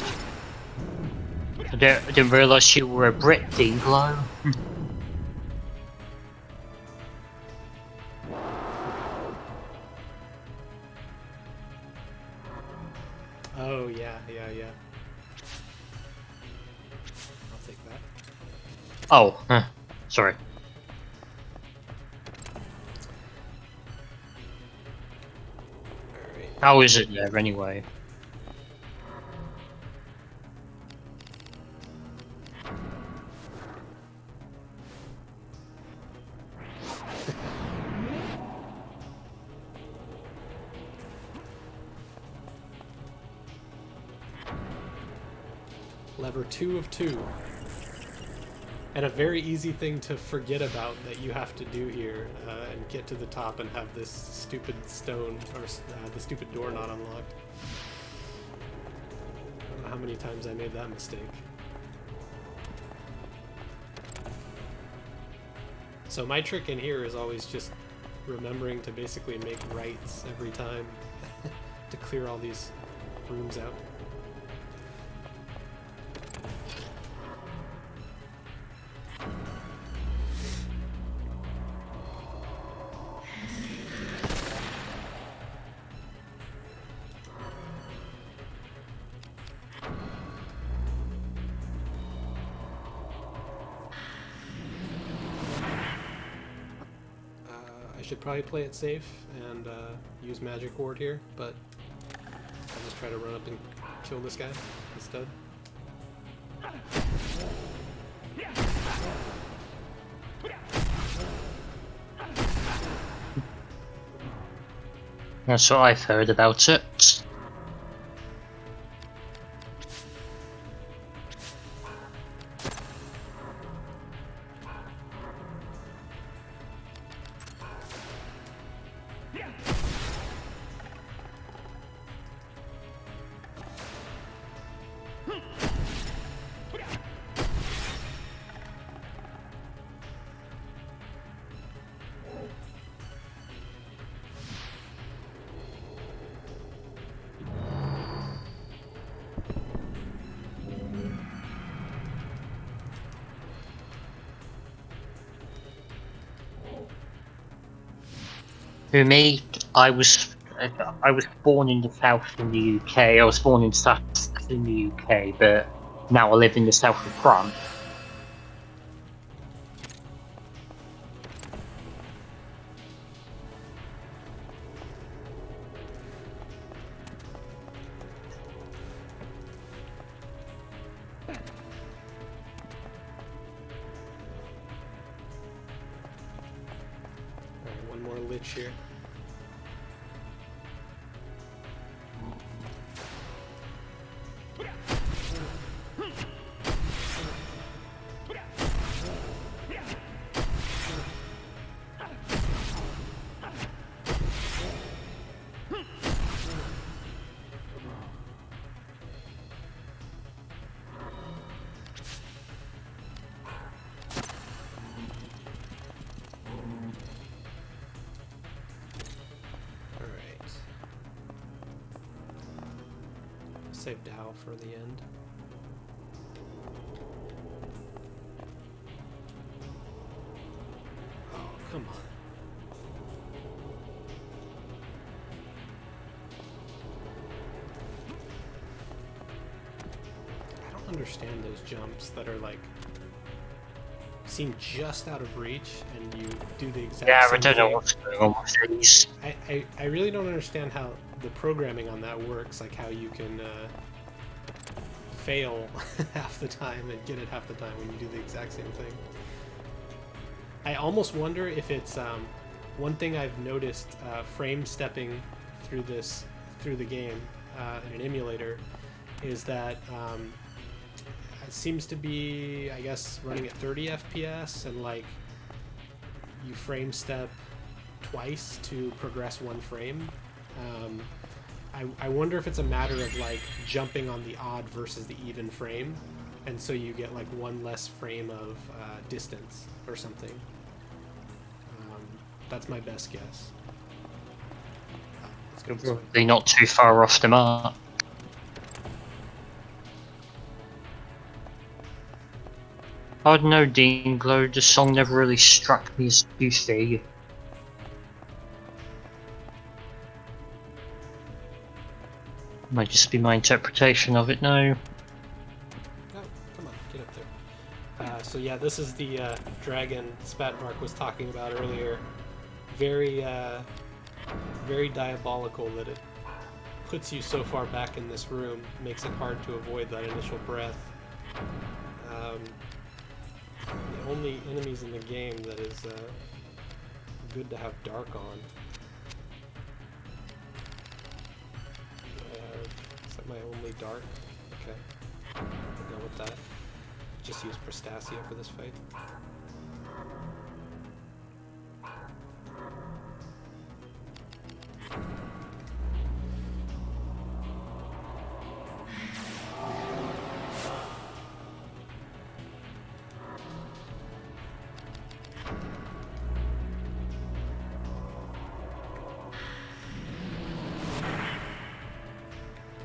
I didn't realise you were a Brit, D-Glow. Oh, yeah. I'll take that. Oh, sorry. Alright. How is it there anyway? Lever 2 of 2. And a very easy thing to forget about that you have to do here and get to the top and have this stupid stone, or the stupid door not unlocked. I don't know how many times I made that mistake. So my trick in here is always just remembering to basically make rights every time to clear all these rooms out. I should probably play it safe and use Magic Ward here, but I'll just try to run up and kill this guy instead. That's what I've heard about it. Who me? I was born in the south in the UK. I was born in Sussex in the UK, but now I live in the south of France. Alright, one more lich here. Save Dow for the end. Oh, come on. I don't understand those jumps that are like seem just out of reach and you do the exact Yeah, same I don't know thing. what's going on with these. I really don't understand how the programming on that works, like how you can fail half the time and get it half the time when you do the exact same thing. I almost wonder if it's one thing I've noticed frame stepping through the game in an emulator is that it seems to be, I guess, running at 30 FPS, and like you frame step twice to progress one frame. I wonder if it's a matter of like jumping on the odd versus the even frame, and so you get like one less frame of distance or something. That's my best guess. Let's go this way. They're not too far off the mark. I don't know, Dean Glow, the song never really struck me as juicy. Might just be my interpretation of it now. Oh, come on, get up there. So yeah, this is the dragon Spatmark was talking about earlier. Very, very diabolical that it puts you so far back in this room, makes it hard to avoid that initial breath. The only enemies in the game that is good to have dark on. Is that my only dark? Okay, we'll go with that. Just use Prostasia for this fight.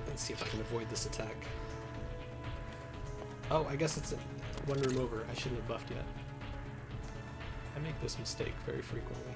Let's see if I can avoid this attack. Oh, I guess it's one room over. I shouldn't have buffed yet. I make this mistake very frequently.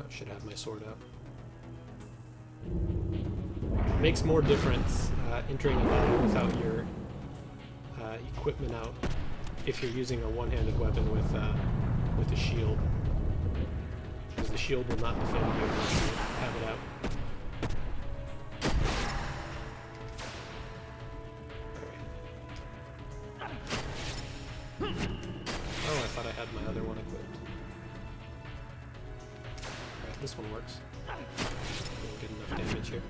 Should have my sword out. Makes more difference entering a battle without your equipment out if you're using a one-handed weapon with a shield, because the shield will not defend you unless you have it out. All right. Oh, I thought I had my other one equipped. This one works. Didn't get enough damage here.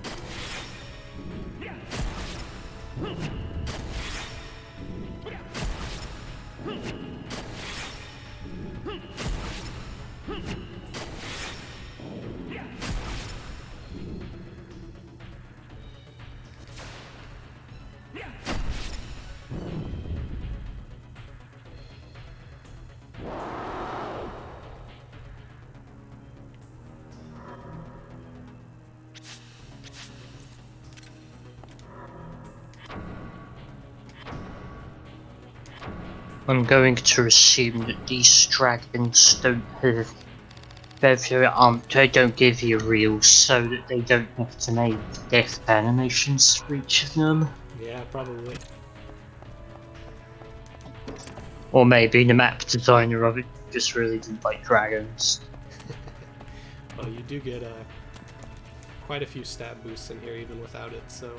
I'm going to assume that these dragons don't have they don't give you reels so that they don't have to make death animations for each of them. Yeah, probably. Or maybe the map designer of it just really didn't like dragons. Well, you do get quite a few stat boosts in here even without it, so...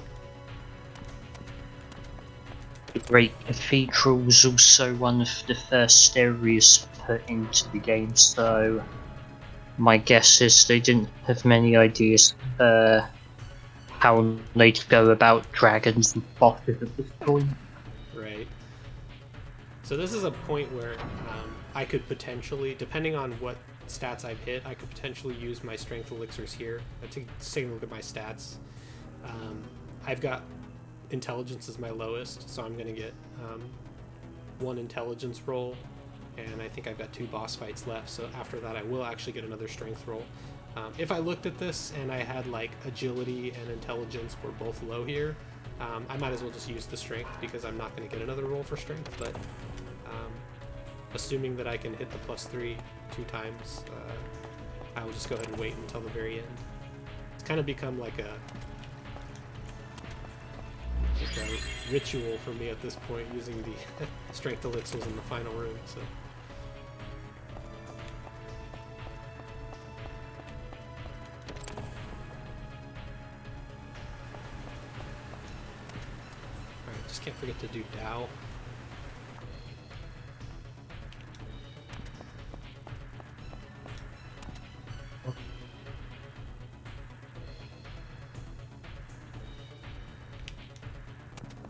The Great Cathedral was also one of the first areas put into the game, so my guess is they didn't have many ideas how they'd go about dragons and bosses at this point. Right. So this is a point where I could potentially, depending on what stats I've hit, I could potentially use my strength elixirs here. To take a look at my stats. I've got intelligence as my lowest, so I'm going to get 1 intelligence roll, and I think I've got 2 boss fights left, so after that I will actually get another strength roll. If I looked at this and I had like agility and intelligence were both low here, I might as well just use the strength because I'm not going to get another roll for strength, but assuming that I can hit the +3 2 times, I will just go ahead and wait until the very end. It's kind of become like a ritual for me at this point, using the strength elixirs in the final room, so... Alright, just can't forget to do Tao.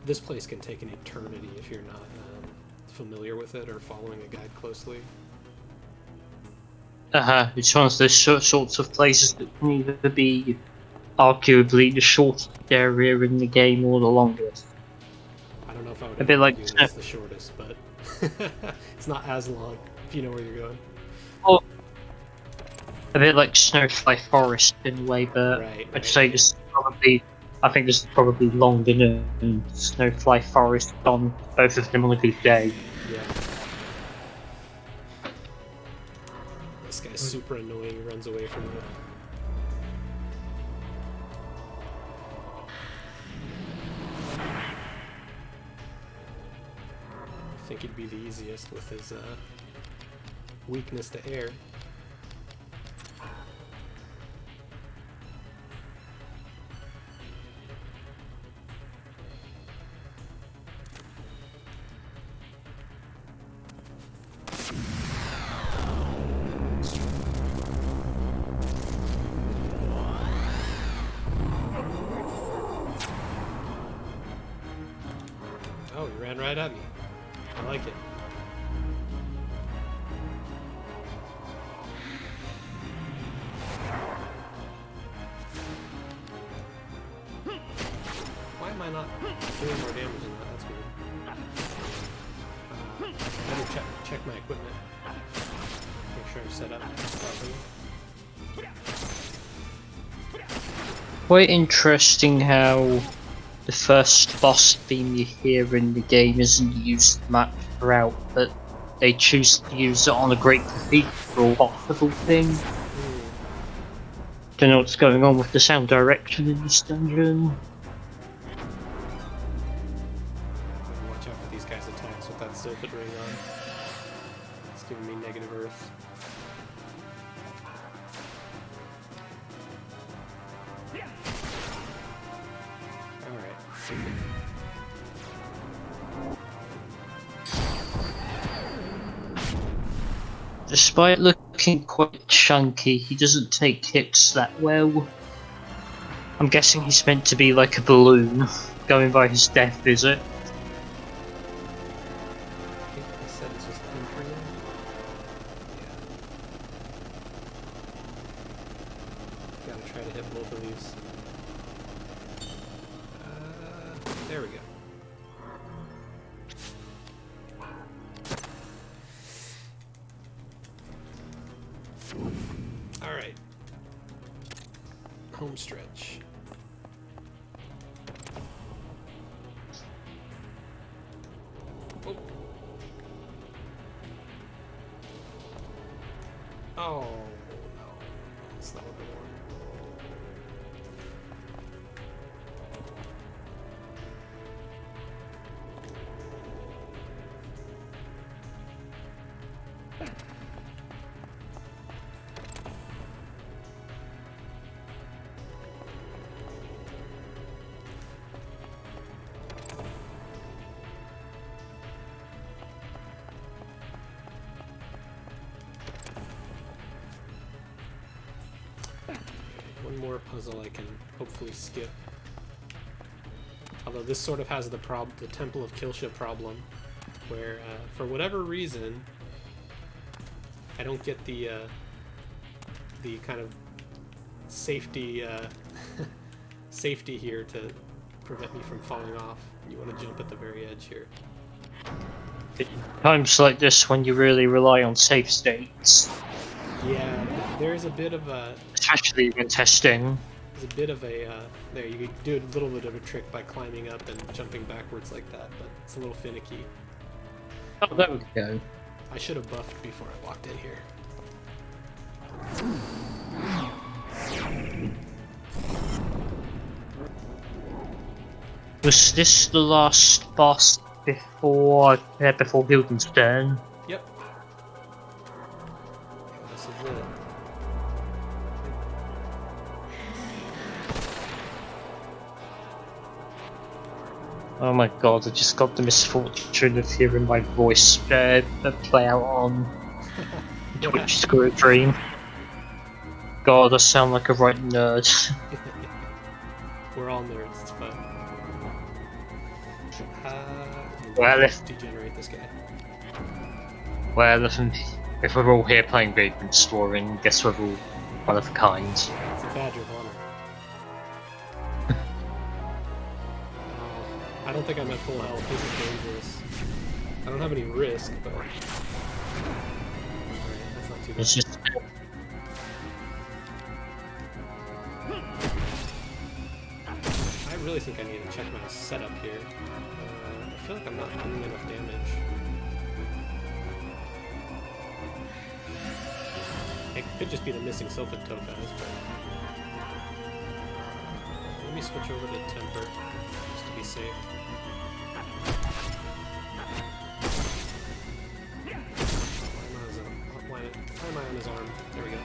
This place can take an eternity if you're not familiar with it or following a guide closely. It's one of those sorts of places that can either be arguably the shortest area in the game or the longest. I don't know if I would A bit like it's the shortest, but it's not as long if you know where you're going. Oh, a bit like Snowflake Forest in a way, but Right, I'd say this is probably. I think this is probably longer than Snowflake Forest on both of them on a good day. Yeah. This guy's super annoying. He runs away from you. I think he'd be the easiest with his weakness to air. Oh, he ran right at me. I like it. Why am I not doing more damage than that? That's weird. Let me check my equipment. Make sure I'm set up properly. Quite interesting how the first boss theme you hear in the game isn't used much throughout, but they choose to use it on a Great Cathedral possible thing. Don't know what's going on with the sound direction in this dungeon. Watch out for these guys' attacks with that Sylphid ring on. It's giving me negative earth. Alright. Despite looking quite chunky, he doesn't take hits that well. I'm guessing he's meant to be like a balloon, going by his death visit. I think I said this was entry. Yeah. Gotta try to hit both of these. There we go. Alright. Home stretch. Oh. Oh no, that's not what I want. One more puzzle I can hopefully skip. Although this sort of has the Temple of Kilsha problem, where for whatever reason I don't get the kind of safety safety here to prevent me from falling off. You want to jump at the very edge here. Times like this when you really rely on safe states. Yeah, there is a bit of a... Especially when testing. There's a bit of a... there, you can do a little bit of a trick by climbing up and jumping backwards like that, but it's a little finicky. Oh, there we go. I should have buffed before I walked in here. Was this the last boss before Guildenstern? Yep. This is it. Oh my god, I just got the misfortune of hearing my voice play out on Twitch Dream. God, I sound like a right nerd. We're all nerds, it's fun. Well, if degenerate this guy. if we're all here playing Vagrant Storing, guess we're all one of a kind. It's a badge of honor. I don't think I'm at full health. This is dangerous. I don't have any risk, but... Alright, that's not too bad. It's just... I really think I need to check my setup here. I feel like I'm not doing enough damage. It could just be the missing Sylphid Topaz, but... Let me switch over to Temper, just to be safe. Why am I on his arm? There we go.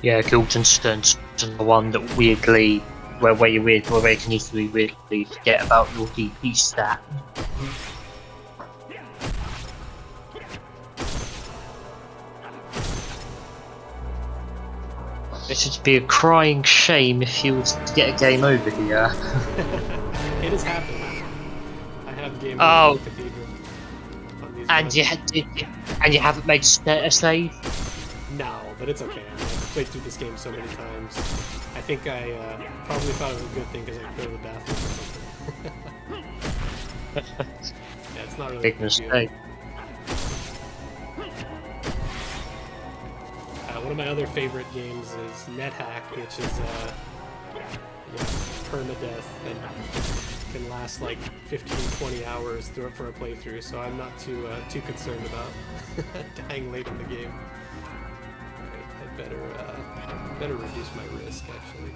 Yeah, Guildenstern's the one that weirdly, where you can easily weirdly forget about your DP stat. It should be a crying shame if you were to get a game over here. It has happened. I have game over in the Cathedral. On these And runs. you haven't made a save? No, but it's okay. I mean, I've played through this game so many times. I think I probably thought it was a good thing because I could go to the bathroom or something. Yeah, it's not really Big a big deal. mistake. One of my other favorite games is NetHack, which is permadeath and can last like 15-20 hours for a playthrough. So I'm not too concerned about dying late in the game. I better reduce my risk actually.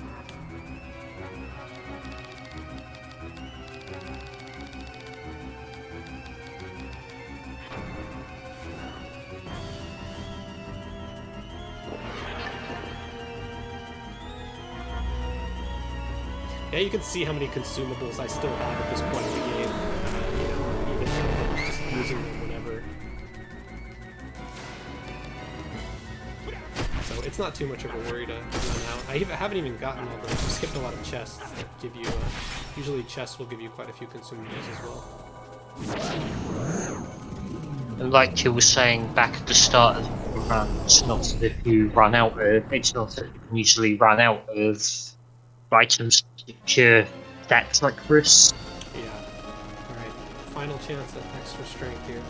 Yeah, you can see how many consumables I still have at this point in the game. Even though I'm just using them whenever. So it's not too much of a worry to run out. I haven't even gotten all I've skipped a lot of chests that give you. Usually chests will give you quite a few consumables as well. And like you were saying back at the start of the run, it's not that if you run out of, it's not that you can usually run out of items to cure stats like this. Yeah. Alright. Final chance at extra strength here.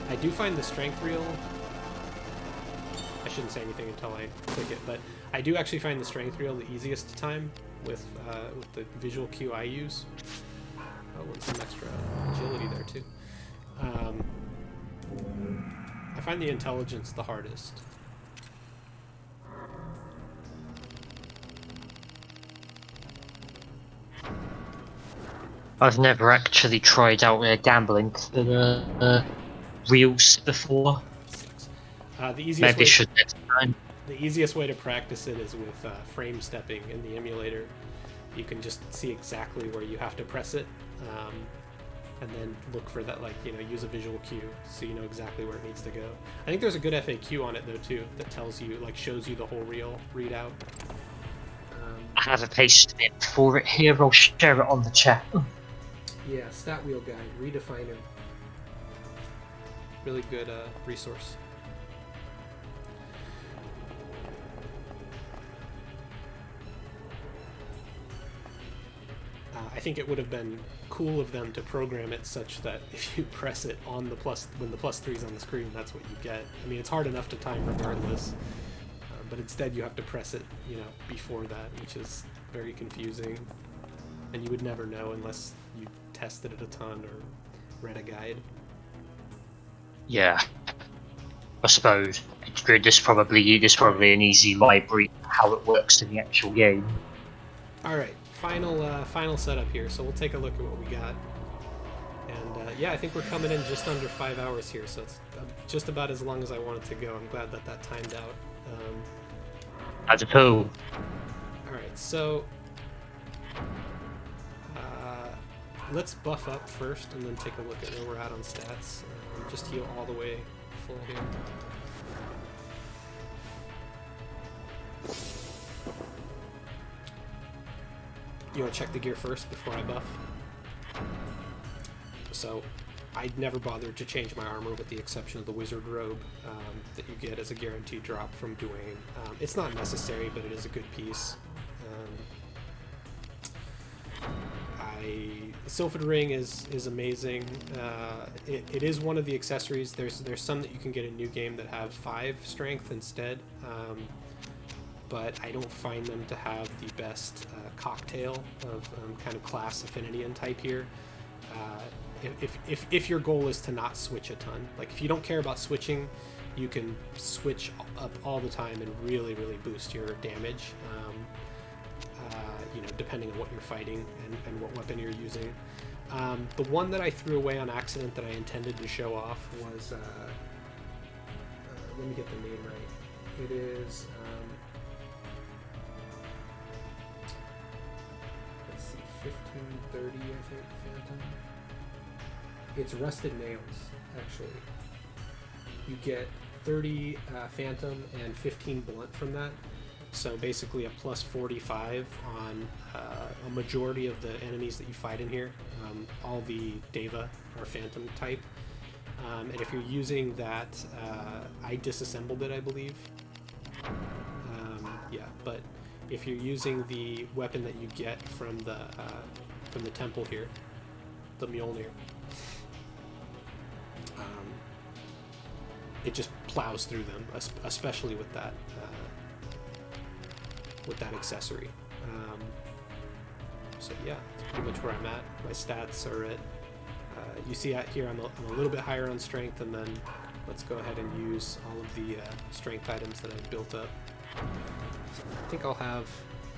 I do find the strength reel... I shouldn't say anything until I click it, but I do actually find the strength reel the easiest to time with the visual cue I use. Oh, and some extra agility there too. I find the intelligence the hardest. I've never actually tried out gambling for the reels before. Sucks. The easiest Maybe way should next time. the easiest way to practice it is with frame stepping in the emulator. You can just see exactly where you have to press it, and then look for that, like, use a visual cue so you know exactly where it needs to go. I think there's a good FAQ on it though too that tells you, like, shows you the whole reel readout. I have a paste for it here. I'll share it on the chat. Yeah, Stat Wheel Guide, Redefiner. Really good resource. I think it would have been cool of them to program it such that if you press it on the plus, when the +3 is on the screen, that's what you get. I mean, it's hard enough to time regardless, but instead you have to press it, before that, which is very confusing, and you would never know unless you tested it a ton or read a guide. Yeah, I suppose there's probably an easy library how it works in the actual game. All right, final setup here. So we'll take a look at what we got, and yeah, I think we're coming in just under 5 hours here. So it's just about as long as I want it to go. I'm glad that timed out. As a tool. All right, so let's buff up first, and then take a look at where we're at on stats. Just heal all the way full here. You want to check the gear first before I buff? So, I never bothered to change my armor with the exception of the wizard robe that you get as a guaranteed drop from Duane. It's not necessary, but it is a good piece. The Sylphid Ring is amazing. It is one of the accessories. There's some that you can get in New Game that have 5 strength instead, but I don't find them to have the best cocktail of kind of class affinity and type here. If your goal is to not switch a ton, like if you don't care about switching, you can switch up all the time and really boost your damage. Depending on what you're fighting and what weapon you're using. The one that I threw away on accident that I intended to show off was, let me get the name right. It is, let's see, 1530, I think, Phantom. It's Rusted Nails, actually. You get 30 Phantom and 15 Blunt from that. So basically a plus 45 on a majority of the enemies that you fight in here. All the Deva are Phantom type. And if you're using that, I disassembled it, I believe. Yeah, but if you're using the weapon that you get from the temple here, the Mjolnir, it just plows through them, especially with that. With that accessory. So yeah, that's pretty much where I'm at. My stats are at, you see out here I'm a little bit higher on strength, and then let's go ahead and use all of the strength items that I've built up. So I think I'll have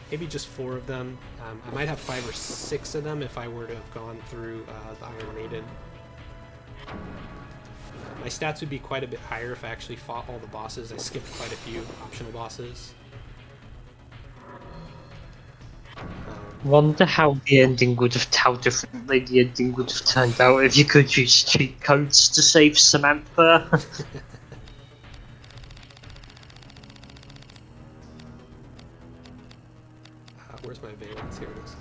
maybe just 4 of them. I might have 5 or 6 of them if I were to have gone through the Iron Maiden. My stats would be quite a bit higher if I actually fought all the bosses. I skipped quite a few optional bosses. Wonder how differently the ending would have turned out if you could use cheat codes to save Samantha. Where's my valence? Here it is.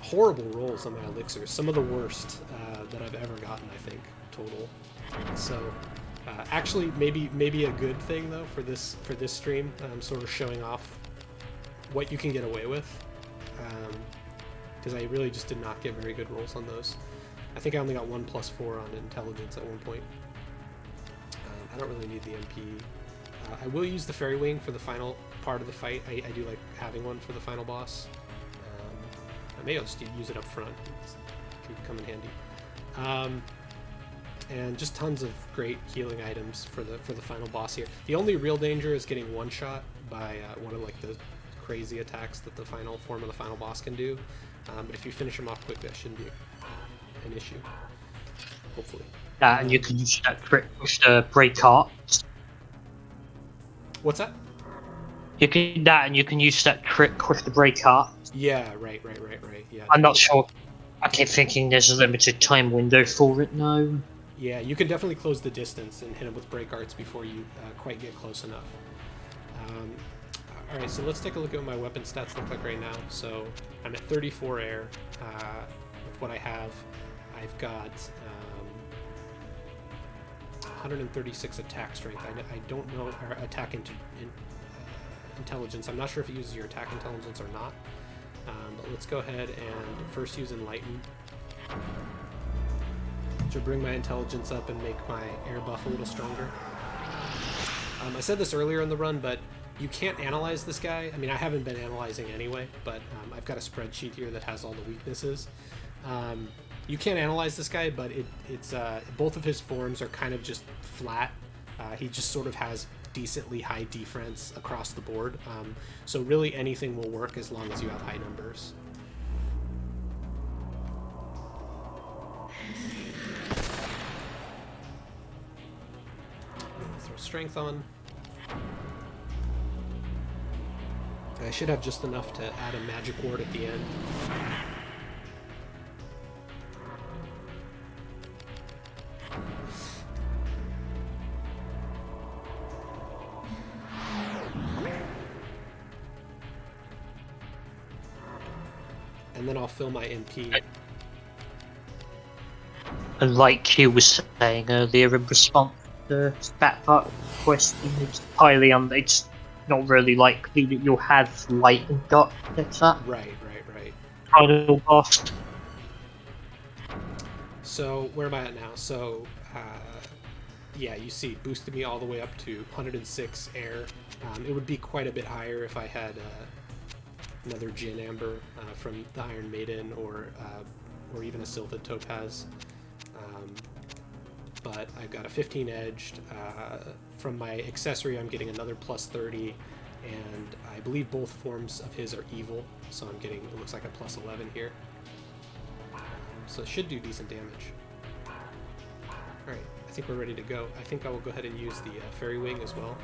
Horrible rolls on my elixirs. Some of the worst that I've ever gotten, I think, total. So. Actually, maybe a good thing though for this stream, sort of showing off what you can get away with, because I really just did not get very good rolls on those. I think I only got 1 + 4 on intelligence at one point. I don't really need the MP. I will use the Fairy Wing for the final part of the fight. I do like having one for the final boss. Maybe I'll just use it up front. Could come in handy. And just tons of great healing items for the final boss here. The only real danger is getting one shot by one of like the crazy attacks that the final form of the final boss can do. But if you finish him off quick, that shouldn't be an issue. Hopefully. And you can use that trick with the break art. What's that? You can use that trick with the break art. Yeah, right. Yeah. I'm not sure. I keep thinking there's a limited time window for it now. Yeah, you can definitely close the distance and hit him with break arts before you quite get close enough. Alright, so let's take a look at what my weapon stats look like right now. So I'm at 34 air with what I have. I've got 136 attack strength. I don't know, or attack intelligence. I'm not sure if it uses your attack intelligence or not. But let's go ahead and first use Enlighten. To bring my intelligence up and make my air buff a little stronger. I said this earlier in the run, but you can't analyze this guy. I mean, I haven't been analyzing anyway, but I've got a spreadsheet here that has all the weaknesses. You can't analyze this guy, but it's both of his forms are kind of just flat. He just sort of has decently high defense across the board. So really anything will work as long as you have high numbers. Throw strength on. I should have just enough to add a magic ward at the end. And then I'll fill my MP. And like you were saying earlier in response to that part of the question, it's not really likely that you'll have lightning dot gets that. Right. Final boss. So where am I at now? So yeah, you see, boosted me all the way up to 106 air. It would be quite a bit higher if I had another Jin Amber from the Iron Maiden or even a Sylphid Topaz. But I've got a 15 edged. From my accessory, I'm getting another plus 30, and I believe both forms of his are evil, so I'm getting, it looks like a plus 11 here. So it should do decent damage. Alright, I think we're ready to go. I think I will go ahead and use the Fairy Wing as well,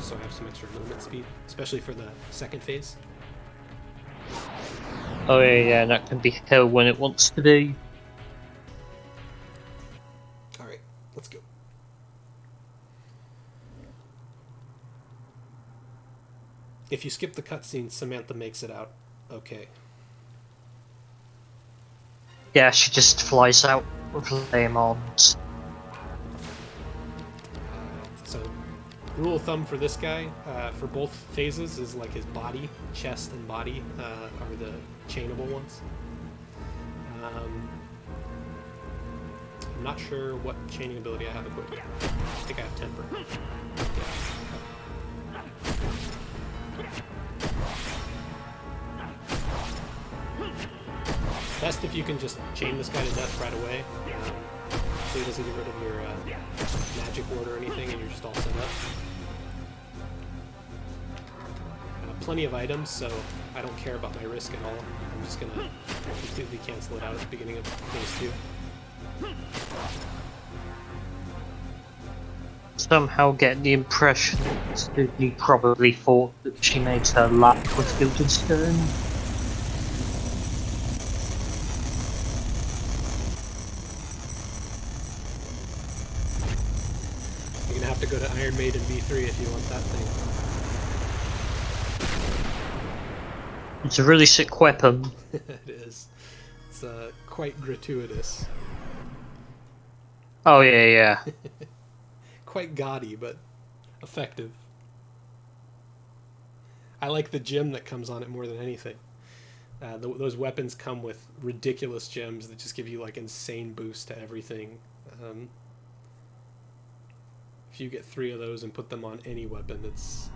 so I have some extra movement speed, especially for the second phase. Oh yeah, that can be hell when it wants to be. Alright, let's go. If you skip the cutscene, Samantha makes it out okay. Yeah, she just flies out with flame arms. So, rule of thumb for this guy, for both phases, is like his body, chest and body are the chainable ones. I'm not sure what chaining ability I have equipped. I think I have Temper. Best if you can just chain this guy to death right away, so he doesn't get rid of your magic ward or anything, and you're just all set up. Plenty of items, so I don't care about my risk at all. I'm just gonna completely cancel it out at the beginning of phase 2. Somehow get the impression that Sydney probably thought that she made her luck with Guildenstern. You're gonna have to go to Iron Maiden V3 if you want that thing. It's a really sick weapon. It is. It's quite gratuitous. Oh yeah. Quite gaudy, but effective. I like the gem that comes on it more than anything. Those weapons come with ridiculous gems that just give you like insane boost to everything. If you get 3 of those and put them on any weapon, it's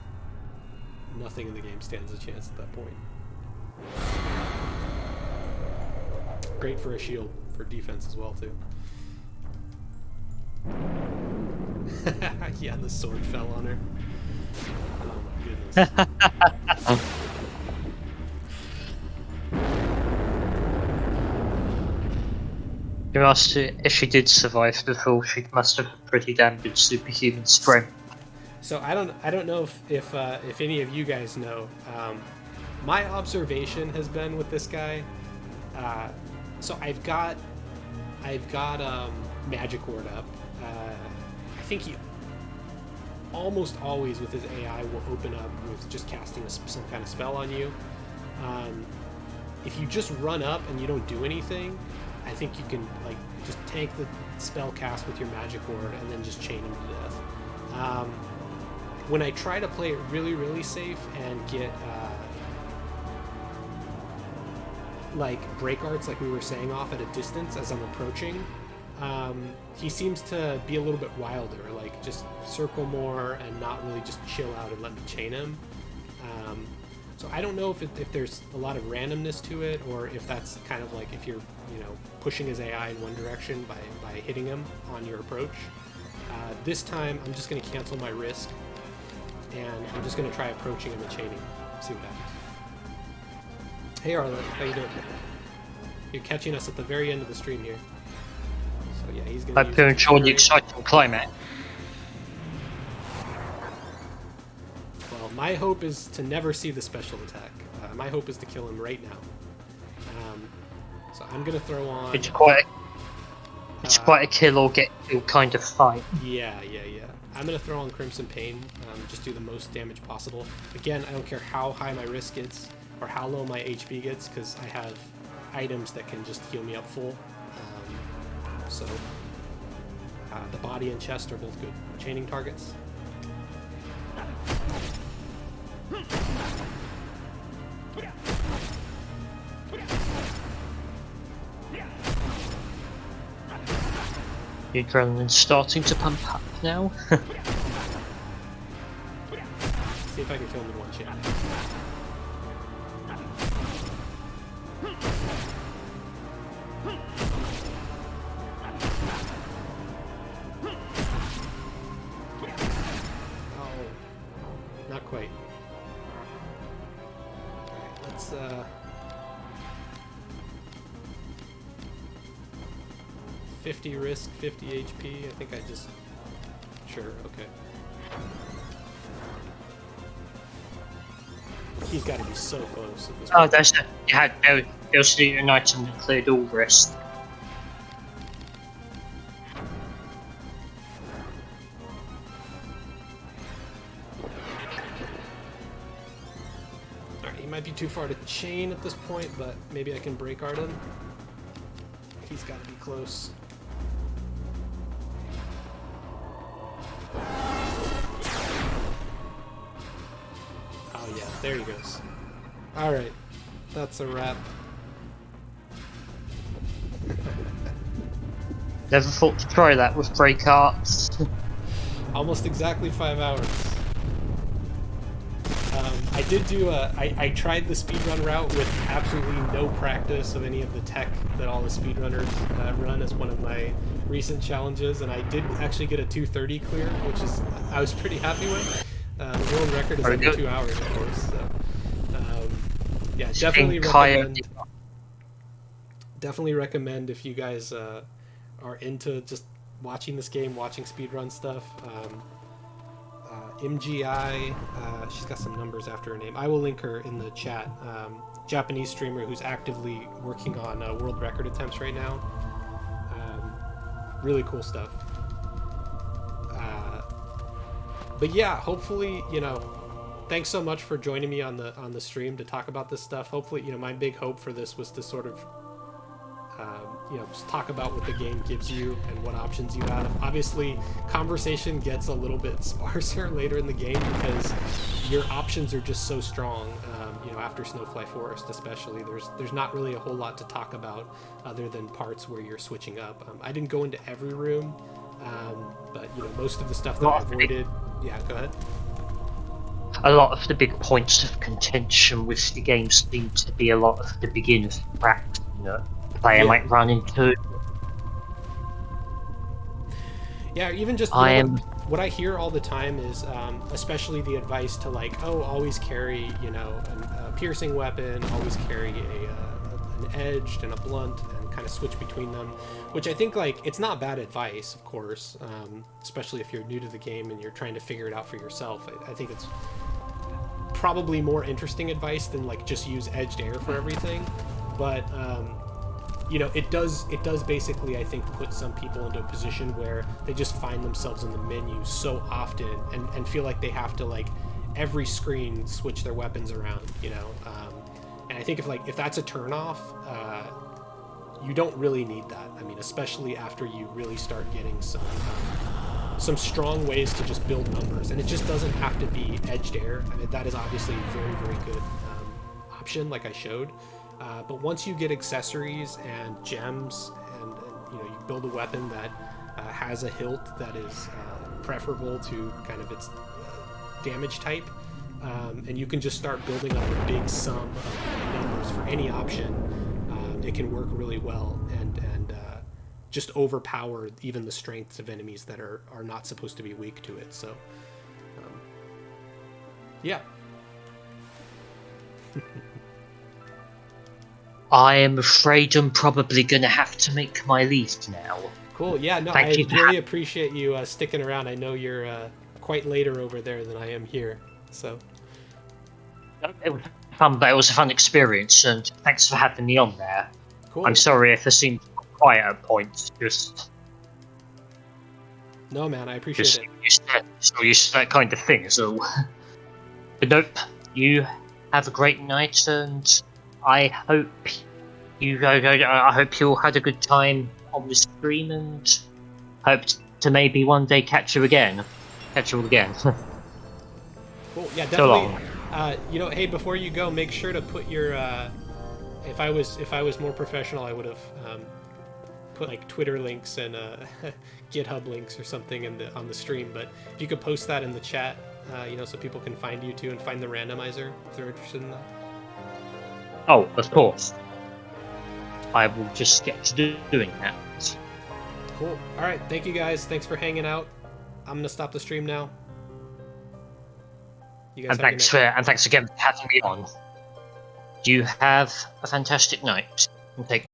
nothing in the game stands a chance at that point. Great for a shield, for defense as well, too. Yeah, the sword fell on her. Oh my goodness. If she did survive the fall, she must have pretty damn good superhuman strength. So I don't know if any of you guys know. My observation has been with this guy. So I've got Magic Ward up. I think he almost always with his AI will open up with just casting some kind of spell on you. If you just run up and you don't do anything, I think you can like just tank the spell cast with your Magic Ward and then just chain him to death. When I try to play it really, really safe and get like break arts, like we were saying, off at a distance as I'm approaching, he seems to be a little bit wilder, like just circle more and not really just chill out and let me chain him. So I don't know if there's a lot of randomness to it, or if that's kind of like if you're pushing his AI in one direction by hitting him on your approach. This time I'm just going to cancel my risk, and I'm just going to try approaching him and chaining him. See what happens. Hey Arlen, how you doing? You're catching us at the very end of the stream here. So yeah, he's going to. Hope you're enjoying the exciting climax. Well, my hope is to never see the special attack. My hope is to kill him right now. So I'm going to throw on. It's quite a kill or get killed kind of fight. Yeah. I'm going to throw on Crimson Pain, just do the most damage possible. Again, I don't care how high my risk gets or how low my HP gets, because I have items that can just heal me up full. So the body and chest are both good chaining targets. The adrenaline's starting to pump up now. See if I can kill him in one chain. Oh, not quite. Alright, let's 50 risk, 50 HP. I think I just... Sure, okay. He's got to be so close at this point. Oh, that's it. You had an item that cleared all risk. Alright, he might be too far to chain at this point, but maybe I can break art him. He's got to be close. Oh yeah, there he goes. Alright, that's a wrap. Never thought to try that with break arts. Almost exactly 5 hours. I did do I tried the speedrun route with absolutely no practice of any of the tech that all the speedrunners run as one of my recent challenges, and I did actually get a 2:30 clear, which is I was pretty happy with. The world record is under 2 hours, of course. So, yeah, definitely recommend if you guys are into just watching this game, watching speedrun stuff. MGI, she's got some numbers after her name. I will link her in the chat. Japanese streamer who's actively working on world record attempts right now. Really cool stuff. But yeah, hopefully, thanks so much for joining me on the stream to talk about this stuff. Hopefully, my big hope for this was to sort of just talk about what the game gives you and what options you have. Obviously, conversation gets a little bit sparser later in the game because your options are just so strong. After Snowfly Forest especially, there's not really a whole lot to talk about other than parts where you're switching up. I didn't go into every room, but most of the stuff that I avoided... Yeah, go ahead. a lot of the big points of contention with the game seem to be a lot of the beginner traps that the player Yeah. might run into. Yeah, even just I am. what I hear all the time is, especially the advice to like, oh, always carry a piercing weapon, always carry an edged and a blunt, and kind of switch between them. Which I think like it's not bad advice, of course, especially if you're new to the game and you're trying to figure it out for yourself. I think it's probably more interesting advice than like just use edged air for everything, but it does basically, I think, put some people into a position where they just find themselves in the menu so often and feel like they have to like every screen switch their weapons around, and I think if that's a turnoff, you don't really need that. I mean, especially after you really start getting some strong ways to just build numbers, and it just doesn't have to be edged air. I mean, that is obviously a very, very good option, like I showed. But once you get accessories and gems, and you build a weapon that has a hilt that is preferable to kind of its damage type, and you can just start building up a big sum of numbers for any option, it can work really well and just overpower even the strengths of enemies that are not supposed to be weak to it. So, yeah. I am afraid I'm probably going to have to make my leave now. Cool. Yeah, no, Thank I you. really appreciate you sticking around. I know you're quite later over there than I am here, so. It was fun, but it was a fun experience, and thanks for having me on there. Cool. I'm sorry if it seemed quiet at points. No, man, I appreciate it. Used to that kind of thing. So, but nope. You have a great night, and I hope I hope you all had a good time on the stream, and hope to maybe one day catch you all again. Cool. Yeah, So definitely. long. Hey, before you go, make sure to put your. If I was more professional, I would have put like Twitter links and GitHub links or something on the stream. But if you could post that in the chat, so people can find you too and find the randomizer if they're interested in that. Oh, of course. I will just get to doing that. Cool. All right. Thank you guys. Thanks for hanging out. I'm gonna stop the stream now. You guys And thanks again for having me on. You have a fantastic night. And take